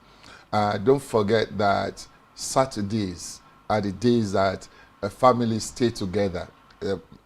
T: Don't forget that Saturdays are the days that families stay together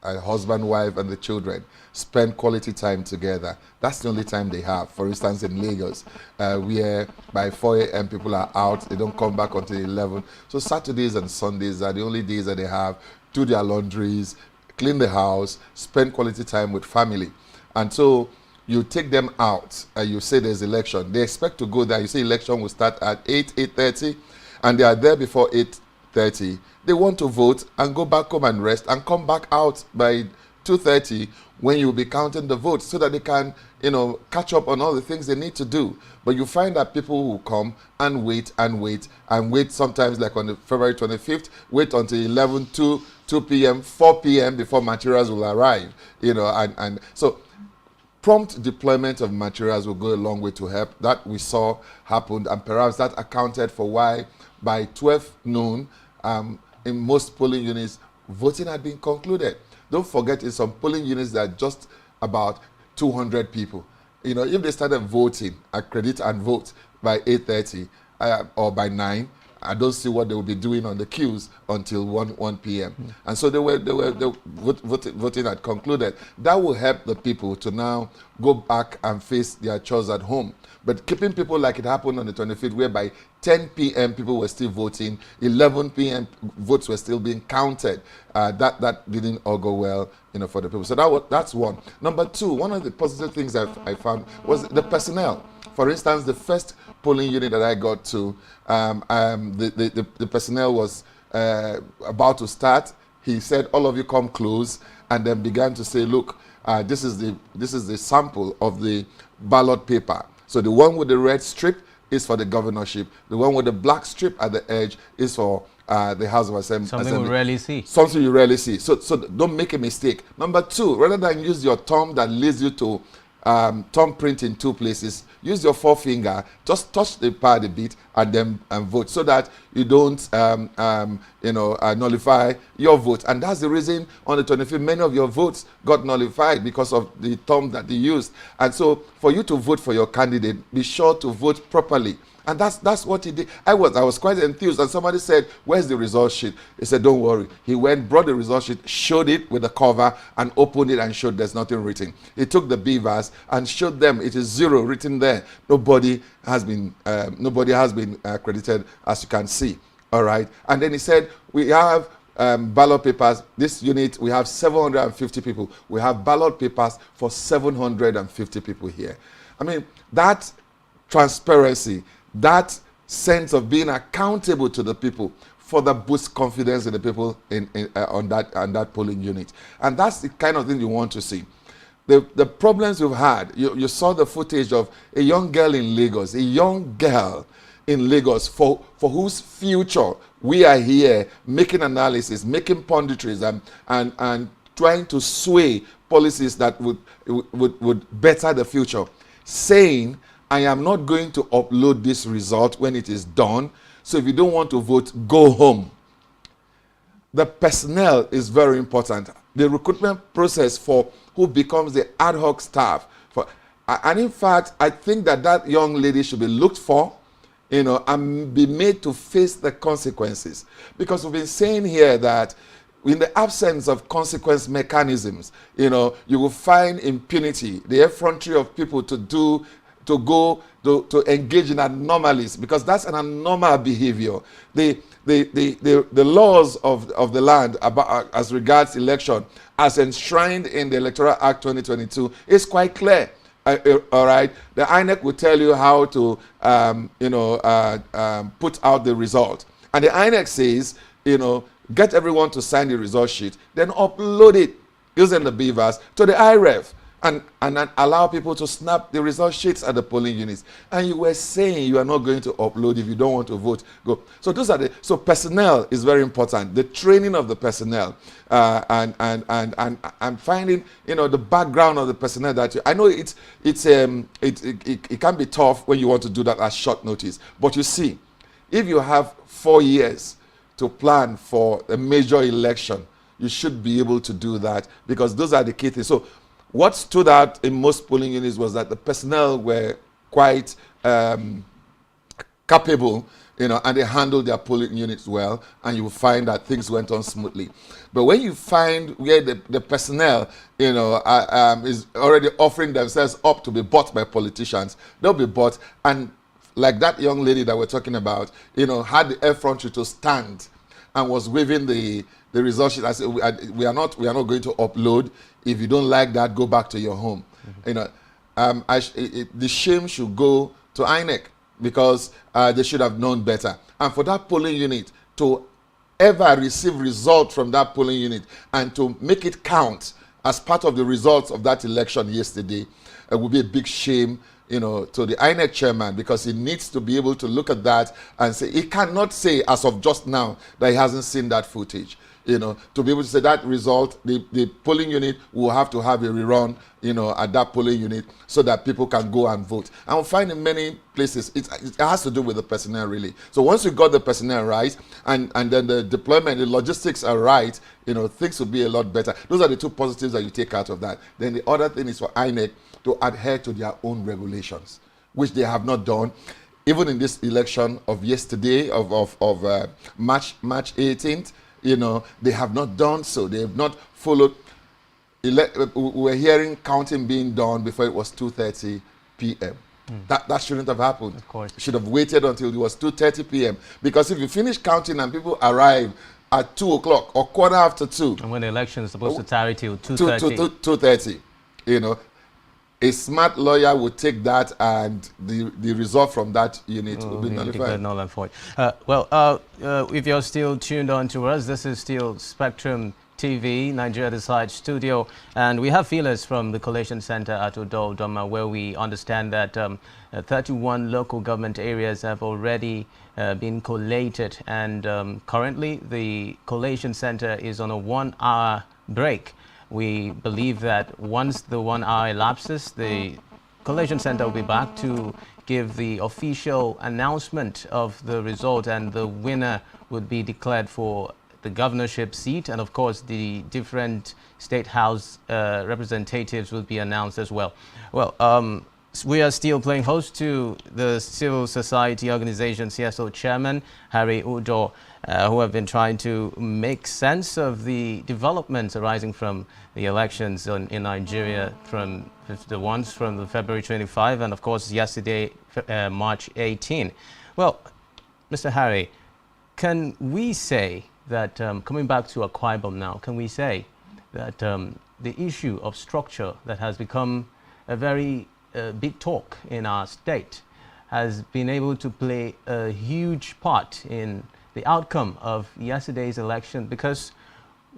T: a husband, wife, and the children spend quality time together. That's the only time they have. For instance, in Lagos, where by 4 a.m. people are out, they don't come back until 11. So Saturdays and Sundays are the only days that they have to do their laundries, clean the house, spend quality time with family. And so you take them out and you say there's election. They expect to go there. You say election will start at 8:30, and they are there before 8:30. They want to vote and go back home and rest and come back out by 2:30 when you'll be counting the votes so that they can, catch up on all the things they need to do. But you find that people will come and wait and wait and wait, sometimes like on the February 25th, wait until 11, 2 p.m., 4 p.m. before materials will arrive, and so prompt deployment of materials will go a long way to help. That we saw happened, and perhaps that accounted for why by 12 noon, in most polling units, voting had been concluded. Don't forget, in some polling units, there are just about 200 people. If they started voting, accredit and vote by 8:30 or by 9, I don't see what they will be doing on the queues until 1 p.m. And so voting had concluded. That will help the people to now go back and face their chores at home. But keeping people like it happened on the 25th, where by 10 p.m. people were still voting, 11 p.m. votes were still being counted. That didn't all go well, for the people. So that's one. Number two, one of the positive things I found was the personnel. For instance, the first polling unit that I got to, the personnel was about to start. He said, "All of you come close," and then began to say, "Look, this is the sample of the ballot paper. So the one with the red strip is for the governorship. The one with the black strip at the edge is for the House of Assembly."
S: Something we rarely see.
T: Something you rarely see. So don't make a mistake. Number two, rather than use your thumb that leads you to thumb print in two places, use your forefinger, just touch the pad a bit and then vote, so that you don't nullify your vote. And that's the reason on the 25th many of your votes got nullified, because of the thumb that you used. And so for you to vote for your candidate, be sure to vote properly. And that's what he did. I was quite enthused, and somebody said, "Where's the result sheet?" He said, "Don't worry." He went, brought the result sheet, showed it with the cover, and opened it and showed there's nothing written. He took the beavers and showed them it is 0 written there. Nobody has been accredited, as you can see. All right. And then he said, "We have ballot papers. This unit, we have 750 people. We have ballot papers for 750 people here." I mean, that transparency, that sense of being accountable to the people, for the boost confidence in the people on that polling unit. And that's the kind of thing you want to see. The problems we've had, you saw the footage of a young girl in Lagos, for whose future we are here making analysis, making punditries, and trying to sway policies that would better the future, saying, "I am not going to upload this result when it is done, so if you don't want to vote, go home." The personnel is very important. The recruitment process for who becomes the ad hoc staff. And in fact, I think that young lady should be looked for, and be made to face the consequences. Because we've been saying here that in the absence of consequence mechanisms, you will find impunity, the effrontery of people to engage in anomalies, because that's an abnormal behavior. The laws of the land as regards election, as enshrined in the Electoral Act 2022, is quite clear. All right, the Inec will tell you how to put out the result, and the Inec says, get everyone to sign the result sheet, then upload it using the beavers to the IREF. And then allow people to snap the result sheets at the polling units. And you were saying you are not going to upload if you don't want to vote. Go. So so personnel is very important. The training of the personnel, and finding the background of the personnel that I know it can be tough when you want to do that at short notice. But you see, if you have 4 years to plan for a major election, you should be able to do that, because those are the key things. So what stood out in most polling units was that the personnel were quite capable and they handled their polling units well, and you will find that things went on smoothly. But when you find where the personnel, is already offering themselves up to be bought by politicians, they'll be bought. And like that young lady that we're talking about, had the effrontery to stand and was waving the results sheet. I said, we are not going to upload. If you don't like that, go back to your home. The shame should go to Inec, because they should have known better. And for that polling unit to ever receive results from that polling unit and to make it count as part of the results of that election yesterday, it would be a big shame, to the Inec chairman, because he needs to be able to look at that and say, he cannot say as of just now that he hasn't seen that footage. To be able to say that result, the polling unit will have to have a rerun, at that polling unit so that people can go and vote. And we'll find in many places, it has to do with the personnel, really. So once you got the personnel right, and then the deployment, the logistics are right, things will be a lot better. Those are the two positives that you take out of that. Then the other thing is for INEC to adhere to their own regulations, which they have not done. Even in this election of yesterday, of March 18th, they have not done so. They have not followed. We're hearing counting being done before it was 2:30 p.m. That shouldn't have happened.
S: Of course.
T: Should have waited until it was 2:30 p.m. Because if you finish counting and people arrive at 2 o'clock or quarter after 2.
S: And when the election is supposed to tarry till 2:30.
T: 2:30, a smart lawyer would take that, and the result from that unit will be nullified.
S: Null and void. If you're still tuned on to us, this is still Spectrum TV, Nigeria Decides Studio, and we have feelers from the Collation Center at Udoma, where we understand that 31 local government areas have already been collated, and currently the Collation Center is on a 1-hour break. We believe that once the 1 hour elapses, the Collation Center will be back to give the official announcement of the result, and the winner would be declared for the governorship seat, and of course the different state house representatives will be announced as well. Well, we are still playing host to the civil society organization CSO chairman, Harry Udo, who have been trying to make sense of the developments arising from the elections in Nigeria, from the ones from the February 25 and of course yesterday, March 18. Well, Mr. Harry, can we say that, coming back to Akwa Ibom now, can we say that the issue of structure that has become a very big talk in our state has been able to play a huge part in the outcome of yesterday's election? Because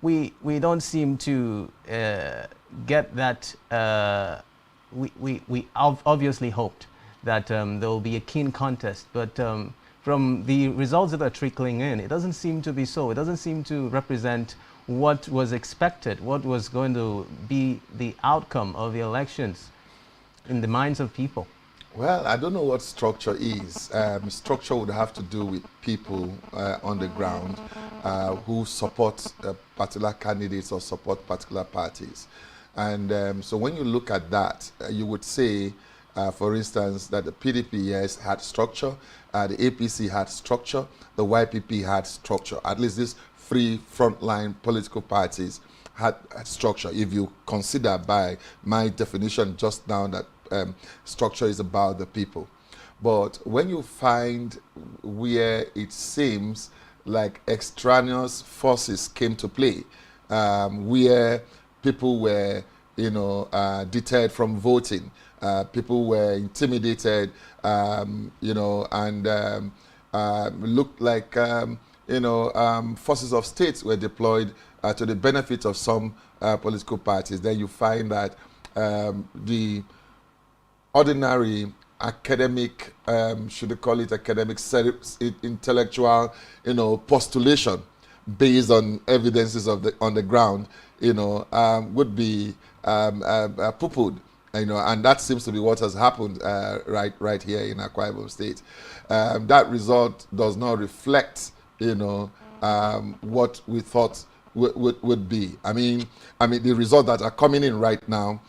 S: we don't seem to get that. We obviously hoped that there will be a keen contest, but from the results that are trickling in, it doesn't seem to be so. It doesn't seem to represent what was expected, what was going to be the outcome of the elections in the minds of people.
T: Well, I don't know what structure is. Structure would have to do with people on the ground who support particular candidates or support particular parties. And so when you look at that, you would say, for instance, that the PDP, yes, had structure, the APC had structure, the YPP had structure. At least these three frontline political parties had structure. If you consider by my definition just now that structure is about the people. But when you find where it seems like extraneous forces came to play, where people were, deterred from voting, people were intimidated, and looked like, forces of states were deployed to the benefit of some political parties, then you find that the ordinary academic, should we call it academic, intellectual, postulation based on evidences on the ground, would be poo-pooed, and that seems to be what has happened right here in Akwa Ibom State. That result does not reflect, what we thought would be. I mean, the results that are coming in right now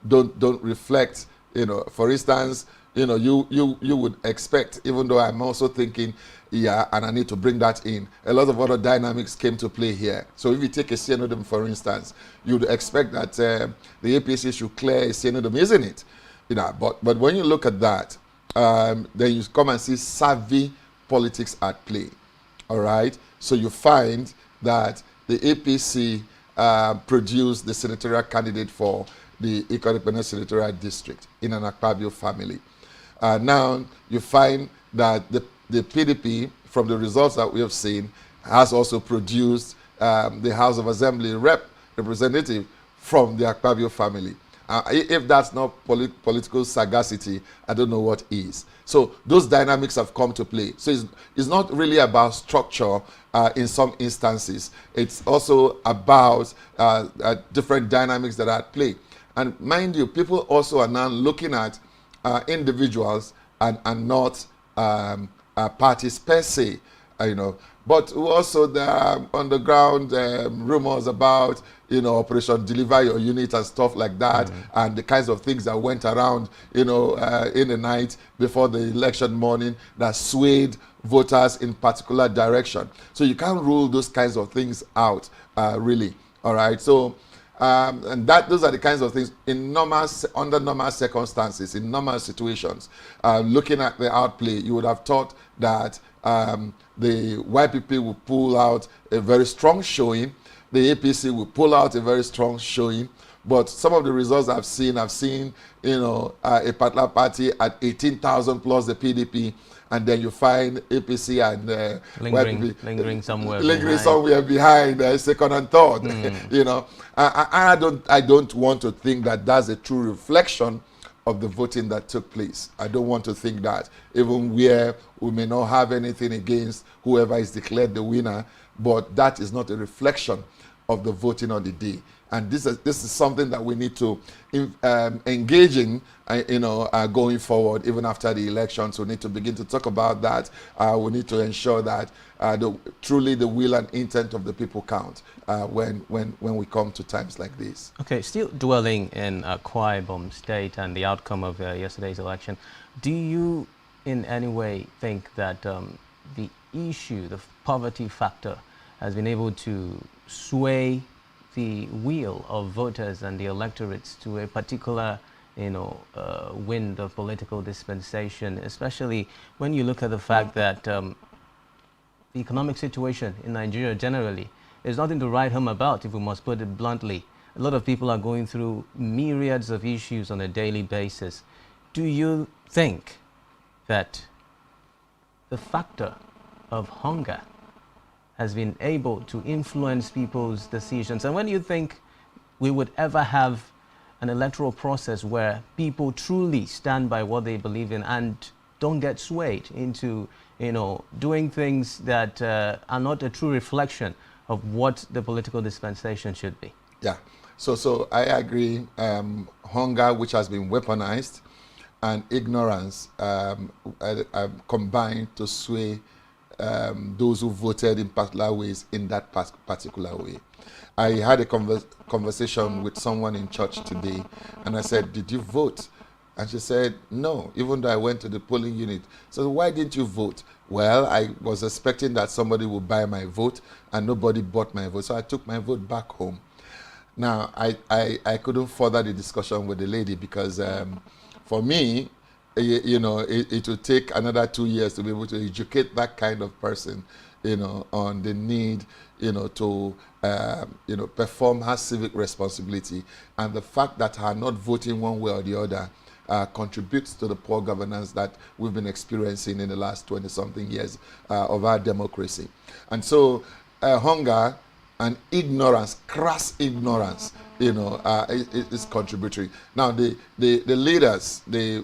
T: don't reflect. For instance, you know, you would expect, even though I'm also thinking, yeah, and I need to bring that in, a lot of other dynamics came to play here. So if you take a synodom, for instance, you'd expect that the APC should clear a synodom, isn't it? You know, but when you look at that, then you come and see savvy politics at play. All right. So you find that the APC produced the senatorial candidate for the Ikot senatorial district in an Akpabio family. Now you find that the PDP, from the results that we have seen, has also produced the House of Assembly representative from the Akpabio family. If that's not political sagacity, I don't know what is. So those dynamics have come to play. So it's not really about structure in some instances. It's also about different dynamics that are at play. And mind you, people also are now looking at individuals and not parties per se, you know. But also there are underground rumors about, you know, Operation Deliver Your Unit and stuff like that, and the kinds of things that went around, you know, in the night before the election morning that swayed voters in particular direction. So you can't rule those kinds of things out, really. All right. So and those are the kinds of things under normal circumstances, in normal situations. Looking at the outplay, you would have thought that the YPP will pull out a very strong showing. The APC will pull out a very strong showing. But some of the results I've seen, you know, a particular party at 18,000 plus the PDP, and then you find APC and
S: lingering somewhere
T: behind second and third. You know, I don't want to think that that's a true reflection of the voting that took place. I don't want to think that, even where we may not have anything against whoever is declared the winner, but that is not a reflection of the voting on the day. And this is something that we need to engage in, you know, going forward, even after the elections. We need to begin to talk about that. We need to ensure that truly the will and intent of the people count when we come to times like this.
S: Okay, still dwelling in Akwa Ibom State and the outcome of yesterday's election, do you in any way think that the issue, the poverty factor, has been able to sway the will of voters and the electorates to a particular, you know, wind of political dispensation, especially when you look at the fact that the economic situation in Nigeria generally is nothing to write home about, if we must put it bluntly. A lot of people are going through myriads of issues on a daily basis. Do you think that the factor of hunger has been able to influence people's decisions? And when do you think we would ever have an electoral process where people truly stand by what they believe in and don't get swayed into, you know, doing things that are not a true reflection of what the political dispensation should be?
T: Yeah. So I agree. Hunger, which has been weaponized, and ignorance combined to sway those who voted in particular ways in that particular way. I had a conversation with someone in church today, and I said, "Did you vote?" And she said, "No, even though I went to the polling unit." So why didn't you vote? Well, I was expecting that somebody would buy my vote, and nobody bought my vote, so I took my vote back home. Now, I couldn't further the discussion with the lady because for me, you know, it would take another 2 years to be able to educate that kind of person, you know, on the need, you know, to, you know, perform her civic responsibility, and the fact that her not voting one way or the other contributes to the poor governance that we've been experiencing in the last 20-something years of our democracy. And so hunger and ignorance, crass ignorance, you know, is contributory. Now, the leaders, the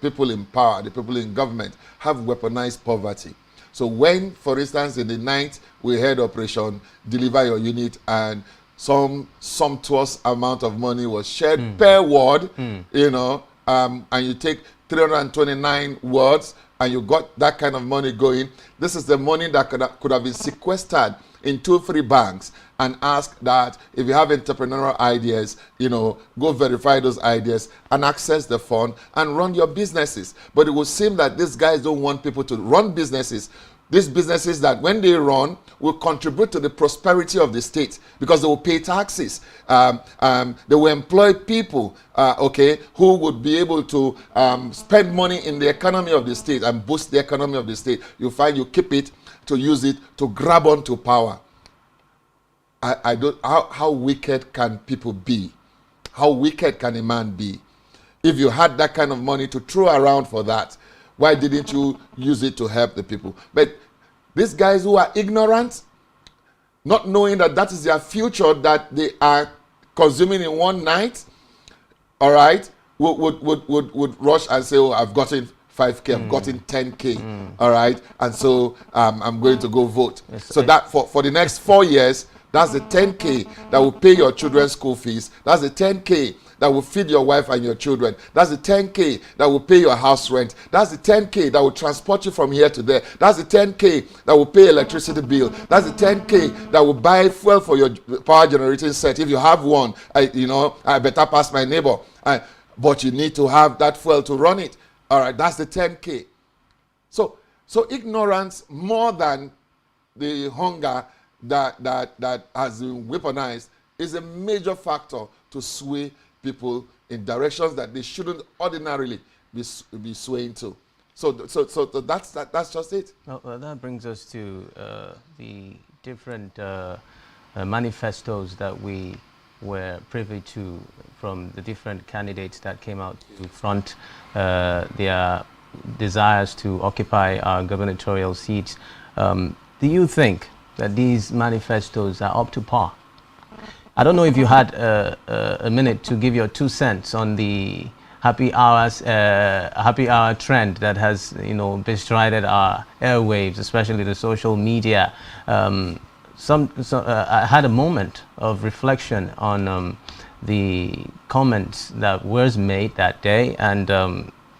T: people in power, the people in government have weaponized poverty. So when, for instance, in the night we had Operation Deliver Your Unit and some sumptuous amount of money was shared per ward, you know, and you take 329 wards and you got that kind of money going, this is the money that could have been sequestered in 2-3 banks and ask that if you have entrepreneurial ideas, go verify those ideas and access the fund and run your businesses. But it would seem that these guys don't want people to run businesses. These businesses that when they run will contribute to the prosperity of the state because they will pay taxes. They will employ people, who would be able to spend money in the economy of the state and boost the economy of the state. You find you keep it to use it to grab onto power. I don't. How wicked can people be? How wicked can a man be? If you had that kind of money to throw around for that, why didn't you use it to help the people? But these guys who are ignorant, not knowing that that is their future that they are consuming in one night, all right, would rush and say, oh, I've gotten 5K, I've gotten 10K, all right, and so I'm going to go vote. So that for the next 4 years, that's the 10K that will pay your children's school fees. That's the 10K that will feed your wife and your children. That's the 10K that will pay your house rent. That's the 10K that will transport you from here to there. That's the 10K that will pay electricity bill. That's the 10K that will buy fuel for your power generating set. If you have one, I better pass my neighbor. But you need to have that fuel to run it. All right, that's the 10K. So ignorance more than the hunger that has been weaponized is a major factor to sway people in directions that they shouldn't ordinarily be swaying to. So that's just it.
S: Well, that brings us to the different manifestos that we were privy to from the different candidates that came out to front their desires to occupy our gubernatorial seats. Do you think that these manifestos are up to par? I don't know if you had a minute to give your 2 cents on the happy hour trend that has, bestrided our airwaves, especially the social media. I had a moment of reflection on the comments that was made that day, and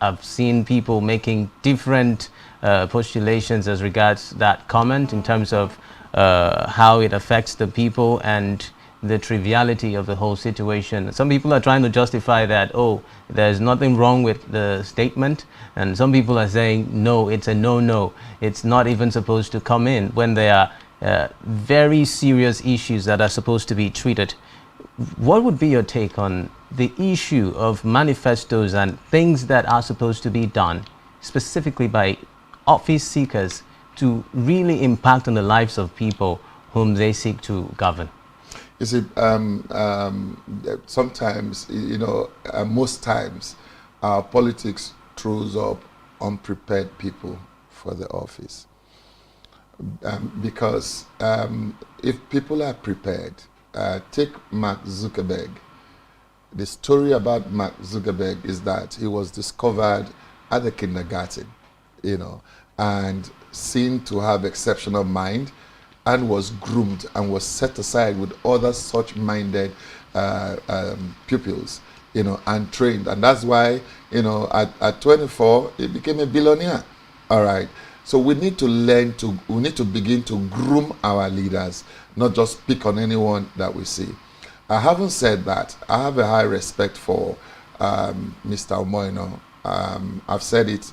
S: I've seen people making different postulations as regards that comment in terms of how it affects the people and the triviality of the whole situation. Some people are trying to justify that, oh, there's nothing wrong with the statement, and some people are saying, no, it's a no-no. It's not even supposed to come in when there are very serious issues that are supposed to be treated. What would be your take on the issue of manifestos and things that are supposed to be done, specifically by office seekers, to really impact on the lives of people whom they seek to govern?
T: You see, sometimes, most times, our politics throws up unprepared people for the office. Because if people are prepared, take Mark Zuckerberg. The story about Mark Zuckerberg is that he was discovered at the kindergarten, and seen to have exceptional mind, and was groomed and was set aside with other such minded pupils, and trained. And that's why, at 24, he became a billionaire. All right. So we need to begin to groom our leaders, not just pick on anyone that we see. I haven't said that. I have a high respect for Mr. Omoino. I've said it,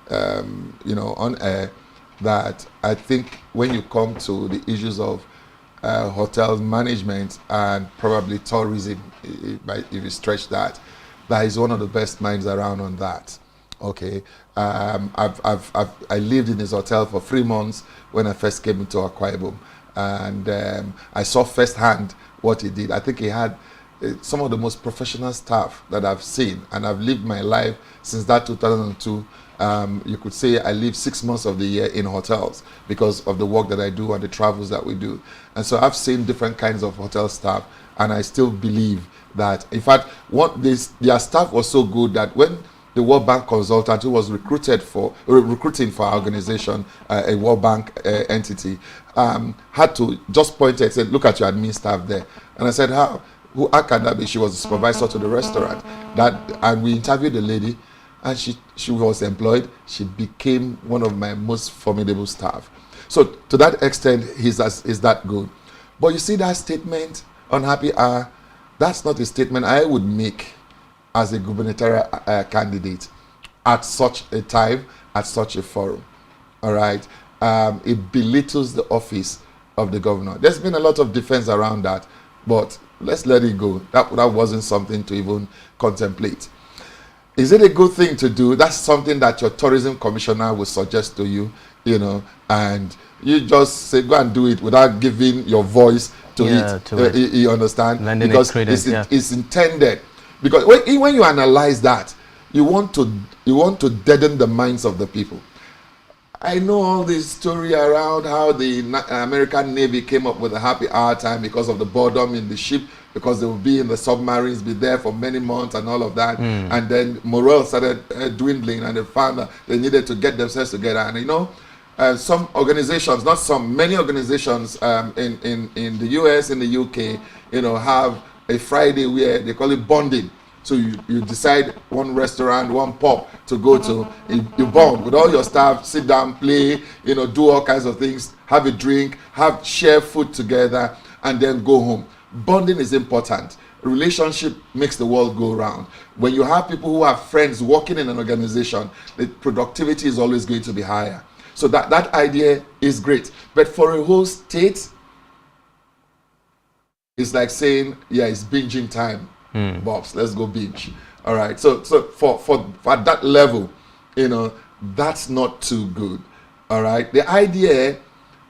T: on air, that I think when you come to the issues of hotel management and probably tourism, if you stretch that, that is one of the best minds around on that. Okay, I lived in his hotel for 3 months when I first came into Akwa Ibom, and I saw firsthand what he did. I think he had some of the most professional staff that I've seen, and I've lived my life since that 2002. You could say I live 6 months of the year in hotels because of the work that I do and the travels that we do. And so I've seen different kinds of hotel staff, and I still believe that, in fact, their staff was so good that when the World Bank consultant who was recruiting for our organization, a World Bank entity, had to just point and say, look at your admin staff there. And I said, how can that be? She was the supervisor to the restaurant. And we interviewed the lady, and she was employed. She became one of my most formidable staff. So to that extent, is that good. But you see that statement on happy hour, that's not a statement I would make as a gubernatorial candidate at such a time, at such a forum. All right. It belittles the office of the governor. There's been a lot of defense around that, but let's let it go. That wasn't something to even contemplate. Is it a good thing to do? That's something that your tourism commissioner will suggest to you, you know, and you just say go and do it without giving your voice to it. You understand?
S: Lending
T: because
S: it credence,
T: it's intended. Because when you analyze that, you want to deaden the minds of the people. I know all this story around how the American Navy came up with a happy hour time because of the boredom in the ship, because they would be in the submarines, be there for many months and all of that. And then morale started dwindling, and they found that they needed to get themselves together. And you know, some organizations, not some, many organizations in the US, in the UK, you know, have a Friday where they call it bonding. So you decide one restaurant, one pub to go to. You bond with all your staff, sit down, play, you know, do all kinds of things, have a drink, share food together, and then go home. Bonding is important. Relationship makes the world go round. When you have people who have friends working in an organization, the productivity is always going to be higher. So that idea is great. But for a whole state, it's like saying, yeah, it's binging time. Bobs, let's go binge. All right. So for that level, you know, that's not too good. All right. The idea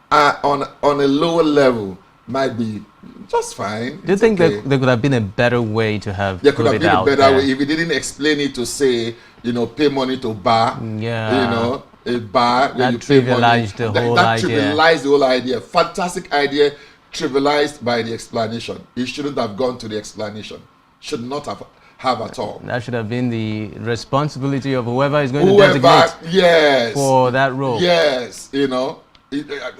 T: on a lower level might be just fine.
S: Do you think there could have been a better way to have
T: there could have been a better
S: there?
T: way if we didn't explain it to say, you know, pay money to bar.
S: Yeah.
T: You know, a bar where
S: That
T: you pay money.
S: trivialized the whole
T: that
S: idea.
T: trivialized the whole idea. Fantastic idea, trivialized by the explanation. You shouldn't have gone to the explanation. Should not have at all.
S: That should have been the responsibility of whoever is going to designate for that role.
T: Yes, you know,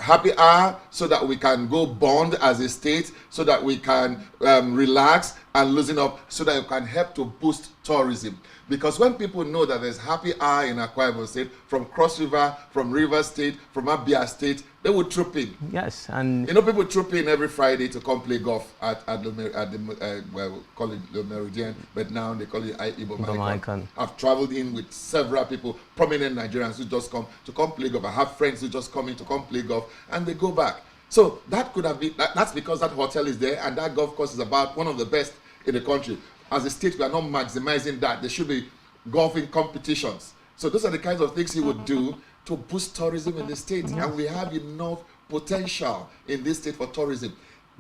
T: happy hour so that we can go bond as a state, so that we can relax and loosen up, so that you can help to boost tourism. Because when people know that there's happy hour in Akwa Ibom State, from Cross River, from River State, from Abia State, they would troop in.
S: Yes, and
T: you know, people troop in every Friday to come play golf at the well, we call it the Meridian, but now they call it Ibom Icon. I've traveled in with several people, prominent Nigerians who just come play golf. I have friends who just come in to come play golf, and they go back. So that could have been that's because that hotel is there, and that golf course is about one of the best in the country. As a state, we are not maximizing that. There should be golfing competitions. So those are the kinds of things he would do to boost tourism in the state. Yes. And we have enough potential in this state for tourism.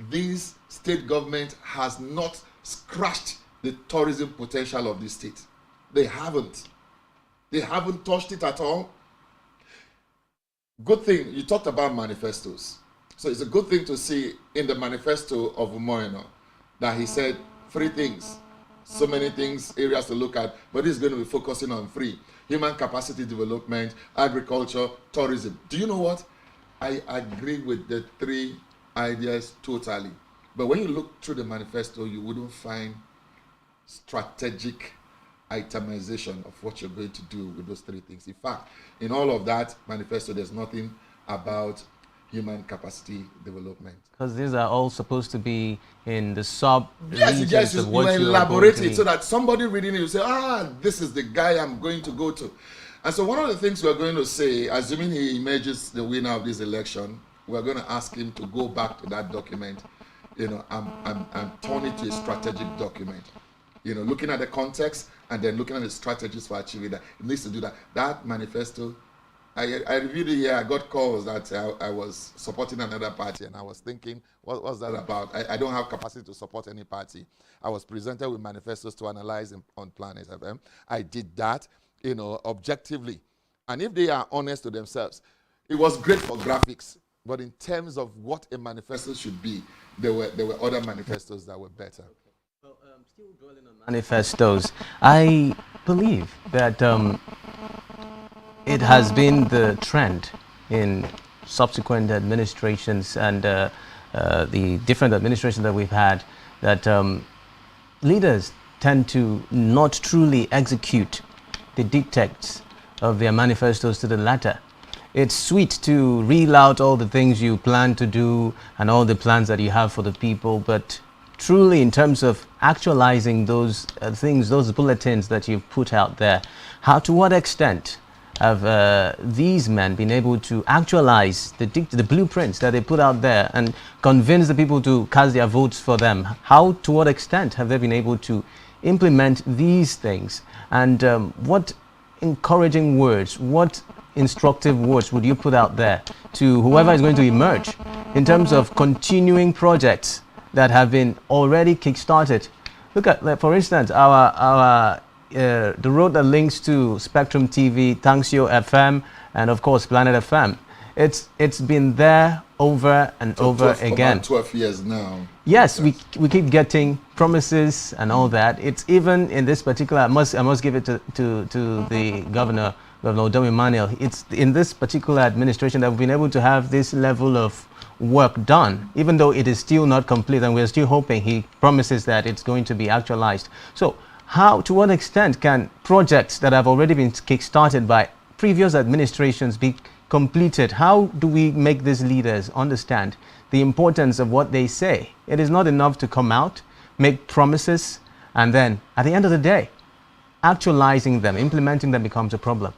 T: This state government has not scratched the tourism potential of this state. They haven't. They haven't touched it at all. Good thing, you talked about manifestos. So it's a good thing to see in the manifesto of Umoeno that he said 3 things. So many things, areas to look at, but he's going to be focusing on 3. Human capacity development, agriculture, tourism. Do you know what? I agree with the 3 ideas totally. But when you look through the manifesto, you wouldn't find strategic itemization of what you're going to do with those 3 things. In fact, in all of that manifesto, there's nothing about human capacity development.
S: Because these are all supposed to be in the sub-regions
T: yes,
S: of what you
T: elaborate it so that somebody reading it will say, this is the guy I'm going to go to. And so one of the things we're going to say, assuming he emerges the winner of this election, we're going to ask him to go back to that document, you know, and turn it to a strategic document. You know, looking at the context and then looking at the strategies for achieving that. It needs to do that. That manifesto, I reviewed it here. I got calls that I was supporting another party, and I was thinking, what was that about? I don't have capacity to support any party. I was presented with manifestos to analyze on Planet FM. I did that, you know, objectively. And if they are honest to themselves, it was great for graphics. But in terms of what a manifesto should be, there were other manifestos that were better.
S: Well, still dwelling on manifestos, I believe that it has been the trend in subsequent administrations and the different administrations that we've had that leaders tend to not truly execute the dictates of their manifestos to the latter. It's sweet to reel out all the things you plan to do and all the plans that you have for the people, but truly in terms of actualizing those things, those bulletins that you've put out there, to what extent have these men been able to actualize the blueprints that they put out there and convince the people to cast their votes for them? To what extent have they been able to implement these things? And what encouraging words, what instructive words would you put out there to whoever is going to emerge in terms of continuing projects that have been already kick-started? Look at, like, for instance, the road that links to Spectrum TV, Tangsio FM, and of course Planet FM. It's been there over and over again.
T: About 12 years now.
S: Yes, we keep getting promises and all that. It's even in this particular, I must give it to the Governor Dom Emmanuel. It's in this particular administration that we've been able to have this level of work done, even though it is still not complete, and we're still hoping. He promises that it's going to be actualized. So to what extent can projects that have already been kick-started by previous administrations be completed? How do we make these leaders understand the importance of what they say? It is not enough to come out, make promises, and then at the end of the day, actualizing them, implementing them becomes a problem.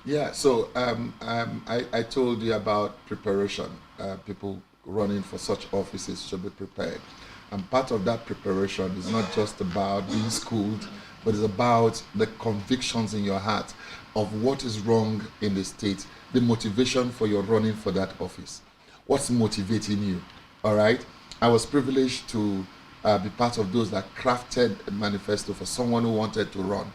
T: Yeah, so I told you about preparation. People running for such offices should be prepared. And part of that preparation is not just about being schooled, but it's about the convictions in your heart of what is wrong in the state, the motivation for your running for that office. What's motivating you, all right? I was privileged to be part of those that crafted a manifesto for someone who wanted to run.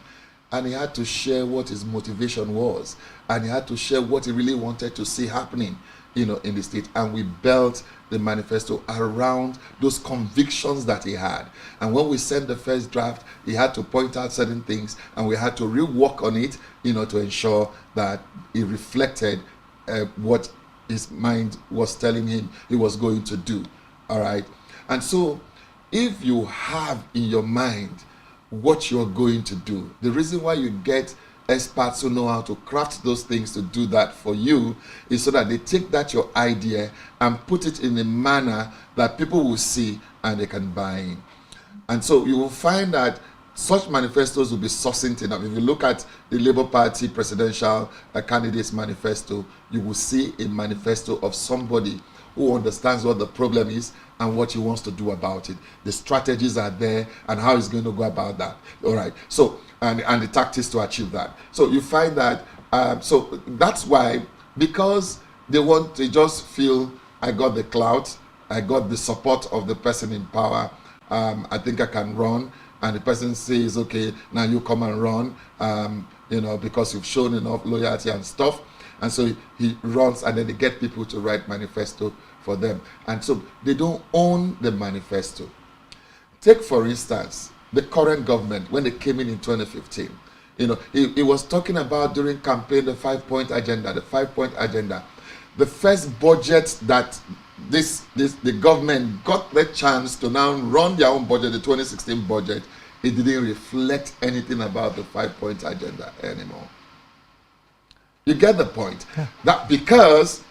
T: And he had to share what his motivation was. And he had to share what he really wanted to see happening, in the state. And we built the manifesto around those convictions that he had. And when we sent the first draft, he had to point out certain things, and we had to rework on it, to ensure that it reflected what his mind was telling him he was going to do. All right. And so if you have in your mind what you're going to do, the reason why you get experts who know how to craft those things to do that for you is so that they take that your idea and put it in a manner that people will see and they can buy in. And so you will find that such manifestos will be succinct enough. If you look at the Labour Party presidential candidate's manifesto, you will see a manifesto of somebody who understands what the problem is and what he wants to do about it. The strategies are there and how he's going to go about that. All right. So, and the tactics to achieve that. So you find that, so that's why, because they just feel, I got the clout, I got the support of the person in power, I think I can run, and the person says, okay, now you come and run, because you've shown enough loyalty and stuff. And so he runs, and then they get people to write manifesto for them. And so they don't own the manifesto. Take, for instance, the current government, when they came in 2015. He was talking about during campaign the 5-point agenda, the 5-point agenda. The first budget that the government got the chance to now run their own budget, the 2016 budget, it didn't reflect anything about the 5-point agenda anymore. You get the point? Yeah. That because,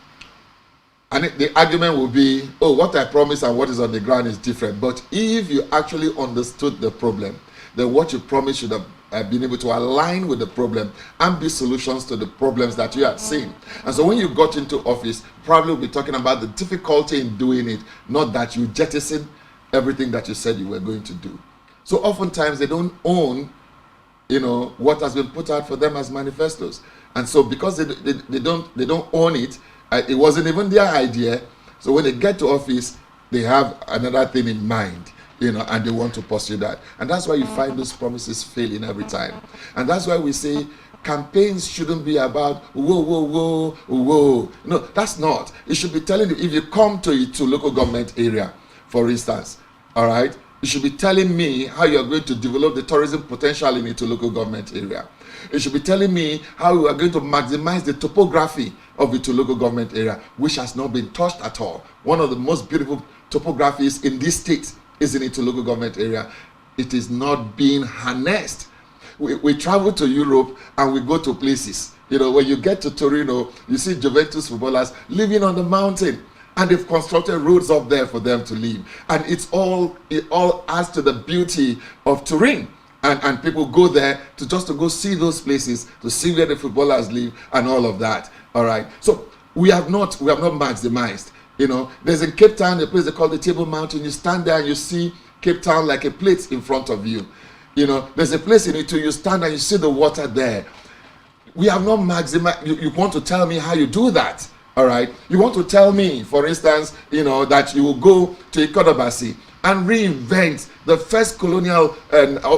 T: and the argument will be, oh, what I promise and what is on the ground is different. But if you actually understood the problem, then what you promised should have been able to align with the problem and be solutions to the problems that you had seen. And so when you got into office, probably we'll be talking about the difficulty in doing it, not that you jettison everything that you said you were going to do. So oftentimes they don't own, what has been put out for them as manifestos. And so because they don't own it, it wasn't even their idea. So when they get to office, they have another thing in mind, and they want to pursue that. And that's why you find those promises failing every time. And that's why we say campaigns shouldn't be about whoa, whoa, whoa, whoa. No, that's not. It should be telling you, if you come to local government area, for instance, all right, you should be telling me how you're going to develop the tourism potential in the local government area. You should be telling me how you are going to maximize the topography of the local government area, which has not been touched at all. One of the most beautiful topographies in this state is in the local government area. It is not being harnessed. We travel to Europe and we go to places, You know, when you get to Torino, you see Juventus footballers living on the mountain, and they've constructed roads up there for them to live. And it all adds to the beauty of Turin. And people go there to go see those places, to see where the footballers live and all of that. All right. So we have not maximized. You know, there's in Cape Town a place they call the Table Mountain. You stand there and you see Cape Town like a plate in front of you. You know, there's a place in it you stand and you see the water there. We have not maximized. You want to tell me how you do that? All right. You want to tell me, for instance, you know, that you will go to Ikodobasi and reinvent the first colonial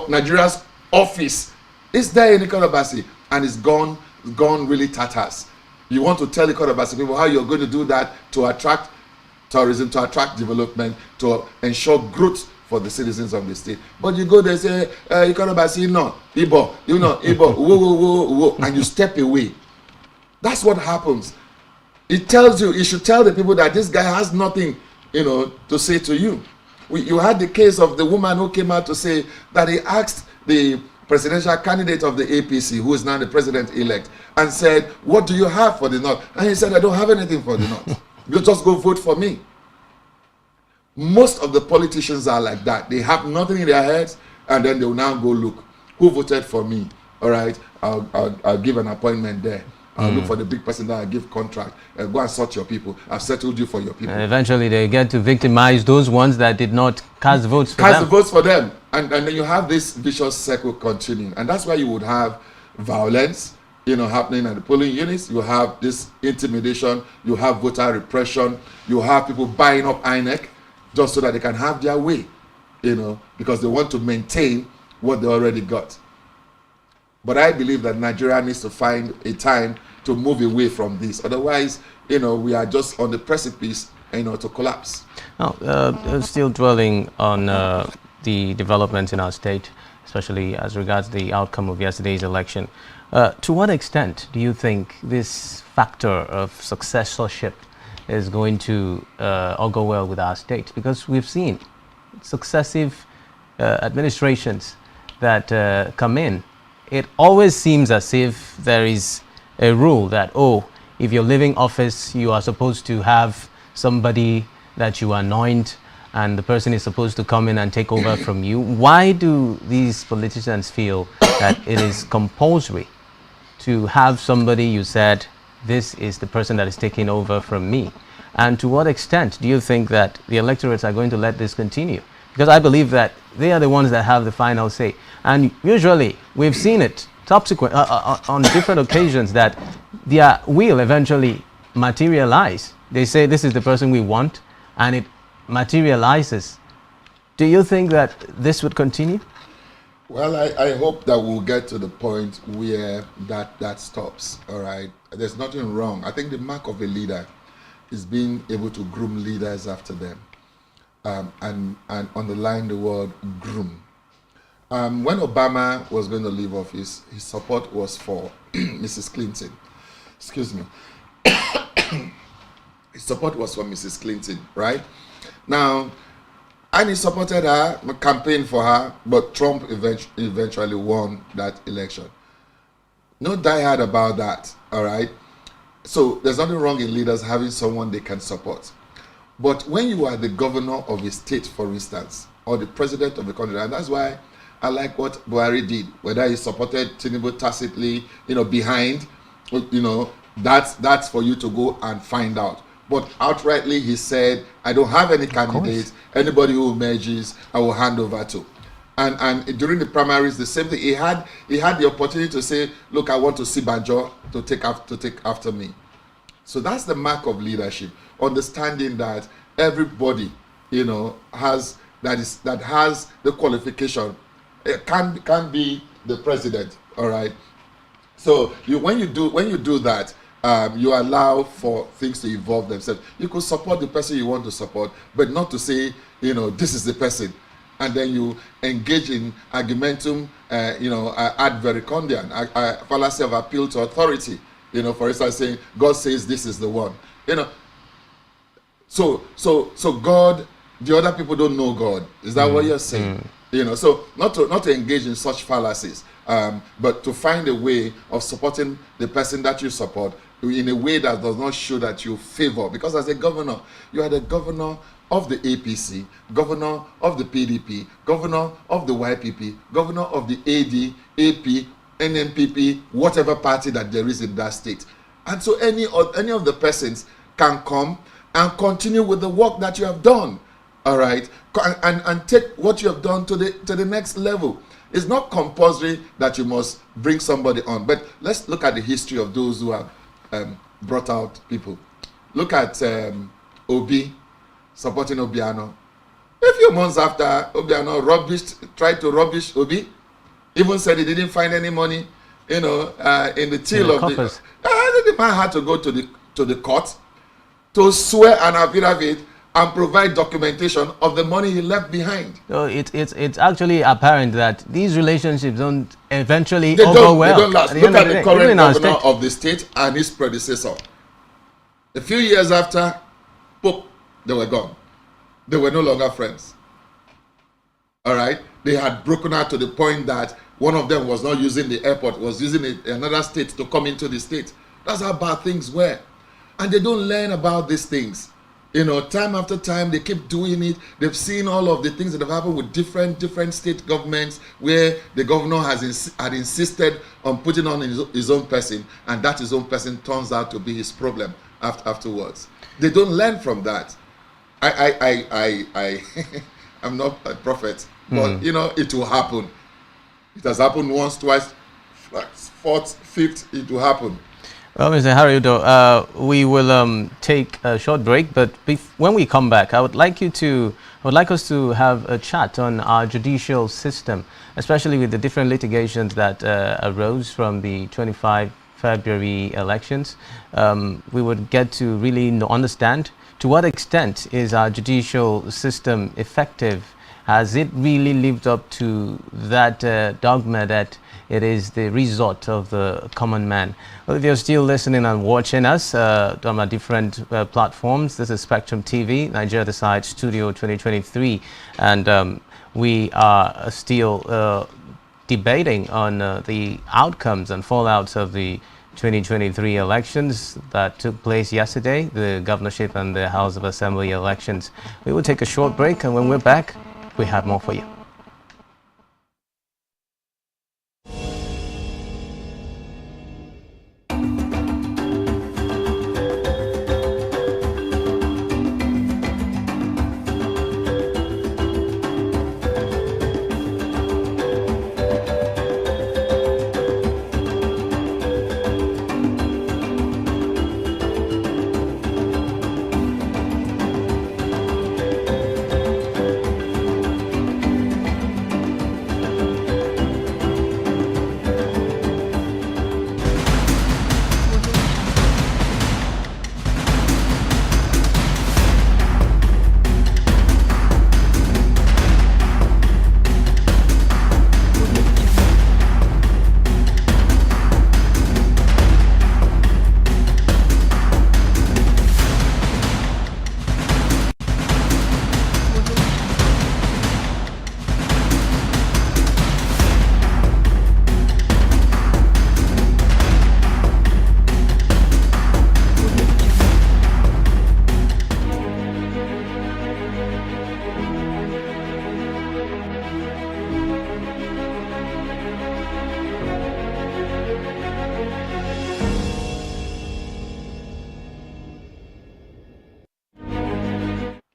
T: Nigeria's office. It's there in Ikodobasi and it's gone really tatters. You want to tell Ikodobasi people how you're going to do that to attract tourism, to attract development, to ensure growth for the citizens of the state. But you go there and say, Ikodobasi, no, Ibom, you know, Ibom, whoa, and you step away. That's what happens. It tells you, you should tell the people that this guy has nothing, you know, to say to you. You had the case of the woman who came out to say that he asked the presidential candidate of the APC, who is now the president-elect, and said, what do you have for the North? And he said, I don't have anything for the North. You just go vote for me. Most of the politicians are like that. They have nothing in their heads, and then they will now go look. Who voted for me? All right, I'll give an appointment there. I'll look for the big person that I give contract. Go and sort your people. I've settled you for your people.
S: And eventually they get to victimize those ones that did not cast votes for them.
T: Cast the votes for them. And then you have this vicious cycle continuing. And that's why you would have violence, you know, happening at the polling units. You have this intimidation. You have voter repression. You have people buying up Inec just so that they can have their way, you know, because they want to maintain what they already got. But I believe that Nigeria needs to find a time to move away from this. Otherwise, you know, we are just on the precipice, you know, to collapse.
S: Now, still dwelling on the developments in our state, especially as regards the outcome of yesterday's election. To what extent do you think this factor of successorship is going to augur well with our state? Because we've seen successive administrations that come in. It always seems as if there is a rule that, oh, if you're leaving office, you are supposed to have somebody that you anoint, and the person is supposed to come in and take over from you. Why do these politicians feel that it is compulsory to have somebody you said, this is the person that is taking over from me? And to what extent do you think that the electorates are going to let this continue? Because I believe that they are the ones that have the final say. And usually, we've seen it subsequent on different occasions that their will eventually materialize. They say, this is the person we want, and it materializes. Do you think that this would continue?
T: Well, I hope that we'll get to the point where that stops, all right? There's nothing wrong. I think the mark of a leader is being able to groom leaders after them. And underline the word groom. When Obama was going to leave office, his support was for Mrs. Clinton. Excuse me. His support was for Mrs. Clinton, right? Now, and he supported her, campaigned for her, but Trump eventually won that election. No diehard about that, all right? So there's nothing wrong in leaders having someone they can support. But when you are the governor of a state, for instance, or the president of the country, and that's why I like what Buhari did, whether he supported Tinubu tacitly, you know, behind, you know, that's for you to go and find out. But outrightly, he said, I don't have any candidates. Anybody who emerges, I will hand over to. And during the primaries, the same thing. He had the opportunity to say, look, I want to see Banjo to take after me. So that's the mark of leadership. Understanding that everybody, you know, has the qualification. It can be the president. All right. So when you do that, you allow for things to evolve themselves. You could support the person you want to support, but not to say, you know, this is the person, and then you engage in argumentum, you know, ad vericondiam, a fallacy of appeal to authority. You know, for instance, saying God says this is the one. You know. So God, the other people don't know God. Is that what you're saying? You know, so not to engage in such fallacies, but to find a way of supporting the person that you support in a way that does not show that you favor. Because as a governor, you are the governor of the APC, governor of the PDP, governor of the YPP, governor of the AD, AP, NNPP, whatever party that there is in that state. And so any of the persons can come and continue with the work that you have done. All right, and take what you have done to the next level. It's not compulsory that you must bring somebody on, but let's look at the history of those who have brought out people. Look at Obi supporting Obiano. A few months after, Obiano tried to rubbish Obi, even said he didn't find any money, in the till of coffers. The man had to go to the court to swear an affidavit and provide documentation of the money he left behind.
S: So it's actually apparent that these relationships don't eventually go well.
T: They don't last. Look at the current governor of the state and his predecessor. A few years after, poof, they were gone. They were no longer friends. All right? They had broken out to the point that one of them was not using the airport, was using another state to come into the state. That's how bad things were. And they don't learn about these things. Time after time, they keep doing it. They've seen all of the things that have happened with different state governments where the governor had insisted on putting on his own person, and that his own person turns out to be his problem afterwards. They don't learn from that. I'm not a prophet, but it will happen. It has happened once, twice, fourth, fifth, it will happen.
S: Well, Mr. Harry Udo, we will take a short break, but when we come back, I would like us to have a chat on our judicial system, especially with the different litigations that arose from the 25 February elections. We would get to really understand to what extent is our judicial system effective. Has it really lived up to that dogma that it is the resort of the common man? Well, if you're still listening and watching us on our different platforms, this is Spectrum TV, Nigeria Decides Studio 2023, and we are still debating on the outcomes and fallouts of the 2023 elections that took place yesterday, the governorship and the House of Assembly elections. We will take a short break, and when we're back, we have more for you.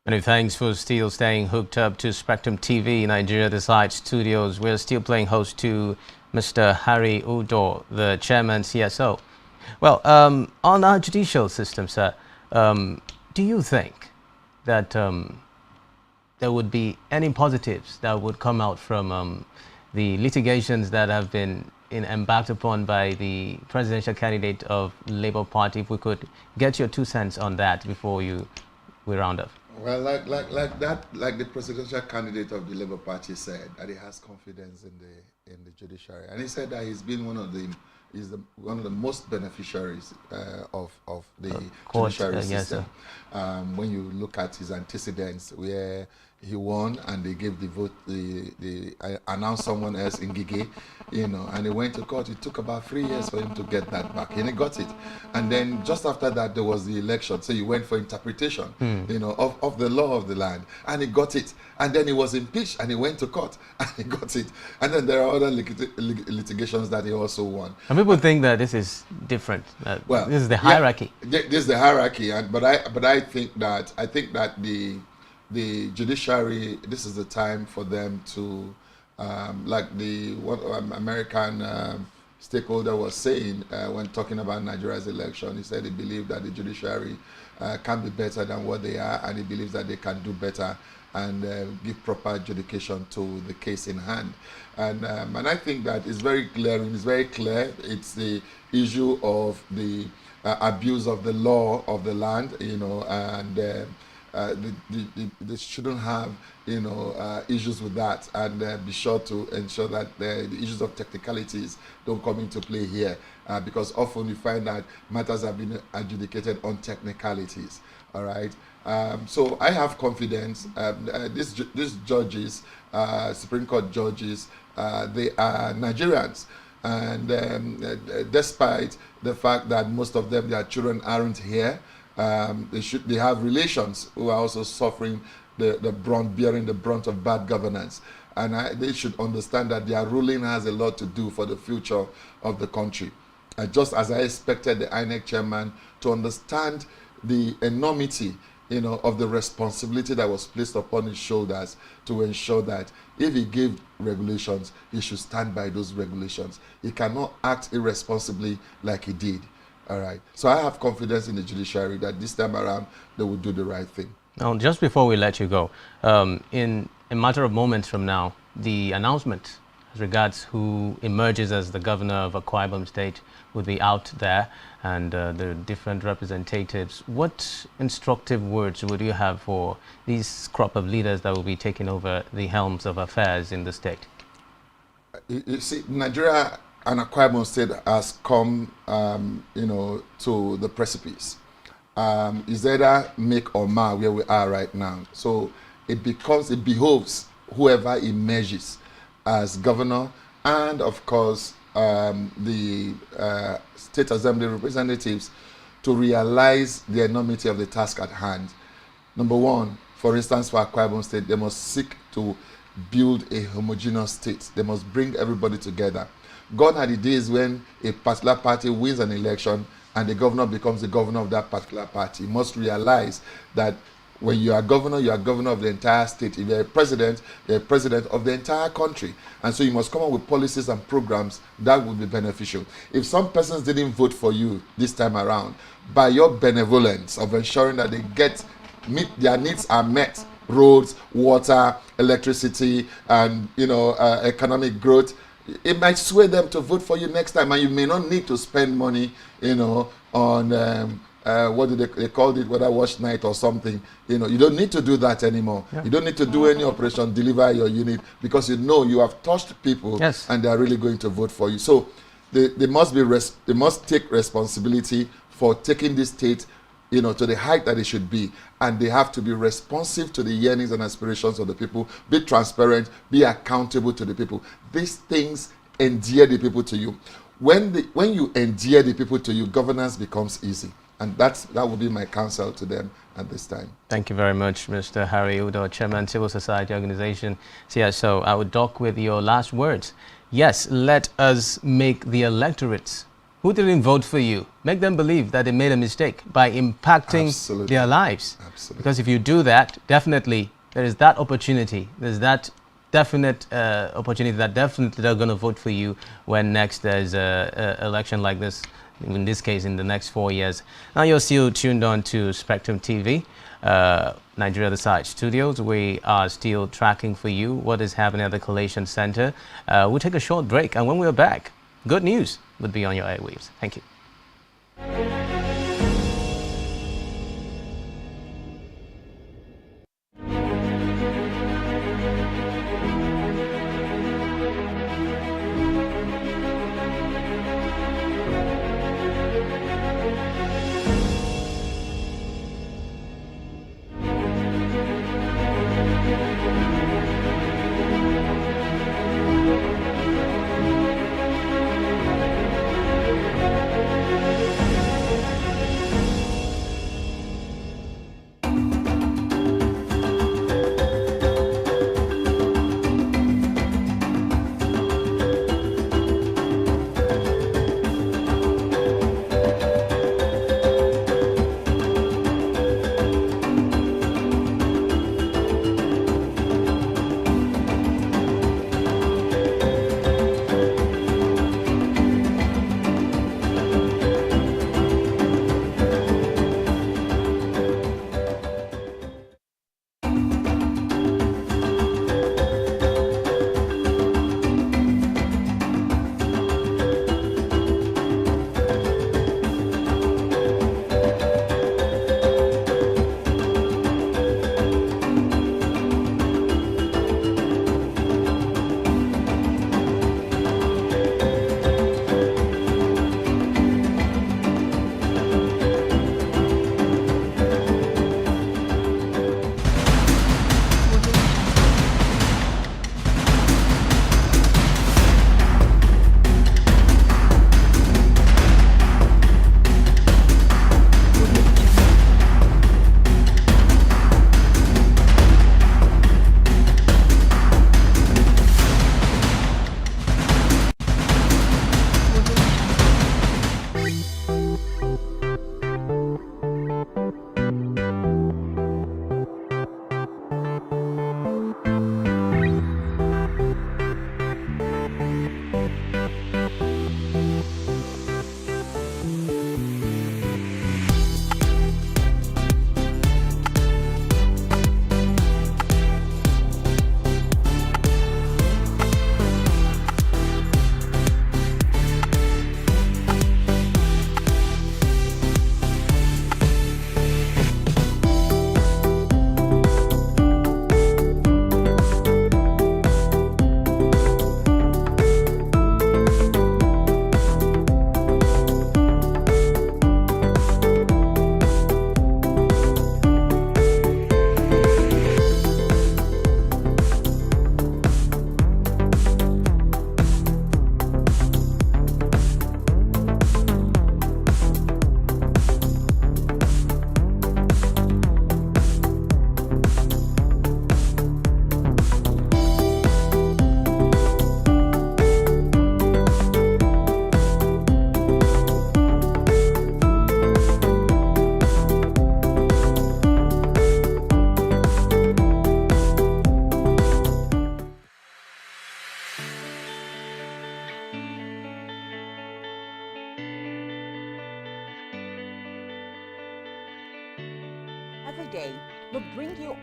S: Many thanks for still staying hooked up to Spectrum TV, Nigeria Decides Studios. We're still playing host to Mr. Harry Udo, the chairman CSO. Well, on our judicial system, sir, do you think that there would be any positives that would come out from the litigations that have been embarked upon by the presidential candidate of Labour Party? If we could get your 2 cents on that before we round up.
T: Well, like the presidential candidate of the Labour Party said, that he has confidence in the judiciary, and he said that he's been one of the most beneficiaries of the judiciary system. Yes, when you look at his antecedents, where he won, and they gave the vote, they announced someone else in Gigi, and he went to court. It took about 3 years for him to get that back, and he got it. And then just after that, there was the election. So he went for interpretation, of the law of the land, and he got it. And then he was impeached, and he went to court, and he got it. And then there are other litigations that he also won.
S: And people think that this is different. Well, this is the hierarchy.
T: Yeah, this is the hierarchy, but I think that the judiciary, this is the time for them to, like what American stakeholder was saying when talking about Nigeria's election. He said he believed that the judiciary can be better than what they are, and he believes that they can do better and give proper adjudication to the case in hand. And I think that it's very clear. It's very clear. It's the issue of the abuse of the law of the land, and they shouldn't have issues with that, and be sure to ensure that the issues of technicalities don't come into play here, because often you find that matters have been adjudicated on technicalities. All right. So I have confidence. These judges, Supreme Court judges, they are Nigerians, and despite the fact that most of them, their children aren't here, they have relations who are also suffering bearing the brunt of bad governance, and they should understand that their ruling has a lot to do for the future of the country. Just as I expected the Inec chairman to understand the enormity, of the responsibility that was placed upon his shoulders to ensure that if he gave regulations, he should stand by those regulations. He cannot act irresponsibly like he did. All right. So I have confidence in the judiciary that this time around they will do the right thing.
S: Now, just before we let you go, in a matter of moments from now, the announcement as regards who emerges as the governor of Akwa Ibom State will be out there, and the different representatives. What instructive words would you have for these crop of leaders that will be taking over the helms of affairs in the state?
T: You see, Nigeria and Akwa Ibom State has come, to the precipice. It's either make or mar where we are right now. So it behoves whoever emerges as governor, and of course the State Assembly representatives, to realize the enormity of the task at hand. Number one, for instance, for Akwa Ibom State, they must seek to build a homogeneous state. They must bring everybody together. Gone are the days when a particular party wins an election and the governor becomes the governor of that particular party. You must realize that when you are governor of the entire state. If you're a president of the entire country. And so you must come up with policies and programs that would be beneficial. If some persons didn't vote for you this time around, by your benevolence of ensuring that their needs are met, roads, water, electricity, and economic growth, it might sway them to vote for you next time, and you may not need to spend money, on what do they called it, whether watch night or something. You don't need to do that anymore. Yeah. You don't need to do any operation, deliver your unit, because you have touched people, yes, and they are really going to vote for you. So they must take responsibility for taking this state, to the height that it should be, and they have to be responsive to the yearnings and aspirations of the people, be transparent, be accountable to the people. These things endear the people to you. When you endear the people to you, governance becomes easy. And that would be my counsel to them at this time.
S: Thank you very much, Mr. Harry Udo, Chairman, Civil Society Organization, CSO. I would dock with your last words. Yes, let us make the electorate who didn't vote for you, make them believe that they made a mistake by impacting their lives. Absolutely. Because if you do that, definitely there is that opportunity. There's that definite opportunity that definitely they're going to vote for you when next there's an election like this. In this case, in the next 4 years. Now you're still tuned on to Spectrum TV, Nigeria The Side Studios. We are still tracking for you what is happening at the Collation Center. We'll take a short break, and when we're back, good news would be on your airwaves. Thank you.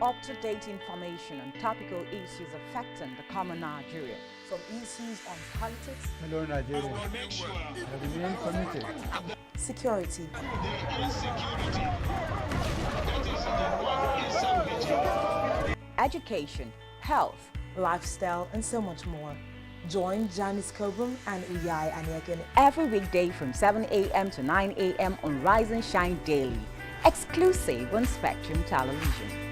B: up-to-date information on topical issues affecting the common Nigerian.
U: From issues on politics,
V: hello Nigeria, I remain committed.
U: Security.
B: Education, health,
U: lifestyle, and so much more. Join Janice Kobum and Uyai Aniakin
B: every weekday from 7 a.m. to 9 a.m. on Rise and Shine Daily, exclusive on Spectrum Television.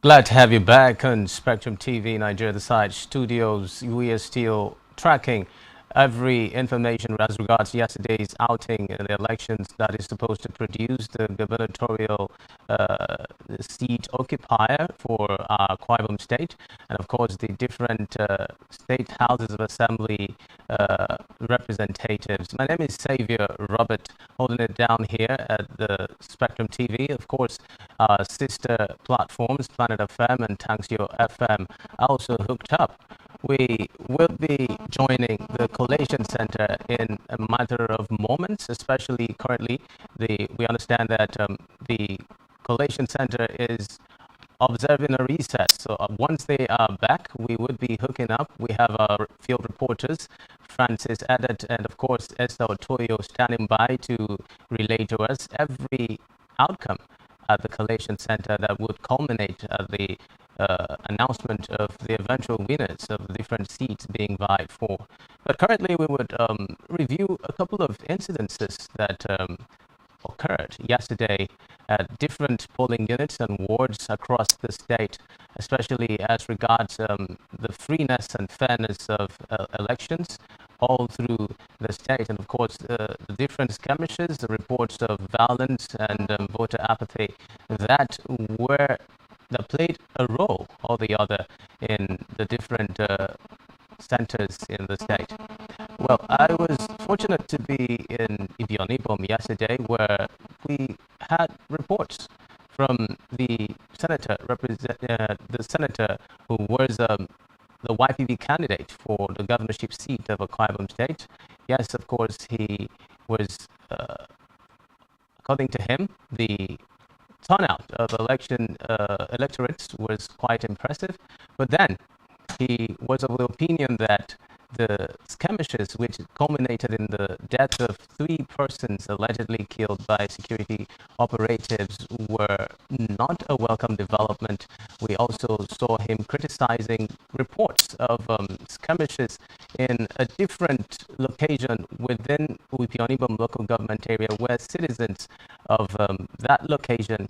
S: Glad to have you back on Spectrum TV, Nigeria, the side studios. We are still tracking every information as regards yesterday's outing in the elections that is supposed to produce the gubernatorial seat occupier for Akwa Ibom State, and of course the different state houses of assembly representatives. My name is Xavier Robert, holding it down here at the Spectrum TV. Of course, sister platforms Planet FM and Tanxio FM are also hooked up. We will be joining the Collation Center in a matter of moments, especially currently. We understand that the Collation Center is observing a recess. So once they are back, we would be hooking up. We have our field reporters, Francis Adet, and of course, Esther Otoyo, standing by to relay to us every outcome at the Collation Center that would culminate at the announcement of the eventual winners of the different seats being vied for. But currently, we would review a couple of incidences that occurred yesterday at different polling units and wards across the state, especially as regards the freeness and fairness of elections all through the state. And of course, the different skirmishes, the reports of violence and voter apathy that played a role or the other in the different centers in the state. Well, I was fortunate to be in Ibom yesterday, where we had reports from the senator, the senator who was the YPP candidate for the governorship seat of Akwa Ibom State. Yes, of course, he was, according to him, the turnout of electorates was quite impressive, but then he was of the opinion that the skirmishes, which culminated in the death of 3 persons allegedly killed by security operatives, were not a welcome development. We also saw him criticizing reports of skirmishes in a different location within Ibom local government area, where citizens of that location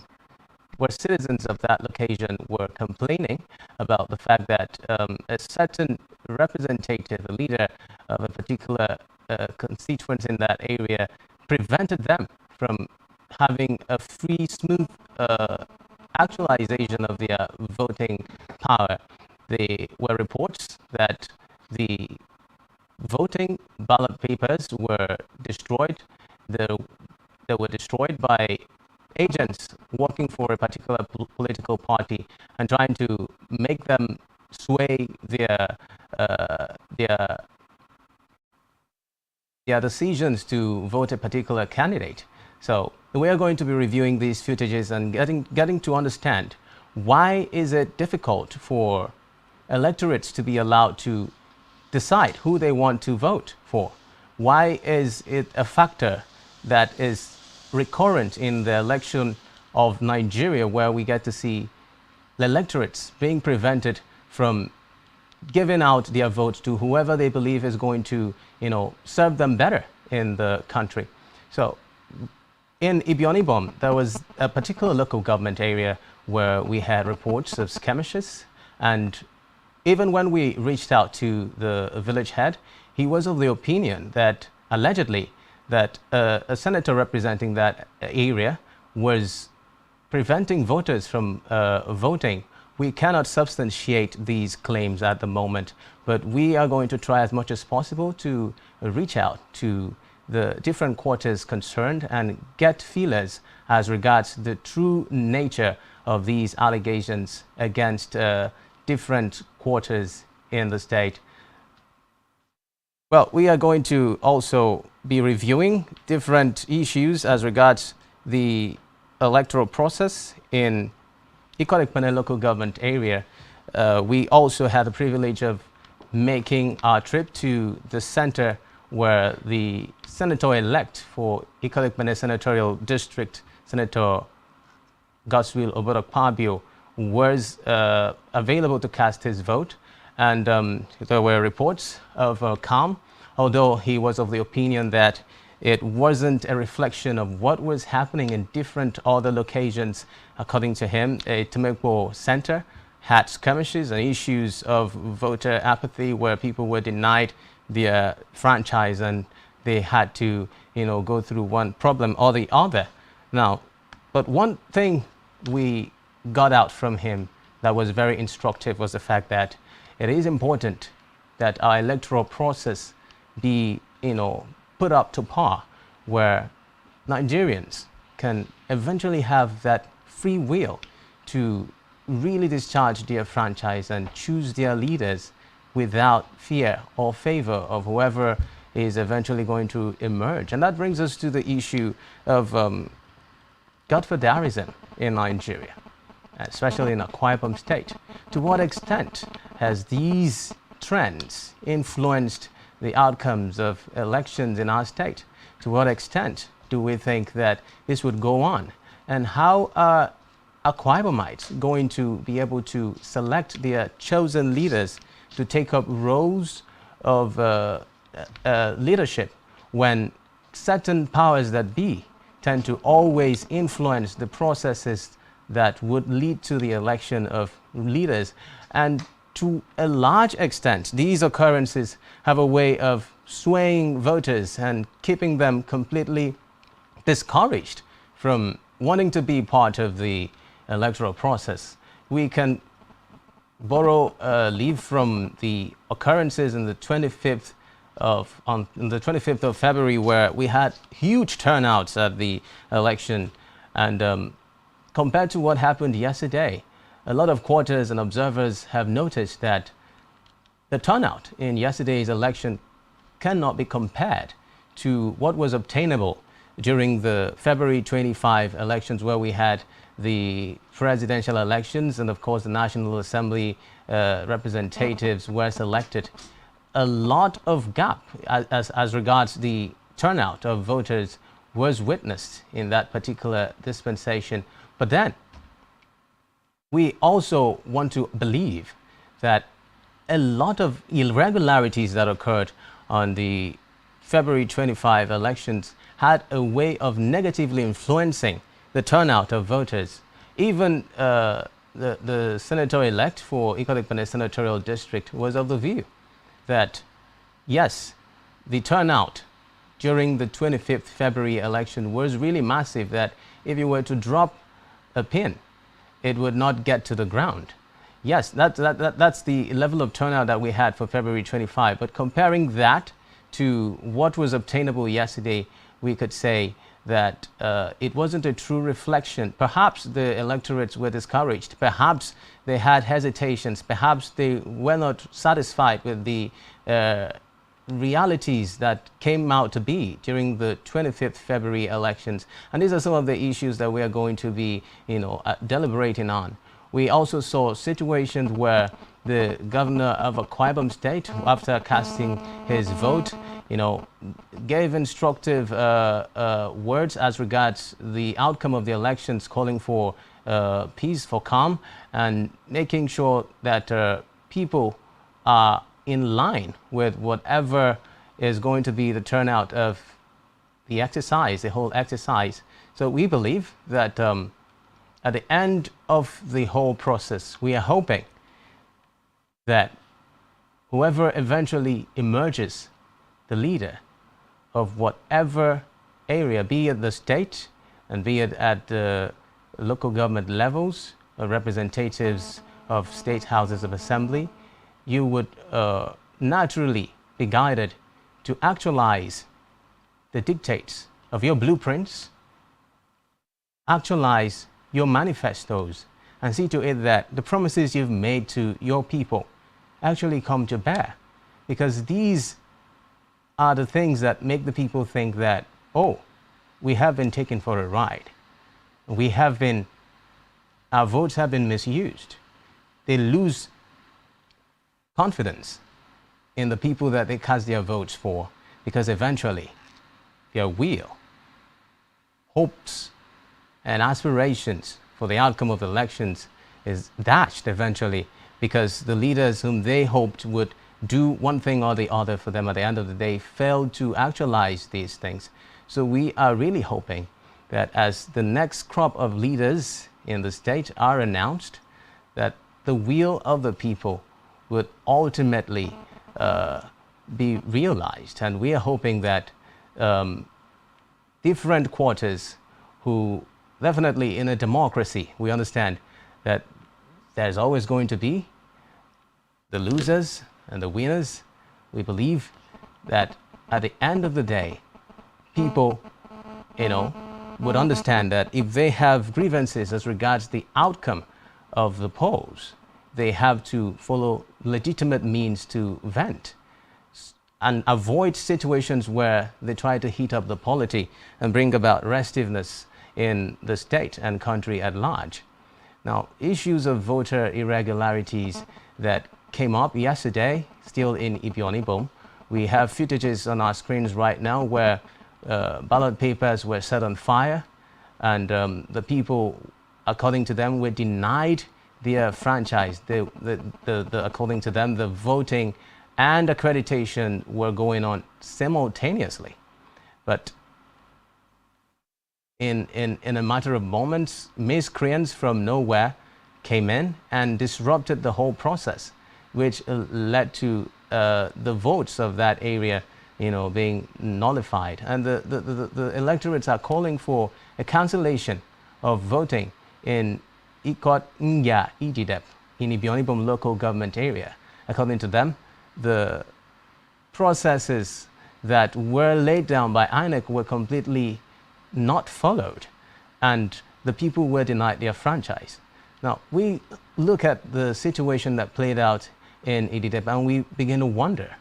S: were complaining about the fact that a certain representative, a leader of a particular constituency in that area, prevented them from having a free, smooth actualization of their voting power. There were reports that the voting ballot papers were destroyed. They were destroyed by agents working for a particular political party and trying to make them sway their decisions to vote a particular candidate. So we are going to be reviewing these footages and getting to understand why is it difficult for electorates to be allowed to decide who they want to vote for. Why is it a factor that is recurrent in the election of Nigeria, where we get to see the electorates being prevented from giving out their votes to whoever they believe is going to, serve them better in the country? So in Ibom, there was a particular local government area where we had reports of skirmishes, and even when we reached out to the village head, he was of the opinion that allegedly that a senator representing that area was preventing voters from voting. We cannot substantiate these claims at the moment, but we are going to try as much as possible to reach out to the different quarters concerned and get feelers as regards the true nature of these allegations against different quarters in the state. Well, we are going to also be reviewing different issues as regards the electoral process in Inequality local government area. We also had the privilege of making our trip to the center where the senator-elect for Inequality Senatorial District, Senator Godswill Obodokpabio, was available to cast his vote. And there were reports of calm, although he was of the opinion that It wasn't a reflection of what was happening in different other locations. According to him, a Temekwo center had skirmishes and issues of voter apathy where people were denied their franchise and they had to, go through one problem or the other. Now, but one thing we got out from him that was very instructive was the fact that it is important that our electoral process be, put up to par where Nigerians can eventually have that free will to really discharge their franchise and choose their leaders without fear or favor of whoever is eventually going to emerge. And that brings us to the issue of godfatherism in Nigeria, especially in Akwa Ibom State. To what extent has these trends influenced the outcomes of elections in our state? To what extent do we think that this would go on? And how are Akwa Ibomites going to be able to select their chosen leaders to take up roles of leadership when certain powers that be tend to always influence the processes that would lead to the election of leaders? And to a large extent, these occurrences have a way of swaying voters and keeping them completely discouraged from wanting to be part of the electoral process. We can borrow leave from the occurrences in the 25th of February, where we had huge turnouts at the election, and compared to what happened yesterday, a lot of quarters and observers have noticed that the turnout in yesterday's election cannot be compared to what was obtainable during the February 25 elections, where we had the presidential elections and of course the National Assembly representatives were selected. A lot of gap as regards the turnout of voters was witnessed in that particular dispensation. But then we also want to believe that a lot of irregularities that occurred on the February 25 elections had a way of negatively influencing the turnout of voters. Even the senator-elect for Inequality Senatorial District was of the view that, yes, the turnout during the 25th February election was really massive, that if you were to drop a pin, it would not get to the ground. Yes, that's the level of turnout that we had for February 25. But comparing that to what was obtainable yesterday, we could say that it wasn't a true reflection. Perhaps the electorates were discouraged. Perhaps they had hesitations. Perhaps they were not satisfied with the realities that came out to be during the 25th February elections. And these are some of the issues that we are going to be, deliberating on. We also saw situations where the governor of Akwa Ibom State, after casting his vote, gave instructive words as regards the outcome of the elections, calling for peace, for calm, and making sure that people are in line with whatever is going to be the turnout of the exercise, the whole exercise. So we believe that at the end of the whole process, we are hoping that whoever eventually emerges the leader of whatever area, be it the state and be it at the local government levels, or representatives of state houses of assembly, you would naturally be guided to actualize the dictates of your blueprints, actualize your manifestos, and see to it that the promises you've made to your people actually come to bear. Because these are the things that make the people think that, oh, we have been taken for a ride. Our votes have been misused. They lose confidence in the people that they cast their votes for, because eventually their will, hopes, and aspirations for the outcome of the elections is dashed eventually, because the leaders whom they hoped would do one thing or the other for them at the end of the day, fail to actualize these things. So we are really hoping that as the next crop of leaders in the state are announced, that the will of the people would ultimately be realized. And we are hoping that different quarters who definitely in a democracy, we understand that there's always going to be the losers and the winners. We believe that at the end of the day, people, would understand that if they have grievances as regards the outcome of the polls, they have to follow legitimate means to vent and avoid situations where they try to heat up the polity and bring about restiveness in the state and country at large. Now, issues of voter irregularities that came up yesterday, still in Ibom. We have footages on our screens right now where ballot papers were set on fire, and the people, according to them, were denied their franchise. According to them, the voting and accreditation were going on simultaneously. But in a matter of moments, miscreants from nowhere came in and disrupted the whole process, which led to the votes of that area, being nullified. And the electorates are calling for a cancellation of voting in Ikot Nya Ididep in Ibom local government area. According to them, the processes that were laid down by Inec were completely not followed, and the people were denied their franchise. Now, we look at the situation that played out in Ididep and we begin to wonder,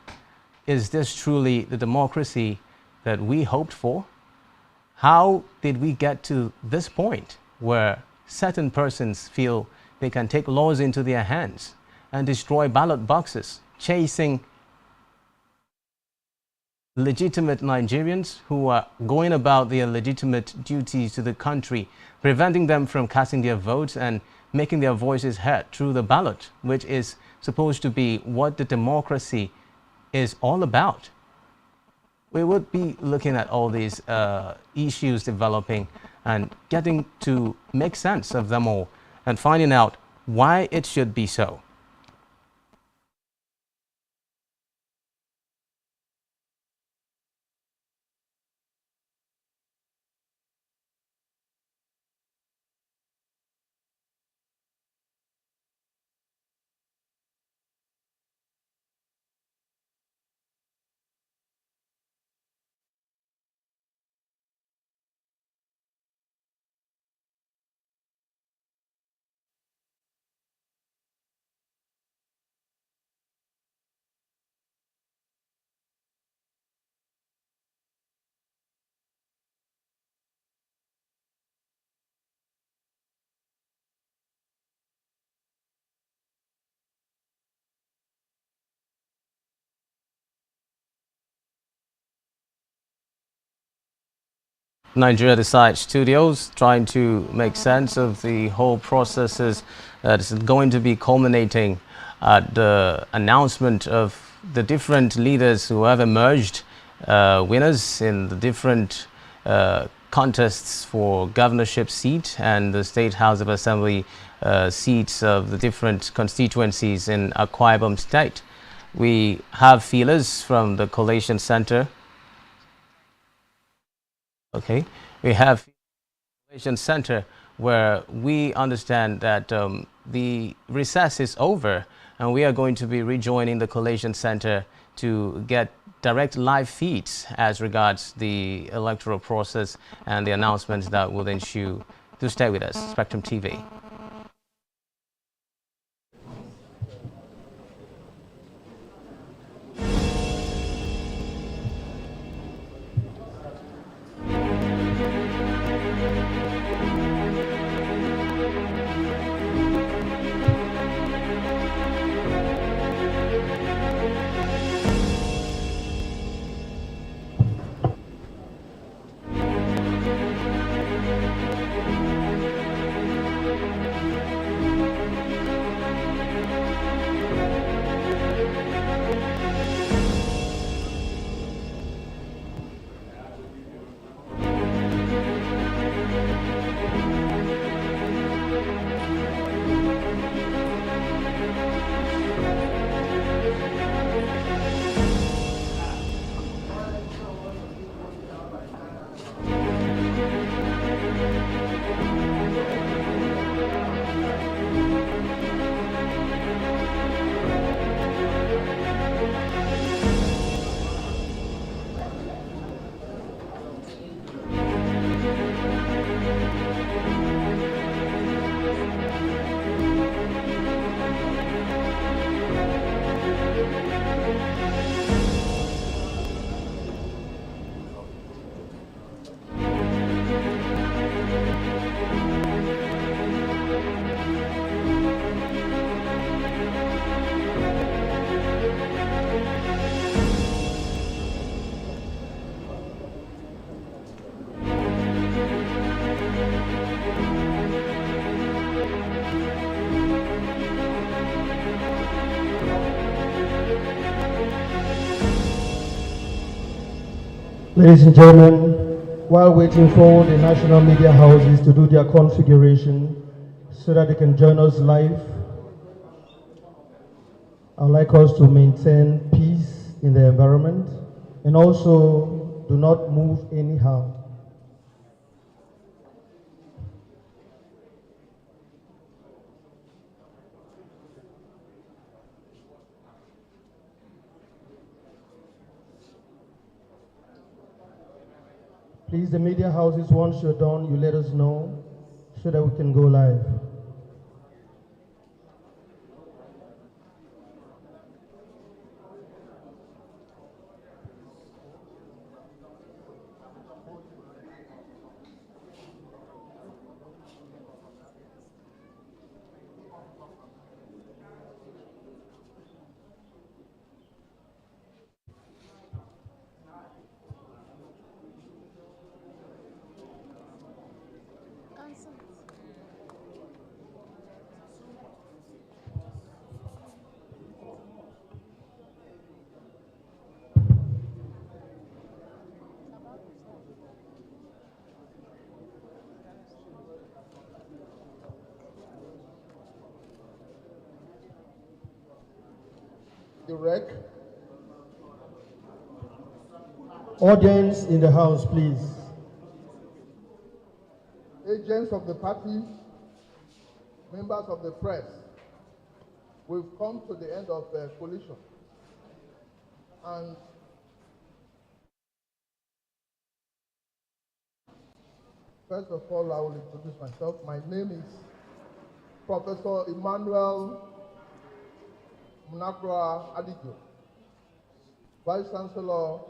S: is this truly the democracy that we hoped for? How did we get to this point where certain persons feel they can take laws into their hands and destroy ballot boxes, chasing legitimate Nigerians who are going about their legitimate duties to the country, preventing them from casting their votes and making their voices heard through the ballot, which is supposed to be what the democracy is all about? We would be looking at all these issues developing and getting to make sense of them all and finding out why it should be so. Nigeria Decide Studios, trying to make sense of the whole processes that is going to be culminating at the announcement of the different leaders who have emerged winners in the different contests for governorship seat and the State House of Assembly seats of the different constituencies in Akwa Ibom State. We have feelers from the Collation Center. Okay, we have Collation Center where we understand that the recess is over and we are going to be rejoining the Collation Center to get direct live feeds as regards the electoral process and the announcements that will ensue. Do stay with us, Spectrum TV.
H: Ladies and gentlemen, while waiting for the national media houses to do their configuration so that they can join us live, I'd like us to maintain peace in the environment and also do not move anyhow. Please, the media houses, once you're done, you let us know so that we can go live.
G: The rec.
H: Audience in the house, please.
G: Agents of the party, members of the press, we've come to the end of the coalition. And first of all, I will introduce myself. My name is Professor Emmanuel Akwa Adigio, Vice Chancellor,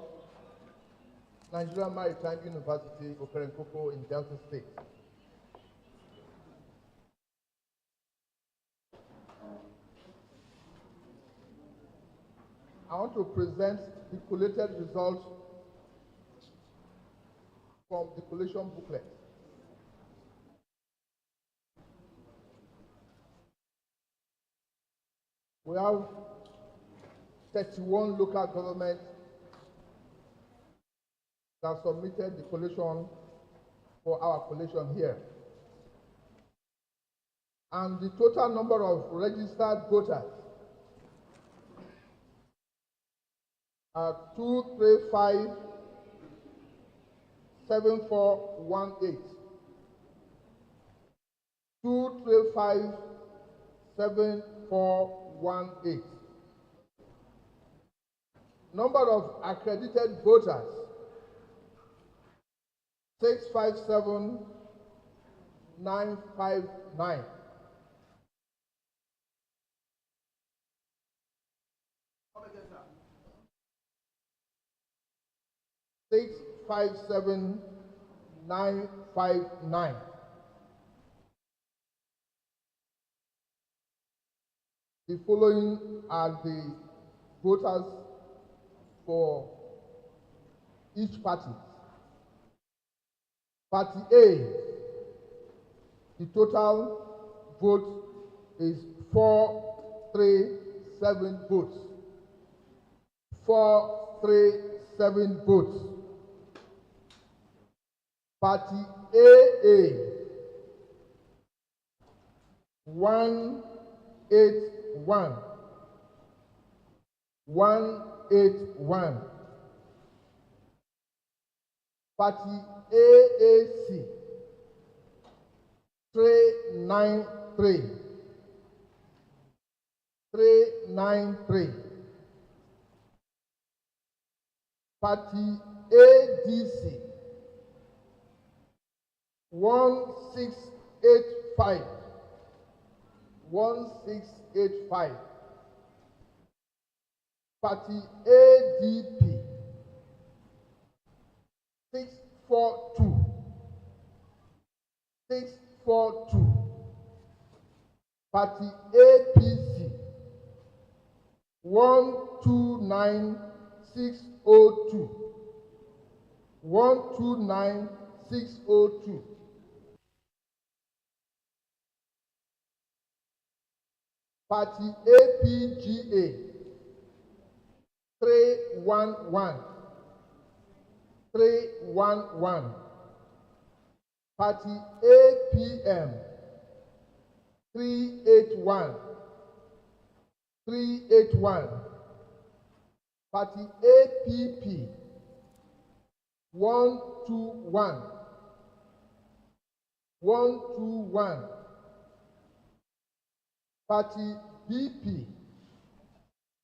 G: Nigeria Maritime University, Okerenkoko in Delta State. I want to present the collated results from the collation booklet. We have 31 local governments that submitted the collation for our collation here. And the total number of registered voters are 235,7418. 235,7418. Number of accredited voters, 657,959. $657,959. The following are the voters for each party. Party A, the total vote is 437 votes. 437 votes. Party AA, 181. 181. Party AAC, 393. 393. Party ADC, 1685. 1685. Party ADP, 642. 642. Party APC, 129602. 129602. Party APGA, 311.
C: 311. Party APM 381. 381. Party APP 121. 121. Party BP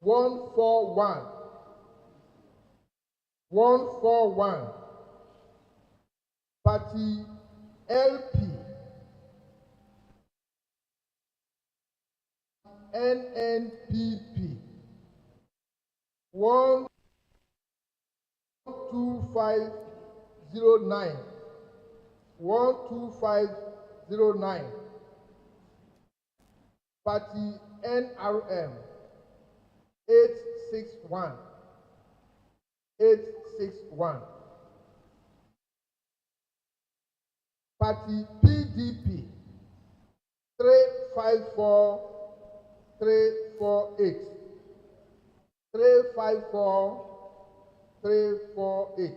C: 141. 141. Party LP NNPP 12509. 12509. Party NRM 861. 861. Party PDP 354 348. 354 348.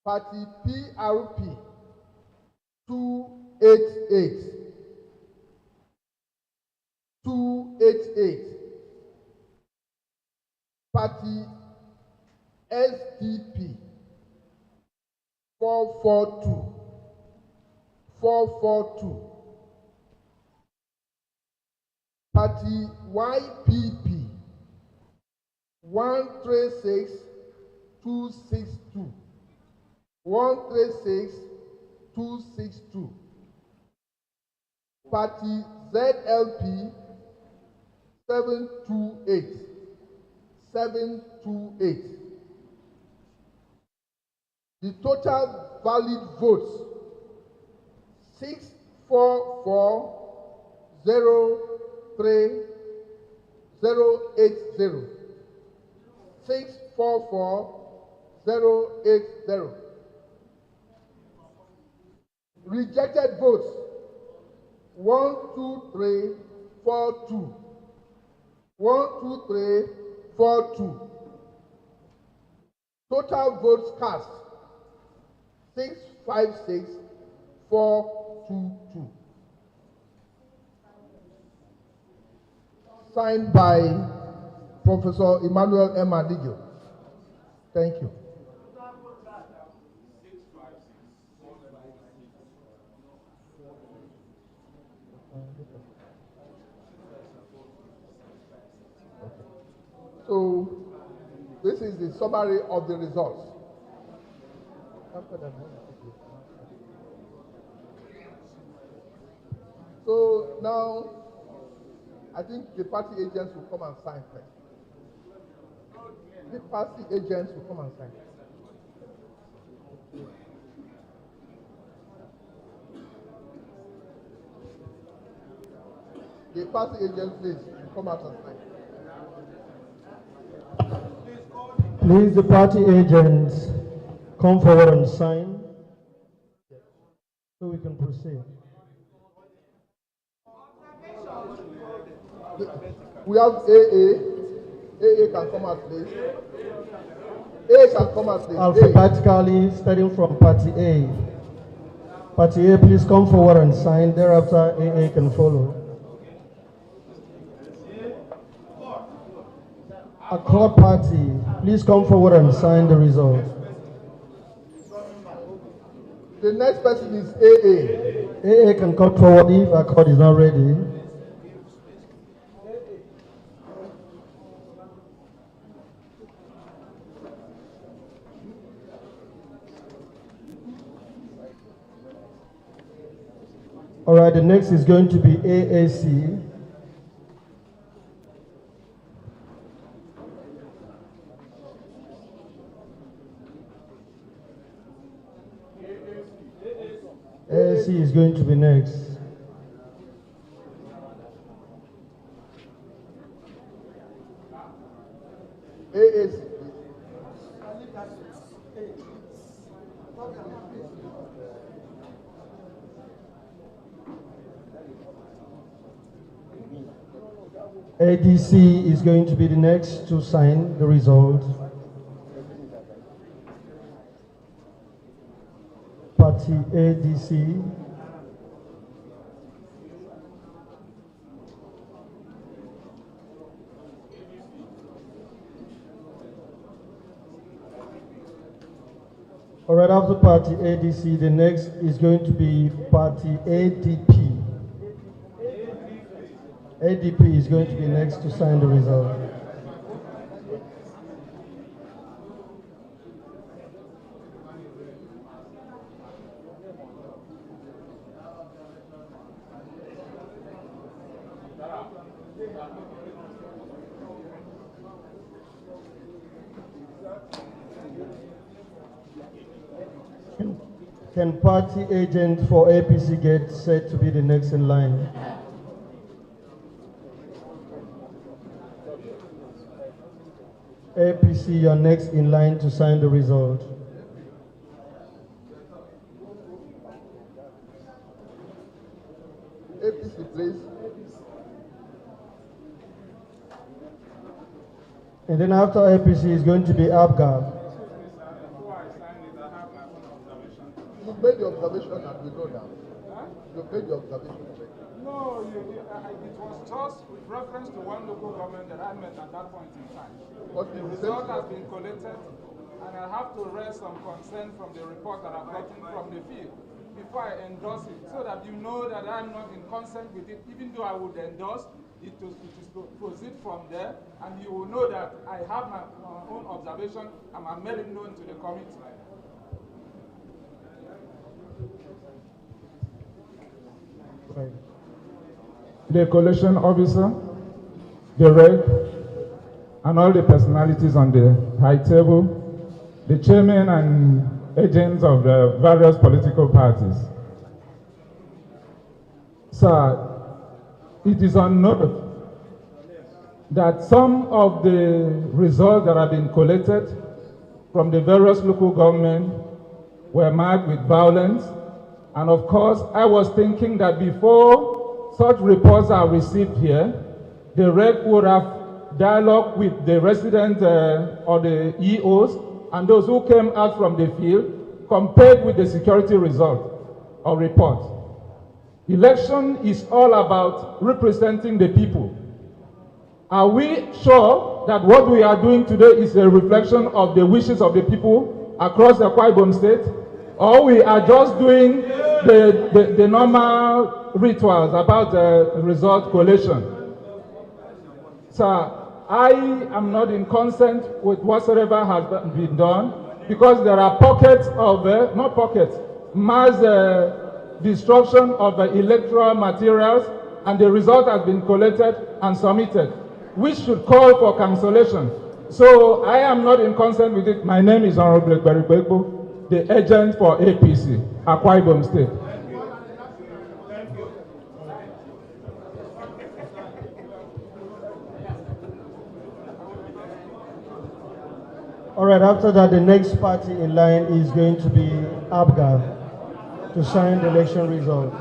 C: Party PRP 288. 288. Party SDP 442. 442. Party YPP 136 262. 136 262. Party ZLP 728. 728. The total valid votes 644,030,080. 644,080. Rejected votes 12342. 12342. Total votes cast 656,422. Signed by Professor Emmanuel M. Adigio. Thank you. So, this is the summary of the results. So now, I think the party agents will come and sign first. The party agents will come and sign. The party agents, please, come out and sign.
H: Please, the party agents, come forward and sign so we can proceed.
C: We have AA. AA can come out, please. A can come out, please.
H: Alphabetically, starting from party A. Party A, please come forward and sign. Thereafter, AA can follow. Akwa party, please come forward and sign the result.
C: The next person is AA.
H: AA can come forward if Akwa is not ready. All right, the next is going to be AAC. AAC is going to be next.
C: AAC.
H: ADC is going to be the next to sign the result. Party ADC. All right, after Party ADC, the next is going to be Party ADP. ADP is going to be next to sign the result. Can party agent for APC get set to be the next in line? APC, you're next in line to sign the result.
C: APC, please.
H: And then after APC is going to be ABGA.
C: You made the observation and we know now. You made the observation.
V: No, it was just with reference to one local government that I met at that point in time. The result has been collected, and I have to raise some concern from the report that I've gotten from the field before I endorse it, so that you know that I'm not in consent with it, even though I would endorse it to proceed from there, and you will know that I have my own observation and I made it known to the committee.
E: Right. The collation officer, the reg, and all the personalities on the high table, the chairman and agents of the various political parties. Sir, it is on note that some of the results that have been collected from the various local governments were marked with violence. And of course, I was thinking that before such reports are received here, the reg would have dialogue with the residents or the EOs and those who came out from the field, compared with the security result or report. Election is all about representing the people. Are we sure that what we are doing today is a reflection of the wishes of the people across the Akwa Ibom state? Or we are just doing the normal rituals about the result collation? Sir, I am not in consent with whatsoever has been done, because there are pockets of, not pockets, mass destruction of electoral materials, and the result has been collected and submitted. We should call for cancellation. So I am not in consent with it. My name is Honorable Beribeko, the agent for APC, Akwa Ibom State.
H: All right, after that, the next party in line is going to be ABGA to sign the election result.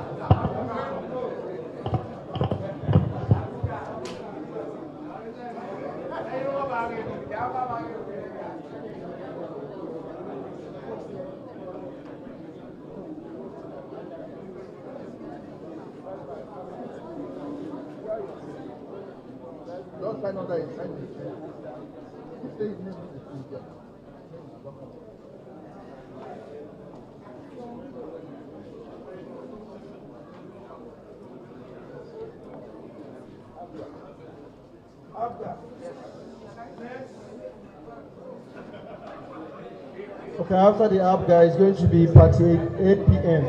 C: Don't sign on that.
H: Okay, after the ABGA is going to be party APM.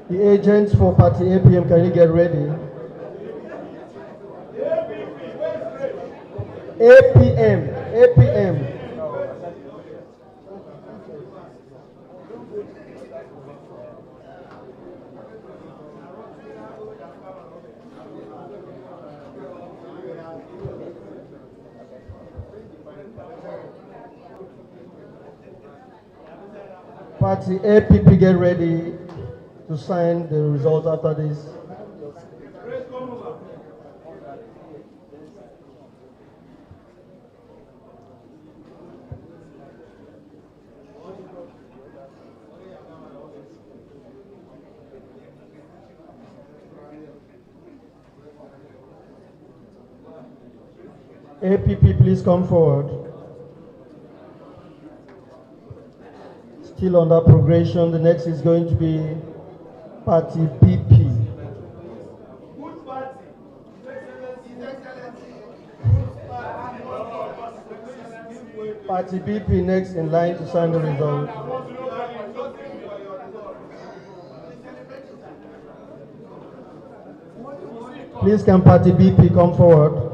H: The agents for party APM, can you get ready? APM. Party APP, get ready to sign the result after this. APP, please come forward. Still under progression. The next is going to be Party BP. Party BP next in line to sign the result. Please can Party BP come forward?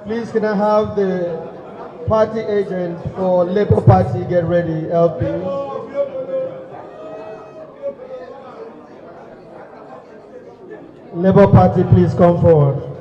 H: Please can I have the party agent for Labour Party get ready, LP. Labour Party, please come forward.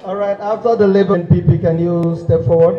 H: All right, after the Labour and PP, can you step forward?